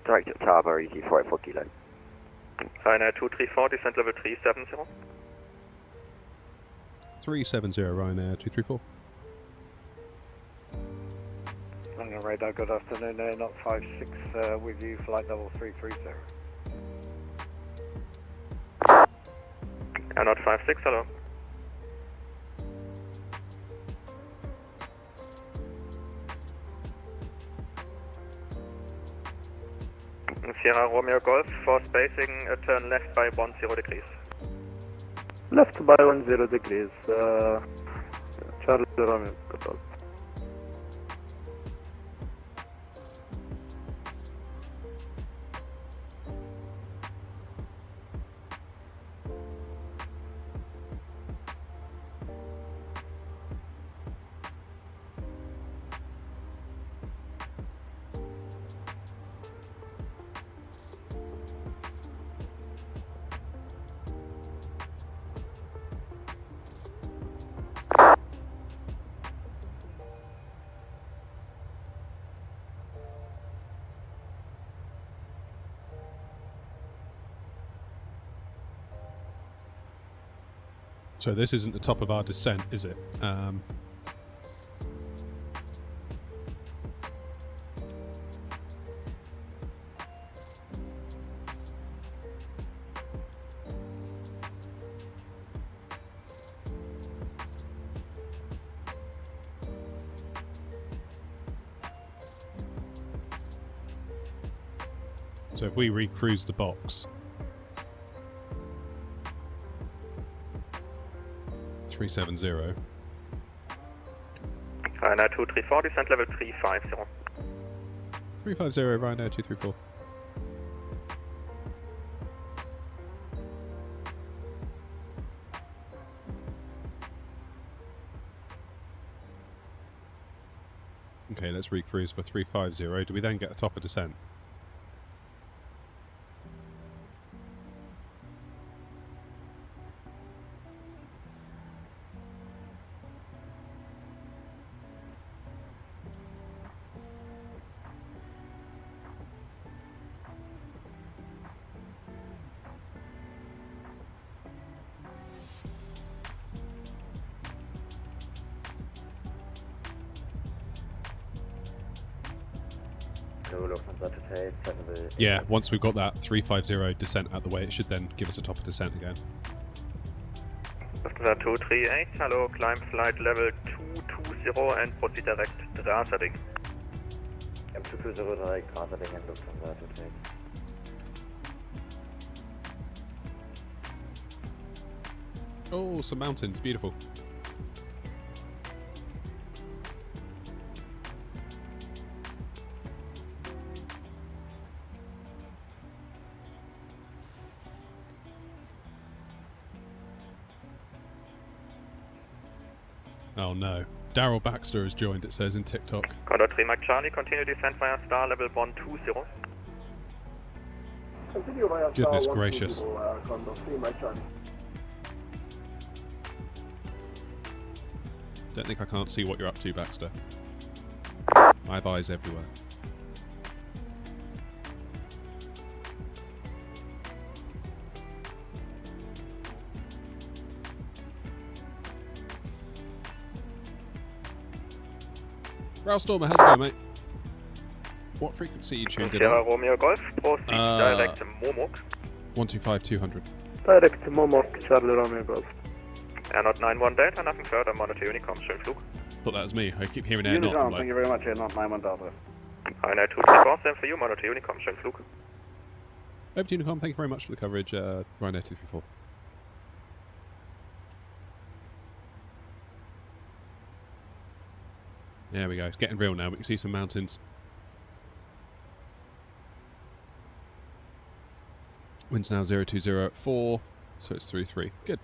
Direct Utaba, Easy 484 Kilo. Ryanair 234, descent level 370. 370, Ryanair 234. London radar, good afternoon, not 56 with you, flight level 330. Not 56, hello. Sierra Romeo Golf, for spacing, turn left by 10 degrees. Left by 10 degrees, Charlie Romeo Golf. So this isn't the top of our descent, is it? So if we recruise the box, 370. Ryanair 234, descent level 350. 350, Ryanair 234. Okay, let's recruise for 350. Do we then get a top of descent? Yeah, once we've got that 350 descent out the way, it should then give us a top of descent again. Lufthansa 238, hello, climb flight level 220 and proceed direct Drasading. M220 direct Drasading and Lufthansa 238. Oh, some mountains, beautiful. Oh no. Daryl Baxter has joined, it says in TikTok. Condor 3 Mike Charlie, continue descent via star level 120. Continue via Goodness star gracious. 120, Condor 3 Mike Charlie. Don't think I can't see what you're up to, Baxter. I have eyes everywhere. Ralph Stormer, how's it going, mate? What frequency are you tuned in Sierra on? Romeo Golf, proceed direct to Momok. 125-200. Direct to Momok, Charlie Romeo Golf. Air Not 91 Delta, nothing further, monitor Unicom, schönen Flug. Thought that was me. I keep hearing Air Not. Unicom, I'm like, thank you very much, Air Not 91 Delta. Ryanair 234, same for you, monitor Unicom, schönen Flug. over to Unicom, thank you very much for the coverage, Ryanair 234. There we go, it's getting real now, we can see some mountains. Wind's now 020 at 4, so it's 3-3. Good.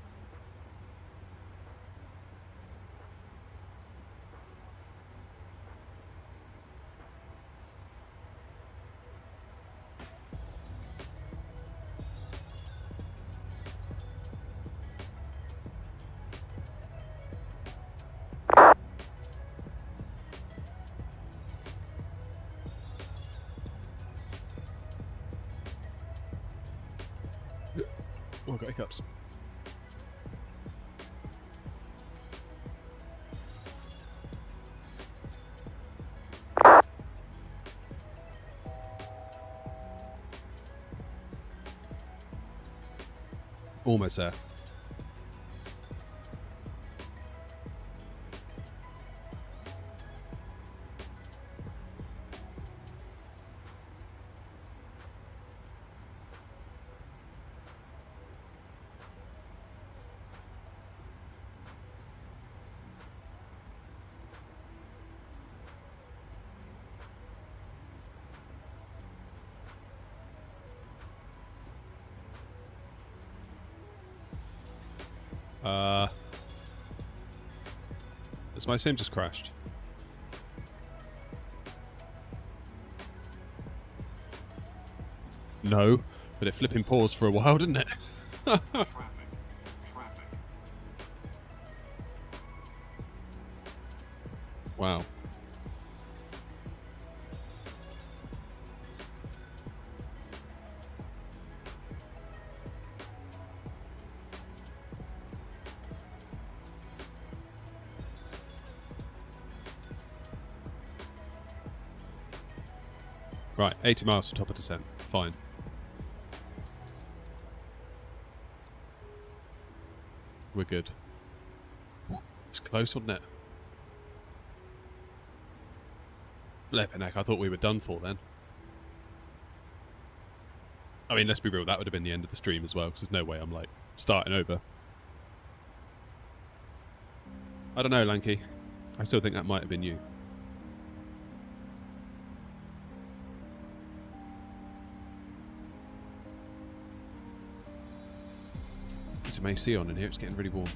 Oh, I've got hiccups. Almost there. Has my sim just crashed? No, but it flipping paused for a while, didn't it? Wow. Right, 80 miles to top of descent. Fine. We're good. It's close, wasn't it? Lepenek, I thought we were done for then. I mean, let's be real, that would have been the end of the stream as well, because there's no way I'm, like, starting over. I don't know, Lanky. I still think that might have been you. Get some AC on in here, it's getting really warm.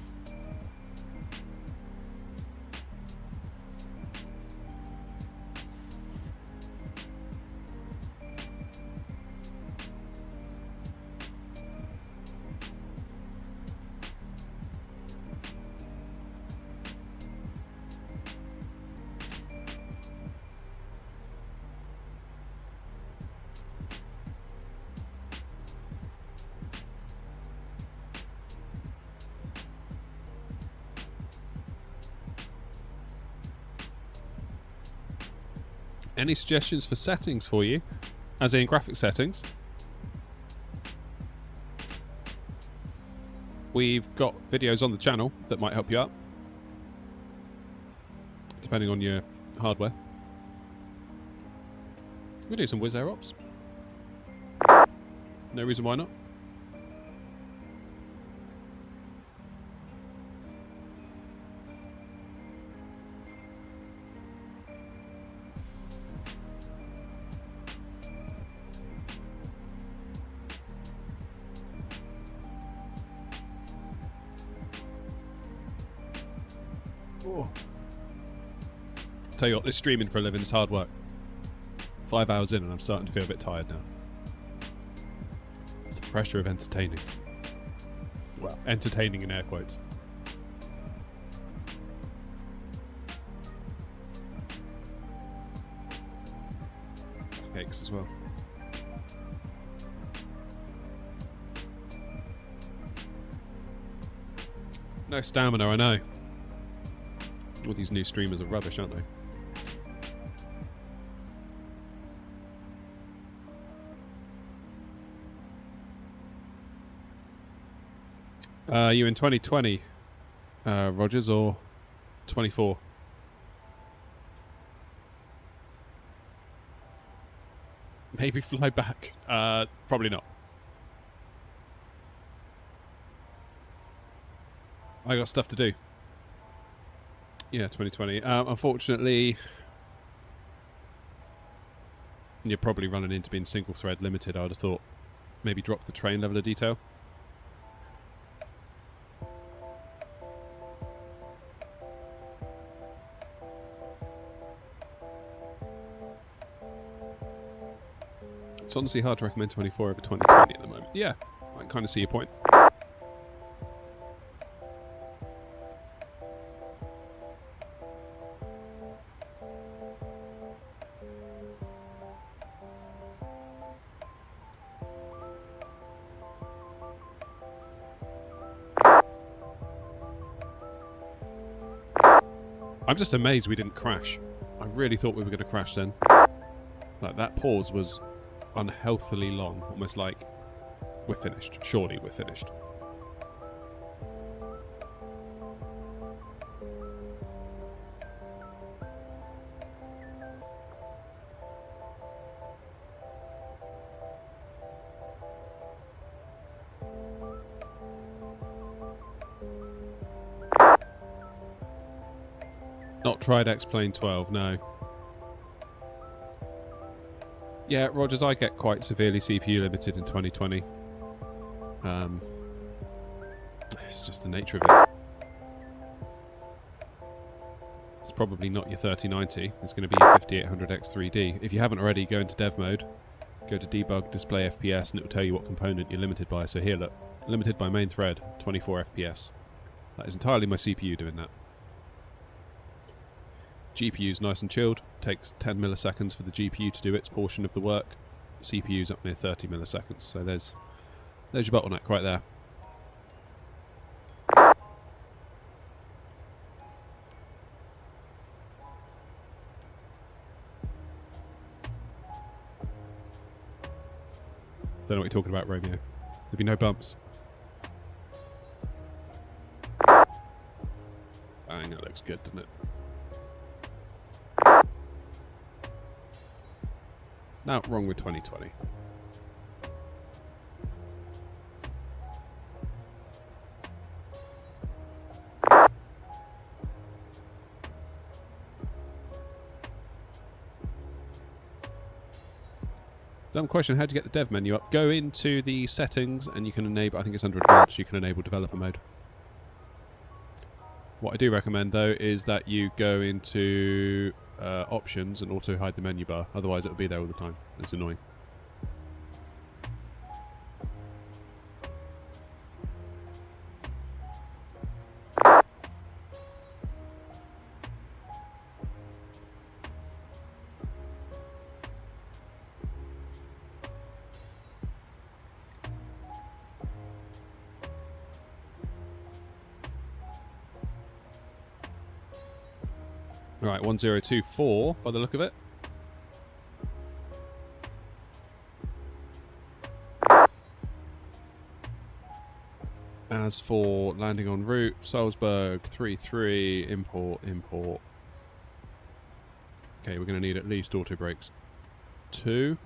Any suggestions for settings for you, as in graphic settings? We've got videos on the channel that might help you out, depending on your hardware. We'll do some Wizz Air ops. No reason why not. Oh. Tell you what, this streaming for a living is hard work. 5 hours in and I'm starting to feel a bit tired now. It's the pressure of entertaining. Well, entertaining in air quotes. Aches as well. No stamina, I know. All these new streamers are rubbish, aren't they? You in 2020, Rogers, or 24? Maybe fly back. Probably not. I got stuff to do. Yeah, 2020. Unfortunately, you're probably running into being single thread limited. I would have thought maybe drop the train level of detail. It's honestly hard to recommend 24 over 2020 at the moment. Yeah, I can kind of see your point. I'm just amazed we didn't crash. I really thought we were going to crash then. Like, that pause was unhealthily long, almost like we're finished. Surely we're finished. Not tried X-Plane 12, no. Yeah, Rogers, I get quite severely CPU limited in 2020. It's just the nature of it. It's probably not your 3090. It's going to be your 5800X3D. If you haven't already, go into dev mode, go to debug, display FPS, and it will tell you what component you're limited by. So here, look, limited by main thread, 24 FPS. That is entirely my CPU doing that. GPU's nice and chilled, takes 10 milliseconds for the GPU to do its portion of the work. CPU's up near 30 milliseconds, so there's your bottleneck right there. Don't know what you're talking about, Romeo. There'll be no bumps. Dang, that looks good, doesn't it? Now, wrong with 2020. Dumb question, how do you get the dev menu up? Go into the settings and you can enable, I think it's under advanced, you can enable developer mode. What I do recommend though is that you go into options and auto hide the menu bar, otherwise it'll be there all the time. It's annoying. Right, 1024 by the look of it. As for landing en route, Salzburg 33, import. Okay, we're going to need at least auto brakes 2.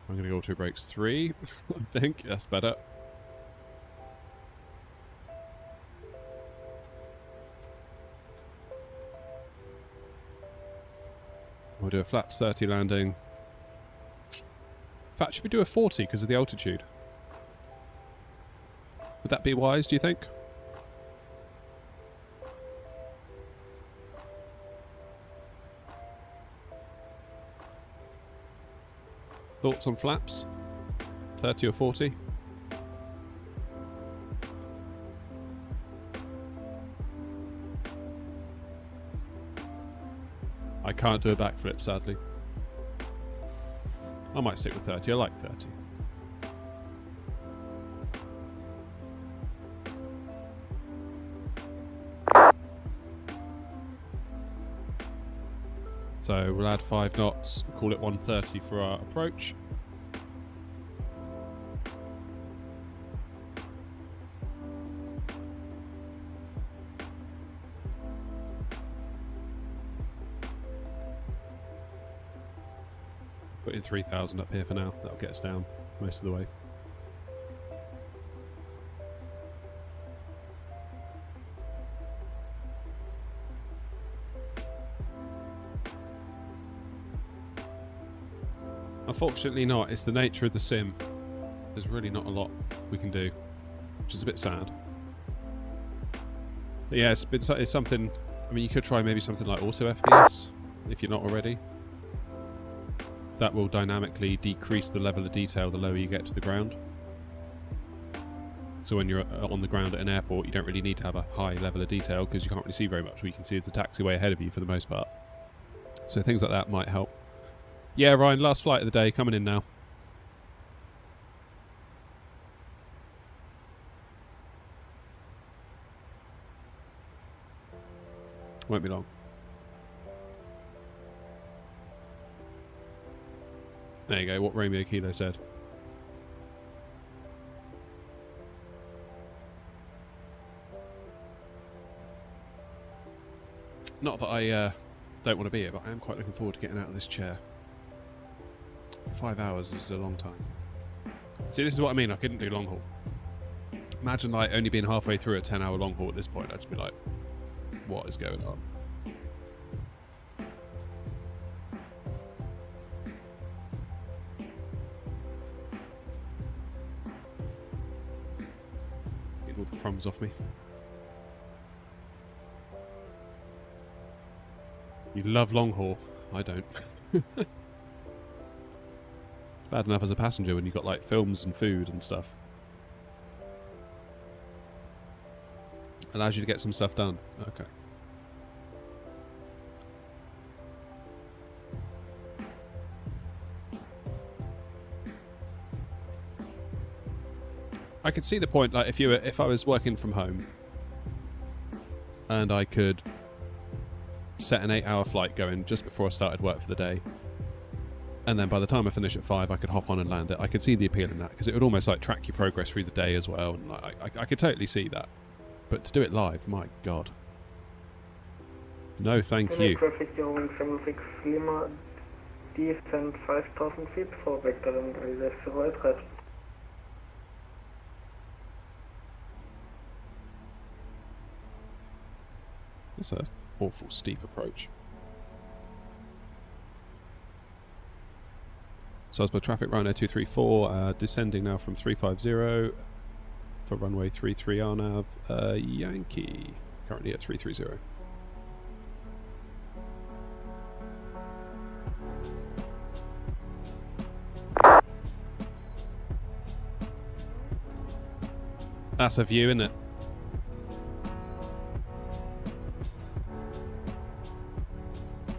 I'm going to go auto brakes 3, I think. That's better. We'll do a flaps 30 landing. In fact, should we do a 40 because of the altitude? Would that be wise, do you think? Thoughts on flaps? 30 or 40? I can't do a backflip, sadly. I might stick with 30. I like 30. So we'll add 5 knots, call it 130 for our approach. Put in 3,000 up here for now. That'll get us down most of the way. Unfortunately not. It's the nature of the sim. There's really not a lot we can do, which is a bit sad. But yeah, it's something. I mean, you could try maybe something like auto FPS if you're not already. That will dynamically decrease the level of detail the lower you get to the ground. So when you're on the ground at an airport, you don't really need to have a high level of detail because you can't really see very much. What you can see is the taxiway ahead of you for the most part. So things like that might help. Yeah, Ryan, last flight of the day, coming in now. Won't be long. There you go, what Romeo Kilo said. Not that I don't want to be here, but I am quite looking forward to getting out of this chair. 5 hours is a long time. See, this is what I mean, I couldn't do long haul. Imagine like only being halfway through a 10-hour long haul at this point, I'd just be like, what is going on? Getting all the crumbs off me. You love long haul. I don't. It's bad enough as a passenger when you've got like films and food and stuff. Allows you to get some stuff done. Okay. I could see the point, like if I was working from home and I could set an 8-hour flight going just before I started work for the day, and then by the time I finish at 5 I could hop on and land it. I could see the appeal in that because it would almost like track your progress through the day as well, and I could totally see that. But to do it live, my god. No thank you. Traffic during 76 Lima, descend 5,000 feet for vector and reverse right. It's an awful steep approach. Salzburg traffic, Ryanair 234, descending now from 350 for runway 33 RNAV, Yankee, currently at 330. That's a view, isn't it?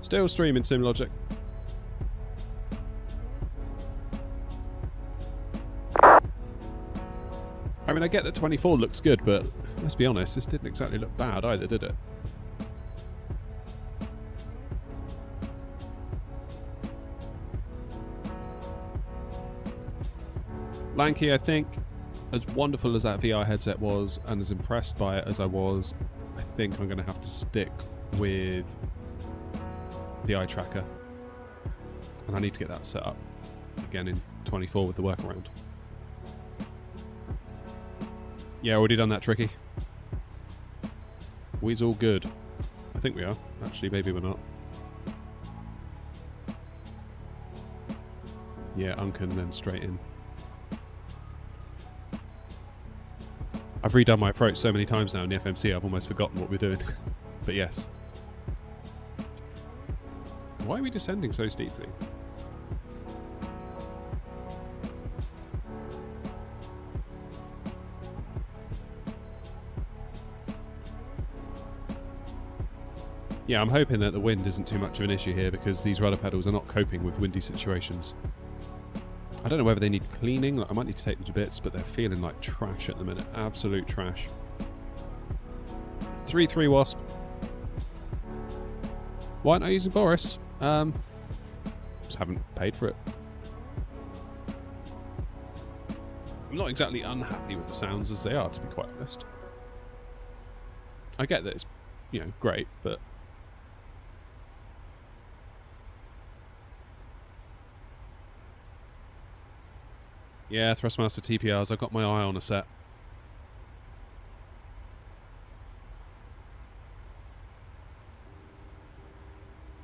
Still streaming SimLogic. I mean, I get that 24 looks good, but let's be honest, this didn't exactly look bad either, did it? Lanky, I think, as wonderful as that VR headset was, and as impressed by it as I was, I think I'm going to have to stick with the eye tracker. And I need to get that set up again in 24 with the workaround. Yeah, already done that, Tricky. We's all good. I think we are. Actually, maybe we're not. Yeah, Uncan, then straight in. I've redone my approach so many times now in the FMC, I've almost forgotten what we're doing. But yes. Why are we descending so steeply? Yeah, I'm hoping that the wind isn't too much of an issue here because these rudder pedals are not coping with windy situations. I don't know whether they need cleaning. I might need to take them to bits, but they're feeling like trash at the minute. Absolute trash. 3-3 Wasp. Why aren't I using Boris? Just haven't paid for it. I'm not exactly unhappy with the sounds as they are, to be quite honest. I get that it's, you know, great, but yeah, Thrustmaster TPRs, I've got my eye on a set.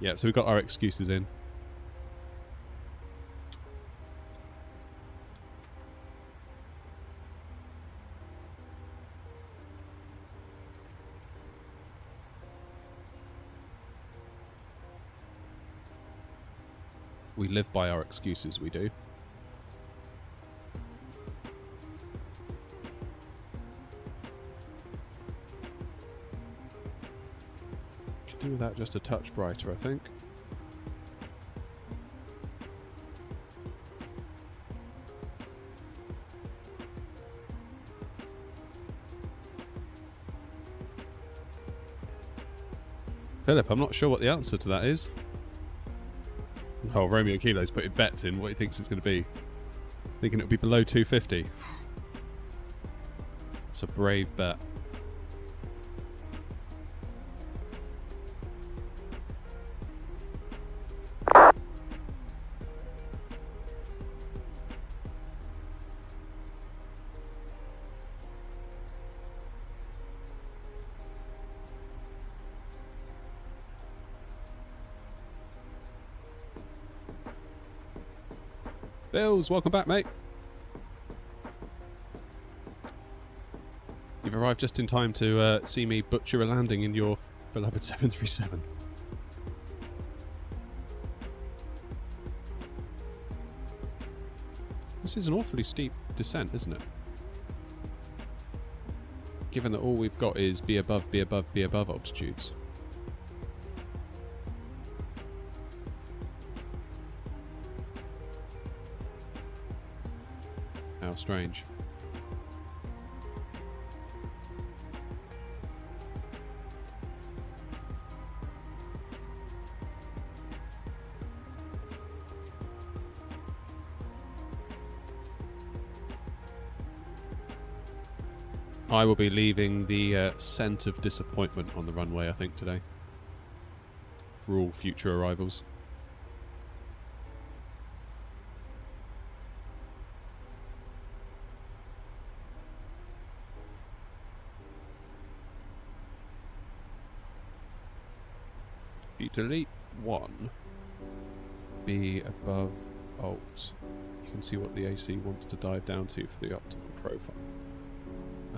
Yeah, so we've got our excuses in. We live by our excuses, we do. Do that just a touch brighter, I think. Philip, I'm not sure what the answer to that is. Oh, Romeo Kilo's putting bets in what he thinks it's going to be. Thinking it'll be below 250. It's a brave bet. Bills, welcome back, mate. You've arrived just in time to see me butcher a landing in your beloved 737. This is an awfully steep descent, isn't it? Given that all we've got is be above, be above, be above altitudes. How strange. I will be leaving the scent of disappointment on the runway, I think, today. For all future arrivals. You delete 1. Be above Alt. You can see what the AC wants to dive down to for the optimal profile.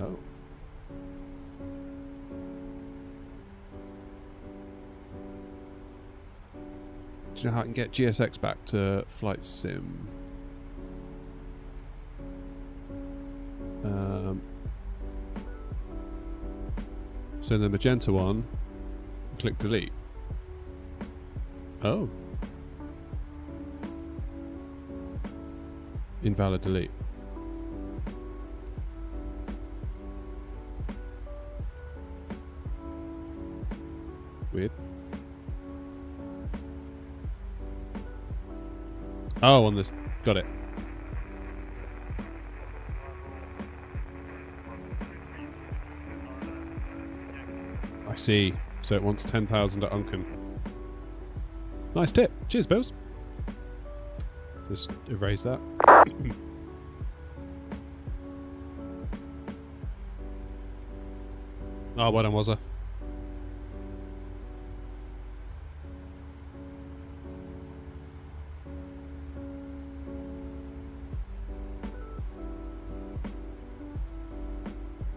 Oh. Do you know how I can get GSX back to Flight Sim? So the magenta one, click delete. Oh. Invalid delete. Weird. Oh, on this. Got it. I see. So it wants 10,000 at Unken. Nice tip. Cheers, Bills. Just erase that. Oh, well done, was I?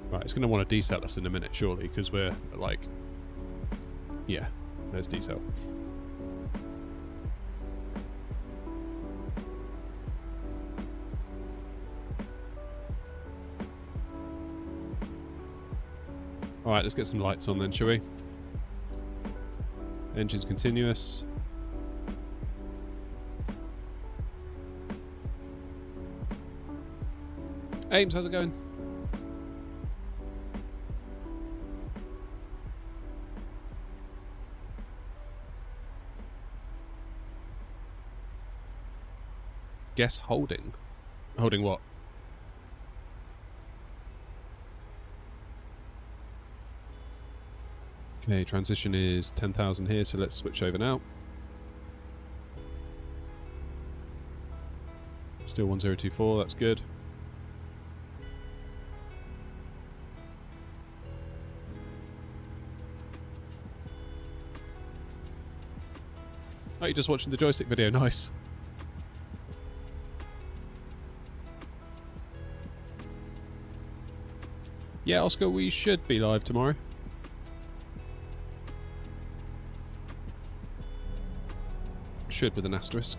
Right, it's going to want to decel us in a minute, surely, because we're like... Yeah, there's decel. Alright, let's get some lights on then, shall we? Engine's continuous. Ames, how's it going? Guess holding. Holding what? Okay, transition is 10,000 here, so let's switch over now. Still 1024, that's good. Oh, you're just watching the joystick video, nice. Yeah, Oscar, we should be live tomorrow. Should with an asterisk.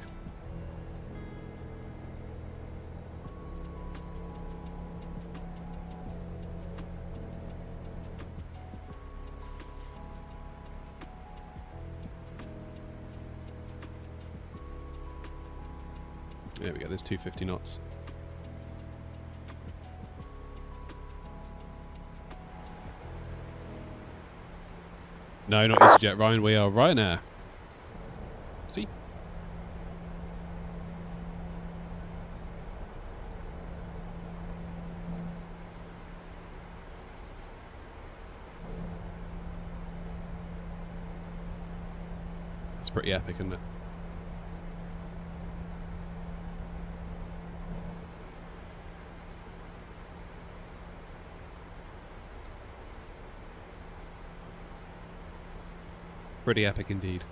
There we go, there's 250 knots. No, not EasyJet, Ryan, we are Ryanair. See? It's pretty epic, isn't it? Pretty epic indeed.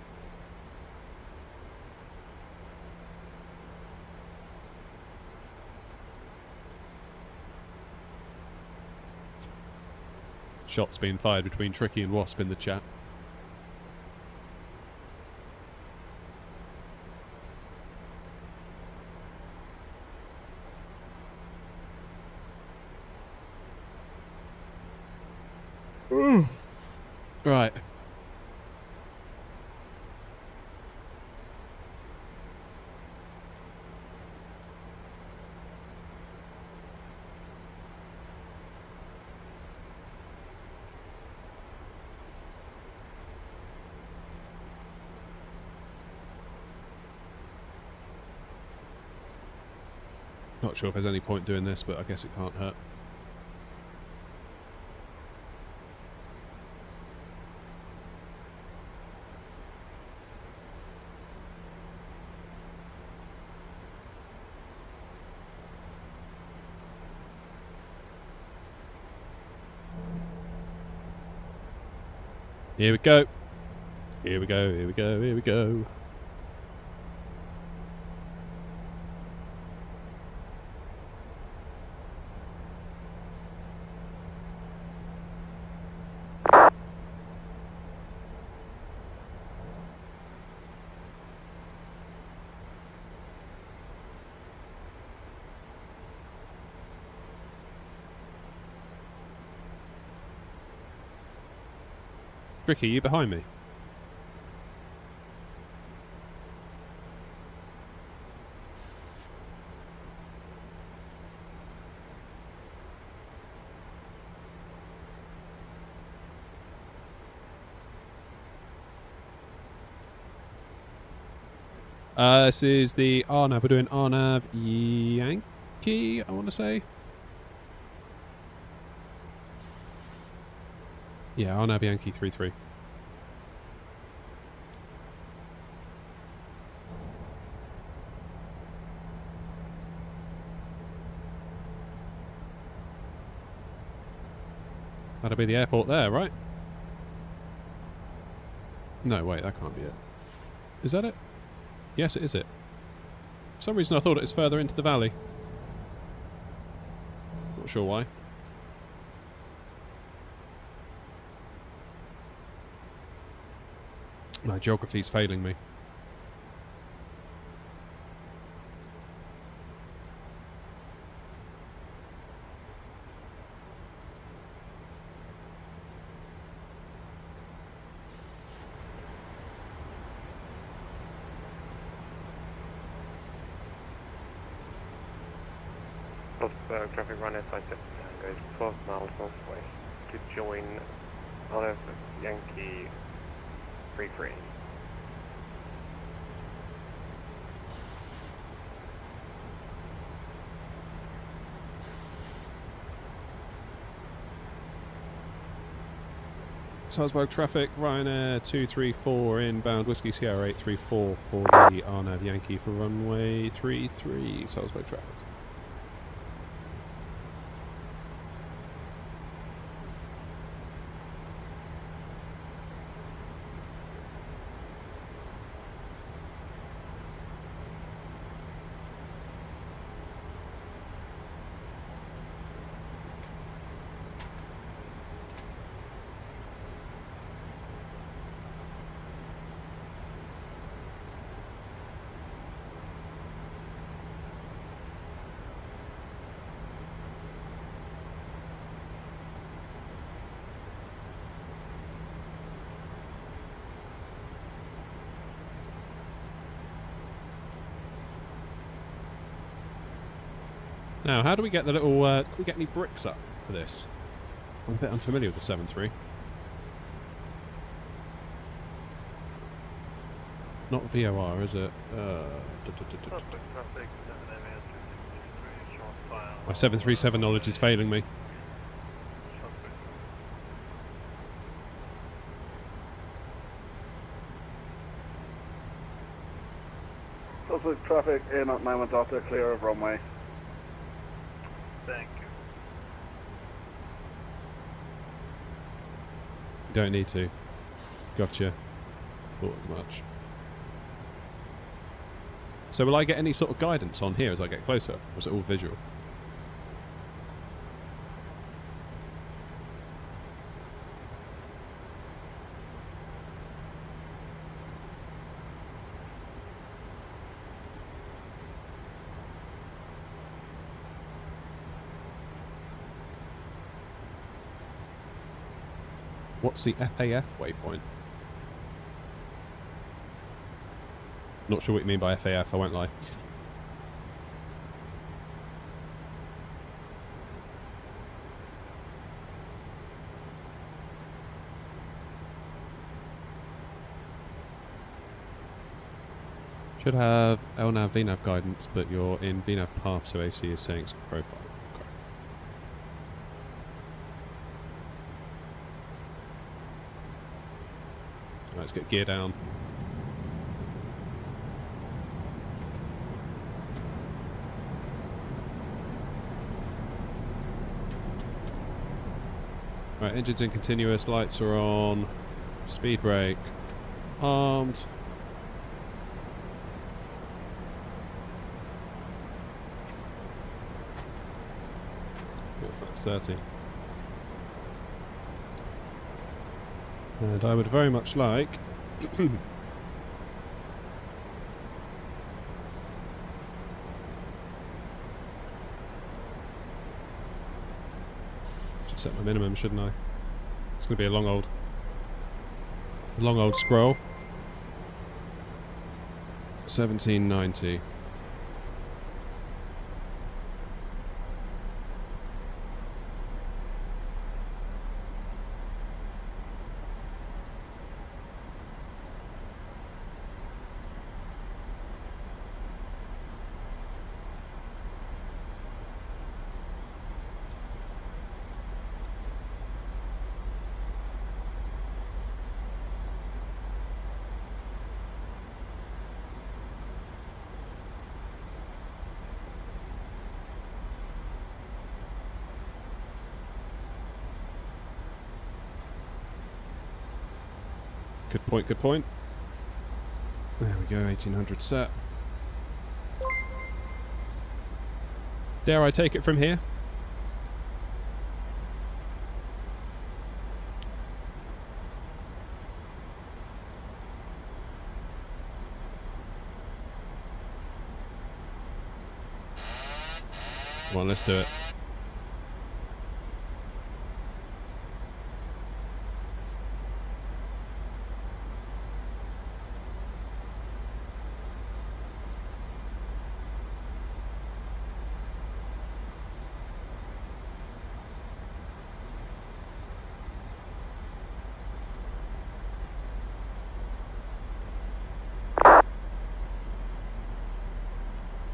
Shots being fired between Tricky and Wasp in the chat. Right. Not sure if there's any point doing this, but I guess it can't hurt. Here we go. Here we go, here we go, here we go. Cricky, you behind me? This is the RNAV. We're doing RNAV Yankee, I want to say. Yeah, RNAV Yankee 33. That'll be the airport there, right? No, wait, that can't be it. Is that it? Yes, it is it. For some reason I thought it was further into the valley. Not sure why. My geography's failing me. Salzburg traffic runner 57 goes 12 miles northwest to join RNAV Yankee 33. Salzburg traffic, Ryanair 234 inbound, Whiskey Sierra 834 for the RNAV Yankee for runway 33, Salzburg traffic. Now, how do we get the little, can we get any bricks up for this? I'm a bit unfamiliar with the 7.3. Not VOR, is it? My 737 knowledge is failing me. Salzburg traffic in at 9 Delta, clear of runway. Thank you. You don't need to. Gotcha. Thought as much. So will I get any sort of guidance on here as I get closer? Or is it all visual? What's the FAF waypoint? Not sure what you mean by FAF, I won't lie. Should have LNAV VNAV guidance, but you're in VNAV path, so AC is saying it's profile. Let's get gear down. Right, engines in continuous, lights are on, speed brake, armed. Flaps 30. And I would very much like should set my minimum, shouldn't I? It's going to be a long old. Long old scroll. 1790. Good point, good point. There we go, 1800 set. Dare I take it from here? Come on, let's do it.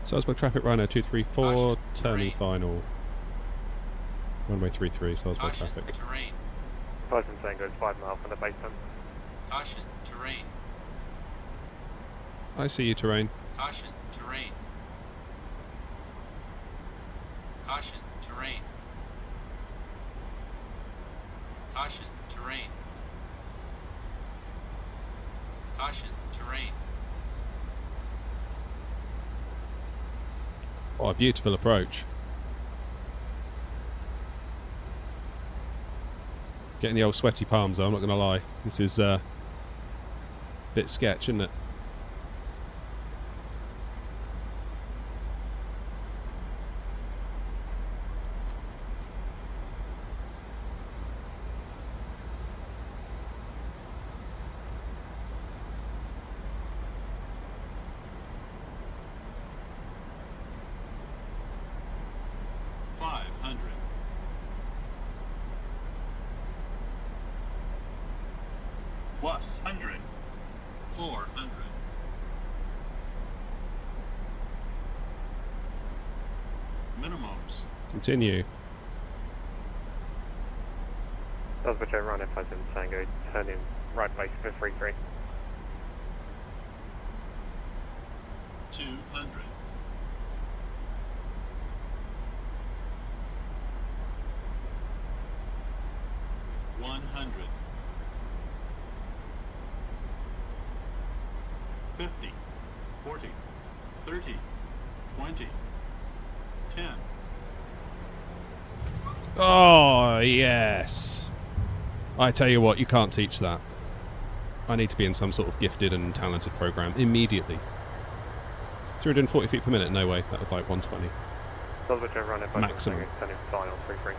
Salzburg traffic, Ryanair 234, turning final. Runway 33, Salzburg traffic. Terrain. Python Tango is 5 miles from the base time. Caution, terrain. I see you, terrain. Caution, terrain. Caution, terrain. Caution, terrain. Caution, terrain. Oh, a beautiful approach. Getting the old sweaty palms though, I'm not going to lie. This is a bit sketch, isn't it? Plus 100. 400. Minimums. Continue. Salzburg Ryanair Python Tango, turning right base for 33. 200. 100. 50, 40, 30, 20, 10. Oh, yes. I tell you what, you can't teach that. I need to be in some sort of gifted and talented program immediately. 340 feet per minute? No way. That was like 120. Salzburg Ryanair Python Maximum. Tango, turning final 33.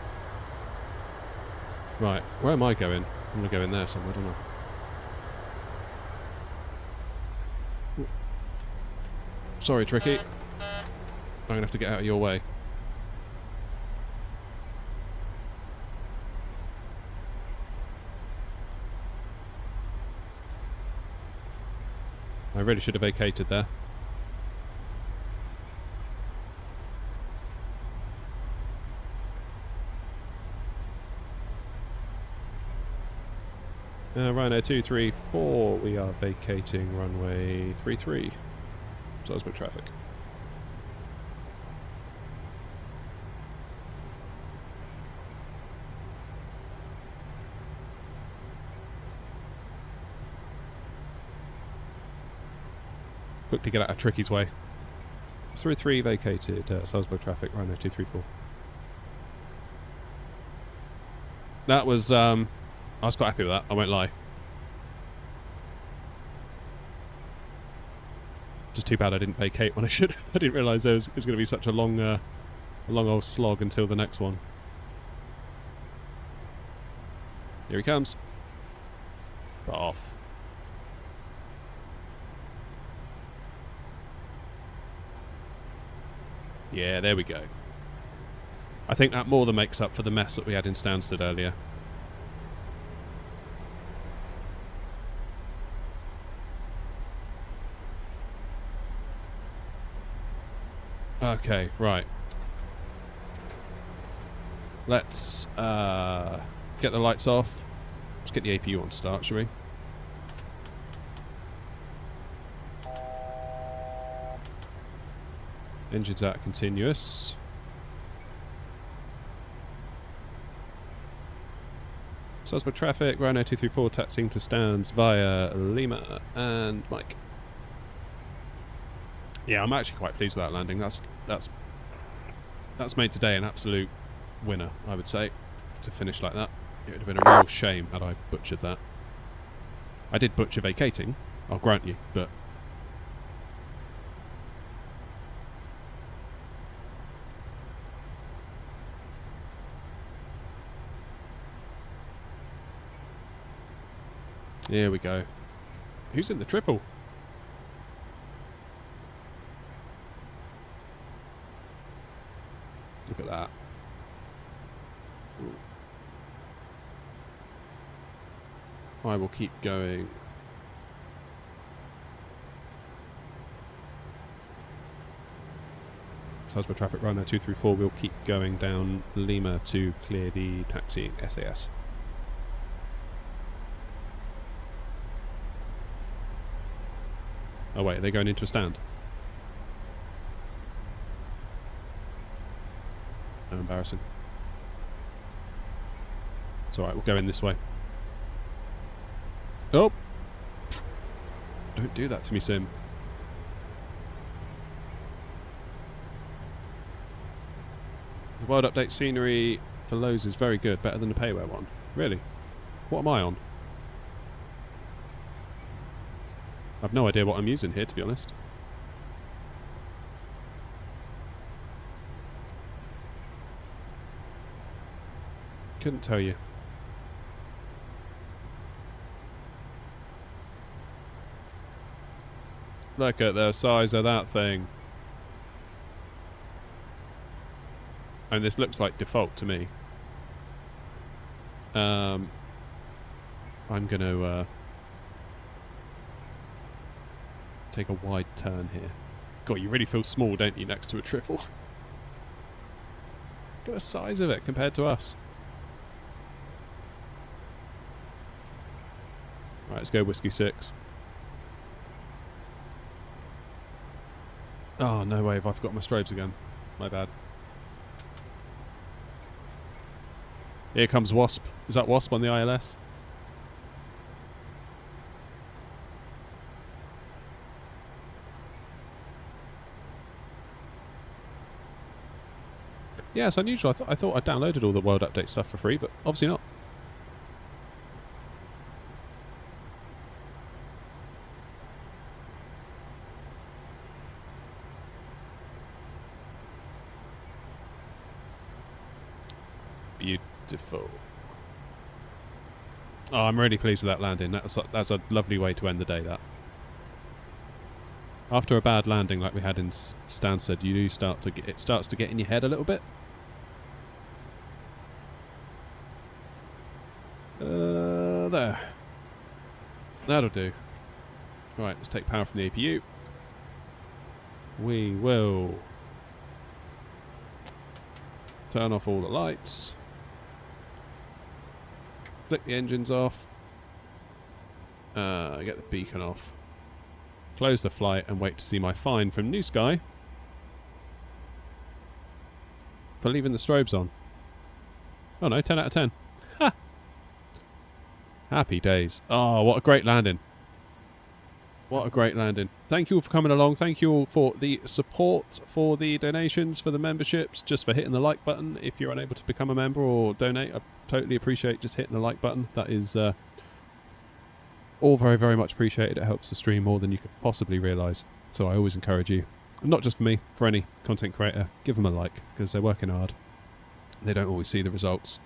Right, where am I going? I'm going to go in there somewhere, don't I? Sorry, Tricky. I'm going to have to get out of your way. I really should have vacated there. Ryanair 234, we are vacating runway 33. Salzburg traffic. Quickly get out of Tricky's way. 33 vacated, Salzburg traffic, Ryanair 234. That was, I was quite happy with that, I won't lie. Just too bad I didn't vacate when I should have. I didn't realise it was going to be such a long old slog until the next one. Here he comes. Off. Yeah, there we go. I think that more than makes up for the mess that we had in Stansted earlier. Okay, right. Let's get the lights off. Let's get the APU on start, shall we? Engines out continuous. Salzburg traffic, Ryanair 234 taxiing to Stans via Lima and Mike. Yeah, I'm actually quite pleased with that landing. That's made today an absolute winner, I would say, to finish like that. It would have been a real shame had I butchered that. I did butcher vacating, I'll grant you, but here we go. Who's in the triple? Look at that. Ooh. I will keep going. Salzburg traffic runner 234 will keep going down Lima to clear the taxiing SAS. Oh wait, are they going into a stand? How embarrassing. It's alright, we'll go in this way. Oh! Don't do that to me, Sim. The World Update scenery for Lowe's is very good, better than the payware one. Really? What am I on? I've no idea what I'm using here, to be honest. Couldn't tell you. Look at the size of that thing. And this looks like default to me. I'm gonna take a wide turn here. God, you really feel small, don't you, next to a triple? Look at the size of it compared to us. Right, let's go Whiskey 6. Oh, no way, I've got my strobes again. My bad. Here comes Wasp. Is that Wasp on the ILS? Yeah, it's unusual. I thought I downloaded all the World Update stuff for free, but obviously not. Beautiful. Oh, I'm really pleased with that landing. That's a lovely way to end the day, that. After a bad landing like we had in Stansted, you do start to get, it starts to get in your head a little bit. There. That'll do. Right, let's take power from the APU. We will turn off all the lights. Flick the engines off. Get the beacon off. Close the flight and wait to see my fine from New Sky for leaving the strobes on. Oh no, 10 out of 10. Ha! Happy days. Oh, what a great landing. What a great landing. Thank you all for coming along. Thank you all for the support, for the donations, for the memberships, just for hitting the like button. If you're unable to become a member or donate, I totally appreciate just hitting the like button. That is all very, very much appreciated. It helps the stream more than you could possibly realise. So I always encourage you, and not just for me, for any content creator, give them a like, because they're working hard. They don't always see the results.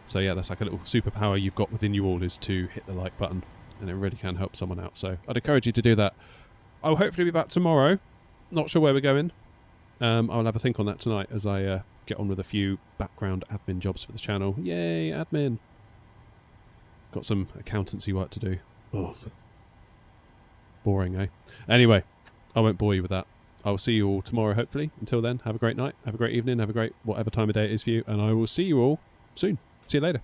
So yeah, that's like a little superpower you've got within you all, is to hit the like button, and it really can help someone out. So I'd encourage you to do that. I'll hopefully be back tomorrow. Not sure where we're going. I'll have a think on that tonight as I get on with a few background admin jobs for the channel. Yay, admin! Got some accountancy work to do. Ugh. Boring, eh? Anyway, I won't bore you with that. I will see you all tomorrow, hopefully. Until then, have a great night, have a great evening, have a great whatever time of day it is for you, and I will see you all soon. See you later.